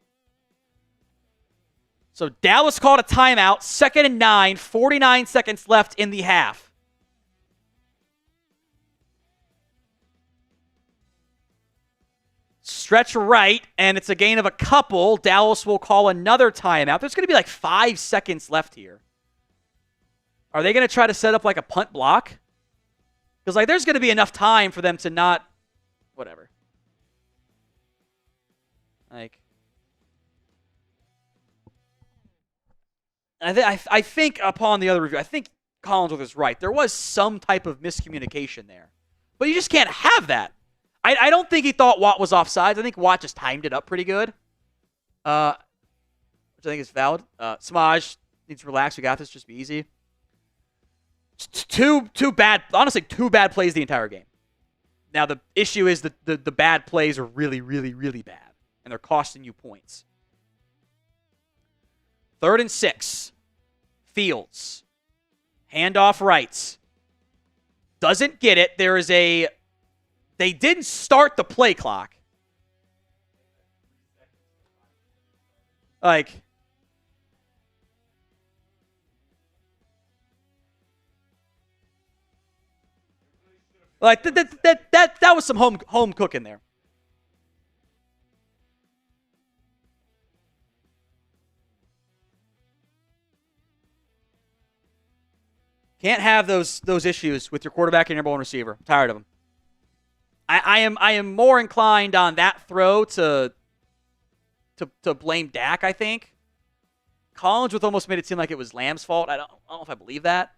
So Dallas called a timeout, 2nd and 9, 49 seconds left in the half. Stretch right, and it's a gain of a couple. Dallas will call another timeout. There's going to be like 5 seconds left here. Are they going to try to set up like a punt block? Because like there's going to be enough time for them to not, whatever. Like, I think upon the other review, I think Collinsworth is right. There was some type of miscommunication there. But you just can't have that. I don't think he thought Watt was offsides. I think Watt just timed it up pretty good. Which I think is valid. Samaj needs to relax. We got this. Just be easy. Two bad plays the entire game. Now, the issue is the bad plays are really, really, really bad. And they're costing you points. 3rd and 6. Fields. Handoff right. Doesn't get it. There is a... They didn't start the play clock. Like... that was some home cooking there. Can't have those issues with your quarterback and your number one receiver. I'm tired of them. I am more inclined on that throw to blame Dak, I think. Collinsworth almost made it seem like it was Lamb's fault. I don't know if I believe that.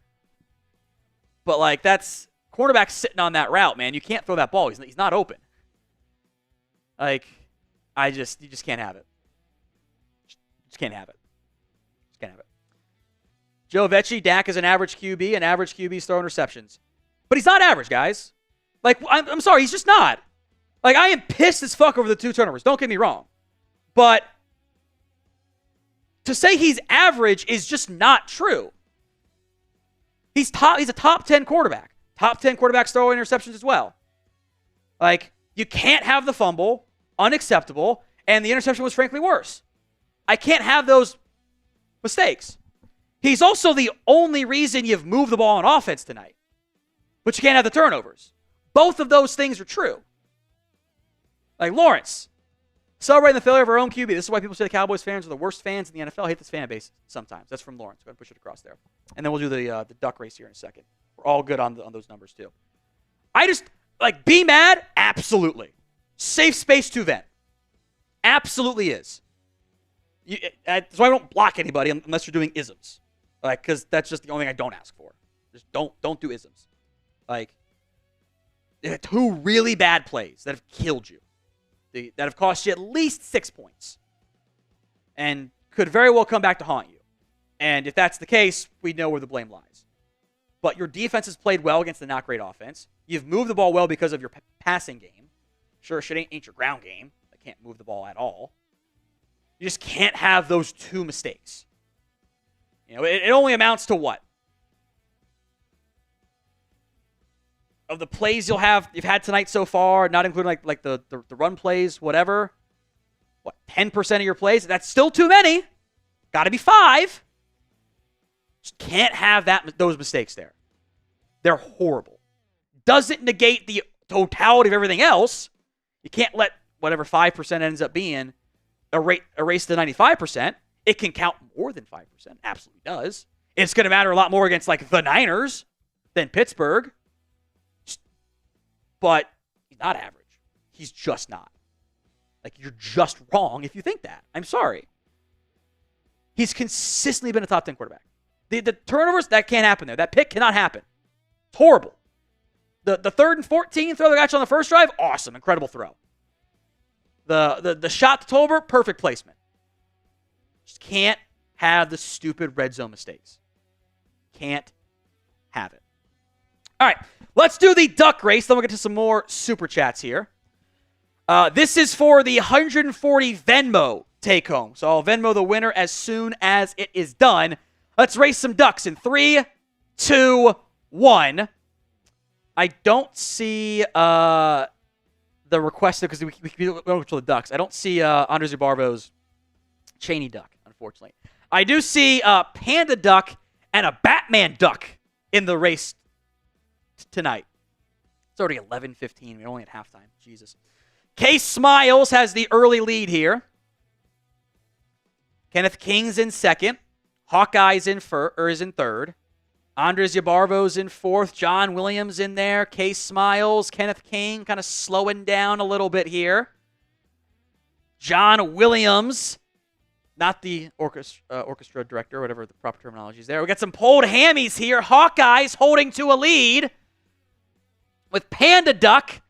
But like that's quarterback sitting on that route, man. You can't throw that ball. He's not open. Like you just can't have it. Just can't have it. Just can't have it. Joe Vecchi, Dak is an average QB, and average QB's throwing interceptions. But he's not average, guys. Like, I'm sorry, he's just not. Like, I am pissed as fuck over the 2 turnovers. Don't get me wrong. But to say he's average is just not true. He's a top 10 quarterback. Top 10 quarterbacks throwing interceptions as well. Like, you can't have the fumble, unacceptable, and the interception was frankly worse. I can't have those mistakes. He's also the only reason you've moved the ball on offense tonight. But you can't have the turnovers. Both of those things are true. Like Lawrence, celebrating the failure of our own QB. This is why people say the Cowboys fans are the worst fans in the NFL. I hate this fan base sometimes. That's from Lawrence. Go ahead and push it across there. And then we'll do the duck race here in a second. We're all good on those numbers too. I just, like, be mad? Absolutely. Safe space to vent. Absolutely is. So I don't block anybody unless you're doing isms. Like, because that's just the only thing I don't ask for. Just don't do isms. Like, 2 really bad plays that have killed you. That have cost you at least 6 points. And could very well come back to haunt you. And if that's the case, we know where the blame lies. But your defense has played well against the not great offense. You've moved the ball well because of your passing game. Sure, shit ain't your ground game. I can't move the ball at all. You just can't have those 2 mistakes. You know, it only amounts to what? Of the plays you've had tonight so far, not including like the run plays, whatever. What, 10% of your plays? That's still too many. Got to be 5. Just can't have those mistakes there. They're horrible. Doesn't negate the totality of everything else. You can't let whatever 5% ends up being erase the 95%. It can count more than 5%. Absolutely does. It's going to matter a lot more against like the Niners than Pittsburgh. But he's not average. He's just not. Like, you're just wrong if you think that. I'm sorry. He's consistently been a top 10 quarterback. The turnovers, that can't happen there. That pick cannot happen. It's horrible. The 3rd and 14 throw that got you on the first drive, awesome. Incredible throw. The shot to Tolbert, perfect placement. Just can't have the stupid red zone mistakes. Can't have it. All right, let's do the duck race. Then we'll get to some more super chats here. This is for the 140 Venmo take home. So I'll Venmo the winner as soon as it is done. Let's race some ducks in 3, 2, 1. I don't see the request because we don't control the ducks. I don't see Andres Ubarvo's Cheney duck, unfortunately. I do see Panda duck and a Batman duck in the race tonight. It's already 11:15. We're only at halftime. Jesus. Case Smiles has the early lead here. Kenneth King's in second. Hawkeye's in third. Andres Yabarvo's in fourth. John Williams in there. Case Smiles. Kenneth King kind of slowing down a little bit here. John Williams, not the orchestra director, whatever the proper terminology is there. We got some pulled hammies here. Hawkeyes holding to a lead with Panda Duck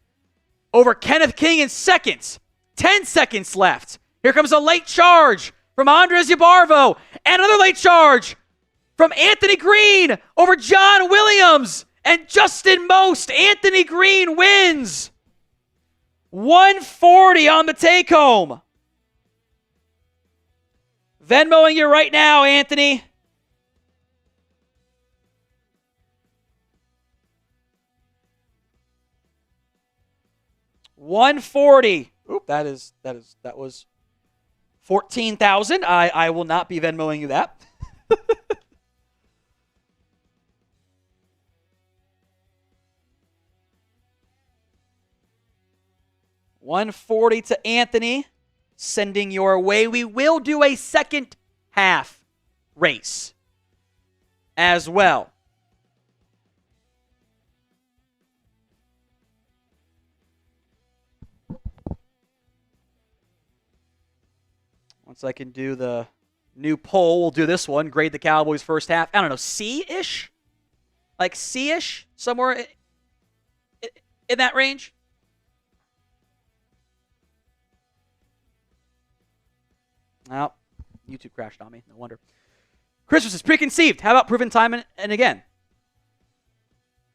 over Kenneth King in seconds. 10 seconds left. Here comes a late charge from Andres Yabarvo. And another late charge from Anthony Green over John Williams and Justin Most. Anthony Green wins. 140 on the take home. Venmoing you right now, Anthony. $140. Oop, that was 14,000. I will not be Venmoing you that. $140 to Anthony, sending your way. We will do a second half race as well. Once I can do the new poll, we'll do this one. Grade the Cowboys first half. I don't know, C-ish? Like C-ish? Somewhere in that range? Well, YouTube crashed on me. No wonder. Christmas is preconceived. How about proven time and again?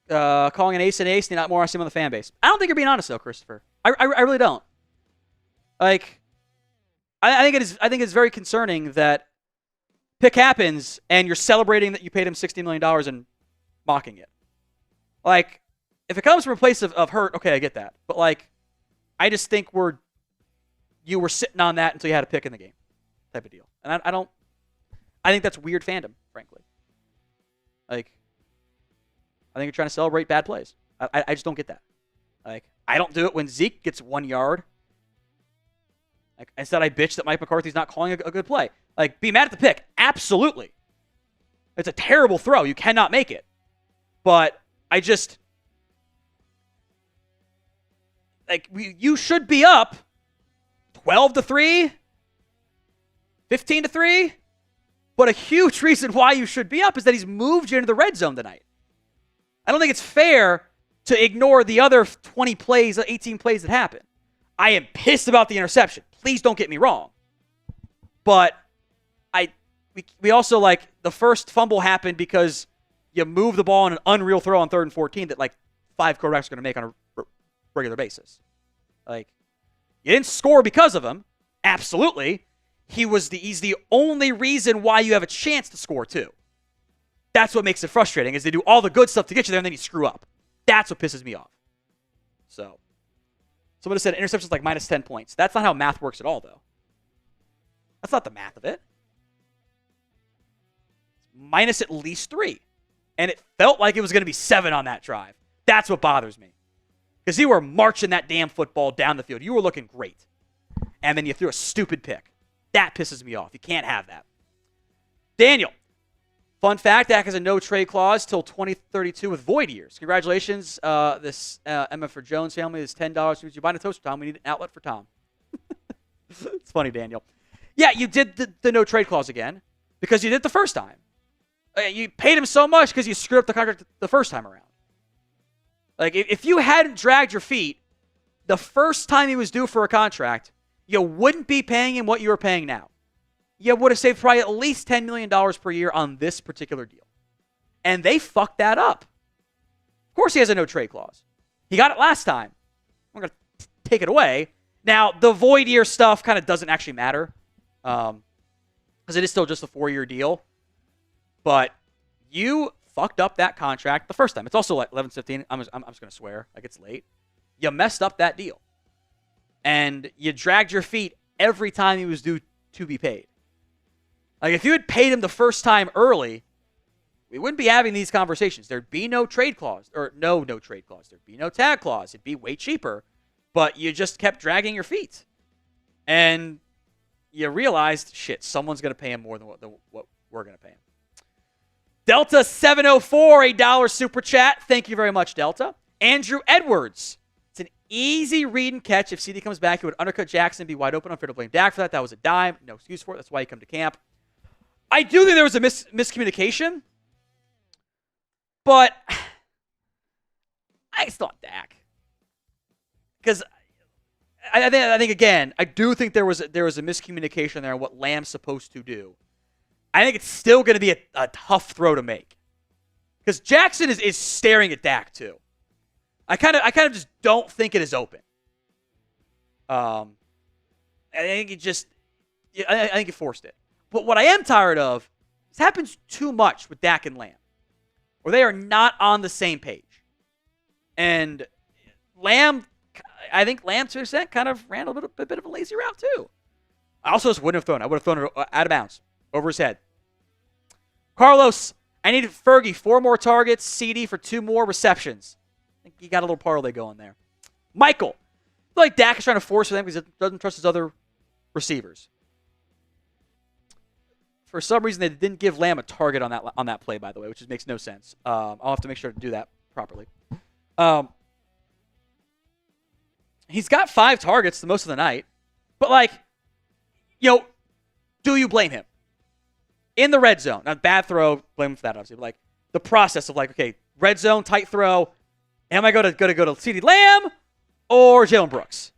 Calling an ace an ace, not more I see on the fan base. I don't think you're being honest, though, Christopher. I really don't. Like, I think it's very concerning that pick happens and you're celebrating that you paid him $60 million and mocking it. Like, if it comes from a place of hurt, okay, I get that. But, like, I just think you were sitting on that until you had a pick in the game type of deal. And I think that's weird fandom, frankly. Like, I think you're trying to celebrate bad plays. I just don't get that. Like, I don't do it when Zeke gets 1 yard. Like, instead I bitch that Mike McCarthy's not calling a good play. Like, be mad at the pick. Absolutely. It's a terrible throw. You cannot make it. But I just, like, you should be up 12-3, 15-3. But a huge reason why you should be up is that he's moved you into the red zone tonight. I don't think it's fair to ignore the other 20 plays, 18 plays that happen. I am pissed about the interception. Please don't get me wrong. But we also, like, the first fumble happened because you moved the ball on an unreal throw on 3rd and 14 that, like, 5 quarterbacks are going to make on a regular basis. Like, you didn't score because of him. Absolutely. He's the only reason why you have a chance to score, too. That's what makes it frustrating, is they do all the good stuff to get you there and then you screw up. That's what pisses me off. So, somebody said interception's like minus 10 points. That's not how math works at all, though. That's not the math of it. It's minus at least 3. And it felt like it was going to be 7 on that drive. That's what bothers me. Because you were marching that damn football down the field. You were looking great. And then you threw a stupid pick. That pisses me off. You can't have that. Daniel. Fun fact, Dak has a no-trade clause till 2032 with void years. Congratulations, this Emma for Jones family. This $10 means you buy a toaster, Tom. We need an outlet for Tom. It's funny, Daniel. Yeah, you did the no-trade clause again because you did it the first time. You paid him so much because you screwed up the contract the first time around. Like, if you hadn't dragged your feet the first time he was due for a contract, you wouldn't be paying him what you were paying now. You would have saved probably at least $10 million per year on this particular deal. And they fucked that up. Of course he has a no-trade clause. He got it last time. I'm going to take it away. Now, the void year stuff kind of doesn't actually matter because it is still just a 4-year deal. But you fucked up that contract the first time. It's also like 11/15. I'm just going to swear. Like, it's late. You messed up that deal. And you dragged your feet every time he was due to be paid. Like, if you had paid him the first time early, we wouldn't be having these conversations. There'd be no trade clause, or no trade clause. There'd be no tag clause. It'd be way cheaper, but you just kept dragging your feet. And you realized, shit, someone's going to pay him more than what we're going to pay him. Delta 704, $1 super chat. Thank you very much, Delta. Andrew Edwards. It's an easy read and catch. If CD comes back, he would undercut Jackson and be wide open. Unfair to blame Dak for that. That was a dime. No excuse for it. That's why he come to camp. I do think there was a miscommunication, but I still want Dak because I think again I do think there was a miscommunication there on what Lamb's supposed to do. I think it's still going to be a tough throw to make because Jackson is staring at Dak too. I kind of just don't think it is open. I think I think he forced it. But what I am tired of, this happens too much with Dak and Lamb, where they are not on the same page. And I think Lamb to an extent kind of ran a bit of a lazy route too. I also just wouldn't have thrown it. I would have thrown it out of bounds, over his head. Carlos, I need Fergie 4 more targets, CD for 2 more receptions. I think he got a little parlay going there. Michael, I feel like Dak is trying to force for them because he doesn't trust his other receivers. For some reason, they didn't give Lamb a target on that play, by the way, which makes no sense. I'll have to make sure to do that properly. He's got 5 targets the most of the night. But, do you blame him? In the red zone. Now, bad throw, blame him for that, obviously. But, the process of, okay, red zone, tight throw. Am I going to go to CeeDee Lamb or Jalen Brooks?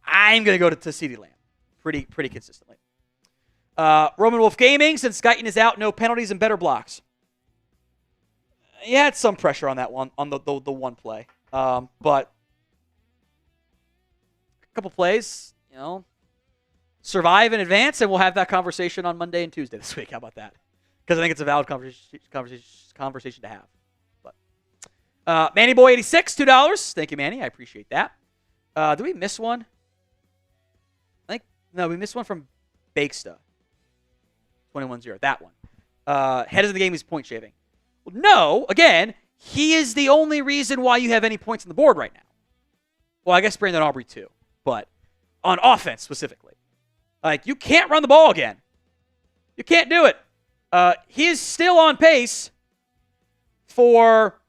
I'm going to go to CeeDee Lamb pretty consistently. Roman Wolf Gaming, since Guyton is out, no penalties and better blocks. He had some pressure on that one, on the one play. But a couple plays, survive in advance, and we'll have that conversation on Monday and Tuesday this week. How about that? Because I think it's a valid conversation to have. But Manny Boy 86, $2. Thank you, Manny. I appreciate that. Did we miss one? No, we missed one from Bakesta. 21-0, that one. Head of the game is point shaving. Well, no, again, he is the only reason why you have any points on the board right now. Well, I guess Brandon Aubrey too, but on offense specifically. You can't run the ball again. You can't do it. He is still on pace for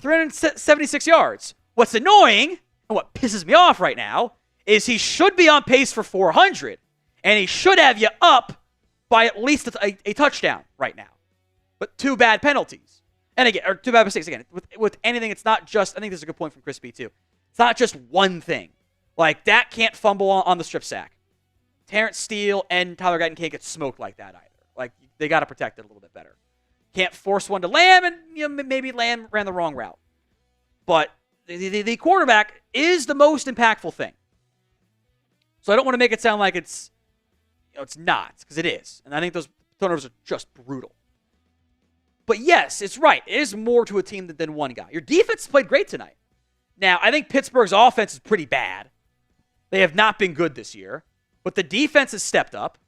376 yards. What's annoying, and what pisses me off right now, is he should be on pace for 400, and he should have you up by at least a touchdown right now. But 2 bad penalties. And again, or 2 bad mistakes. Again, with anything, it's not just, I think this is a good point from Chris B too. It's not just one thing. Dak can't fumble on the strip sack. Terrence Steele and Tyler Guyton can't get smoked like that either. They got to protect it a little bit better. Can't force one to Lamb, and maybe Lamb ran the wrong route. But the quarterback is the most impactful thing. So I don't want to make it sound like it's not, because it is. And I think those turnovers are just brutal. But yes, it's right. It is more to a team than one guy. Your defense played great tonight. Now, I think Pittsburgh's offense is pretty bad. They have not been good this year. But the defense has stepped up.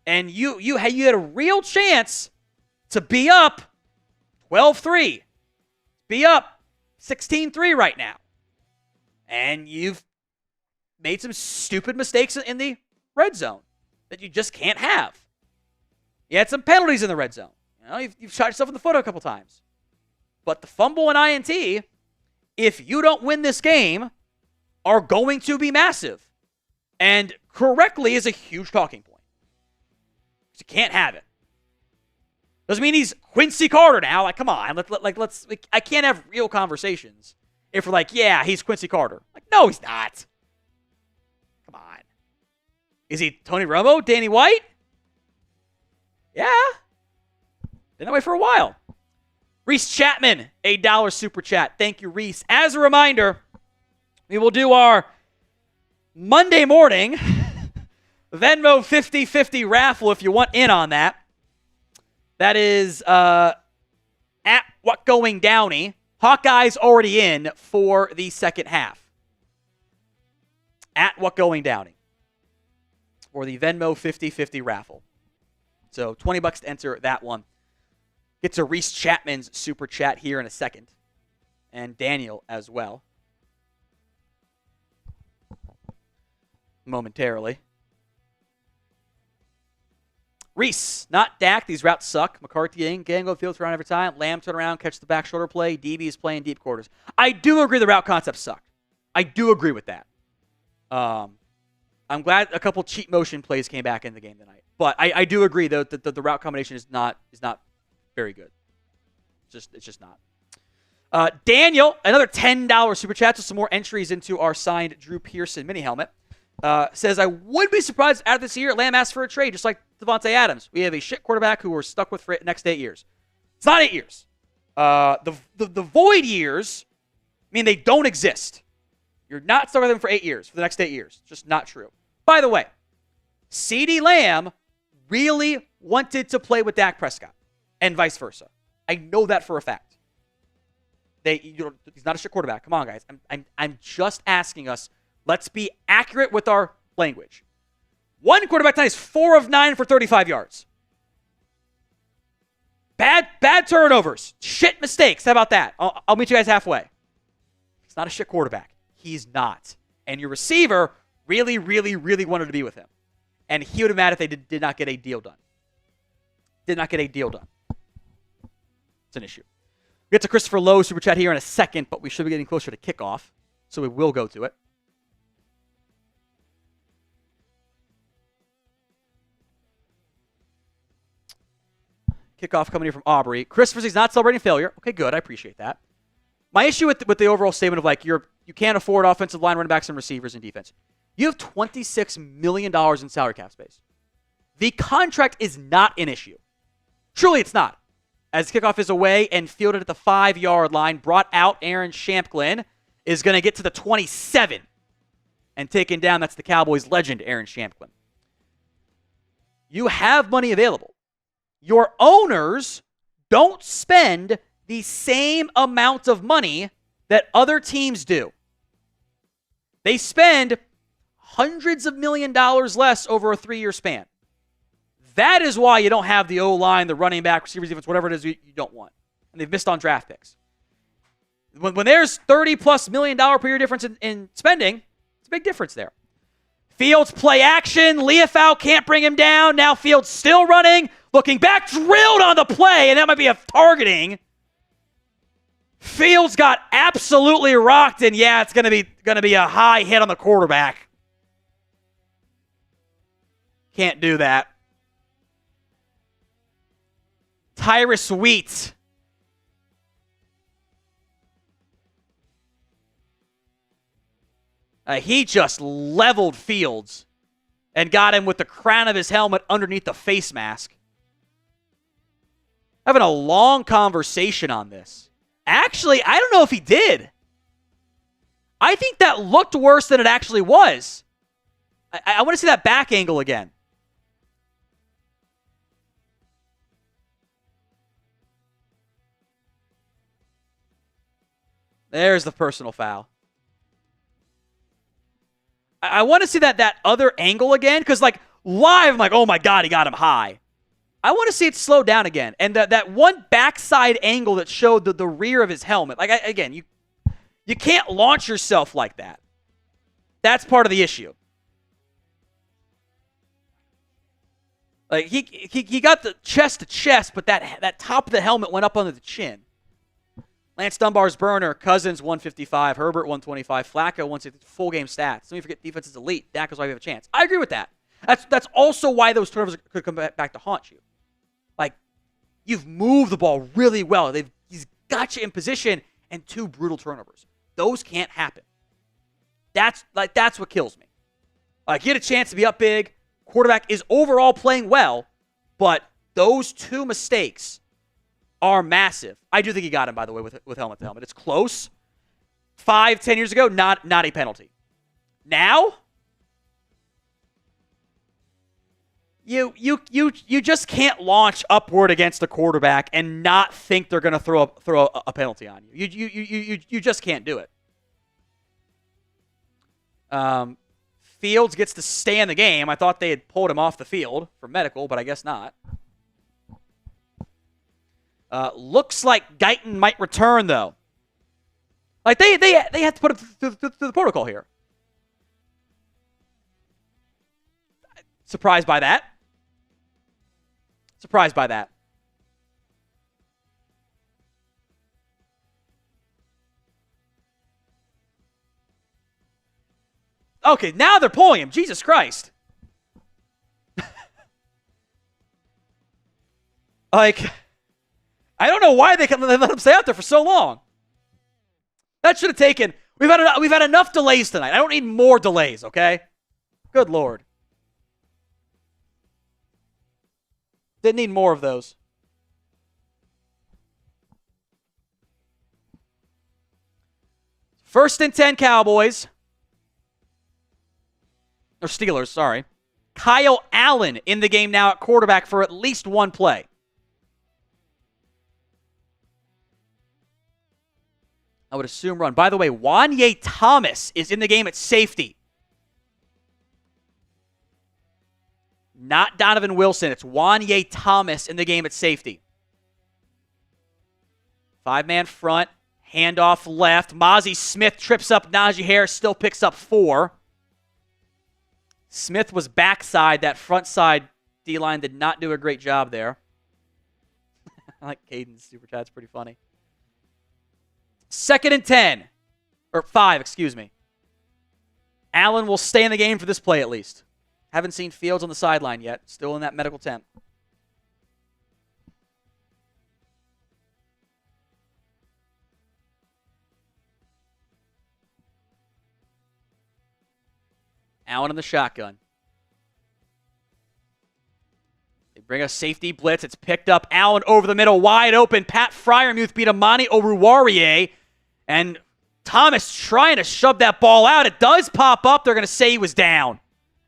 And you had a real chance to be up 12-3. Be up 16-3 right now. And you've made some stupid mistakes in the red zone that you just can't have. You had some penalties in the red zone. You've shot yourself in the foot a couple times. But the fumble and INT, if you don't win this game, are going to be massive. And correctly is a huge talking point. You can't have it. Doesn't mean he's Quincy Carter now. Like, come on. I can't have real conversations if we're like, yeah, he's Quincy Carter. Like, no, he's not. Come on. Is he Tony Romo? Danny White? Yeah. Been that way for a while. Reese Chapman, $8 super chat. Thank you, Reese. As a reminder, we will do our Monday morning Venmo 50-50 raffle if you want in on that. That is at What Going Downey. Hawkeyes already in for the second half. At What Going Downey. For the Venmo 50-50 raffle. So $20 to enter that one. Get to Reese Chapman's super chat here in a second. And Daniel as well. Momentarily. Reese, not Dak. These routes suck. McCarthy in. Gango field around every time. Lamb turn around, catch the back shoulder play. DB is playing deep quarters. I do agree the route concept sucked. I do agree with that. I'm glad a couple cheat motion plays came back in the game tonight. But I do agree though that the route combination is not very good. It's just not. Daniel, another $10 super chat with some more entries into our signed Drew Pearson mini helmet. Says, I would be surprised after this year Lamb asked for a trade, just like Devontae Adams. We have a shit quarterback who we're stuck with for the next 8 years. It's not 8 years. The void years mean they don't exist. You're not stuck with them for 8 years, for the next 8 years. It's just not true. By the way, CeeDee Lamb really wanted to play with Dak Prescott and vice versa. I know that for a fact. He's not a shit quarterback. Come on, guys. I'm just asking us. Let's be accurate with our language. One quarterback tonight is 4 of 9 for 35 yards. Bad turnovers. Shit mistakes. How about that? I'll meet you guys halfway. He's not a shit quarterback. He's not. And your receiver really, really, really wanted to be with him. And he would have been mad if they did not get a deal done. Did not get a deal done. It's an issue. We'll get to Christopher Lowe super chat here in a second, but we should be getting closer to kickoff. So we will go to it. Kickoff coming here from Aubrey. Christopher says he's not celebrating failure. Okay, good. I appreciate that. My issue with the overall statement of like you can't afford offensive line, running backs, and receivers and defense. You have $26 million in salary cap space. The contract is not an issue. Truly, it's not. As kickoff is away and fielded at the 5-yard line, brought out Aaron Shampklin is going to get to the 27 and taken down. That's the Cowboys legend, Aaron Shampklin. You have money available. Your owners don't spend the same amount of money that other teams do. They spend hundreds of million dollars less over a 3-year span. That is why you don't have the O-line, the running back, receivers, defense, whatever it is you don't want. And they've missed on draft picks. When there's $30+ million per year difference in spending, it's a big difference there. Fields play action. Leafau can't bring him down. Now Fields still running. Looking back, drilled on the play, and that might be a targeting. Fields got absolutely rocked, and yeah, it's gonna be a high hit on the quarterback. Can't do that. Tyrus Wheat. He just leveled Fields and got him with the crown of his helmet underneath the face mask. Having a long conversation on this. Actually, I don't know if he did. I think that looked worse than it actually was. I want to see that back angle again. There's the personal foul. I want to see that other angle again, because like live, I'm like, oh my God, he got him high. I want to see it slow down again. And that one backside angle that showed the rear of his helmet. Like, again, you can't launch yourself like that. That's part of the issue. Like, he got the chest to chest, but that top of the helmet went up under the chin. Lance Dunbar's burner, Cousins 155, Herbert 125, Flacco 160, full game stats. Don't you forget defense is elite. Dak is why we have a chance. I agree with that. That's also why those turnovers could come back to haunt you. Like, you've moved the ball really well. He's got you in position, and 2 brutal turnovers. Those can't happen. That's what kills me. Like, you get a chance to be up big. Quarterback is overall playing well, but those 2 mistakes are massive. I do think he got him, by the way, with helmet to helmet. It's close. 5-10 years ago, not a penalty. Now, you just can't launch upward against a quarterback and not think they're going to throw a penalty on you. You just can't do it. Fields gets to stay in the game. I thought they had pulled him off the field for medical, but I guess not. Looks like Guyton might return, though. Like, they have to put it through the protocol here. Surprised by that. Surprised by that. Okay, now they're pulling him. Jesus Christ. Like, I don't know why they let him stay out there for so long. That should have taken. We've had enough delays tonight. I don't need more delays, okay? Good Lord. Didn't need more of those. First and 10 Cowboys. Or Steelers, sorry. Kyle Allen in the game now at quarterback for at least one play. I would assume run. By the way, Wanye Thomas is in the game at safety. Not Donovan Wilson. It's Wanye Thomas in the game at safety. 5-man front. Handoff left. Mozzie Smith trips up Najee Harris. Still picks up 4. Smith was backside. That front side D-line did not do a great job there. I like Caden's super chat. It's pretty funny. 2nd and 10. Or 5, excuse me. Allen will stay in the game for this play at least. Haven't seen Fields on the sideline yet. Still in that medical tent. Allen in the shotgun. They bring a safety blitz. It's picked up. Allen over the middle, wide open. Pat Freiermuth beat Amani Oruwariye. And Thomas trying to shove that ball out. It does pop up. They're going to say he was down.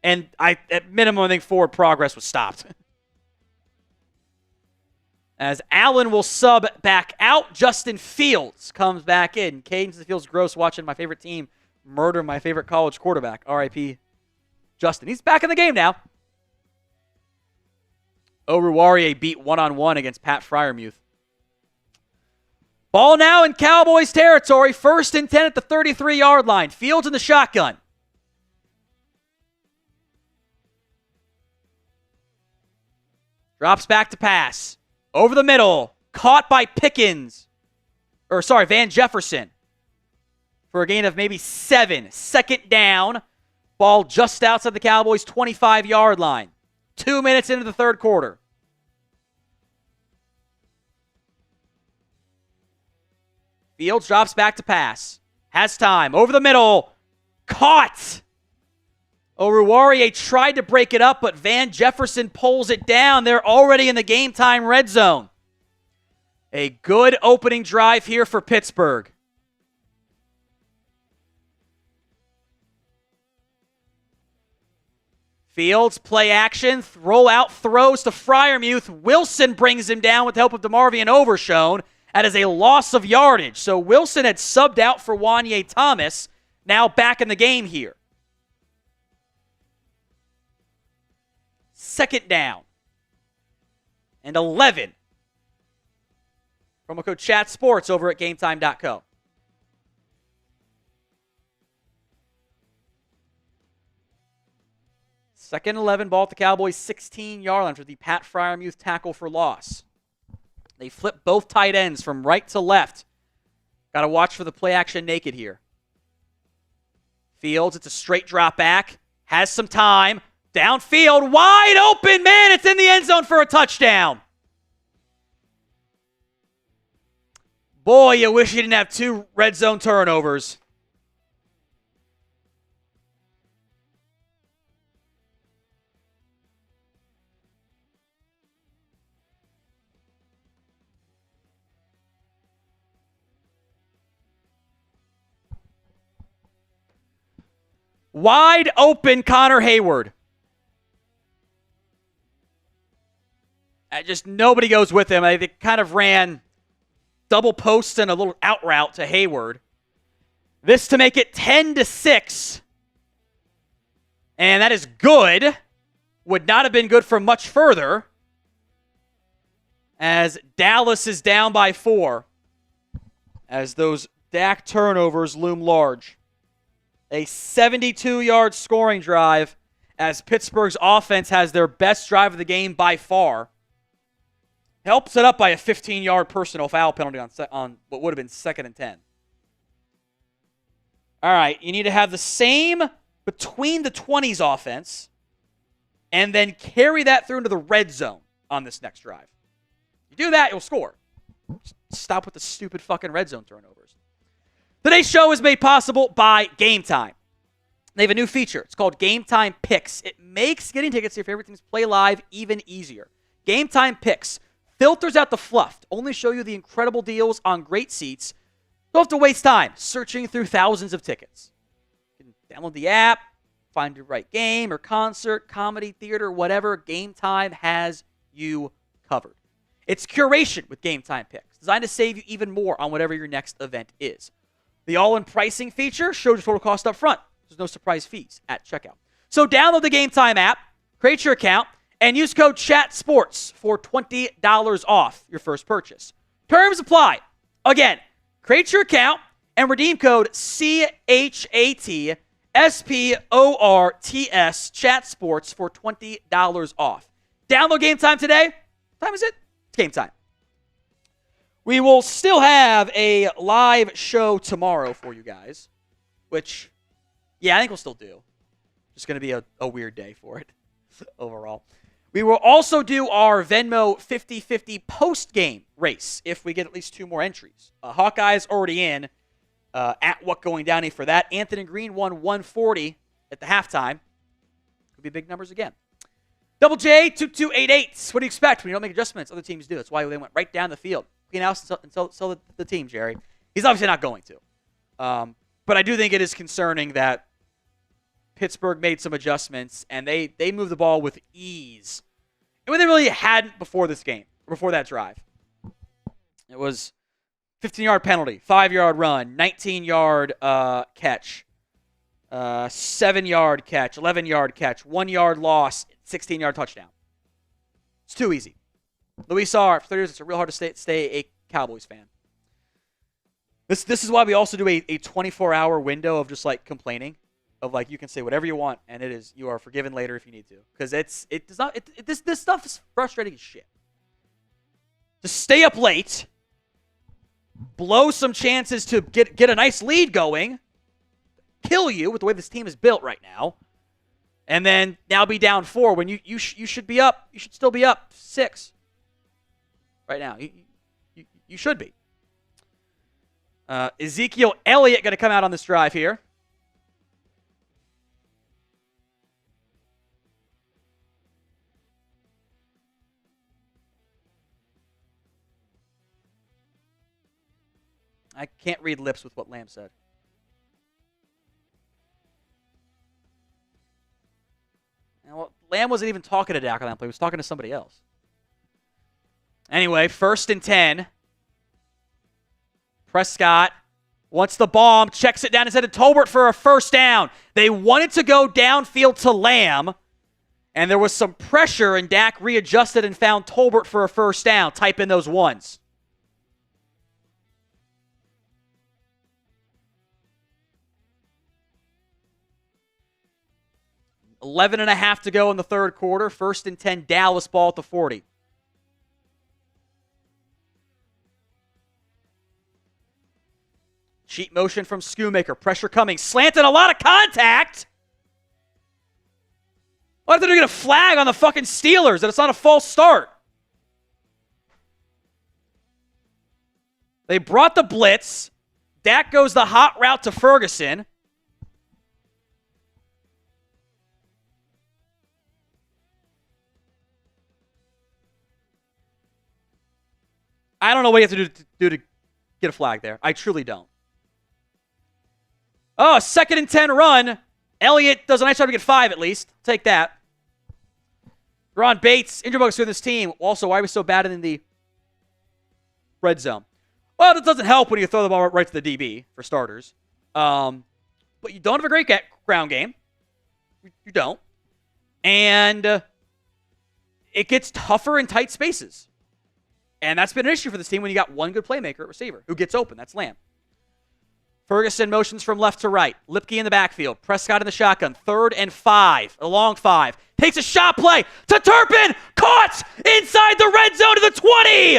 And at minimum, I think forward progress was stopped. As Allen will sub back out, Justin Fields comes back in. Caden feels gross watching my favorite team murder my favorite college quarterback. R.I.P. Justin. He's back in the game now. Oruwariye beat one-on-one against Pat Freiermuth. Ball now in Cowboys territory. 1st and 10 at the 33-yard line. Fields in the shotgun. Drops back to pass. Over the middle. Caught by Van Jefferson. For a gain of maybe 7. 2nd down. Ball just outside the Cowboys' 25-yard line. 2 minutes into the 3rd quarter. Fields drops back to pass. Has time. Over the middle. Caught. Oruwariye tried to break it up, but Van Jefferson pulls it down. They're already in the game time red zone. A good opening drive here for Pittsburgh. Fields, play action, roll out, throws to Freiermuth. Wilson brings him down with the help of DeMarvion Overshone. That is a loss of yardage. So Wilson had subbed out for Wanye Thomas, now back in the game here. 2nd down. And 11. Promo code Chat Sports over at GameTime.co. Second 11 ball at the Cowboys' 16-yard line for the Pat Fryermuth tackle for loss. They flip both tight ends from right to left. Got to watch for the play action naked here. Fields, it's a straight drop back. Has some time. Downfield, wide open, man. It's in the end zone for a touchdown. Boy, you wish you didn't have 2 red zone turnovers. Wide open Connor Hayward. Just nobody goes with him. They kind of ran double posts and a little out route to Hayward. This to make it 10-6. And that is good. Would not have been good from much further, as Dallas is down by 4. As those Dak turnovers loom large. A 72-yard scoring drive as Pittsburgh's offense has their best drive of the game by far. Helps it up by a 15-yard personal foul penalty on what would have been 2nd and 10. All right, you need to have the same between the 20s offense and then carry that through into the red zone on this next drive. You do that, you'll score. Stop with the stupid fucking red zone turnovers. Today's show is made possible by Game Time. They have a new feature. It's called Game Time Picks. It makes getting tickets to your favorite teams play live even easier. Game Time Picks filters out the fluff to only show you the incredible deals on great seats. Don't have to waste time searching through thousands of tickets. You can download the app, find your right game or concert, comedy, theater, whatever. Game Time has you covered. It's curation with Game Time Picks, designed to save you even more on whatever your next event is. The all-in pricing feature shows your total cost up front. There's no surprise fees at checkout. So download the Game Time app, create your account, and use code CHATSPORTS for $20 off your first purchase. Terms apply. Again, create your account and redeem code CHATSPORTS, CHATSPORTS for $20 off. Download Game Time today. What time is it? It's game time. We will still have a live show tomorrow for you guys, which, yeah, I think we'll still do. Just going to be a weird day for it overall. We will also do our Venmo 50-50 post-game race if we get at least 2 more entries. Hawkeye's already in at What Going Downey for that. Anthony Green won 140 at the halftime. Could be big numbers again. Double J 2288. What do you expect when you don't make adjustments? Other teams do. That's why they went right down the field. Clean house and sell the team, Jerry. He's obviously not going to. But I do think it is concerning that Pittsburgh made some adjustments and they moved the ball with ease. And when they really hadn't before this game, before that drive. It was 15-yard penalty, 5-yard run, 19-yard catch, 7-yard catch, 11-yard catch, 1-yard loss, 16-yard touchdown. It's too easy. Luis R. For 30 years, it's real hard to stay a Cowboys fan. This is why we also do a 24-hour window of just like complaining, of like you can say whatever you want and you are forgiven later if you need to, because this stuff is frustrating as shit. To stay up late, blow some chances to get a nice lead going, kill you with the way this team is built right now, and then now be down 4 when you should be up. You should still be up 6 right now. You should be. Ezekiel Elliott going to come out on this drive here. I can't read lips with what Lamb said. Well, Lamb wasn't even talking to Dak on that play. He was talking to somebody else. Anyway, 1st and 10. Prescott wants the bomb, checks it down instead of Tolbert for a first down. They wanted to go downfield to Lamb, and there was some pressure, and Dak readjusted and found Tolbert for a first down. Type in those ones. 11.5 to go in the third quarter. 1st and 10, Dallas ball at the 40. Cheat motion from Schoonmaker. Pressure coming. Slant and a lot of contact. What if they're going to get a flag on the fucking Steelers that it's not a false start? They brought the blitz. Dak goes the hot route to Ferguson. I don't know what you have to do to get a flag there. I truly don't. Oh, 2nd and 10 run. Elliott does a nice job to get 5 at least. Take that. Ron Bates, injury bug to this team. Also, why are we so bad in the red zone? Well, that doesn't help when you throw the ball right to the DB, for starters. But you don't have a great ground game. You don't. And it gets tougher in tight spaces. And that's been an issue for this team when you got one good playmaker at receiver who gets open. That's Lamb. Ferguson motions from left to right. Lipke in the backfield. Prescott in the shotgun. 3rd and 5. A long 5. Takes a shot play to Turpin. Caught inside the red zone to the 20.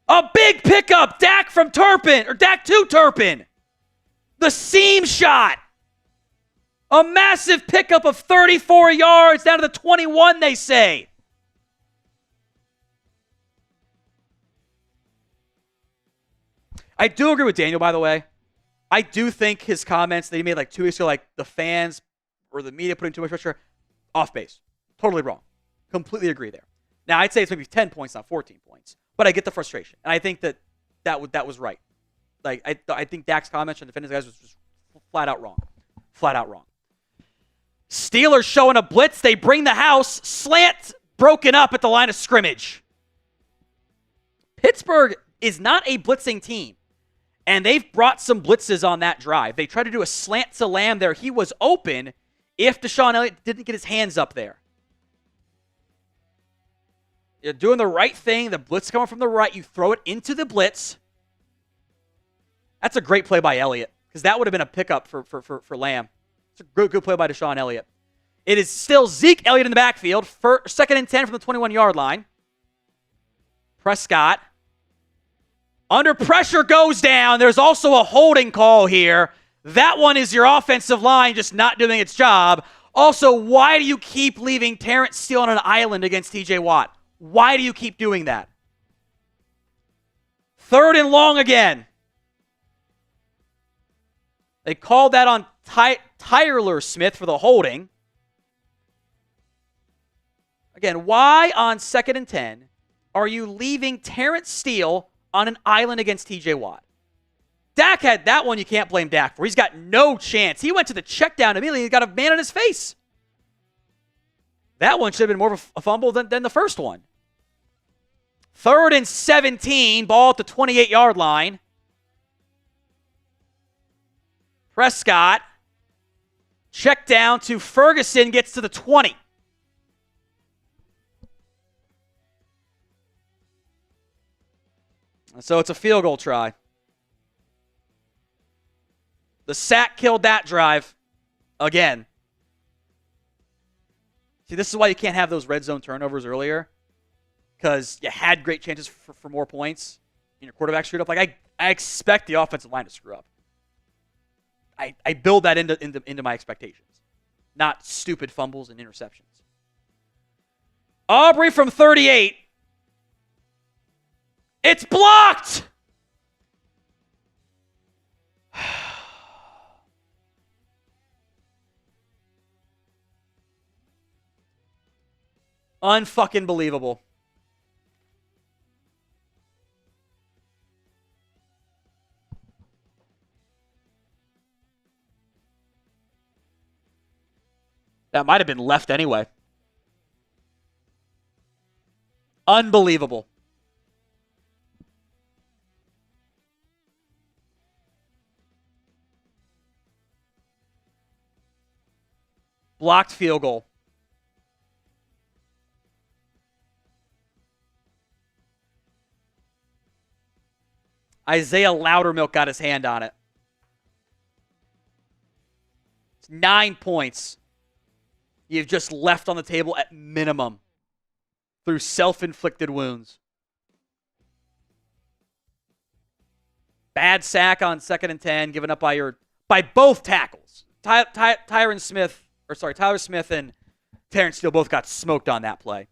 A big pickup. Dak from Turpin. Or Dak to Turpin. The seam shot. A massive pickup of 34 yards down to the 21, they say. I do agree with Daniel, by the way. I do think his comments that he made like 2 weeks ago, like the fans or the media putting too much pressure, off base. Totally wrong. Completely agree there. Now, I'd say it's maybe 10 points, not 14 points. But I get the frustration. And I think that was right. Like, I think Dak's comments on defending the guys was just flat out wrong. Flat out wrong. Steelers showing a blitz. They bring the house. Slant broken up at the line of scrimmage. Pittsburgh is not a blitzing team. And they've brought some blitzes on that drive. They tried to do a slant to Lamb there. He was open if Deshaun Elliott didn't get his hands up there. You're doing the right thing. The blitz coming from the right. You throw it into the blitz. That's a great play by Elliott because that would have been a pickup for Lamb. It's a good play by Deshaun Elliott. It is still Zeke Elliott in the backfield. 2nd and 10 from the 21-yard line. Prescott. Under pressure goes down. There's also a holding call here. That one is your offensive line just not doing its job. Also, why do you keep leaving Terrence Steele on an island against TJ Watt? Why do you keep doing that? 3rd and long again. They called that on Tyler Smith for the holding. Again, why on 2nd and 10 are you leaving Terrence Steele on an island against TJ Watt? Dak had that one you can't blame Dak for. He's got no chance. He went to the check down immediately. He got a man on his face. That one should have been more of a fumble than the first one. 3rd and 17, ball at the 28-yard line. Prescott, check down to Ferguson, gets to the 20. So it's a field goal try. The sack killed that drive again. See, this is why you can't have those red zone turnovers earlier, because you had great chances for more points and your quarterback screwed up. Like, I expect the offensive line to screw up. I build that into my expectations, not stupid fumbles and interceptions. Aubrey from 38. It's blocked! Unfucking believable. That might have been left anyway. Unbelievable. Blocked field goal. Isaiah Loudermilk got his hand on it. It's 9 points you've just left on the table at minimum through self-inflicted wounds. Bad sack on 2nd and 10 given up by both tackles. Tyler Smith and Terrence Steele both got smoked on that play.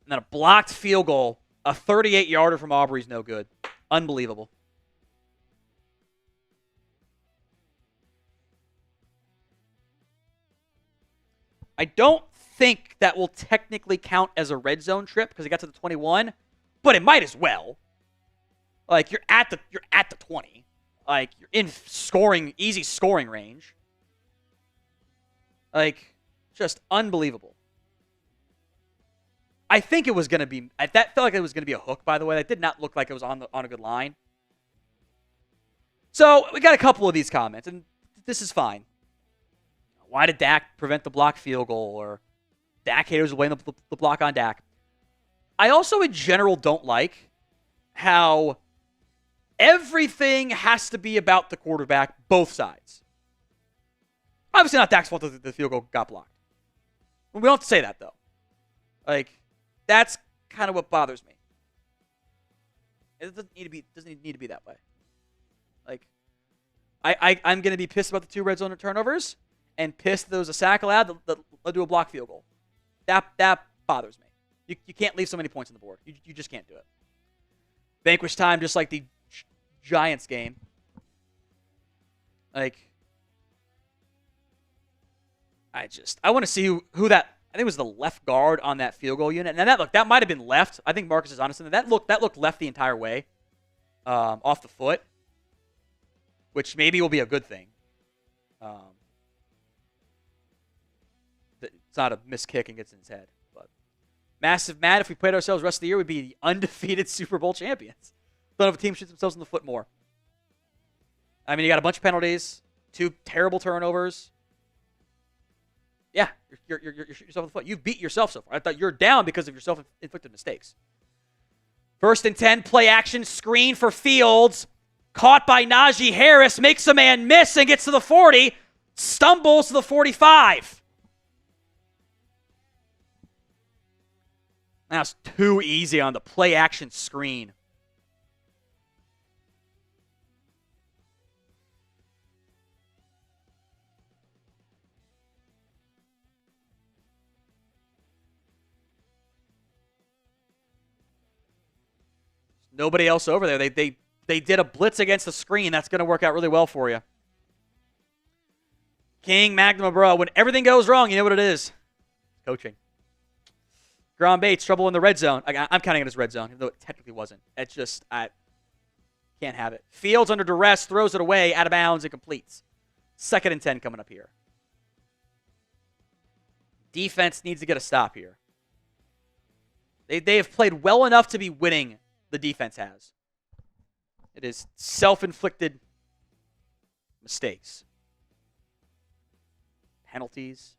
And then a blocked field goal, a 38-yarder from Aubrey's no good. Unbelievable. I don't think that will technically count as a red zone trip because it got to the 21, but it might as well. Like you're at the 20. Like you're in easy scoring range. Like just unbelievable. I think it was going to be that felt like it was going to be a hook, by the way. That did not look like it was on a good line. So, we got a couple of these comments and this is fine. Why did Dak prevent the block field goal? Or Dak haters away the block on Dak. I also, in general, don't like how everything has to be about the quarterback, both sides. Obviously not Dak's fault that the field goal got blocked. We don't have to say that, though. Like, that's kind of what bothers me. It doesn't need to be that way. Like, I'm going to be pissed about the 2 red zone turnovers and pissed that there was a sack allowed that led to a block field goal. That bothers me. You can't leave so many points on the board. You just can't do it. Vanquish time, just like the Giants game. Like, I want to see who that. I think it was the left guard on that field goal unit. And that might have been left. I think Marcus is honest in that. That looked left the entire way, off the foot, which maybe will be a good thing. It's not a missed kick and gets in his head. But massive mad if we played ourselves the rest of the year, we'd be the undefeated Super Bowl champions. Don't have a team shoots themselves in the foot more. I mean, you got a bunch of penalties, 2 terrible turnovers. Yeah, you're shooting yourself in the foot. You've beat yourself so far. I thought you're down because of your self-inflicted mistakes. 1st and 10, play action, screen for Fields. Caught by Najee Harris, makes a man miss and gets to the 40. Stumbles to the 45. That's too easy on the play action screen. Nobody else over there. They did a blitz against the screen. That's going to work out really well for you. King, Magnum, bro. When everything goes wrong, you know what it is. Coaching. Grom Bates, trouble in the red zone. I'm counting it as red zone, even though it technically wasn't. It's just, I can't have it. Fields under duress, throws it away, out of bounds, and completes. 2nd and 10 coming up here. Defense needs to get a stop here. They have played well enough to be winning. The defense has. It is self-inflicted mistakes. Penalties.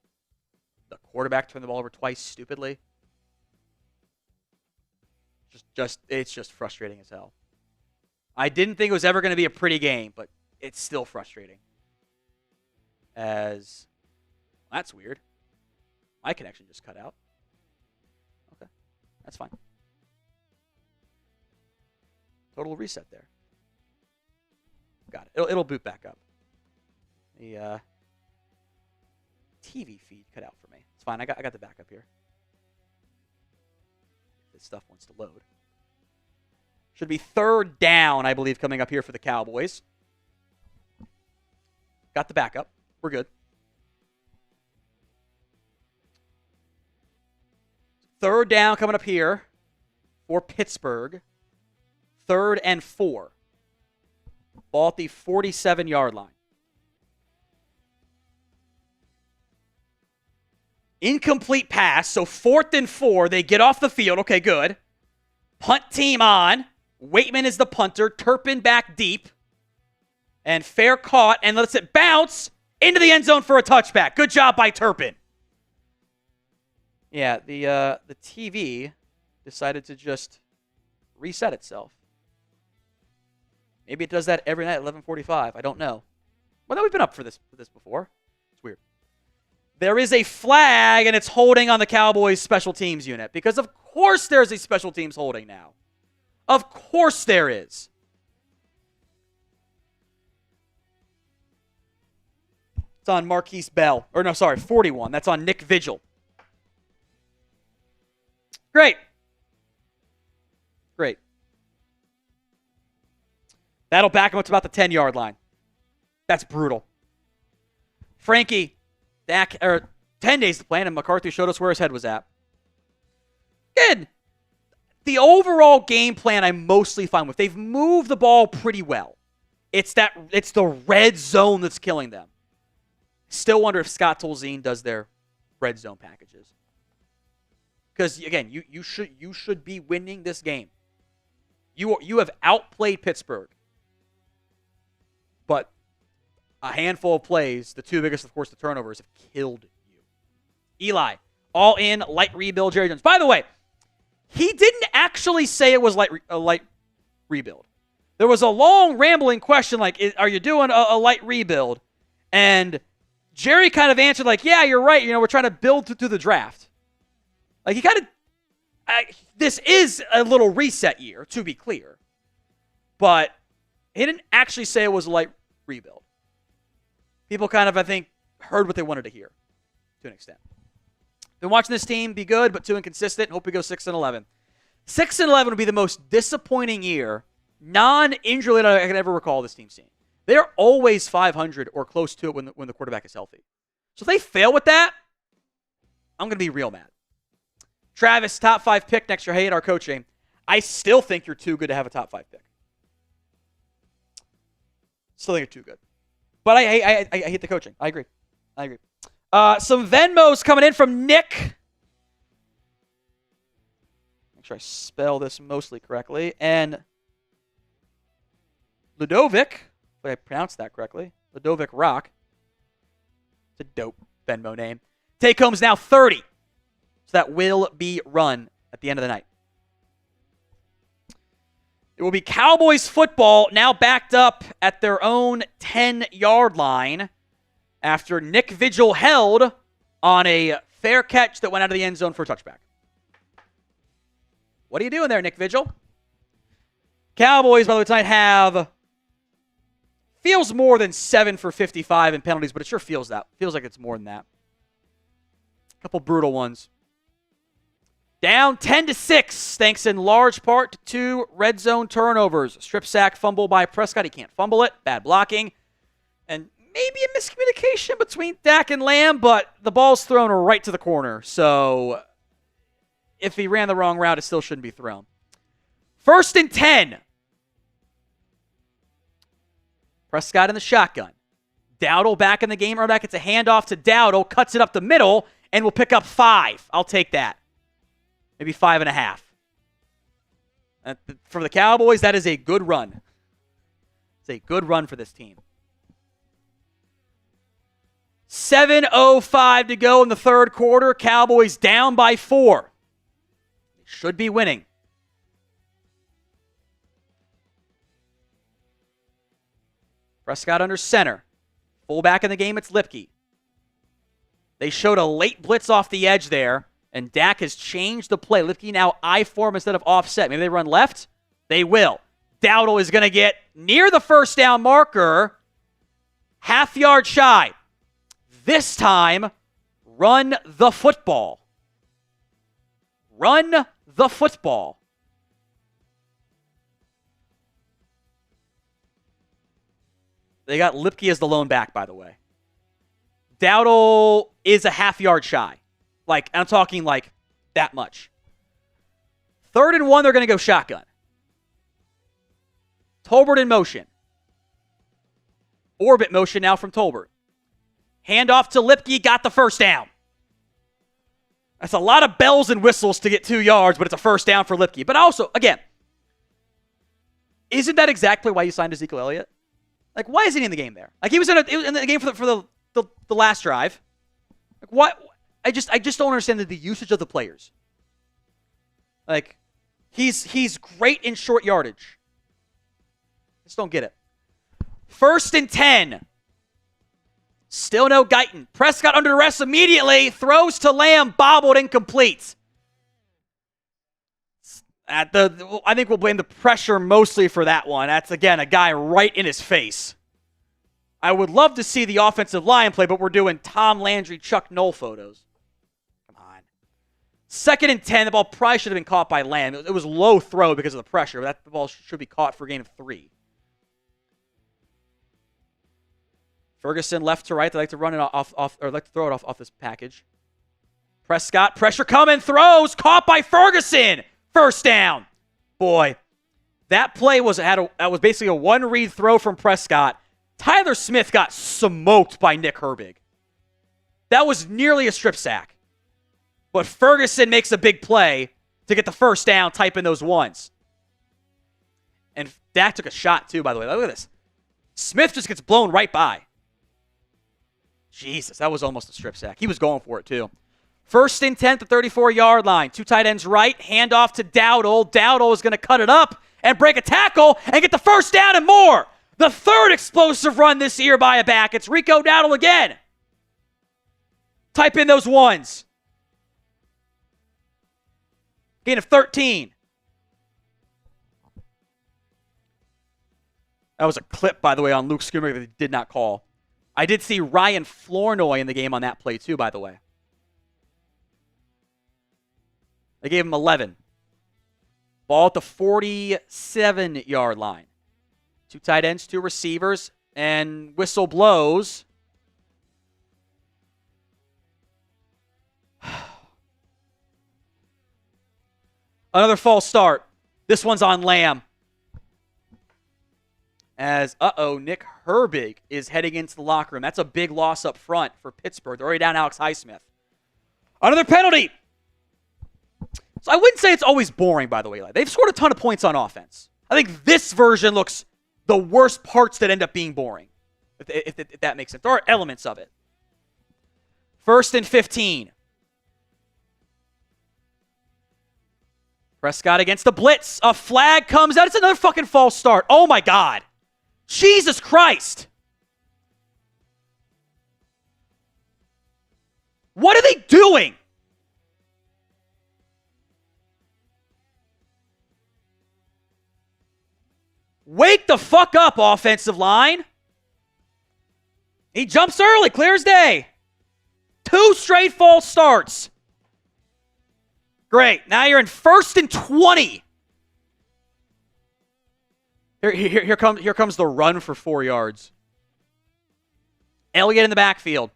The quarterback turned the ball over twice stupidly. It's just frustrating as hell. I didn't think it was ever going to be a pretty game, but it's still frustrating. That's weird. My connection just cut out. Okay, that's fine. Total reset there. Got it. It'll boot back up. The TV feed cut out for me. It's fine. I got the backup here. This stuff wants to load. Should be 3rd down, I believe, coming up here for the Cowboys. Got the backup. We're good. 3rd down coming up here for Pittsburgh. 3rd and 4. Ball at the 47-yard line. Incomplete pass, so 4th and 4. They get off the field. Okay, good. Punt team on. Waitman is the punter. Turpin back deep. And fair caught, and lets it bounce into the end zone for a touchback. Good job by Turpin. Yeah, the TV decided to just reset itself. Maybe it does that every night at 11:45. I don't know. Well, no, we've been up for this before. It's weird. There is a flag, and it's holding on the Cowboys special teams unit. Because of course there's a special teams holding now. Of course there is. It's on Marquise Bell. Or no, sorry, 41. That's on Nick Vigil. Great. Great. That'll back him up to about the 10-yard line. That's brutal. Frankie, Dak, 10 days to plan, and McCarthy showed us where his head was at. Good. The overall game plan I'm mostly fine with. They've moved the ball pretty well. It's the red zone that's killing them. Still wonder if Scott Tolzien does their red zone packages. Because again, you should be winning this game. You have outplayed Pittsburgh. But a handful of plays, the two biggest, of course, the turnovers, have killed you. Eli, all in, light rebuild, Jerry Jones. By the way, he didn't actually say it was a light rebuild. There was a long, rambling question like, are you doing a light rebuild? And Jerry kind of answered like, yeah, you're right. We're trying to build through the draft. Like, he kind of, this is a little reset year, to be clear. But he didn't actually say it was a light rebuild. People kind of, I think, heard what they wanted to hear to an extent. Been watching this team be good, but too inconsistent. Hope we go 6-11. 6-11 would be the most disappointing year, non-injury related I can ever recall this team seeing. They're always 500 or close to it when the quarterback is healthy. So if they fail with that, I'm going to be real mad. Travis, top 5 pick next year. Hey, at our coaching. I still think you're too good to have a top 5 pick. Still think you're too good. But I hate the coaching. I agree. Some Venmos coming in from Nick. Make sure I spell this mostly correctly. And Ludovic, if I pronounced that correctly, Ludovic Rock. It's a dope Venmo name. Take home's now 30. So that will be run at the end of the night. It will be Cowboys football now backed up at their own 10-yard line after Nick Vigil held on a fair catch that went out of the end zone for a touchback. What are you doing there, Nick Vigil? Cowboys, by the way, tonight have feels more than 7 for 55 in penalties, but it sure feels like it's more than that. A couple brutal ones. Down 10-6, thanks in large part to 2 red zone turnovers. Strip sack fumble by Prescott. He can't fumble it. Bad blocking. And maybe a miscommunication between Dak and Lamb, but the ball's thrown right to the corner. So if he ran the wrong route, it still shouldn't be thrown. 1st and 10. Prescott in the shotgun. Dowdle back in the game. Or back, it's a handoff to Dowdle. Cuts it up the middle and will pick up 5. I'll take that. Maybe 5.5. For the Cowboys, that is a good run. It's a good run for this team. 7:05 to go in the third quarter. Cowboys down by 4. They should be winning. Prescott under center. Fullback in the game, it's Lipke. They showed a late blitz off the edge there. And Dak has changed the play. Lipke now I form instead of offset. Maybe they run left. They will. Dowdle is going to get near the first down marker. Half yard shy. This time, run the football. Run the football. They got Lipke as the lone back, by the way. Dowdle is a half yard shy. Like, I'm talking like that much. 3rd and 1, they're going to go shotgun. Tolbert in motion. Orbit motion now from Tolbert. Handoff to Lipke, got the first down. That's a lot of bells and whistles to get 2 yards, but it's a first down for Lipke. But also, again, isn't that exactly why you signed Ezekiel Elliott? Like, why isn't he in the game there? Like, he was in the game for the last drive. Like, what? I just don't understand the usage of the players. Like, he's great in short yardage. Just don't get it. 1st and 10. Still no Guyton. Prescott under arrest immediately. Throws to Lamb. Bobbled, incomplete. I think we'll blame the pressure mostly for that one. That's, again, a guy right in his face. I would love to see the offensive line play, but we're doing Tom Landry, Chuck Noll photos. Come on. 2nd and 10. The ball probably should have been caught by Lamb. It was low throw because of the pressure. But the ball should be caught for a gain of 3. Ferguson left to right. They like to run it off or like to throw it off this package. Prescott, pressure coming, throws, caught by Ferguson. First down. Boy, that play was basically a one-read throw from Prescott. Tyler Smith got smoked by Nick Herbig. That was nearly a strip sack. But Ferguson makes a big play to get the first down, type in those ones. And Dak took a shot too, by the way. Look at this. Smith just gets blown right by. Jesus, that was almost a strip sack. He was going for it too. 1st and 10 at the 34-yard line. 2 tight ends right. Handoff to Dowdle. Dowdle is going to cut it up and break a tackle and get the first down and more. The 3rd explosive run this year by a back. It's Rico Dowdle again. Type in those ones. Gain of 13. That was a clip, by the way, on Luke Skimmer that he did not call. I did see Ryan Flournoy in the game on that play too, by the way. They gave him 11. Ball at the 47-yard line. 2 tight ends, 2 receivers, and whistle blows. Another false start. This one's on Lamb. As, Nick Herbig is heading into the locker room. That's a big loss up front for Pittsburgh. They're already down Alex Highsmith. Another penalty. So I wouldn't say it's always boring, by the way. They've scored a ton of points on offense. I think this version looks the worst parts that end up being boring, if that makes sense. There are elements of it. 1st and 15. Prescott against the blitz. A flag comes out. It's another fucking false start. Oh, my God. Jesus Christ. What are they doing? Wake the fuck up, offensive line. He jumps early, clear as day. 2 straight false starts. Great. Now you're in 1st and 20. Here comes the run for 4 yards. Elliott in the backfield.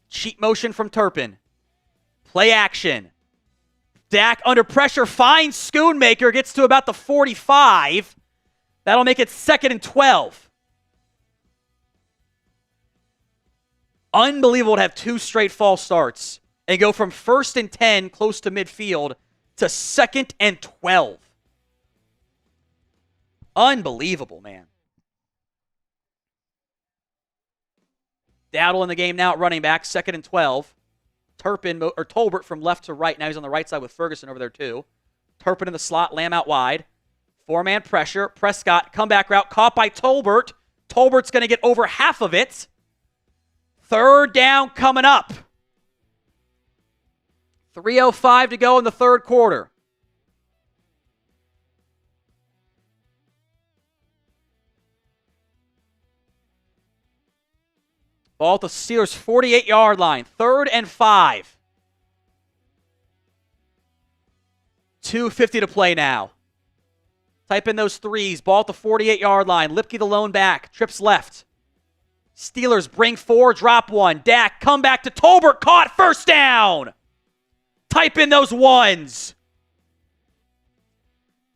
Cheat motion from Turpin. Play action. Dak under pressure finds Schoonmaker, gets to about the 45. That'll make it 2nd and 12. Unbelievable to have 2 straight false starts and go from 1st and 10 close to midfield to 2nd and 12. Unbelievable, man. Dowdle in the game now at running back, 2nd and 12. Tolbert from left to right. Now he's on the right side with Ferguson over there too. Turpin in the slot, Lamb out wide. 4-man pressure. Prescott, comeback route, caught by Tolbert. Tolbert's going to get over half of it. 3rd down coming up. 3:05 to go in the 3rd quarter. Ball at the Steelers' 48-yard line. 3rd and 5. 2:50 to play now. Type in those threes. Ball at the 48-yard line. Lipke the lone back. Trips left. Steelers bring 4, drop 1. Dak, come back to Tolbert. Caught. First down. Type in those ones.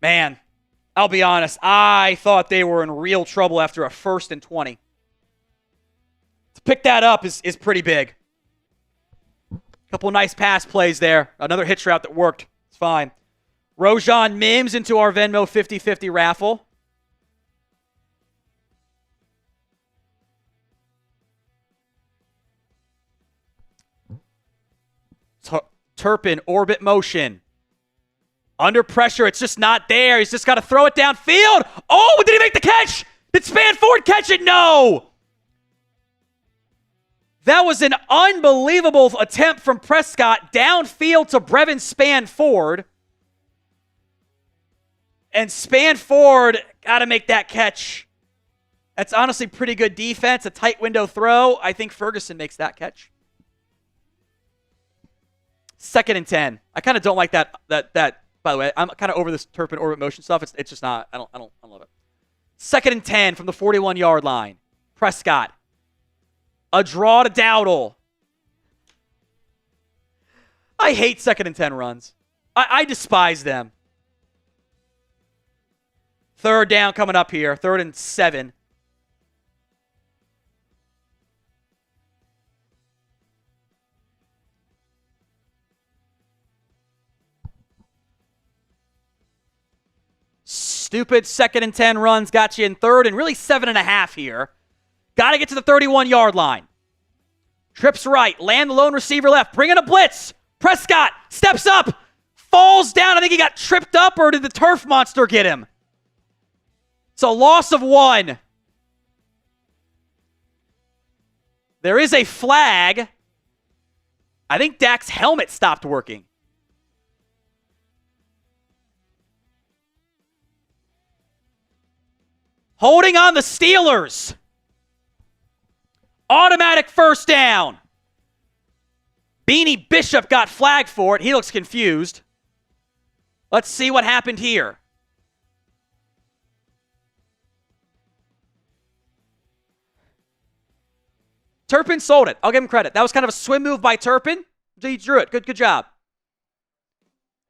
Man, I'll be honest. I thought they were in real trouble after a 1st and 20. To pick that up is pretty big. Couple nice pass plays there. Another hitch route that worked. It's fine. Rojan Mims into our Venmo 50-50 raffle. Turpin, orbit motion. Under pressure, it's just not there. He's just got to throw it downfield. Oh, did he make the catch? Did Span Ford catch it? No. That was an unbelievable attempt from Prescott downfield to Brevin Spanford. And Spanford got to make that catch. That's honestly pretty good defense, a tight window throw. I think Ferguson makes that catch. 2nd and 10. I kind of don't like that. By the way, I'm kind of over this Turpin orbit motion stuff. It's just not. I don't love it. 2nd and 10 from the 41-yard line. Prescott. A draw to Dowdle. I hate 2nd and 10 runs. I despise them. 3rd down coming up here. 3rd and 7. Stupid 2nd and 10 runs got you in 3rd and really 7.5 here. Got to get to the 31-yard line. Trips right. Land the lone receiver left. Bring in a blitz. Prescott steps up. Falls down. I think he got tripped up, or did the turf monster get him? It's a loss of 1. There is a flag. I think Dak's helmet stopped working. Holding on the Steelers. Automatic 1st down. Beanie Bishop got flagged for it. He looks confused. Let's see what happened here. Turpin sold it. I'll give him credit. That was kind of a swim move by Turpin. He drew it. Good job.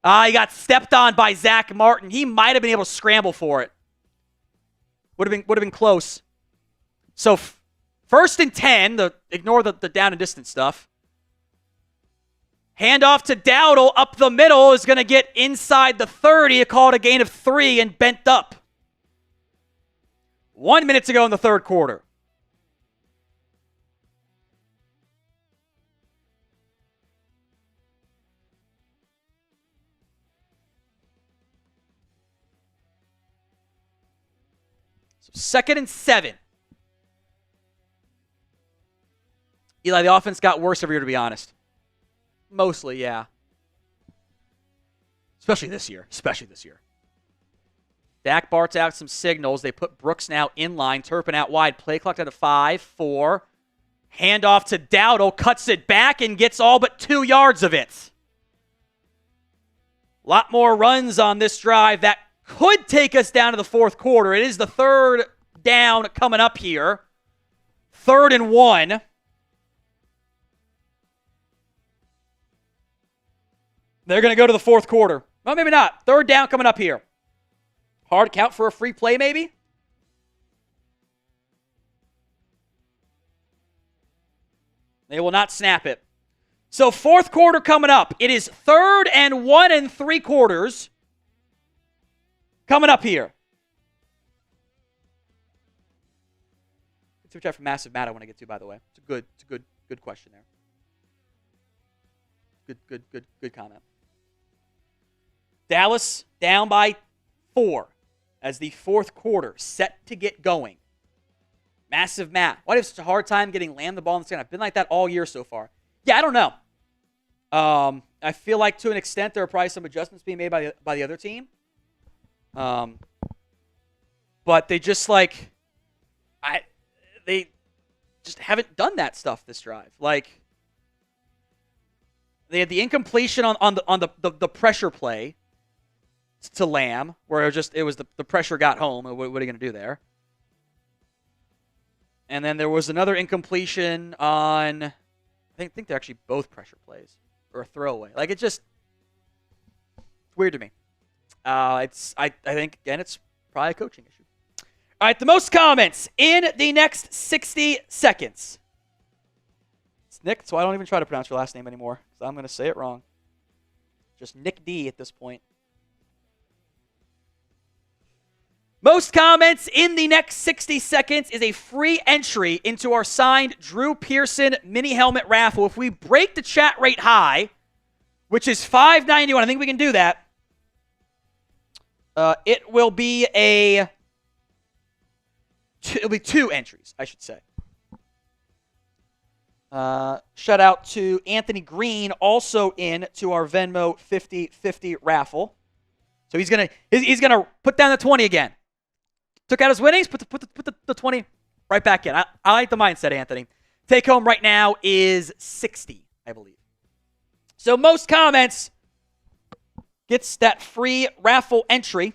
He got stepped on by Zach Martin. He might have been able to scramble for it. Would have been close. So 1st and 10. Ignore the down and distance stuff. Handoff to Dowdle up the middle is going to get inside the 30. A call it a gain of 3 and bent up. 1 minute to go in the 3rd quarter. So 2nd and 7. Eli, the offense got worse every year, to be honest. Mostly, yeah. Especially this year. Dak barks out some signals. They put Brooks now in line. Turpin out wide. Play clock at a 5, 4. Handoff to Dowdle. Cuts it back and gets all but 2 yards of it. A lot more runs on this drive. That could take us down to the 4th quarter. It is the 3rd down coming up here. 3rd and 1. They're going to go to the 4th quarter. Well, maybe not. 3rd down coming up here. Hard count for a free play, maybe? They will not snap it. So 4th quarter coming up. It is 3rd and 1 3/4 coming up here. Super chat from Massive Matt I want to get to, by the way. It's a good question there. Good comment. Dallas down by 4 as the 4th quarter set to get going. Massive Matt. Why do you have such a hard time getting Lamb the ball in the second? I've been like that all year so far. Yeah, I don't know. I feel like to an extent there are probably some adjustments being made by the other team. But they just they just haven't done that stuff this drive. Like they had the incompletion on the pressure play to Lamb, where it was the pressure got home. What are you going to do there? And then there was another incompletion on, I think they're actually both pressure plays or a throwaway. Like it's weird to me. I think again it's probably a coaching issue. All right, the most comments in the next 60 seconds. It's Nick, so I don't even try to pronounce your last name anymore because I'm going to say it wrong. Just Nick D at this point. Most comments in the next 60 seconds is a free entry into our signed Drew Pearson mini helmet raffle. If we break the chat rate high, which is $5.91, I think we can do that. It will be it'll be 2 entries, I should say. Shout out to Anthony Green, also in to our Venmo 50-50 raffle. So he's gonna put down the 20 again. Took out his winnings, put the 20 right back in. I like the mindset, Anthony. Take home right now is 60, I believe. So most comments gets that free raffle entry.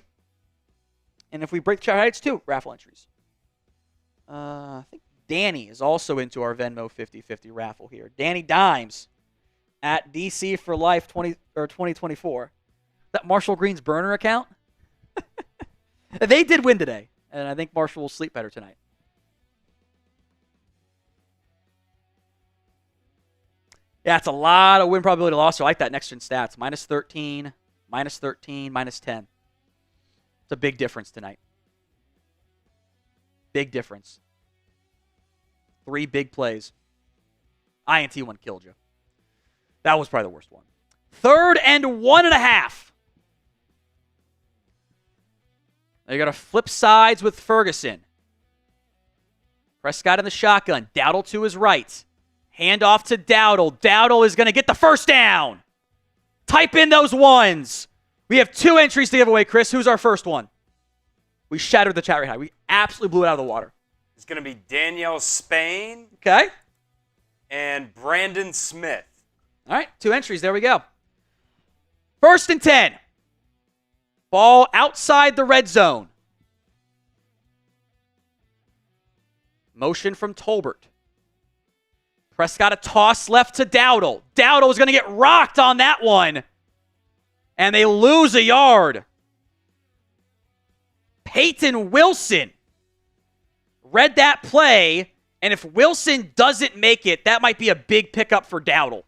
And if we break the chat, it's 2 raffle entries. I think Danny is also into our Venmo 50-50 raffle here. Danny Dimes at DC for Life 2024. That Marshall Green's burner account? They did win today, and I think Marshall will sleep better tonight. Yeah, it's a lot of win probability loss. I like that next gen stats. -13, -13, -10. It's a big difference tonight. Big difference. 3 big plays. INT one killed you. That was probably the worst one. 3rd and 1.5. Now you got to flip sides with Ferguson. Prescott in the shotgun. Dowdle to his right. Hand off to Dowdle. Dowdle is going to get the first down. Type in those ones. We have 2 entries to give away, Chris. Who's our first one? We shattered the chat right now. We absolutely blew it out of the water. It's going to be Danielle Spain. Okay. And Brandon Smith. All right, 2 entries. There we go. 1st and 10. Ball outside the red zone. Motion from Tolbert. Prescott a toss left to Dowdle. Dowdle is going to get rocked on that one. And they lose a yard. Peyton Wilson read that play, and if Wilson doesn't make it, that might be a big pickup for Dowdle.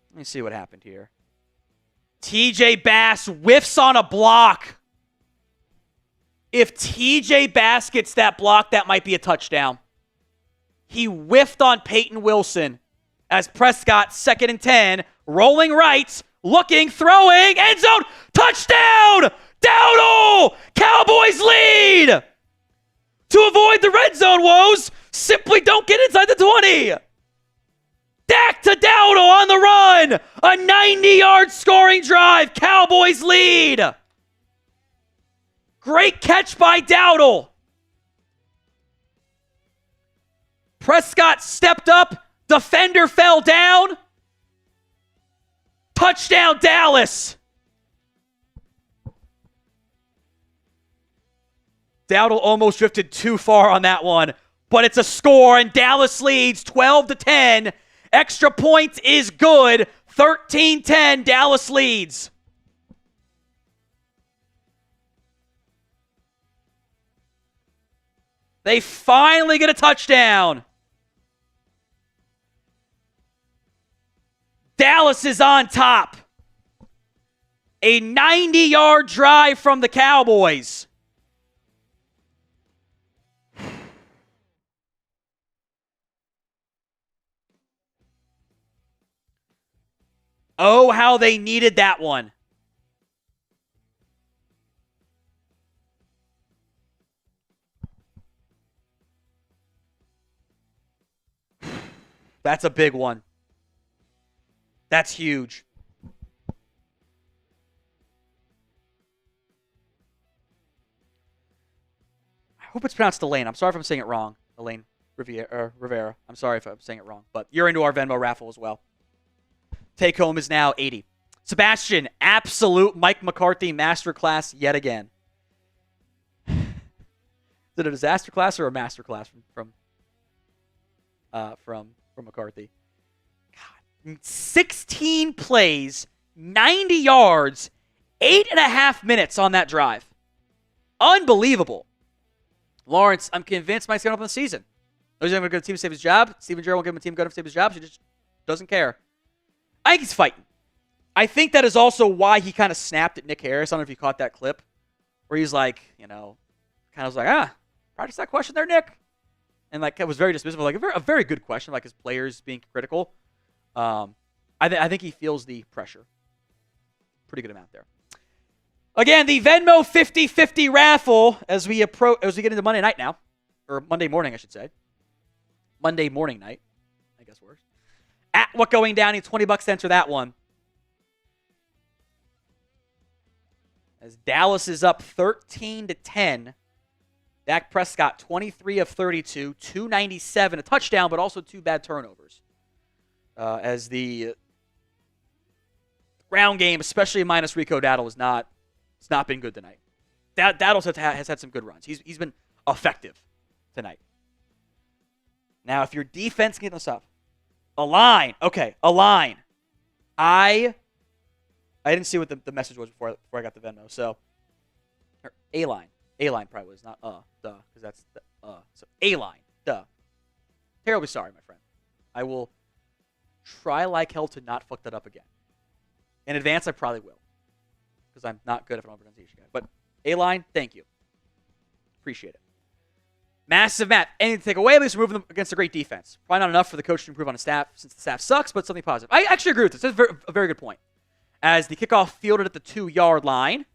Let me see what happened here. TJ Bass whiffs on a block. If TJ Bass gets that block, that might be a touchdown. He whiffed on Peyton Wilson as Prescott, 2nd and 10, rolling right, looking, throwing, end zone, touchdown! Dowdle! Cowboys lead! To avoid the red zone woes, simply don't get inside the 20. Dak to Dowdle on the run. A 90-yard scoring drive. Cowboys lead. Great catch by Dowdle. Prescott stepped up. Defender fell down. Touchdown, Dallas. Dowdle almost drifted too far on that one, but it's a score, and Dallas leads 12-10. Extra point is good. 13-10, Dallas leads. They finally get a touchdown. Dallas is on top. A 90-yard drive from the Cowboys. Oh, how they needed that one. That's a big one. That's huge. I hope it's pronounced Elaine. I'm sorry if I'm saying it wrong. Elaine Rivera. I'm sorry if I'm saying it wrong. But you're into our Venmo raffle as well. Take home is now 80. Sebastian, absolute Mike McCarthy masterclass yet again. Is it a disaster class or a master class from McCarthy? God, 16 plays, 90 yards, 8.5 minutes on that drive. Unbelievable. Lawrence, I'm convinced Mike's going to open the season. He's going to go to the team to save his job. Steven Gerrard won't give him a team to go to save his job. He just doesn't care. I think he's fighting. I think that is also why he kind of snapped at Nick Harris. I don't know if you caught that clip where he's like, kind of was like, practice that question there, Nick. And like, it was very dismissive, like a very good question, like his players being critical. I think he feels the pressure. Pretty good amount there. Again, the Venmo 50-50 raffle as we get into Monday night now, or Monday morning, I should say. Monday morning night, I guess works. At What Going Down, need $20 to enter that one. As Dallas is up 13-10. Dak Prescott, 23 of 32, 297, a touchdown, but also 2 bad turnovers. As the ground game, especially minus Rico Dowdle, it's not been good tonight. Dowdle has had some good runs. He's been effective tonight. Now, if your defense can get this up, a line. I didn't see what the message was before I got the Venmo. So, or A-line. A-line probably was, not duh, because that's the So, A-line, duh. Terribly sorry, my friend. I will try like hell to not fuck that up again. In advance, I probably will, because I'm not good at an pronunciation guy. But A-line, thank you. Appreciate it. Massive Matt. Anything to take away, at least we're moving them against a great defense. Probably not enough for the coach to improve on his staff, since the staff sucks, but something positive. I actually agree with this. That's a very good point. As the kickoff fielded at the 2-yard line,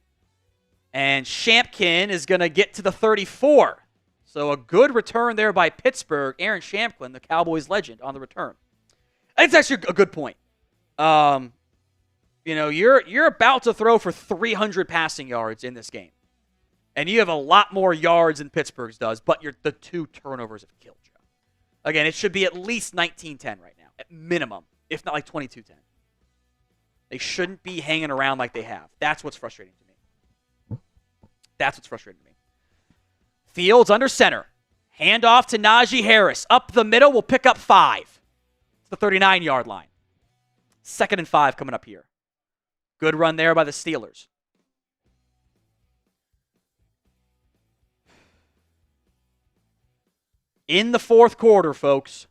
and Shampkin is going to get to the 34. So a good return there by Pittsburgh. Aaron Shampkin, the Cowboys legend, on the return. I think it's actually a good point. You're about to throw for 300 passing yards in this game. And you have a lot more yards than Pittsburgh's does, but the 2 turnovers have killed you. Again, it should be at least 19-10 right now, at minimum, if not like 22-10. They shouldn't be hanging around like they have. That's what's frustrating to me. Fields under center. Hand off to Najee Harris. Up the middle, will pick up 5. It's the 39-yard line. 2nd and 5 coming up here. Good run there by the Steelers. In the 4th quarter, folks.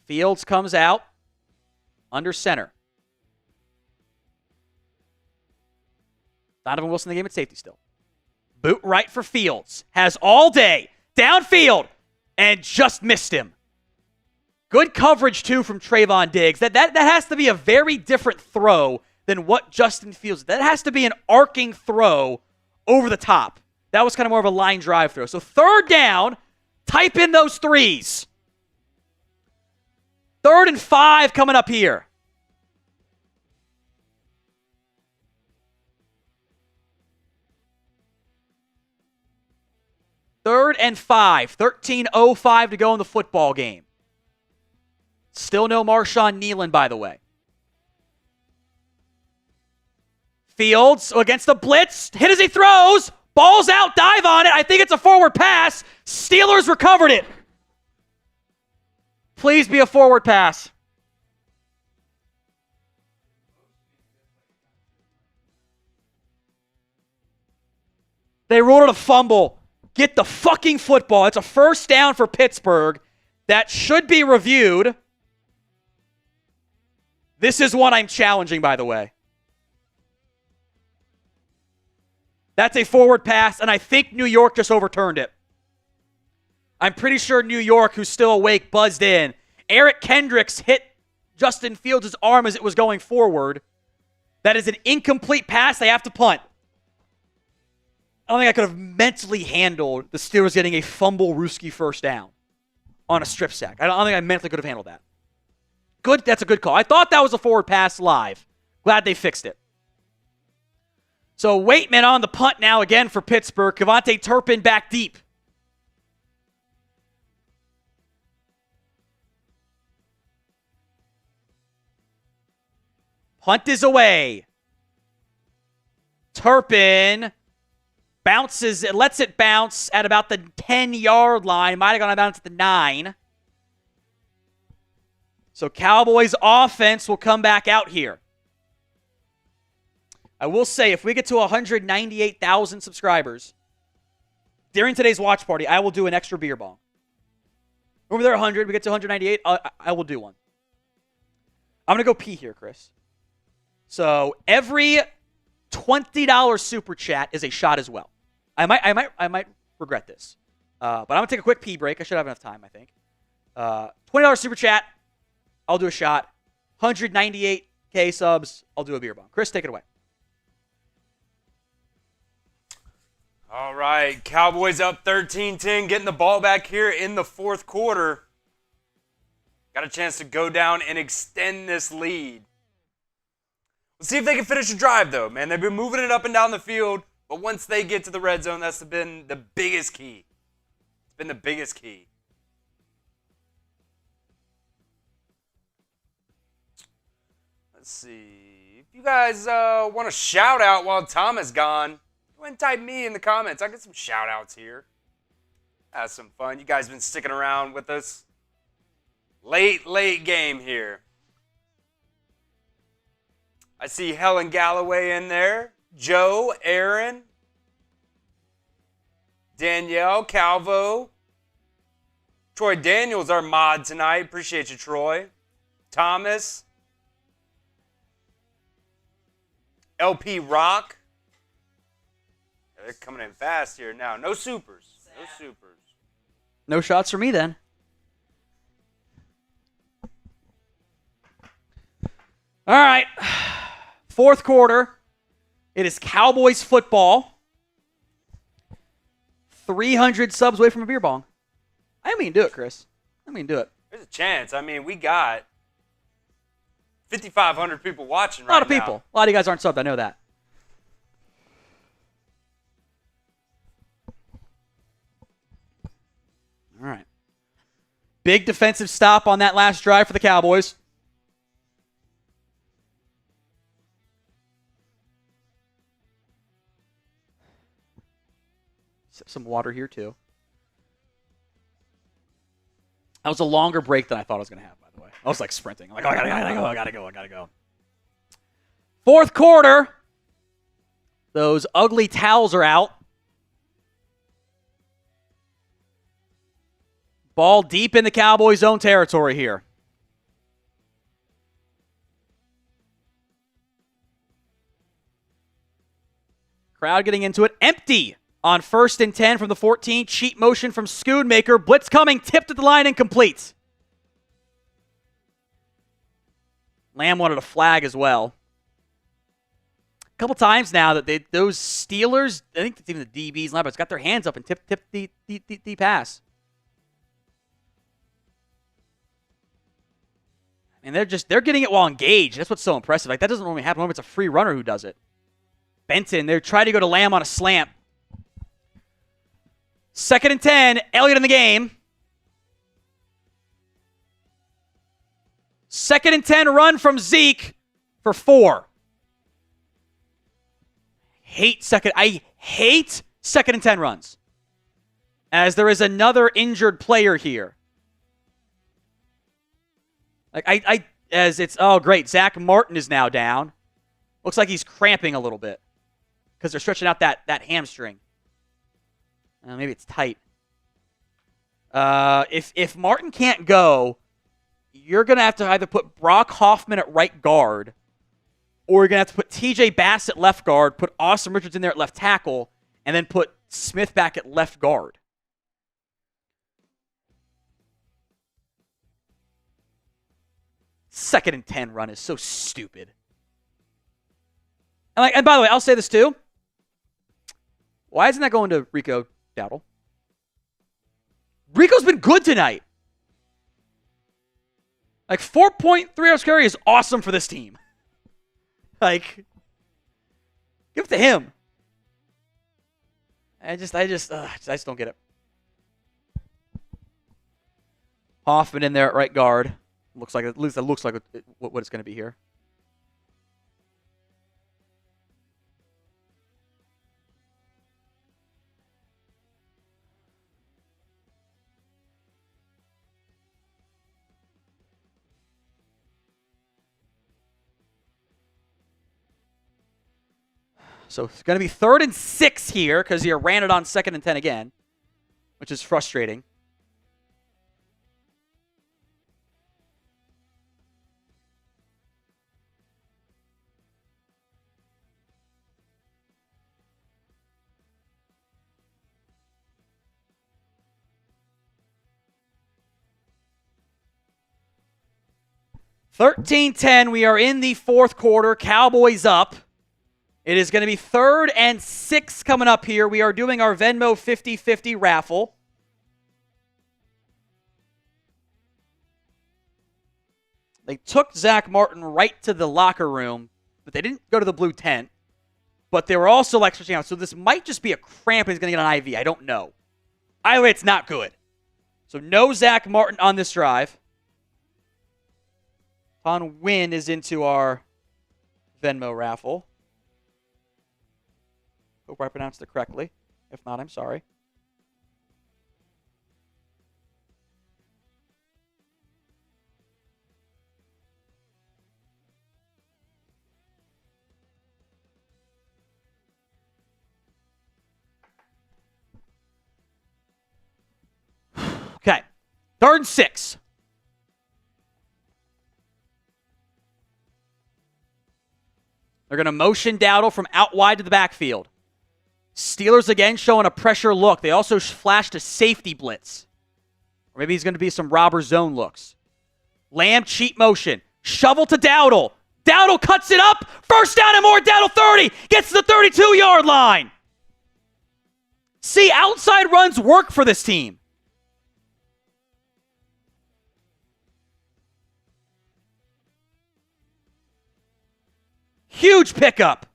Fields comes out under center. Donovan Wilson in the game at safety still. Boot right for Fields. Has all day. Downfield. And just missed him. Good coverage, too, from Trayvon Diggs. That has to be a very different throw than what Justin Fields did. That has to be an arcing throw over the top. That was kind of more of a line drive throw. So 3rd down. Type in those 3s. 3rd and 5 coming up here. Third and 5. 13:05 to go in the football game. Still no Marshawn Nealon, by the way. Fields against the blitz. Hit as he throws. Ball's out. Dive on it. I think it's a forward pass. Steelers recovered it. Please be a forward pass. They ruled it a fumble. Get the fucking football. It's a 1st down for Pittsburgh. That should be reviewed. This is one I'm challenging, by the way. That's a forward pass, and I think New York just overturned it. I'm pretty sure New York, who's still awake, buzzed in. Eric Kendricks hit Justin Fields' arm as it was going forward. That is an incomplete pass. They have to punt. I don't think I could have mentally handled the Steelers getting a fumble Ruski 1st down on a strip sack. I don't think I mentally could have handled that. Good. That's a good call. I thought that was a forward pass live. Glad they fixed it. So Waitman on the punt now again for Pittsburgh. Kevontae Turpin back deep. Punt is away. Turpin bounces, it lets it bounce at about the 10-yard line. Might have gone down to the 9. So Cowboys offense will come back out here. I will say, if we get to 198,000 subscribers during today's watch party, I will do an extra beer bong. Over there 100, we get to 198, I will do one. I'm going to go pee here, Chris. So every $20 super chat is a shot as well. I might regret this. But I'm going to take a quick pee break. I should have enough time, I think. $20 super chat, I'll do a shot. 198K subs, I'll do a beer bong. Chris, take it away. All right, Cowboys up 13-10, getting the ball back here in the fourth quarter. Got a chance to go down and extend this lead. Let's see if they can finish the drive, though, man. They've been moving it up and down the field, but once they get to the red zone, that's been the biggest key. It's been the biggest key. Let's see. If you guys want to shout out while Tom is gone, go ahead and type me in the comments. I'll get some shout outs here. Have some fun. You guys been sticking around with us. Late game here. I see Helen Galloway in there. Joe, Aaron, Danielle, Calvo. Troy Daniels, our mod tonight. Appreciate you, Troy. Thomas. LP Rock. They're coming in fast here now. No supers. No supers. No shots for me then. All right. Fourth quarter. It is Cowboys football. 300 subs away from a beer bong. I mean, do it, Chris. I mean, do it. There's a chance. I mean, we got 5,500 people watching right now. A lot of people. A lot of you guys aren't subbed. I know that. All right. Big defensive stop on that last drive for the Cowboys. Some water here, too. That was a longer break than I thought I was going to have, by the way. I was like sprinting. I'm like, oh, I gotta go. Fourth quarter. Those ugly towels are out. Ball deep in the Cowboys' own territory here. Crowd getting into it. Empty on 1st and 10 from the 14. Cheat motion from Schoonmaker. Blitz coming. Tipped at the line. Incomplete. Lamb wanted a flag as well. A couple times now that those Steelers, I think it's even the DBs, linebackers, got their hands up and tipped the pass. And they're getting it while engaged. That's what's so impressive. Like, that doesn't normally happen when it's a free runner who does it. Benton, they're trying to go to Lamb on a slant. 2nd and 10, Elliott in the game. 2nd and 10 run from Zeke for 4. I hate 2nd and 10 runs. As there is another injured player here. Like oh great, Zach Martin is now down. Looks like he's cramping a little bit because they're stretching out that hamstring. Maybe it's tight. If Martin can't go, you're gonna have to either put Brock Hoffman at right guard, or you're gonna have to put TJ Bass at left guard, put Austin Richards in there at left tackle, and then put Smith back at left guard. Second and 10 run is so stupid. And by the way, I'll say this too. Why isn't that going to Rico Dowdle? Rico's been good tonight. Like 4.3 yards carry is awesome for this team. Like, give it to him. I just don't get it. Hoffman in there at right guard. Looks like, at least it looks like what it's going to be here. So it's going to be 3rd and 6 here because he ran it on 2nd and 10 again, which is frustrating. (13-10). We are in the fourth quarter. Cowboys up. It is going to be 3rd and 6 coming up here. We are doing our Venmo 50-50 raffle. They took Zach Martin right to the locker room, but they didn't go to the blue tent. But they were also like switching out. So this might just be a cramp and he's going to get an IV. I don't know. Either way, it's not good. So no Zach Martin on this drive. Ton Win is into our Venmo raffle. Hope I pronounced it correctly. If not, I'm sorry. Okay. 3rd and 6. They're going to motion Dowdle from out wide to the backfield. Steelers again showing a pressure look. They also flashed a safety blitz. Or maybe he's going to be some robber zone looks. Lamb cheat motion. Shovel to Dowdle. Dowdle cuts it up. 1st down and more. Dowdle 30. Gets to the 32-yard line. See, outside runs work for this team. Huge pickup.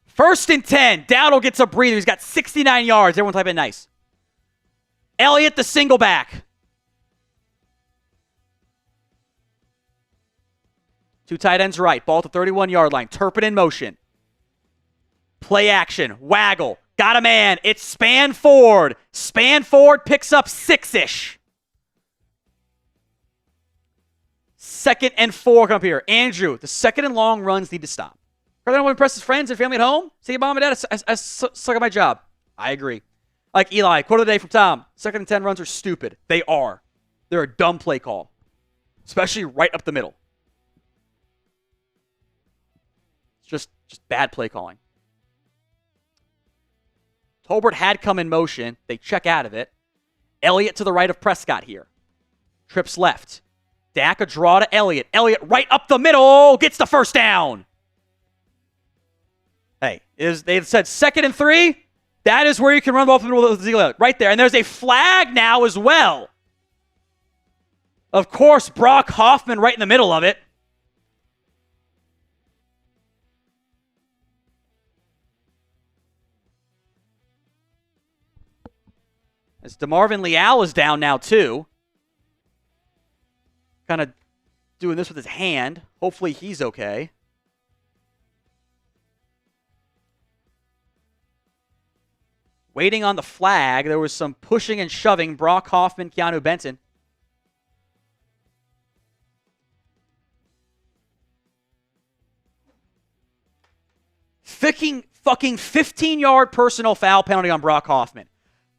First and 10. Dowdle gets a breather. He's got 69 yards. Everyone type in nice. Elliott, the single back. 2 tight ends right. Ball to 31-yard line. Turpin in motion. Play action. Waggle. Got a man. It's Spanford. Spanford picks up 6-ish. 2nd and 4 come up here. Andrew, the 2nd and long runs need to stop. I don't want to impress his friends and family at home. Say, Mom and Dad, I suck at my job. I agree. Like Eli, quote of the day from Tom. 2nd and 10 runs are stupid. They are. They're a dumb play call. Especially right up the middle. It's just bad play calling. Tolbert had come in motion. They check out of it. Elliott to the right of Prescott here. Trips left. Dak a draw to Elliott. Elliott right up the middle. Gets the 1st down. Hey, they said 2nd and 3. That is where you can run the ball up the middle of the field. Right there. And there's a flag now as well. Of course, Brock Hoffman right in the middle of it. As DeMarvin Leal is down now too. Kind of doing this with his hand. Hopefully he's okay. Waiting on the flag. There was some pushing and shoving. Brock Hoffman, Keanu Benton. Fucking 15-yard personal foul penalty on Brock Hoffman.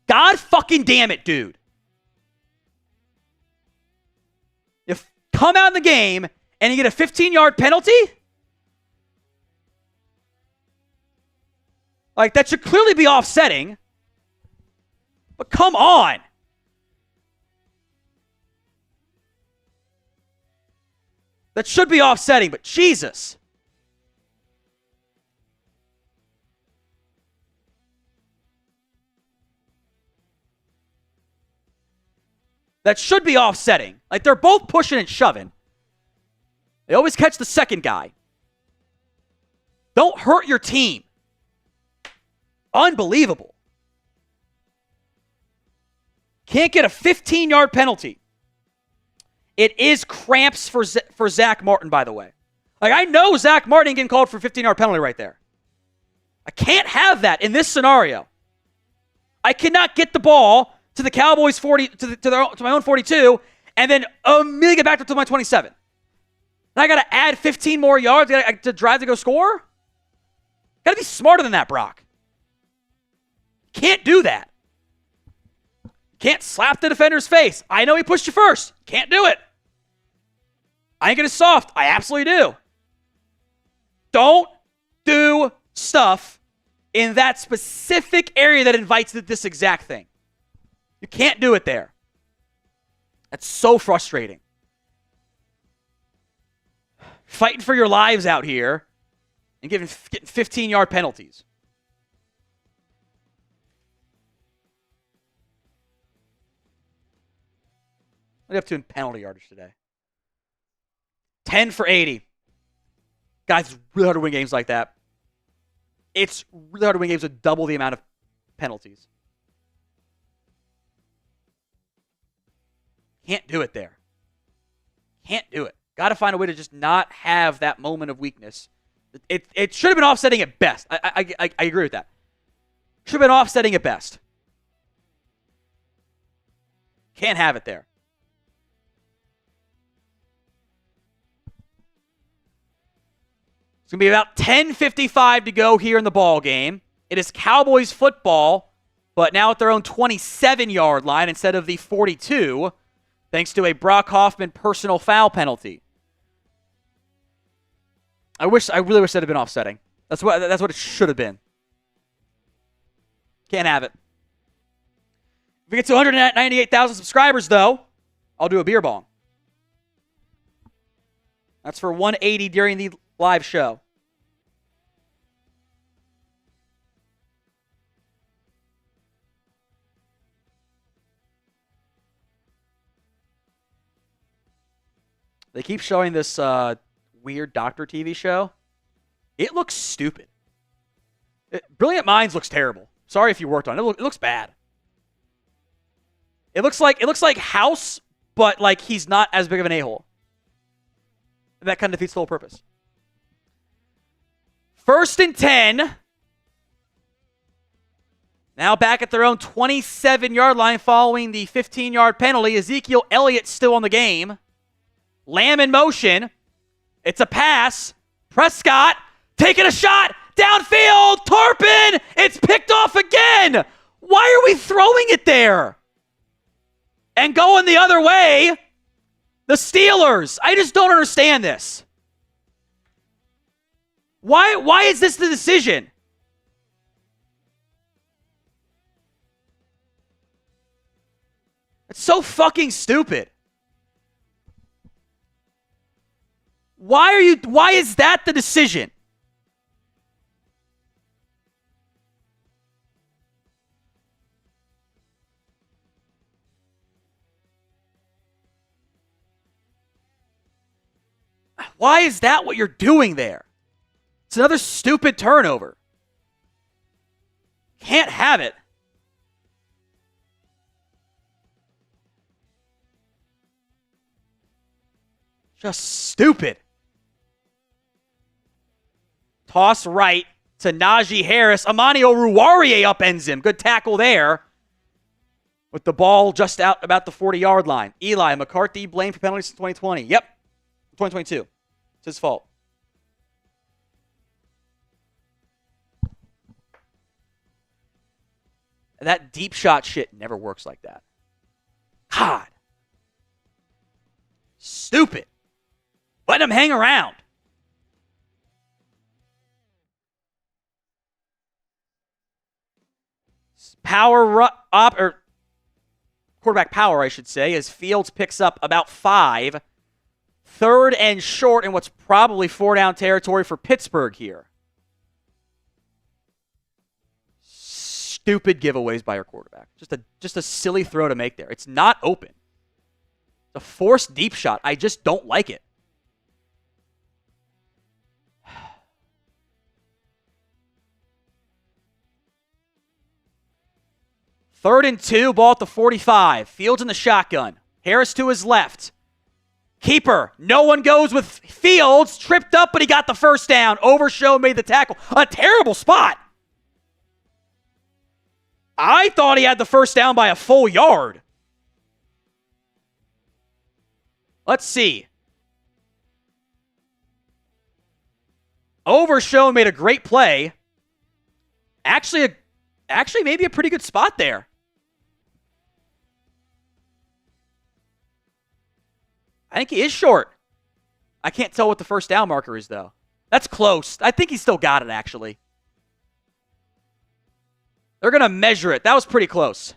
God fucking damn it, dude. You come out in the game and you get a 15-yard penalty? Like, that should clearly be offsetting. But come on. That should be offsetting, but Jesus. That should be offsetting. Like, they're both pushing and shoving. They always catch the second guy. Don't hurt your team. Unbelievable. Can't get a 15-yard penalty. It is cramps for Zach Martin, by the way. Like, I know Zach Martin getting called for a 15-yard penalty right there. I can't have that in this scenario. I cannot get the ball to the Cowboys 40 to my own 42, and then immediately get back to my 27. And I got to add 15 more yards to drive to go score? Got to be smarter than that, Brock. Can't do that. Can't slap the defender's face. I know he pushed you first. Can't do it. I ain't gonna soft. I absolutely do. Don't do stuff in that specific area that invites this exact thing. You can't do it there. That's so frustrating. Fighting for your lives out here and getting 15-yard penalties. What are you up to in penalty yardage today? 10 for 80. Guys, it's really hard to win games like that. It's really hard to win games with double the amount of penalties. Can't do it there. Can't do it. Got to find a way to just not have that moment of weakness. It should have been offsetting at best. I agree with that. Should have been offsetting at best. Can't have it there. It's going to be about 10:55 to go here in the ball game. It is Cowboys football, but now at their own 27-yard line instead of the 42, thanks to a Brock Hoffman personal foul penalty. I really wish that had been offsetting. That's what it should have been. Can't have it. If we get to 198,000 subscribers, though, I'll do a beer bong. That's for 180 during the live show. They keep showing this weird doctor TV show. It looks stupid. Brilliant Minds looks terrible. Sorry if you worked on it. It looks bad. It looks like House, but like he's not as big of an a-hole. That kind of defeats the whole purpose. 1st and 10. Now back at their own 27-yard line following the 15-yard penalty. Ezekiel Elliott still on the game. Lamb in motion. It's a pass. Prescott taking a shot. Downfield. Turpin. It's picked off again. Why are we throwing it there? And going the other way, the Steelers. I just don't understand this. Why is this the decision? It's so fucking stupid. Why is that the decision? Why is that what you're doing there? It's another stupid turnover. Can't have it. Just stupid. Toss right to Najee Harris. Amani Oruwariye upends him. Good tackle there. With the ball just out about the 40-yard line. Eli McCarthy blamed for penalties in 2020. Yep. 2022. It's his fault. That deep shot shit never works like that. God. Stupid. Let him hang around. Quarterback power, I should say, as Fields picks up about 5. 3rd and short in what's probably 4-down territory for Pittsburgh here. Stupid giveaways by our quarterback. Just a silly throw to make there. It's not open. It's a forced deep shot. I just don't like it. Third and 2, ball at the 45. Fields in the shotgun. Harris to his left. Keeper. No one goes with Fields. Tripped up, but he got the first down. Overshow made the tackle. A terrible spot. I thought he had the first down by a full yard. Let's see. Overshow made a great play. Actually, maybe a pretty good spot there. I think he is short. I can't tell what the first down marker is, though. That's close. I think he still got it, actually. They're going to measure it. That was pretty close.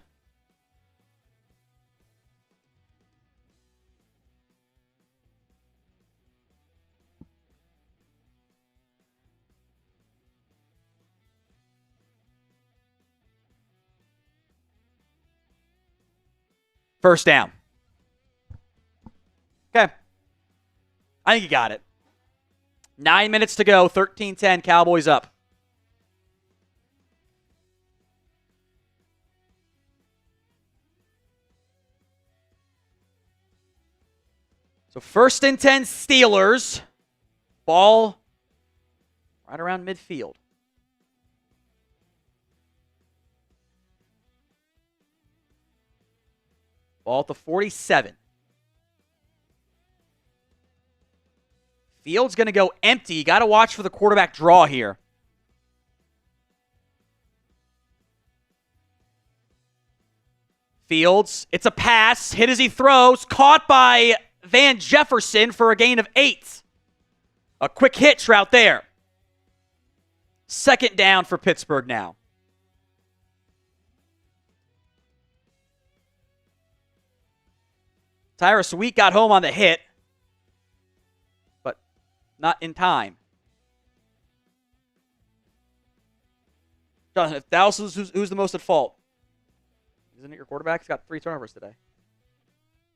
First down. Okay. I think you got it. 9 minutes to go. 13-10. Cowboys up. So 1st and 10 Steelers. Ball right around midfield. Ball at the 47. Field's going to go empty. You got to watch for the quarterback draw here. Fields, it's a pass. Hit as he throws. Caught by Van Jefferson for a gain of 8. A quick hitch route there. 2nd down for Pittsburgh now. Tyrus Wheat got home on the hit, but not in time. Jonathan, if Dallas who's the most at fault? Isn't it your quarterback? He's got 3 turnovers today.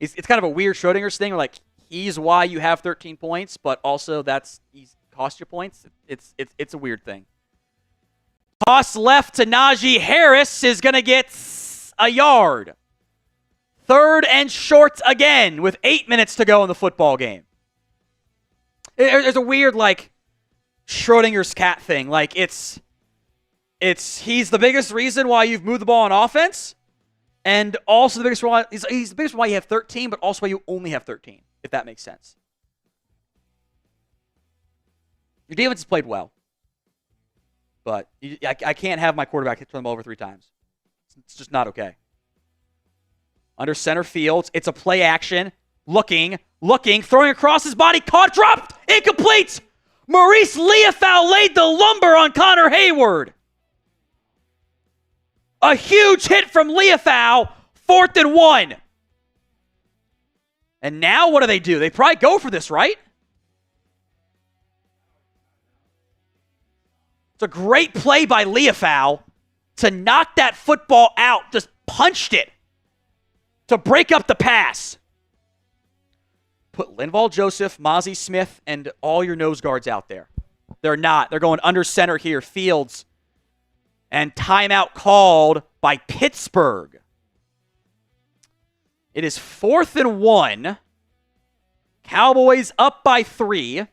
It's kind of a weird Schrodinger's thing. Like, he's why you have 13 points, but also he's cost you points. It's a weird thing. Toss left to Najee Harris is going to get a yard. 3rd and short again with 8 minutes to go in the football game. There's a weird, like, Schrodinger's cat thing. Like, he's the biggest reason why you've moved the ball on offense, and also the biggest reason why he's the biggest reason why you have 13, but also why you only have 13, if that makes sense. Your defense has played well, but I can't have my quarterback turn the ball over 3 times. It's just not okay. Under center field, it's a play action. Looking, throwing across his body, caught, dropped, incomplete. Maurice Leofau laid the lumber on Connor Hayward. A huge hit from Leofau, 4th and 1. And now what do? They probably go for this, right? It's a great play by Leofau to knock that football out. Just punched it to break up the pass. Put Linval Joseph, Mozzie Smith, and all your nose guards out there. They're not. They're going under center here. Fields. And timeout called by Pittsburgh. It is 4th and 1. Cowboys up by 3.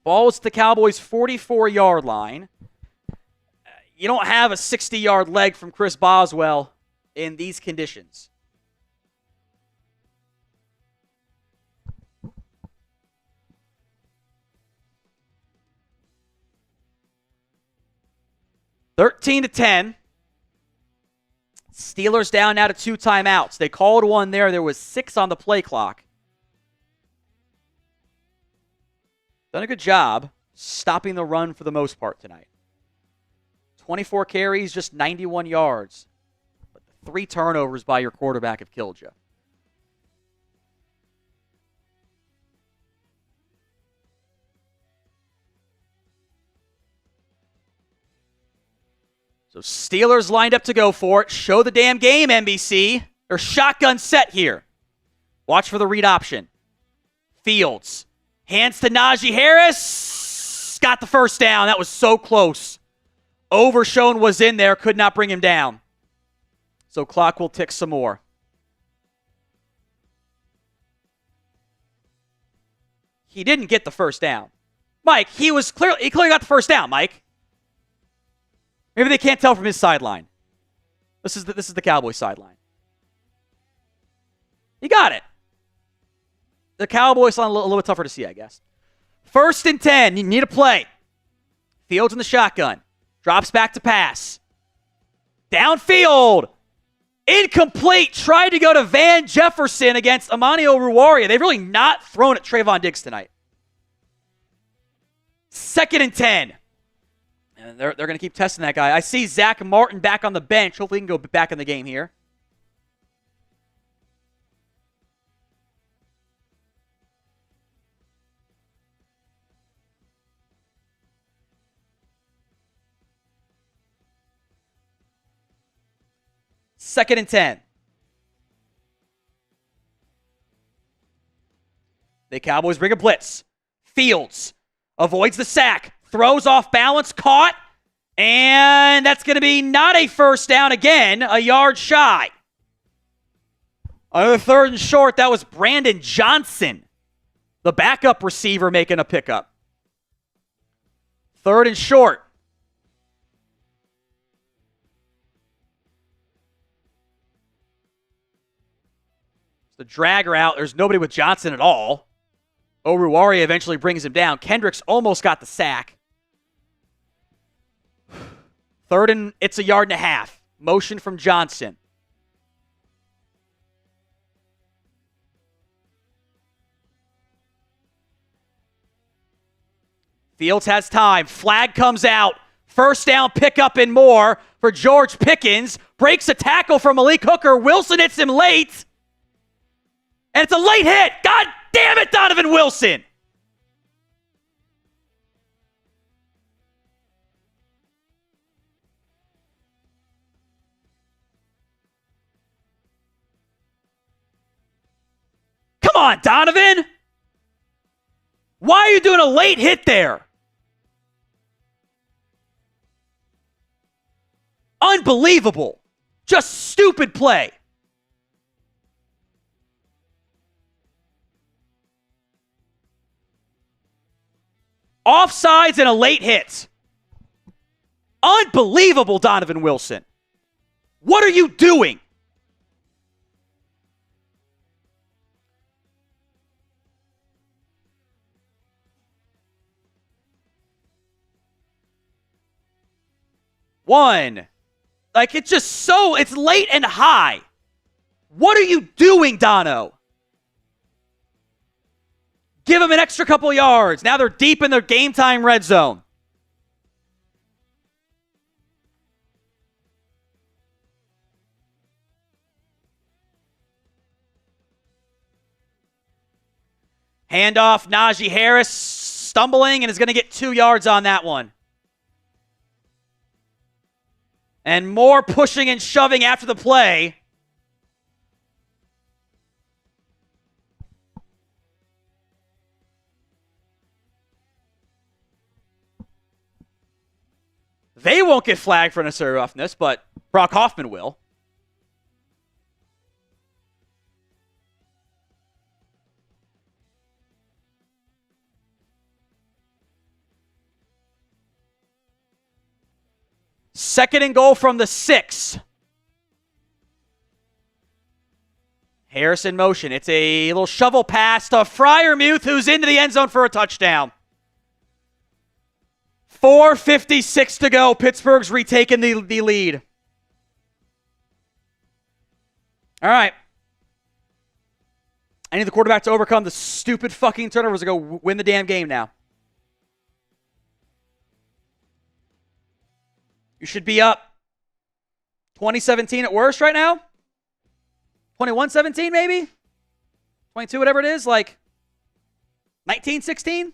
Ball is at the Cowboys' 44-yard line. You don't have a 60-yard leg from Chris Boswell in these conditions. (13-10). Steelers down now to 2 timeouts. They called one there. There was 6 on the play clock. Done a good job stopping the run for the most part tonight. 24 carries, just 91 yards. But the 3 turnovers by your quarterback have killed you. So Steelers lined up to go for it. Show the damn game, NBC. They're shotgun set here. Watch for the read option. Fields. Hands to Najee Harris. Got the first down. That was so close. Overshone was in there. Could not bring him down. So clock will tick some more. He didn't get the first down. Mike, he clearly got the first down, Mike. Maybe they can't tell from his sideline. This is the Cowboys sideline. He got it. The Cowboys line a little bit tougher to see, I guess. 1st and 10. You need a play. Fields in the shotgun. Drops back to pass. Downfield. Incomplete. Tried to go to Van Jefferson against Amani Oruwariye. They've really not thrown at Trayvon Diggs tonight. 2nd and 10. And they're going to keep testing that guy. I see Zach Martin back on the bench. Hopefully he can go back in the game here. Second and 10. The Cowboys bring a blitz. Fields avoids the sack. Throws off balance. Caught. And that's going to be not a first down again. A yard shy. Another 3rd and short. That was Brandon Johnson, the backup receiver, making a pickup. 3rd and short. The drag route. There's nobody with Johnson at all. Oruwari eventually brings him down. Kendricks almost got the sack. 3rd and it's a 1.5 yards. Motion from Johnson. Fields has time. Flag comes out. First down pickup and more for George Pickens. Breaks a tackle from Malik Hooker. Wilson hits him late. And it's a late hit. God damn it, Donovan Wilson. Come on, Donovan. Why are you doing a late hit there? Unbelievable. Just stupid play. Offsides and a late hit. Unbelievable, Donovan Wilson. What are you doing? One. Like, it's just so, it's late and high. What are you doing, Dono? Give them an extra couple yards. Now they're deep in their game time red zone. Handoff, Najee Harris stumbling and is going to get 2 yards on that one. And more pushing and shoving after the play. They won't get flagged for unnecessary roughness, but Brock Hoffman will. Second and goal from the 6. Harris in motion. It's a little shovel pass to Freiermuth, who's into the end zone for a touchdown. 4:56 to go. Pittsburgh's retaken the lead. All right. I need the quarterback to overcome the stupid fucking turnovers to go win the damn game now. You should be up 20-17 at worst right now. 21-17 maybe? 22, whatever it is. Like 19-16?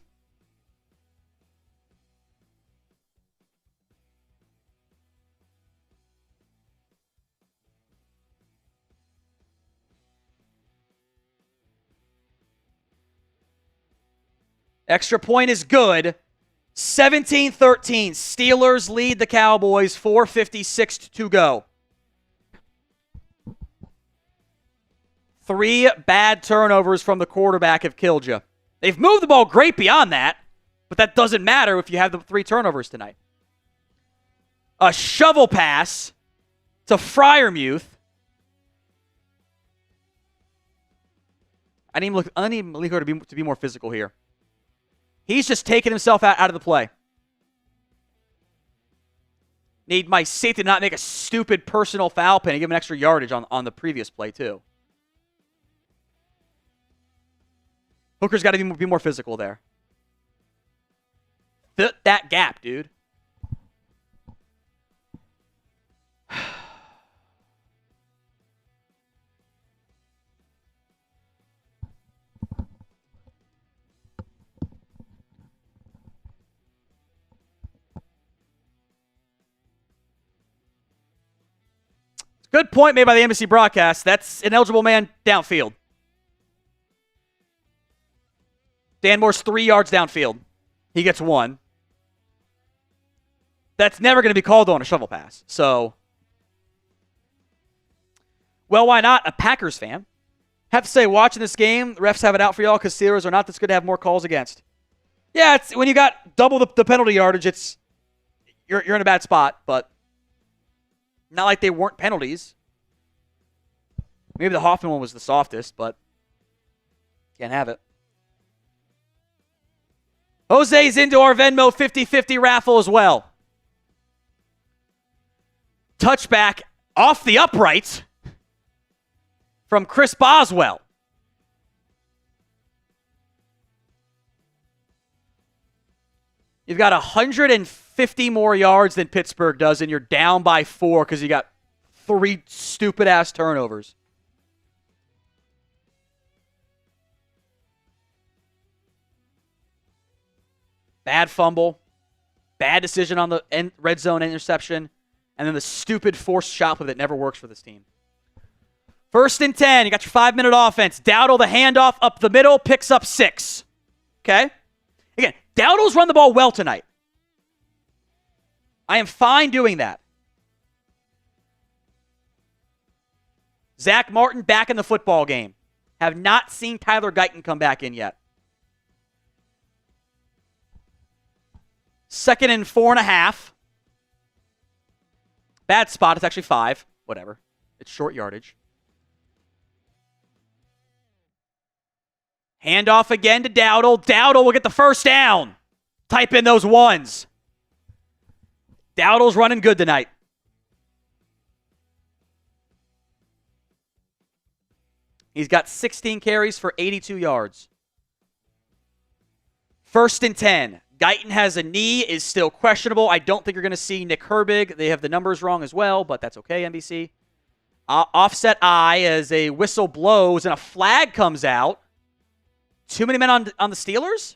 Extra point is good. 17-13. Steelers lead the Cowboys. 4:56 to go. 3 bad turnovers from the quarterback have killed you. They've moved the ball great beyond that, but that doesn't matter if you have the 3 turnovers tonight. A shovel pass to Freiermuth. I need Malik Hooker to be more physical here. He's just taking himself out of the play. Need my safety to not make a stupid personal foul penalty. Give him an extra yardage on the previous play, too. Hooker's got to be more physical there. Fit that gap, dude. Good point made by the NBC broadcast. That's an eligible man downfield. Dan Moore's 3 yards downfield. He gets 1. That's never going to be called on a shovel pass. So, well, why not? A Packers fan. Have to say, watching this game, the refs have it out for y'all because Steelers are not this good to have more calls against. Yeah, it's when you got double the penalty yardage, you're in a bad spot, but not like they weren't penalties. Maybe the Hoffman one was the softest, but can't have it. Jose's into our Venmo 50-50 raffle as well. Touchback off the upright from Chris Boswell. You've got 150 more yards than Pittsburgh does, and you're down by 4 because you got 3 stupid-ass turnovers. Bad fumble. Bad decision on the red zone interception. And then the stupid forced shot play that never works for this team. 1st and 10. You got your 5-minute offense. Dowdle, the handoff up the middle, picks up 6. Okay? Again, Dowdle's run the ball well tonight. I am fine doing that. Zach Martin back in the football game. Have not seen Tyler Guyton come back in yet. 2nd and 4.5. Bad spot. It's actually 5. Whatever. It's short yardage. Handoff again to Dowdle. Dowdle will get the first down. Type in those ones. Dowdle's running good tonight. He's got 16 carries for 82 yards. 1st and 10. Guyton has a knee, is still questionable. I don't think you're going to see Nick Herbig. They have the numbers wrong as well, but that's okay, NBC. Offset eye as a whistle blows and a flag comes out. Too many men on the Steelers?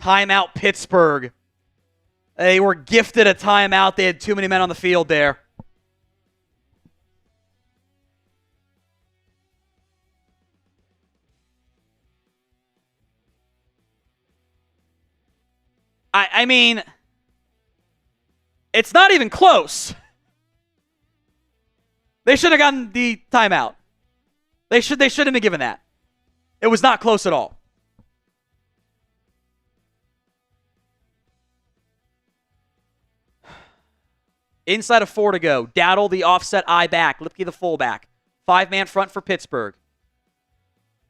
Timeout, Pittsburgh. They were gifted a timeout. They had too many men on the field there. I mean, it's not even close. They should have gotten the timeout. They shouldn't have been given that. It was not close at all. Inside of 4 to go. Dowdle, the offset eye back. Lipke, the fullback. 5-man front for Pittsburgh.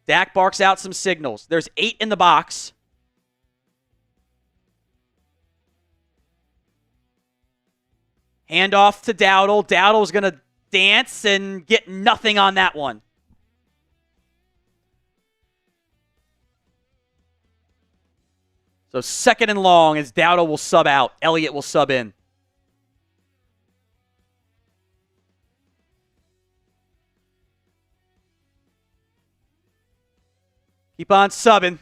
Dak barks out some signals. There's 8 in the box. Handoff to Dowdle. Dowdle's going to dance and get nothing on that one. So 2nd and long as Dowdle will sub out. Elliott will sub in. Keep on subbing.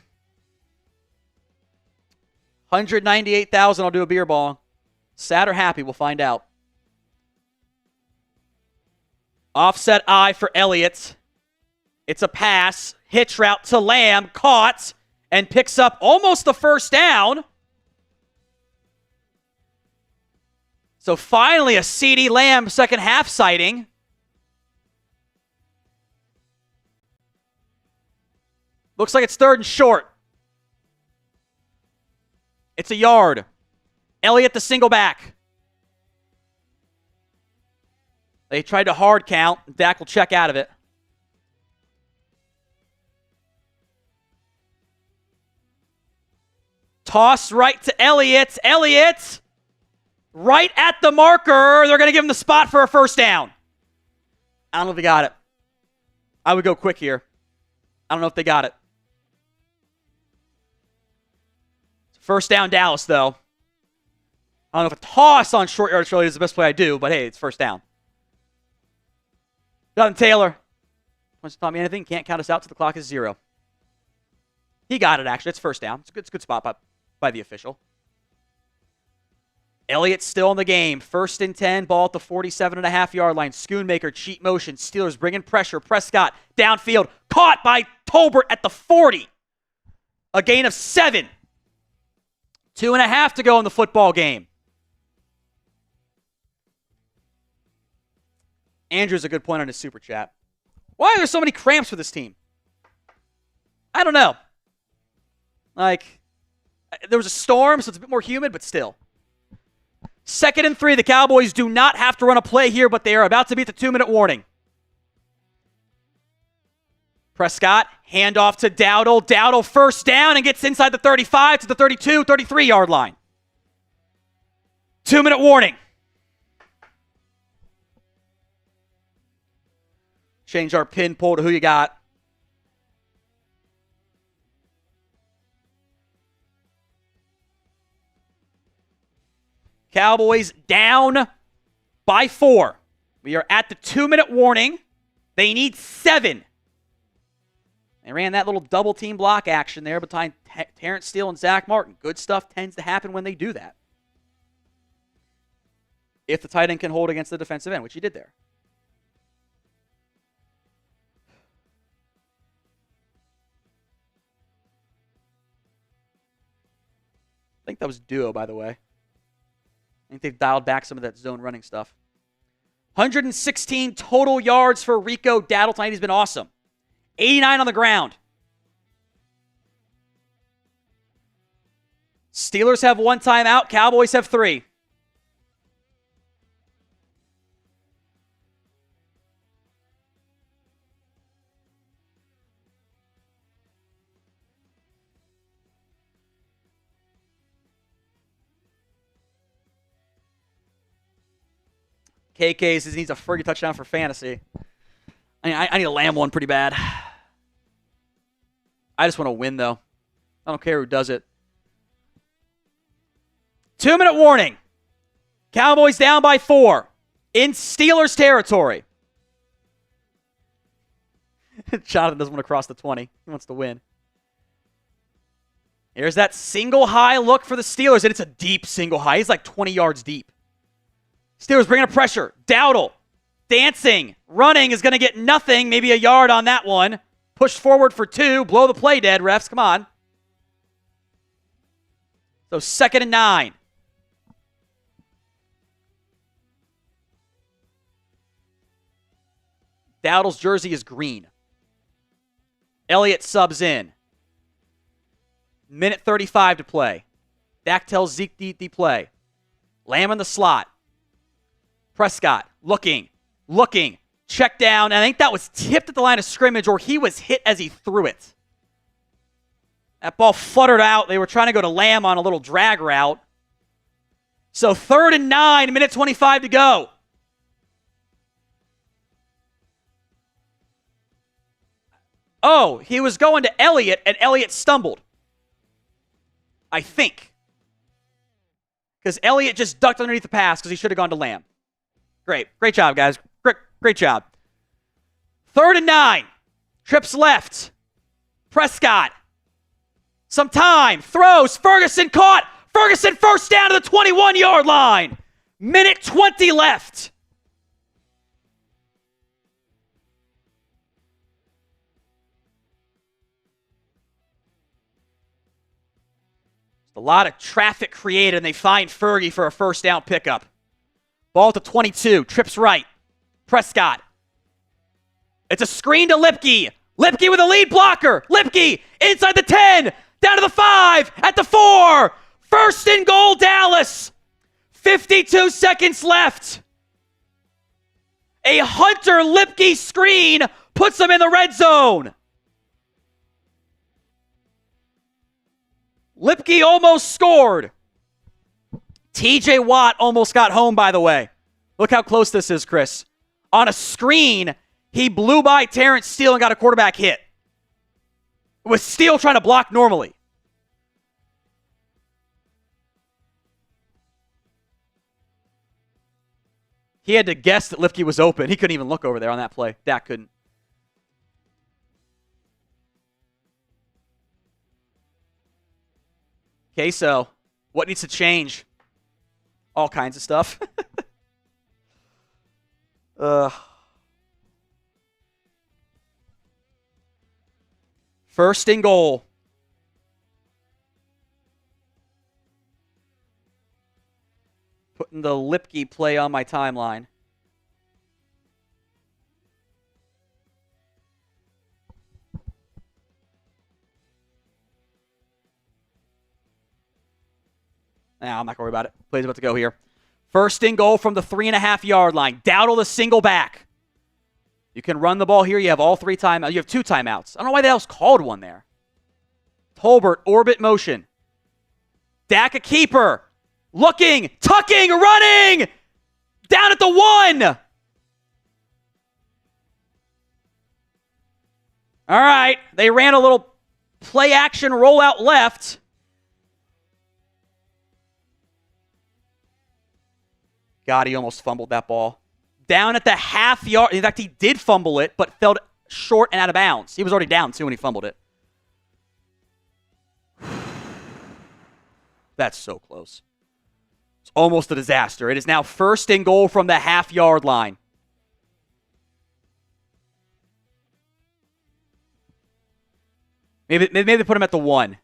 198,000. I'll do a beer bong. Sad or happy, we'll find out. Offset eye for Elliott. It's a pass. Hitch route to Lamb. Caught. And picks up almost the first down. So finally a CeeDee Lamb second half sighting. Looks like it's 3rd and short. It's a yard. Elliott the single back. They tried to hard count. Dak will check out of it. Toss right to Elliott. Elliott right at the marker. They're going to give him the spot for a first down. I don't know if they got it. I would go quick here. I don't know if they got it. First down, Dallas, though. I don't know if a toss on short yardage really is the best play I do, but hey, it's first down. Jonathan Taylor. Wants to tell me anything? Can't count us out till the clock is 0. He got it, actually. It's first down. It's a good spot by the official. Elliott's still in the game. 1st and 10, ball at the 47.5-yard line. Schoonmaker, cheat motion. Steelers bringing pressure. Prescott, downfield. Caught by Tolbert at the 40. A gain of 7. 2.5 to go in the football game. Andrew's a good point on his super chat. Why are there so many cramps for this team? I don't know. Like, there was a storm, so it's a bit more humid, but still. 2nd and 3. The Cowboys do not have to run a play here, but they are about to beat the 2-minute warning. Prescott, handoff to Dowdle. Dowdle first down and gets inside the 35 to the 32, 33-yard line. 2-minute warning. Change our pin pull to who you got. Cowboys down by 4. We are at the 2-minute warning. They need 7. They ran that little double team block action there between Terrence Steele and Zach Martin. Good stuff tends to happen when they do that. If the tight end can hold against the defensive end, which he did there. I think that was duo, by the way. I think they've dialed back some of that zone running stuff. 116 total yards for Rico Dowdle tonight. He's been awesome. 89 on the ground. Steelers have 1 timeout. Cowboys have 3. KK says he needs a Fergie touchdown for fantasy. I need to lamb one pretty bad. I just want to win, though. I don't care who does it. 2-minute warning. Cowboys down by 4 in Steelers territory. Jonathan doesn't want to cross the 20. He wants to win. Here's that single high look for the Steelers, and it's a deep single high. He's like 20 yards deep. Steelers bringing up pressure. Dowdle dancing. Running is going to get nothing. Maybe a yard on that one. Push forward for 2. Blow the play dead, refs. Come on. So 2nd and 9. Dowdle's jersey is green. Elliott subs in. Minute 35 to play. Dak tells Zeke the play. Lamb in the slot. Prescott looking. Check down. And I think that was tipped at the line of scrimmage, or he was hit as he threw it. That ball fluttered out. They were trying to go to Lamb on a little drag route. So 3rd and 9, minute 25 to go. Oh, he was going to Elliott, and Elliott stumbled. I think. Because Elliott just ducked underneath the pass because he should have gone to Lamb. Great job, guys. Great job. 3rd and 9. Trips left. Prescott. Some time. Throws. Ferguson caught. Ferguson first down to the 21-yard line. Minute 20 left. A lot of traffic created, and they find Fergie for a first down pickup. Ball to 22. Trips right. Prescott. It's a screen to Lipke. Lipke with a lead blocker. Lipke inside the 10. Down to the 5. At the 4. 1st and goal, Dallas. 52 seconds left. A Hunter Lipke screen puts them in the red zone. Lipke almost scored. TJ Watt almost got home, by the way. Look how close this is, Chris. On a screen, he blew by Terrence Steele and got a quarterback hit. With Steele trying to block normally. He had to guess that Lipke was open. He couldn't even look over there on that play. Dak couldn't. Okay, so what needs to change? all kinds of stuff. First and goal. Putting the Lipke play on my timeline. Nah, I'm not going to worry about it. Play's about to go here. First and goal from the 3.5-yard line. Dowdle the single back. You can run the ball here. You have all 3 timeouts. You have 2 timeouts. I don't know why they else called one there. Tolbert, orbit motion. Dak a keeper. Looking, tucking, running. Down at the 1. All right. They ran a little play action rollout left. God, he almost fumbled that ball. Down at the half-yard. In fact, he did fumble it, but fell short and out of bounds. He was already down, too, when he fumbled it. That's so close. It's almost a disaster. It is now first and goal from the half-yard line. Maybe they put him at the 1.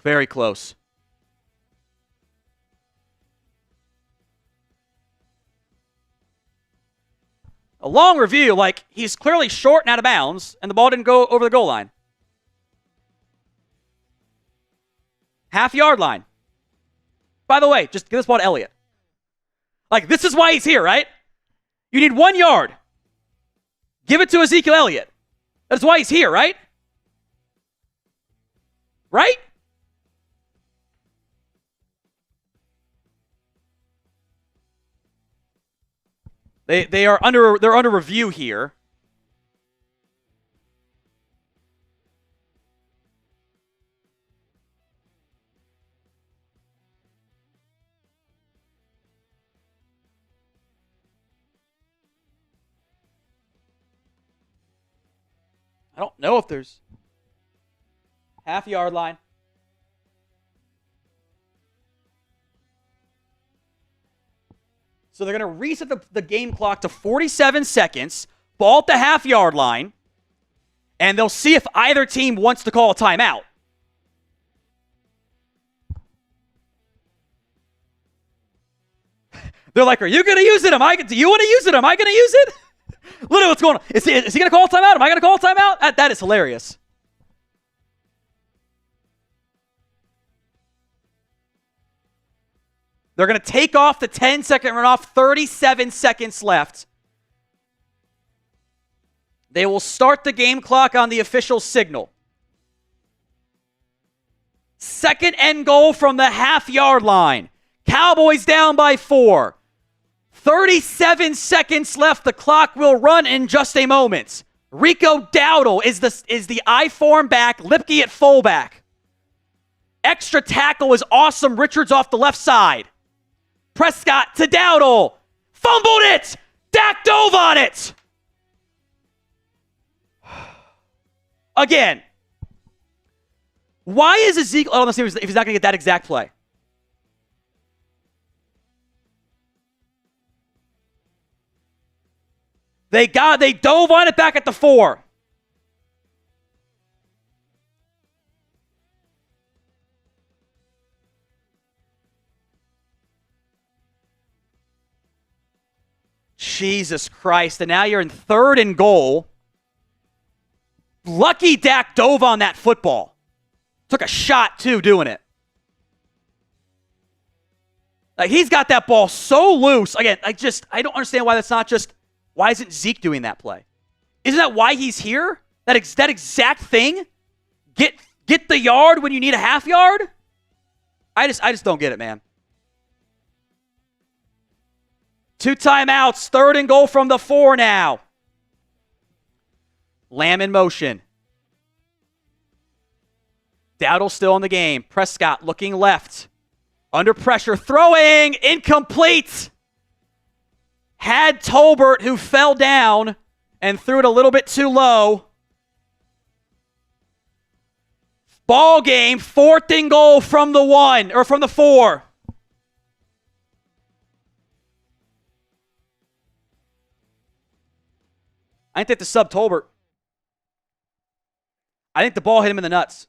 Very close. A long review, like he's clearly short and out of bounds, and the ball didn't go over the goal line. Half-yard line. By the way, just give this ball to Elliott. Like, this is why he's here, right? You need 1 yard. Give it to Ezekiel Elliott. That's why he's here, right? Right? They're under review here. I don't know if there's half-yard line. So they're going to reset the game clock to 47 seconds, ball at the half-yard line, and they'll see if either team wants to call a timeout. They're like, are you going to use it? Do you want to use it? Am I going to use it? Literally, what's going on? Is he going to call a timeout? Am I going to call a timeout? That is hilarious. They're going to take off the 10-second runoff, 37 seconds left. They will start the game clock on the official signal. Second and goal from the half-yard line. Cowboys down by 4. 37 seconds left. The clock will run in just a moment. Rico Dowdle is the I-form back, Lipke at fullback. Extra tackle is awesome. Richards off the left side. Prescott to Dowdle. Fumbled it. Dak dove on it. Again. Why is Ezekiel... I don't know if he's not going to get that exact play. They dove on it back at the 4. Jesus Christ. And now you're in third and goal. Lucky Dak dove on that football. Took a shot, too, doing it. Like, he's got that ball so loose. Again, I don't understand why that's not just... Why isn't Zeke doing that play? Isn't that why he's here? That exact thing? Get the yard when you need a half yard? I just don't get it, man. 2 timeouts. Third and goal from the 4 now. Lamb in motion. Dowdle still in the game. Prescott looking left. Under pressure. Throwing. Incomplete. Had Tolbert, who fell down and threw it a little bit too low. Ball game, 4th and goal from the 1, or from the 4. I think they have to sub Tolbert. I think the ball hit him in the nuts.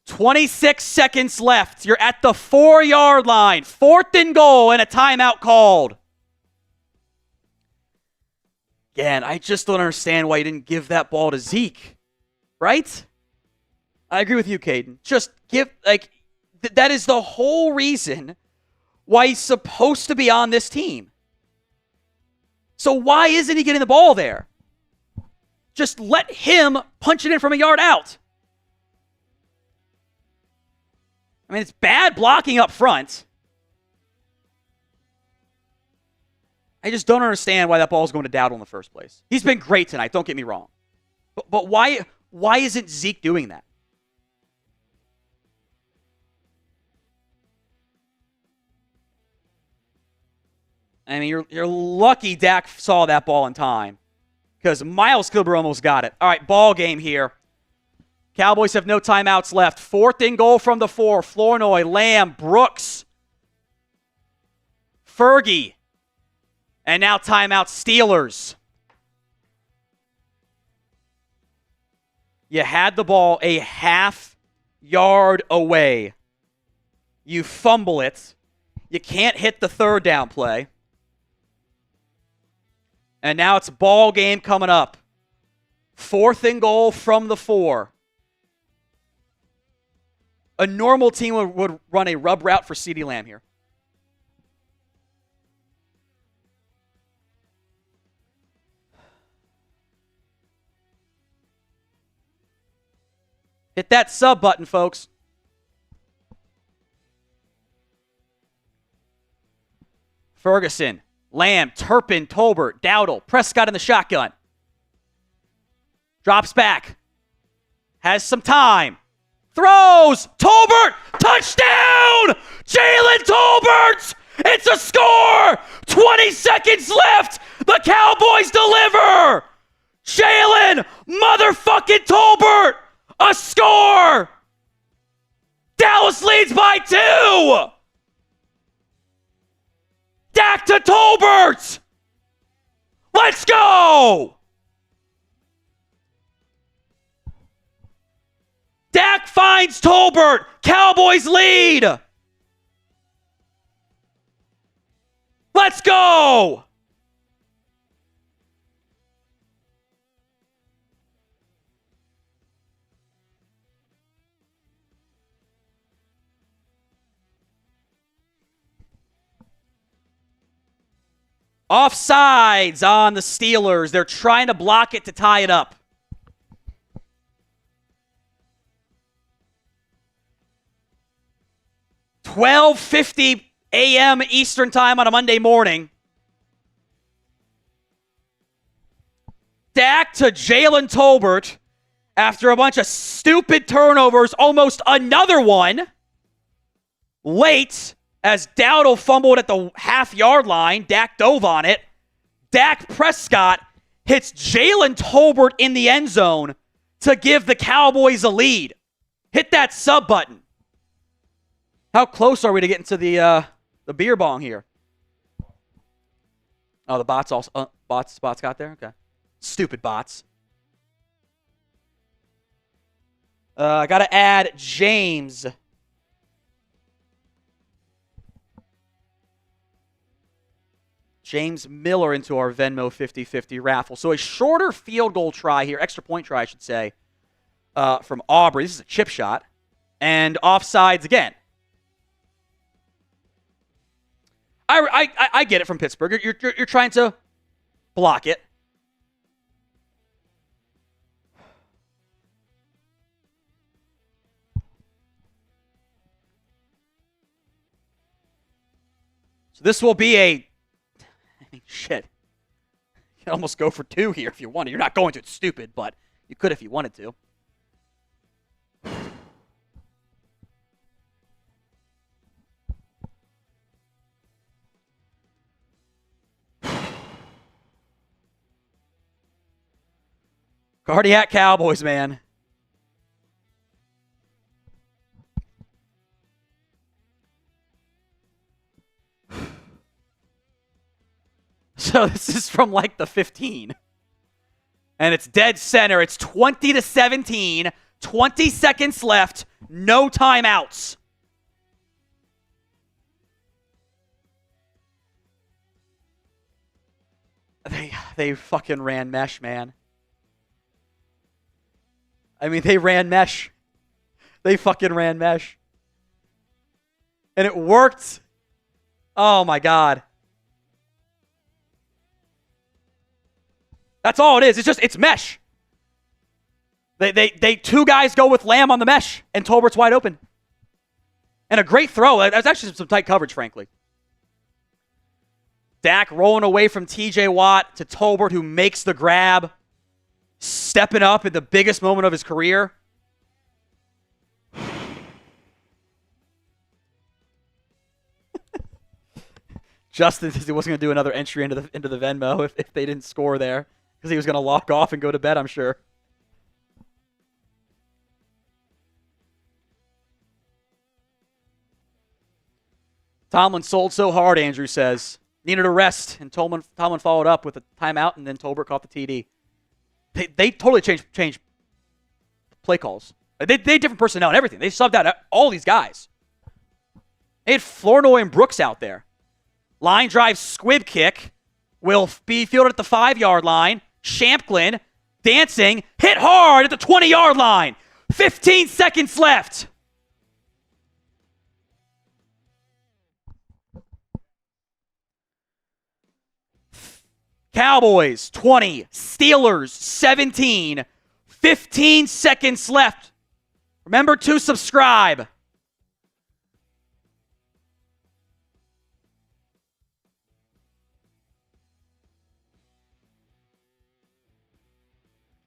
"26 seconds left. You're at the 4-yard line. 4th and goal and a timeout called. Again, I just don't understand why you didn't give that ball to Zeke. Right? I agree with you, Caden. Just give, that is the whole reason why he's supposed to be on this team. So why isn't he getting the ball there? Just let him punch it in from a yard out. I mean, it's bad blocking up front. I just don't understand why that ball is going to Dowdle in the first place. He's been great tonight, don't get me wrong. But why isn't Zeke doing that? I mean, you're lucky Dak saw that ball in time, because Miles Kilber almost got it. All right, ball game here. Cowboys have no timeouts left. 4th and goal from the 4. Flournoy, Lamb, Brooks, Fergie, and now timeout Steelers. You had the ball a half yard away. You fumble it. You can't hit the 3rd down play. And now it's ball game coming up. 4th and goal from the 4. A normal team would run a rub route for CeeDee Lamb here. Hit that sub button, folks. Ferguson, Lamb, Turpin, Tolbert, Dowdle, Prescott in the shotgun. Drops back. Has some time. Throws. Tolbert. Touchdown. Jalen Tolbert. It's a score. 20 seconds left. The Cowboys deliver. Jalen motherfucking Tolbert. A score. Dallas leads by 2. Dak to Tolbert. Let's go. Dak finds Tolbert. Cowboys lead. Let's go. Offsides on the Steelers. They're trying to block it to tie it up. $12:50 a.m. Eastern time on a Monday morning. Dak to Jalen Tolbert after a bunch of stupid turnovers, almost another one. Late, as Dowdle fumbled at the half-yard line. Dak dove on it. Dak Prescott hits Jalen Tolbert in the end zone to give the Cowboys a lead. Hit that sub button. How close are we to getting to the beer bong here? Oh, the bots also bots got there? Okay. Stupid bots. I got to add James Miller into our Venmo 50-50 raffle. So a shorter field goal try here, extra point try, I should say, from Aubrey. This is a chip shot. And offsides again. I get it from Pittsburgh. You're trying to block it. So this will be shit. You can almost go for 2 here if you wanted. You're not going to. It's stupid, but you could if you wanted to. Cardiac Cowboys, man. So this is from like the 15. And it's dead center. It's 20-17. 20 seconds left. No timeouts. They fucking ran mesh, man. I mean, they ran mesh. They fucking ran mesh. And it worked. Oh, my God. That's all it is. It's mesh. They two guys go with Lamb on the mesh, and Tolbert's wide open. And a great throw. That's actually some tight coverage, frankly. Dak rolling away from TJ Watt to Tolbert, who makes the grab, stepping up at the biggest moment of his career. Justin says he wasn't going to do another entry into the Venmo if they didn't score there, because he was going to lock off and go to bed, I'm sure. Tomlin sold so hard, Andrew says. Needed a rest, and Tomlin followed up with a timeout, and then Tolbert caught the TD. They totally changed play calls. They had different personnel and everything. They subbed out all these guys. They had Flournoy and Brooks out there. Line drive squib kick will be fielded at the 5-yard line. Shamplin dancing, hit hard at the 20-yard line. 15 seconds left. Cowboys 20, Steelers 17, 15 seconds left. Remember to subscribe.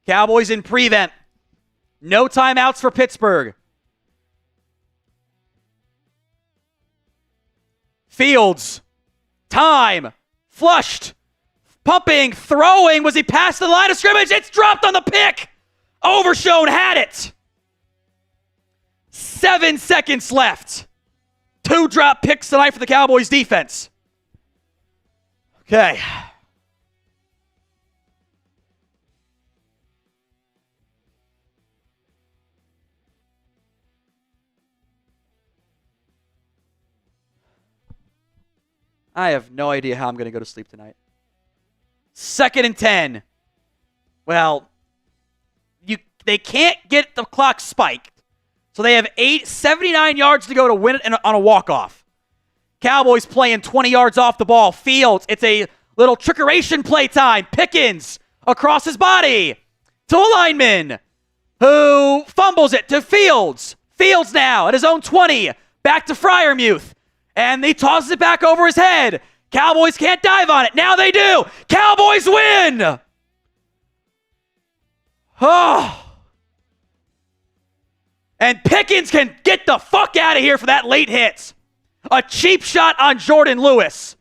Cowboys in prevent. No timeouts for Pittsburgh. Fields. Time. Flushed. Pumping, throwing. Was he past the line of scrimmage? It's dropped on the pick. Overshown had it. 7 seconds left. 2 drop picks tonight for the Cowboys defense. Okay. I have no idea how I'm going to go to sleep tonight. 2nd and 10. Well, they can't get the clock spiked. So they have 79 yards to go to win it on a walk-off. Cowboys playing 20 yards off the ball. Fields, it's a little trickeration play time. Pickens across his body to a lineman who fumbles it to Fields. Fields now at his own 20. Back to Freiermuth. And he tosses it back over his head. Cowboys can't dive on it. Now they do. Cowboys win. Oh. And Pickens can get the fuck out of here for that late hit. A cheap shot on Jordan Lewis.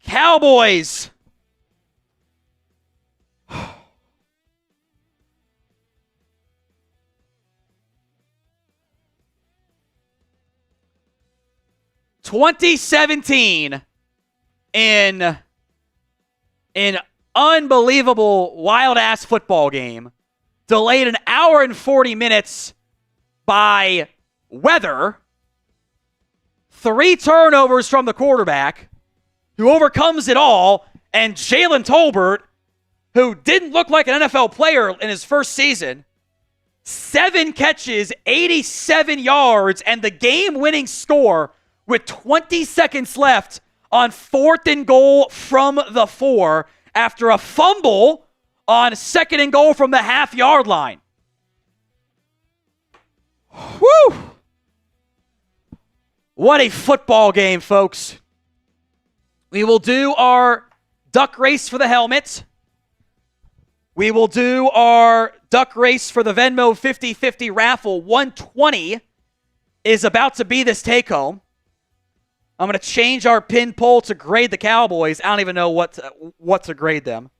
Cowboys. (2017) in an unbelievable wild-ass football game, delayed an hour and 40 minutes by weather, 3 turnovers from the quarterback, who overcomes it all, and Jalen Tolbert, who didn't look like an NFL player in his first season, 7 catches, 87 yards, and the game-winning score with 20 seconds left on 4th and goal from the 4 after a fumble on 2nd and goal from the half-yard line. Whew! What a football game, folks. We will do our duck race for the helmet. We will do our duck race for the Venmo 50-50 raffle. 120 is about to be this take-home. I'm going to change our pin poll to grade the Cowboys. I don't even know what to grade them.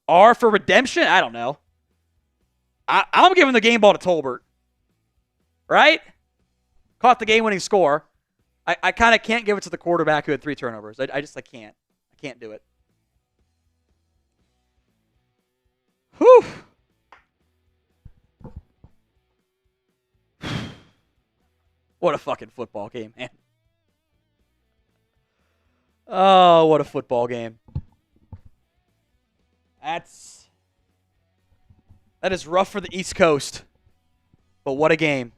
R for redemption? I don't know. I'm giving the game ball to Tolbert. Right? Caught the game-winning score. I kind of can't give it to the quarterback who had 3 turnovers. I can't. I can't do it. Whew. What a fucking football game, man. Oh, what a football game. That is rough for the East Coast. But what a game.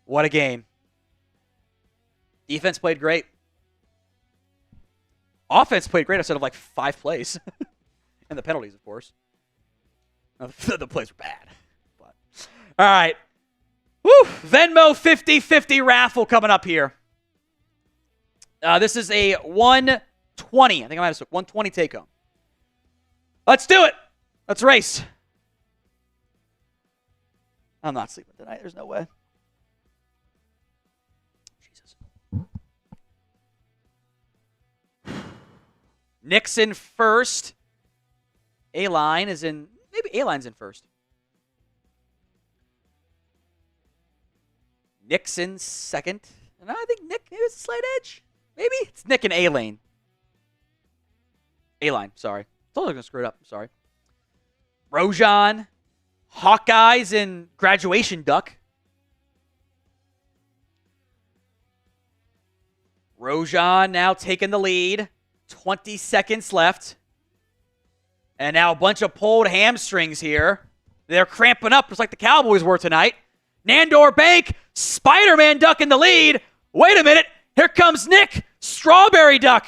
What a game. Defense played great. Offense played great instead of like 5 plays. And the penalties, of course. No, the plays were bad. But. All right. Woo! Venmo 50-50 raffle coming up here. This is a 120. I think I might have said 120 take home. Let's do it. Let's race. I'm not sleeping tonight. There's no way. Jesus. Nixon first. A-line is in. Maybe A-line's in first. Nixon second. And I think Nick, maybe it's a slight edge. Maybe it's Nick and A-lane. A-line, sorry. Totally going to screw it up. I'm sorry. Rojan. Hawkeyes in graduation duck. Rojan now taking the lead. 20 seconds left. And now a bunch of pulled hamstrings here. They're cramping up just like the Cowboys were tonight. Nandor Bank, Spider-Man duck in the lead. Wait a minute. Here comes Nick. Strawberry duck.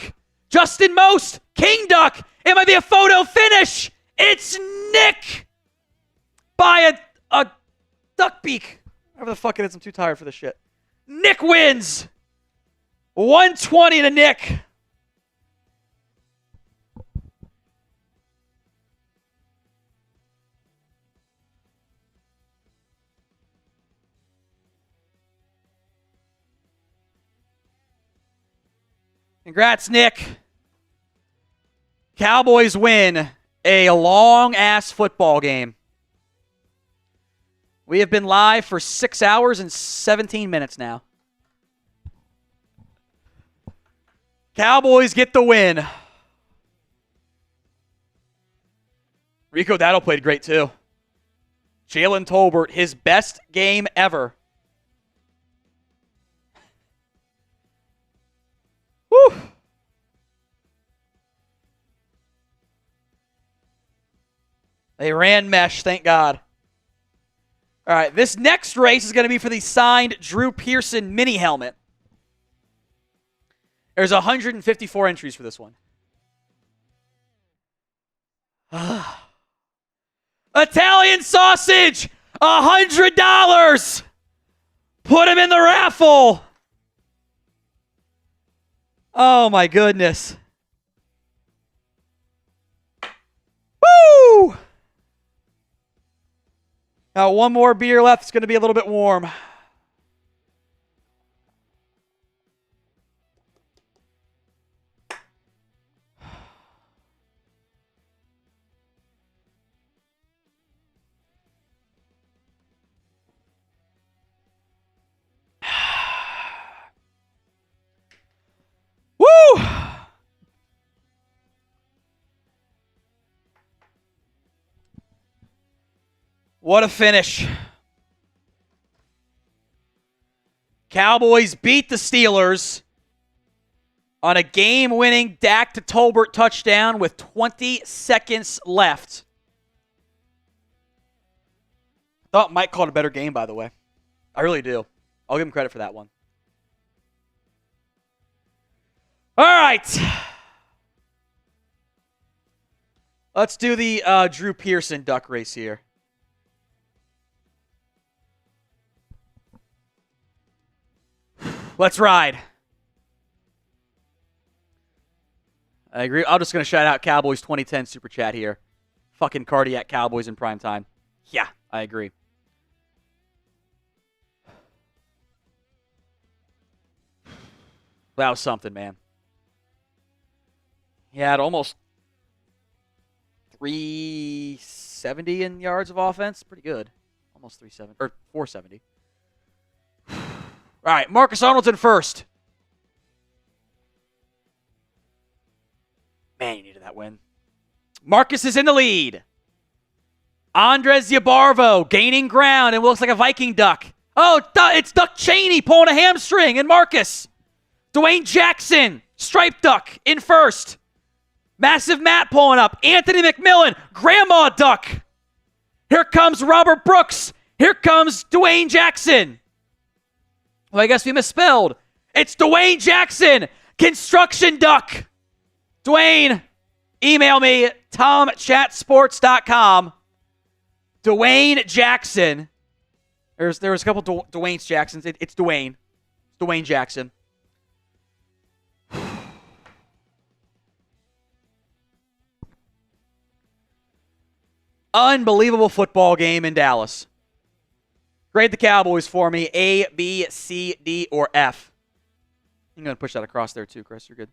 Justin Most, King duck. It might be a photo finish. It's Nick by a duck beak. Whatever the fuck it is, I'm too tired for this shit. Nick wins. 120 to Nick. Congrats, Nick. Cowboys win a long-ass football game. We have been live for 6 hours and 17 minutes now. Cowboys get the win. Rico Dowdle played great, too. Jalen Tolbert, his best game ever. Whew. They ran mesh, thank God. All right, this next race is going to be for the signed Drew Pearson mini helmet. There's 154 entries for this one. Italian sausage, $100. Put him in the raffle. Oh, my goodness. Woo! Now, one more beer left. It's going to be a little bit warm. Woo! What a finish. Cowboys beat the Steelers on a game-winning Dak to Tolbert touchdown with 20 seconds left. Thought Mike called a better game, by the way. I really do. I'll give him credit for that one. All right. Let's do the Drew Pearson duck race here. Let's ride. I agree. I'm just going to shout out Cowboys 2010 Super Chat here. Fucking cardiac Cowboys in prime time. Yeah, I agree. That was something, man. He had almost 370 in yards of offense. Pretty good. Almost 370 or 470. All right, Marcus Arnold's in first. Man, you needed that win. Marcus is in the lead. Andres Yabarvo gaining ground and looks like a Viking duck. Oh, it's Duck Cheney pulling a hamstring and Marcus. Dwayne Jackson, striped duck, in first. Massive Matt pulling up. Anthony McMillan, grandma duck. Here comes Robert Brooks. Here comes Dwayne Jackson. Well, I guess we misspelled. It's Dwayne Jackson, construction duck. Dwayne, email me, tom@chatsports.com. Dwayne Jackson. There was a couple Dwayne Jacksons. It's Dwayne. It's Dwayne Jackson. Unbelievable football game in Dallas. Grade the Cowboys for me. A, B, C, D, or F. I'm going to push that across there too, Chris. You're good.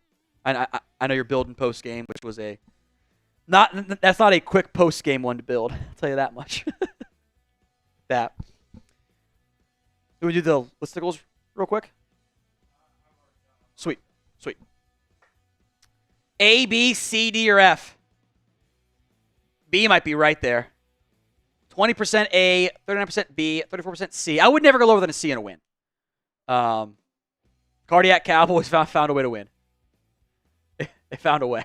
I know you're building post game, which was that's not a quick post game one to build. I'll tell you that much. That. Do we do the listicles real quick? Sweet. A, B, C, D, or F. B might be right there. 20% A, 39% B, 34% C. I would never go lower than a C in a win. Cardiac Cowboys found a way to win. They found a way.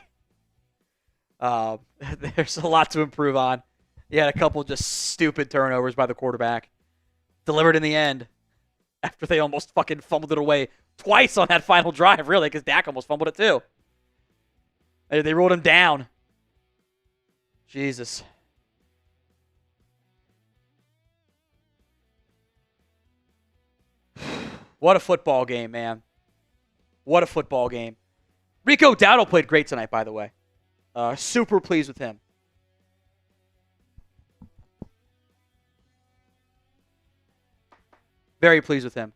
There's a lot to improve on. You had a couple just stupid turnovers by the quarterback. Delivered in the end after they almost fucking fumbled it away twice on that final drive, really, because Dak almost fumbled it too. They rolled him down. Jesus. What a football game, man. What a football game. Rico Dowdle played great tonight, by the way. Super pleased with him. Very pleased with him.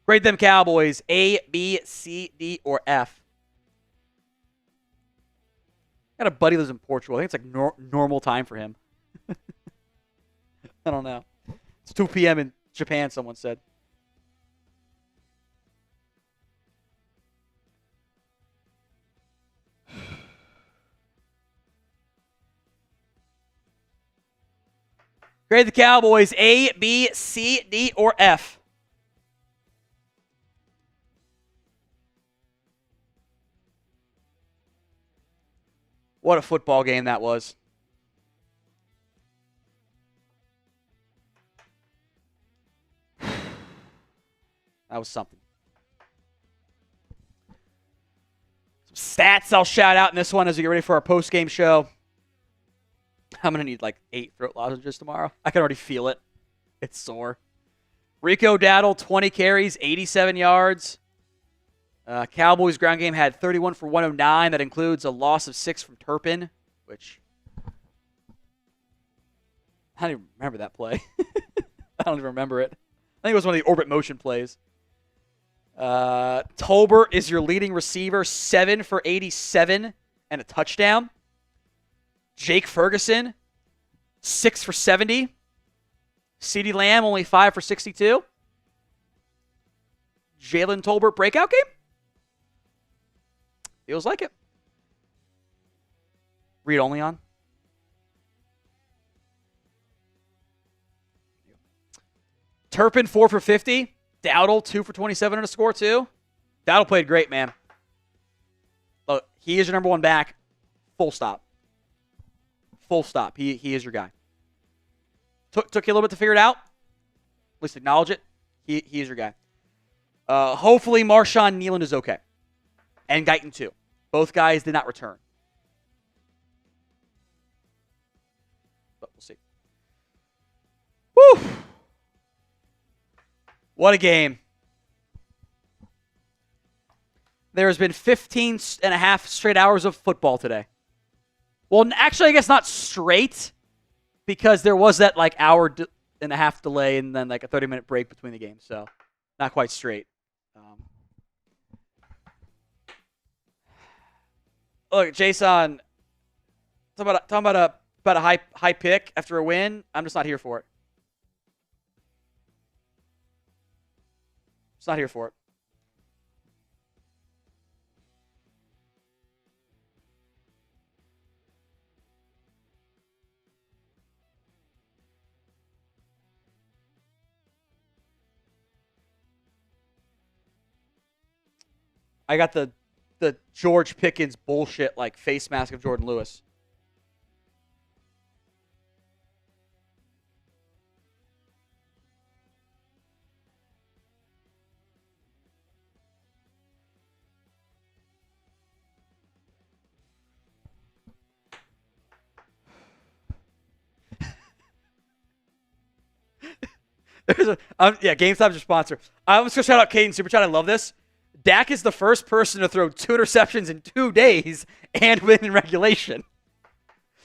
Grade them Cowboys. A, B, C, D, or F. Got a buddy who lives in Portugal. I think it's like normal time for him. I don't know. It's 2 p.m. in Japan, someone said. Grade the Cowboys. A, B, C, D, or F. What a football game that was. That was something. Some stats I'll shout out in this one as we get ready for our post-game show. I'm going to need like 8 throat lozenges tomorrow. I can already feel it. It's sore. Rico Dowdle, 20 carries, 87 yards. Cowboys ground game had 31 for 109. That includes a loss of 6 from Turpin, which I don't even remember that play. I don't even remember it. I think it was one of the orbit motion plays. Tolbert is your leading receiver, 7 for 87 and a touchdown. Jake Ferguson, 6 for 70. CeeDee Lamb, only 5 for 62. Jalen Tolbert, breakout game? Feels like it. Read only on. Turpin, 4 for 50. Dowdle, 2 for 27 and a score, too. Dowdle played great, man. Look, he is your number one back. Full stop. Full stop. He is your guy. Took you a little bit to figure it out. At least acknowledge it. He is your guy. Hopefully Marshawn Nealon is okay. And Guyton, too. Both guys did not return. But we'll see. What a game. There has been 15 and a half straight hours of football today. Well, actually, I guess not straight, because there was that like hour and a half delay and then like a 30-minute break between the games. So not quite straight. Look, Jason, talking about a high pick after a win. I'm just not here for it. Just not here for it. I got the George Pickens bullshit like face mask of Jordan Lewis. GameStop's your sponsor. I'm just going to shout out Caden Super Chat. I love this. Dak is the first person to throw 2 interceptions in 2 days and win in regulation.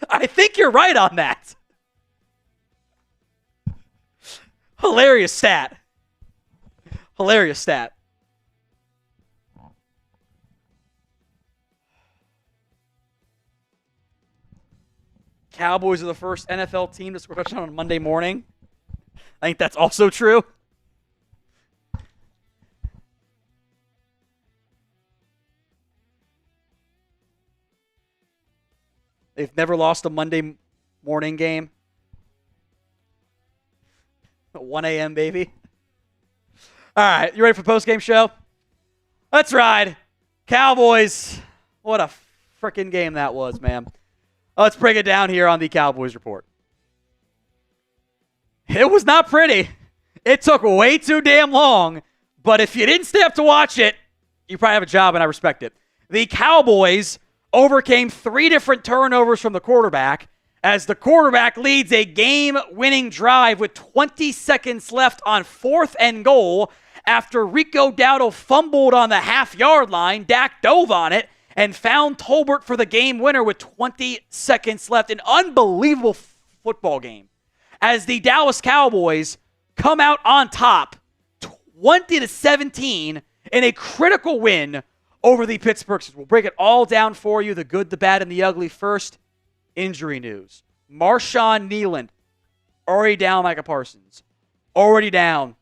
I think you're right on that. Hilarious stat. Hilarious stat. Cowboys are the first NFL team to score a touchdown on Monday morning. I think that's also true. They've never lost a Monday morning game. 1 a.m., baby. All right, you ready for the post-game show? Let's ride. Cowboys. What a freaking game that was, man. Let's break it down here on the Cowboys Report. It was not pretty. It took way too damn long, but if you didn't stay up to watch it, you probably have a job, and I respect it. The Cowboys overcame 3 different turnovers from the quarterback as the quarterback leads a game-winning drive with 20 seconds left on 4th and goal. After Rico Dowdle fumbled on the half-yard line, Dak dove on it and found Tolbert for the game winner with 20 seconds left. An unbelievable football game as the Dallas Cowboys come out on top 20-17 in a critical win over the Pittsburgh Steelers. We'll break it all down for you, the good, the bad, and the ugly. First, injury news. Marshawn Kneeland, already down Micah Parsons. Already down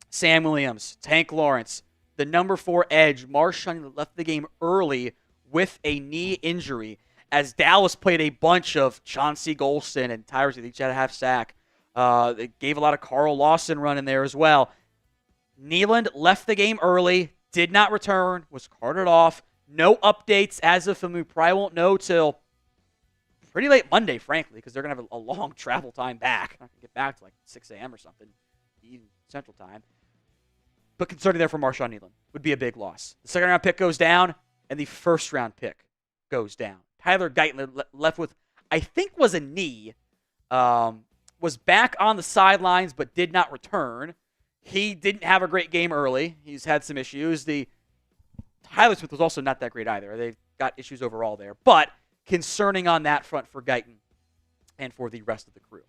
Sam Williams, Tank Lawrence. The number 4 edge, Marshawn, left the game early with a knee injury as Dallas played a bunch of Chauncey Golston and Tyrus. They each had a half sack. They gave a lot of Carl Lawson run in there as well. Kneeland left the game early. Did not return, was carted off. No updates as of film. We probably won't know till pretty late Monday, frankly, because they're going to have a long travel time back. Not going to get back to like 6 a.m. or something, even Central Time. But concerning there for Marshawn Kneeland would be a big loss. The second-round pick goes down, and the first-round pick goes down. Tyler Guyton left with, I think was a knee, was back on the sidelines but did not return. He didn't have a great game early. He's had some issues. The Tyler Smith was also not that great either. They've got issues overall there. But concerning on that front for Guyton and for the rest of the crew.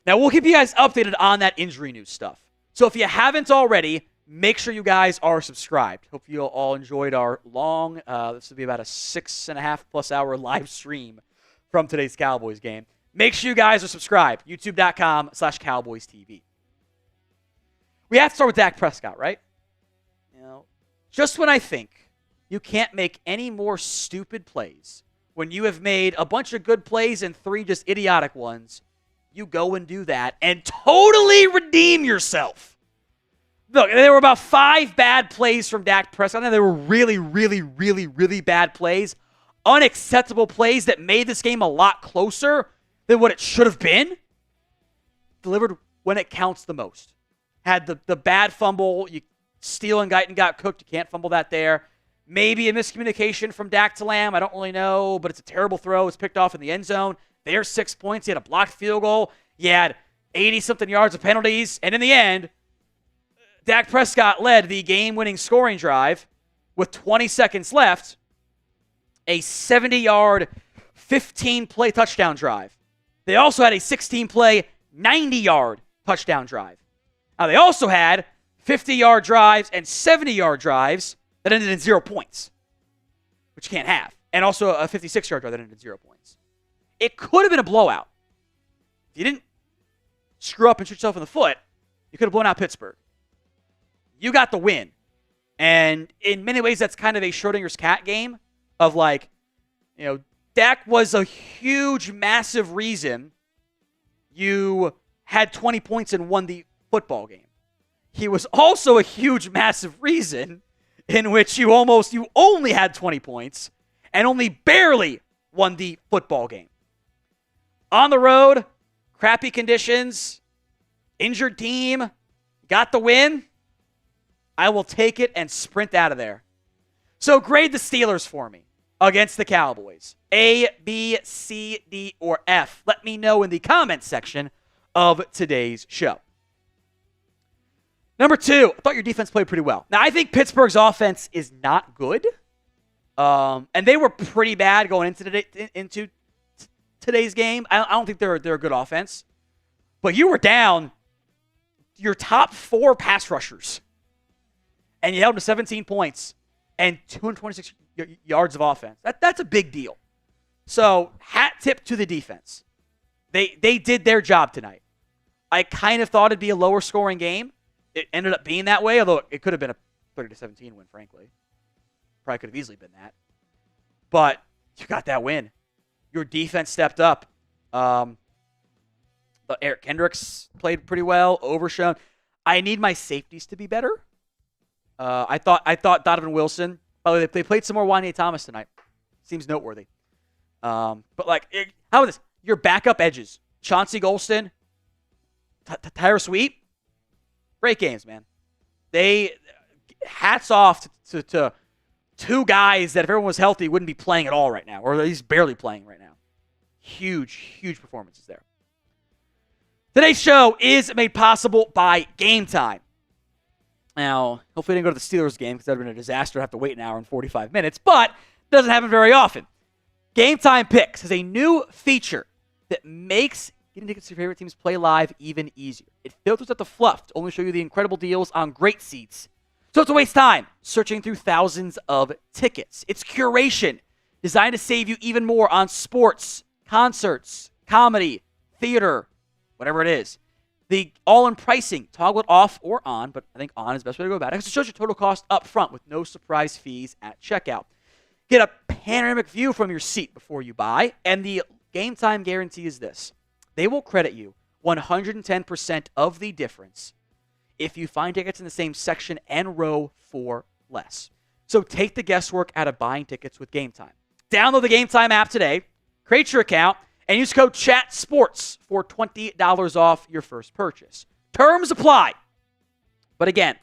Now, we'll keep you guys updated on that injury news stuff. So if you haven't already, make sure you guys are subscribed. Hope you all enjoyed our long, this will be about a 6.5+ hour live stream from today's Cowboys game. Make sure you guys are subscribed. YouTube.com/CowboysTV. We have to start with Dak Prescott, right? You know, just when I think you can't make any more stupid plays, when you have made a bunch of good plays and 3 just idiotic ones, you go and do that and totally redeem yourself. Look, there were about 5 bad plays from Dak Prescott. And they were really, really, really, really bad plays. Unacceptable plays that made this game a lot closer than what it should have been. Delivered when it counts the most. Had the bad fumble. Steele and Guyton got cooked. You can't fumble that there. Maybe a miscommunication from Dak to Lamb. I don't really know, but it's a terrible throw. It's picked off in the end zone. There's 6 points. He had a blocked field goal. He had 80-something yards of penalties. And in the end, Dak Prescott led the game-winning scoring drive with 20 seconds left, a 70-yard, 15-play touchdown drive. They also had a 16-play, 90-yard touchdown drive. Now, they also had 50-yard drives and 70-yard drives that ended in 0 points, which you can't have, and also a 56-yard drive that ended in 0 points. It could have been a blowout. If you didn't screw up and shoot yourself in the foot, you could have blown out Pittsburgh. You got the win. And in many ways, that's kind of a Schrodinger's cat game of like, you know, Dak was a huge, massive reason you had 20 points and won the football game. He was also a huge, massive reason in which you only had 20 points and only barely won the football game. On the road, crappy conditions, injured team, got the win. I will take it and sprint out of there. So grade the Steelers for me against the Cowboys. A, B, C, D, or F. Let me know in the comments section of today's show. Number 2, I thought your defense played pretty well. Now, I think Pittsburgh's offense is not good. And they were pretty bad going into today's game. I don't think they're a good offense. But you were down your top 4 pass rushers. And you held them to 17 points and 226 yards of offense. That's a big deal. So, hat tip to the defense. They did their job tonight. I kind of thought it'd be a lower scoring game. It ended up being that way, although it could have been a 30-17 win, frankly. Probably could have easily been that. But you got that win. Your defense stepped up. Eric Kendricks played pretty well, overshown. I need my safeties to be better. I thought Donovan Wilson. By the way, they played some more Wanye Thomas tonight. Seems noteworthy. But like, how about this? Your backup edges: Chauncey Golston, Tyrus Sweet. Great games, man. They hats off to 2 guys that if everyone was healthy wouldn't be playing at all right now, or at least barely playing right now. Huge performances there. Today's show is made possible by Game Time. Now, hopefully I didn't go to the Steelers game because that would have been a disaster to have to wait an hour and 45 minutes, but it doesn't happen very often. Game Time Picks has a new feature that makes getting tickets to your favorite teams play live even easier. It filters out the fluff to only show you the incredible deals on great seats. So it's a waste time searching through thousands of tickets. It's curation designed to save you even more on sports, concerts, comedy, theater, whatever it is. The all-in pricing, toggle it off or on, but I think on is the best way to go about it because it shows your total cost up front with no surprise fees at checkout. Get a panoramic view from your seat before you buy, and the Game Time guarantee is this. They will credit you 110% of the difference if you find tickets in the same section and row for less. So take the guesswork out of buying tickets with Game Time. Download the Game Time app today, create your account, and use code CHATSPORTS for $20 off your first purchase. Terms apply. But again,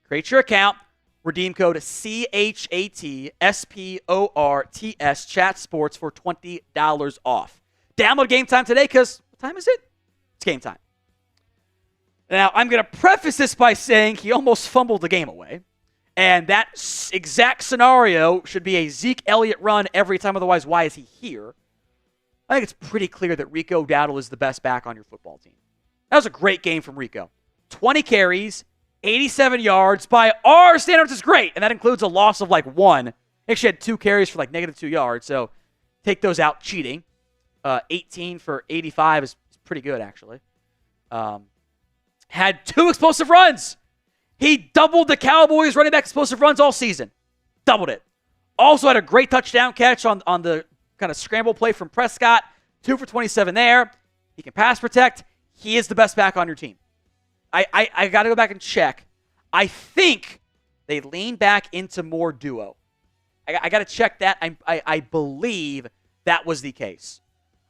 create your account, redeem code CHATSPORTS, CHATSPORTS for $20 off. Download Game Time today because what time is it? It's game time. Now, I'm going to preface this by saying he almost fumbled the game away. And that exact scenario should be a Zeke Elliott run every time. Otherwise, why is he here? I think it's pretty clear that Rico Dowdle is the best back on your football team. That was a great game from Rico. 20 carries, 87 yards. By our standards, is great. And that includes a loss of like 1. He actually had 2 carries for like -2 yards. So take those out, cheating. 18 for 85 is pretty good, actually. Had 2 explosive runs. He doubled the Cowboys running back explosive runs all season. Doubled it. Also had a great touchdown catch on the kind of scramble play from Prescott. 2 for 27 there. He can pass protect. He is the best back on your team. I got to go back and check. I think they lean back into more duo. I got to check that. I believe that was the case.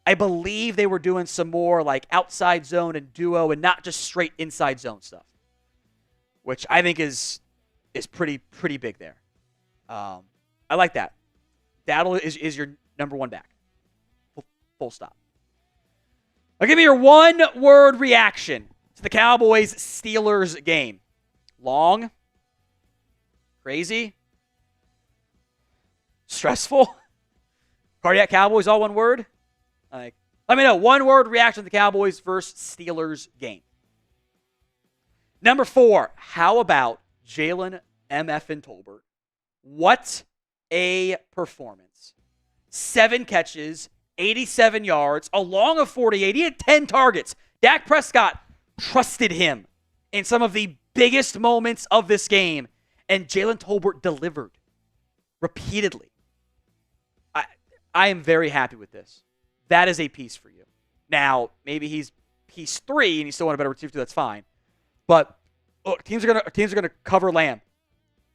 I believe they were doing some more like outside zone and duo and not just straight inside zone stuff, which I think is pretty big there. I like that. Dowdle is your number 1 back. Full stop. Now give me your 1-word reaction to the Cowboys-Steelers game. long, crazy, stressful. Cardiac Cowboys, all one word. Like, let me know. One word reaction to the Cowboys versus Steelers game. Number 4, how about Jalen MF and Tolbert? What a performance. 7 catches, 87 yards, a long of 48. He had 10 targets. Dak Prescott trusted him in some of the biggest moments of this game, and Jalen Tolbert delivered repeatedly. I am very happy with this. That is a piece for you. Now, maybe he's piece 3 and you still want a better receiver too, that's fine. But look, teams are gonna cover Lamb.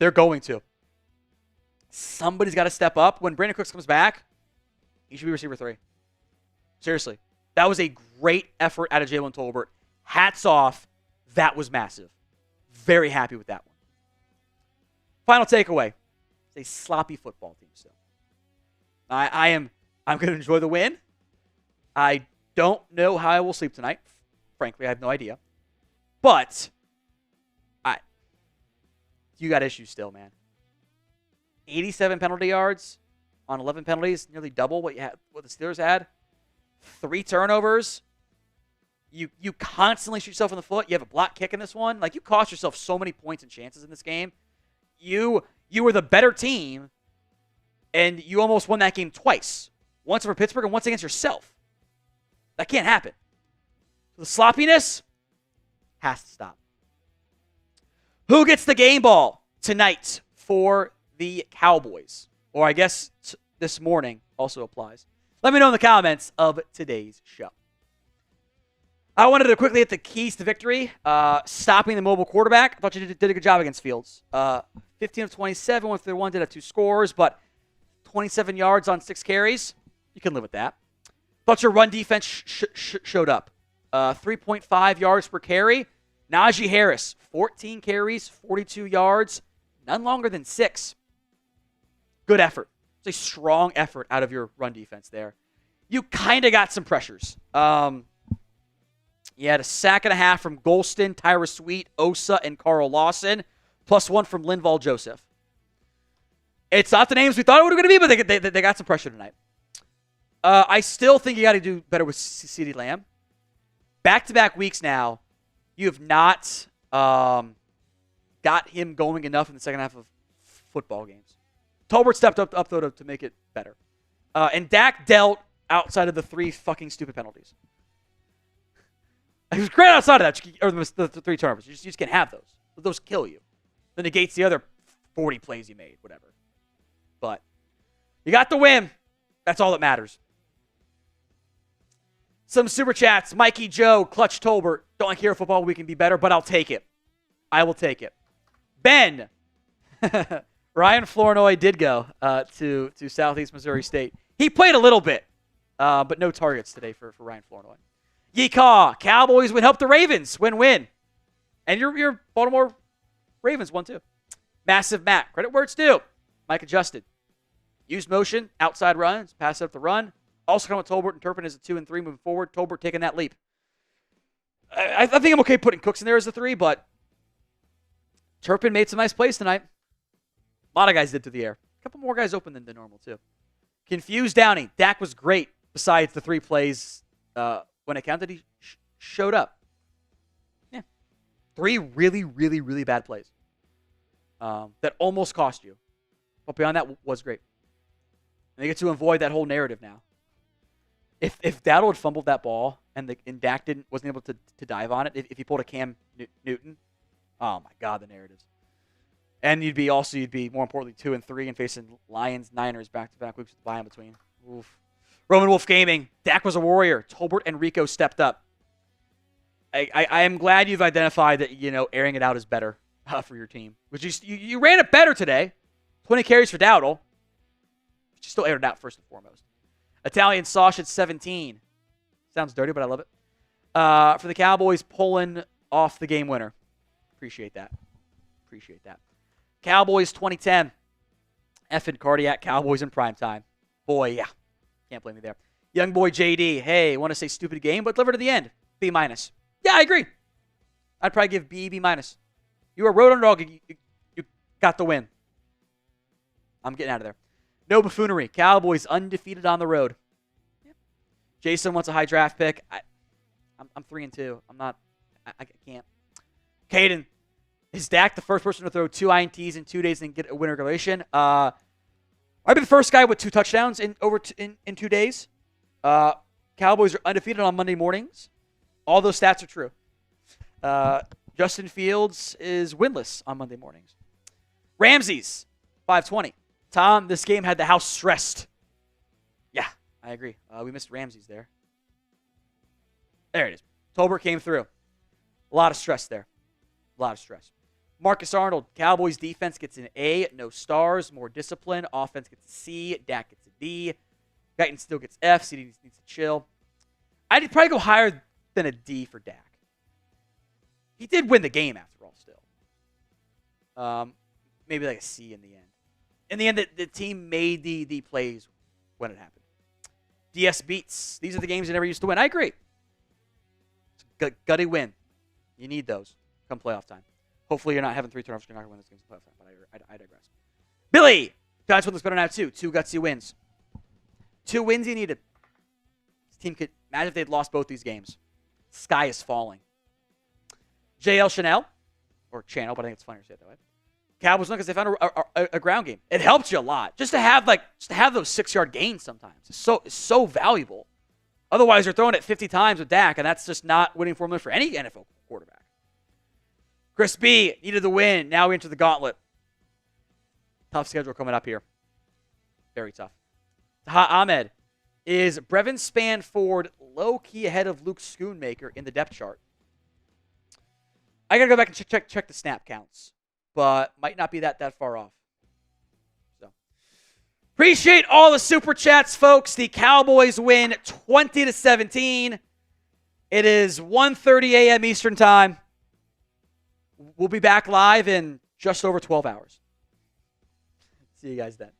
They're going to. Somebody's got to step up. When Brandon Cooks comes back, he should be receiver 3. Seriously. That was a great effort out of Jalen Tolbert. Hats off. That was massive. Very happy with that one. Final takeaway. It's a sloppy football team still. I'm going to enjoy the win. I don't know how I will sleep tonight. Frankly, I have no idea. But you got issues still, man. 87 penalty yards on 11 penalties, nearly double what the Steelers had. 3 turnovers. You constantly shoot yourself in the foot. You have a block kick in this one. Like, you cost yourself so many points and chances in this game. You were the better team, and you almost won that game twice. Once over Pittsburgh and once against yourself. That can't happen. The sloppiness has to stop. Who gets the game ball tonight for the Cowboys? Or I guess this morning also applies. Let me know in the comments of today's show. I wanted to quickly hit the keys to victory. Stopping the mobile quarterback. I thought you did a good job against Fields. 15 of 27. 1 for 1, did have 2 scores, but 27 yards on 6 carries. You can live with that. Thought your run defense showed up. 3.5 yards per carry. Najee Harris, 14 carries, 42 yards, none longer than 6. Good effort. It's a strong effort out of your run defense there. You kind of got some pressures. You had a sack and a half from Golston, Tyra Sweet, Osa, and Carl Lawson, plus 1 from Linval Joseph. It's not the names we thought it was going to be, but they got some pressure tonight. I still think you got to do better with CeeDee Lamb. Back-to-back weeks now, you have not got him going enough in the second half of football games. Tolbert stepped up though, to make it better. And Dak dealt outside of the 3 fucking stupid penalties. He was great outside of that, or the 3 turnovers. You just can't have those. Those kill you. That negates the other 40 plays you made, whatever. But you got the win. That's all that matters. Some super chats. Mikey Joe, Clutch Tolbert. Don't like hero football. We can be better, but I'll take it. I will take it. Ben. Ryan Flournoy did go to Southeast Missouri State. He played a little bit, but no targets today for Ryan Flournoy. Yeehaw. Cowboys would help the Ravens. Win-win. And your Baltimore Ravens won too. Massive Matt. Credit where it's due. Mike adjusted. Used motion, outside runs, pass up the run. Also coming with Tolbert and Turpin as a 2 and 3 moving forward. Tolbert taking that leap. I think I'm okay putting Cooks in there as a 3, but Turpin made some nice plays tonight. A lot of guys did through the air. A couple more guys open than normal too. Confused Downey. Dak was great besides the 3 plays when it counted. He showed up. Yeah. 3 really, really, really bad plays that almost cost you. But beyond that was great. And they get to avoid that whole narrative now. If Dowdle had fumbled that ball and Dak wasn't able to dive on it, if he pulled a Cam Newton, oh my God, the narratives. And you'd be more importantly 2 and 3 and facing Lions, Niners back-to-back weeks with the bye in between. Oof. Roman Wolf Gaming. Dak was a warrior. Tolbert and Rico stepped up. I am glad you've identified that airing it out is better for your team. Which you ran it better today. 20 carries for Dowdle. But you still aired it out first and foremost. Italian Sauce at 17. Sounds dirty, but I love it. For the Cowboys, pulling off the game winner. Appreciate that. Cowboys 2010. Effing cardiac Cowboys in primetime. Boy, yeah. Can't blame me there. Young boy JD. Hey, want to say stupid game, but deliver to the end. B-. Yeah, I agree. I'd probably give B-. You are road underdog. You got the win. I'm getting out of there. No buffoonery. Cowboys undefeated on the road. Yeah. Jason wants a high draft pick. I'm 3-2. I'm not. I can't. Caden, is Dak the first person to throw 2 INTs in 2 days and get a win regulation? I'd be the first guy with 2 touchdowns in 2 days. Cowboys are undefeated on Monday mornings. All those stats are true. Justin Fields is winless on Monday mornings. Ramsey's 520. Tom, this game had the house stressed. Yeah, I agree. We missed Ramsey's there. There it is. Tolbert came through. A lot of stress there. A lot of stress. Marcus Arnold, Cowboys defense gets an A, no stars, more discipline. Offense gets a C, Dak gets a D. Guyton still gets F, CD needs to chill. I'd probably go higher than a D for Dak. He did win the game after all still. Maybe like a C in the end. In the end, the team made the plays when it happened. DS beats. These are the games they never used to win. I agree. It's a gutty win. You need those come playoff time. Hopefully you're not having 3 turnovers. You're not going to win this game in playoff time, but I digress. Billy! Giants win this better now, too. 2 gutsy wins. 2 wins you needed. This team could... Imagine if they'd lost both these games. Sky is falling. JL Chanel. Or Channel, but I think it's funnier to say it that way. Cowboys won because they found a ground game. It helps you a lot. Just to have those 6-yard gains sometimes. It's so valuable. Otherwise, you're throwing it 50 times with Dak, and that's just not winning formula for any NFL quarterback. Chris B needed the win. Now we enter the gauntlet. Tough schedule coming up here. Very tough. Taha Ahmed. Is Brevin Spanford low-key ahead of Luke Schoonmaker in the depth chart? I got to go back and check the snap counts. But might not be that far off. So appreciate all the super chats, folks. The Cowboys win 20-17. It is 1:30 a.m. Eastern time. We'll be back live in just over 12 hours. See you guys then.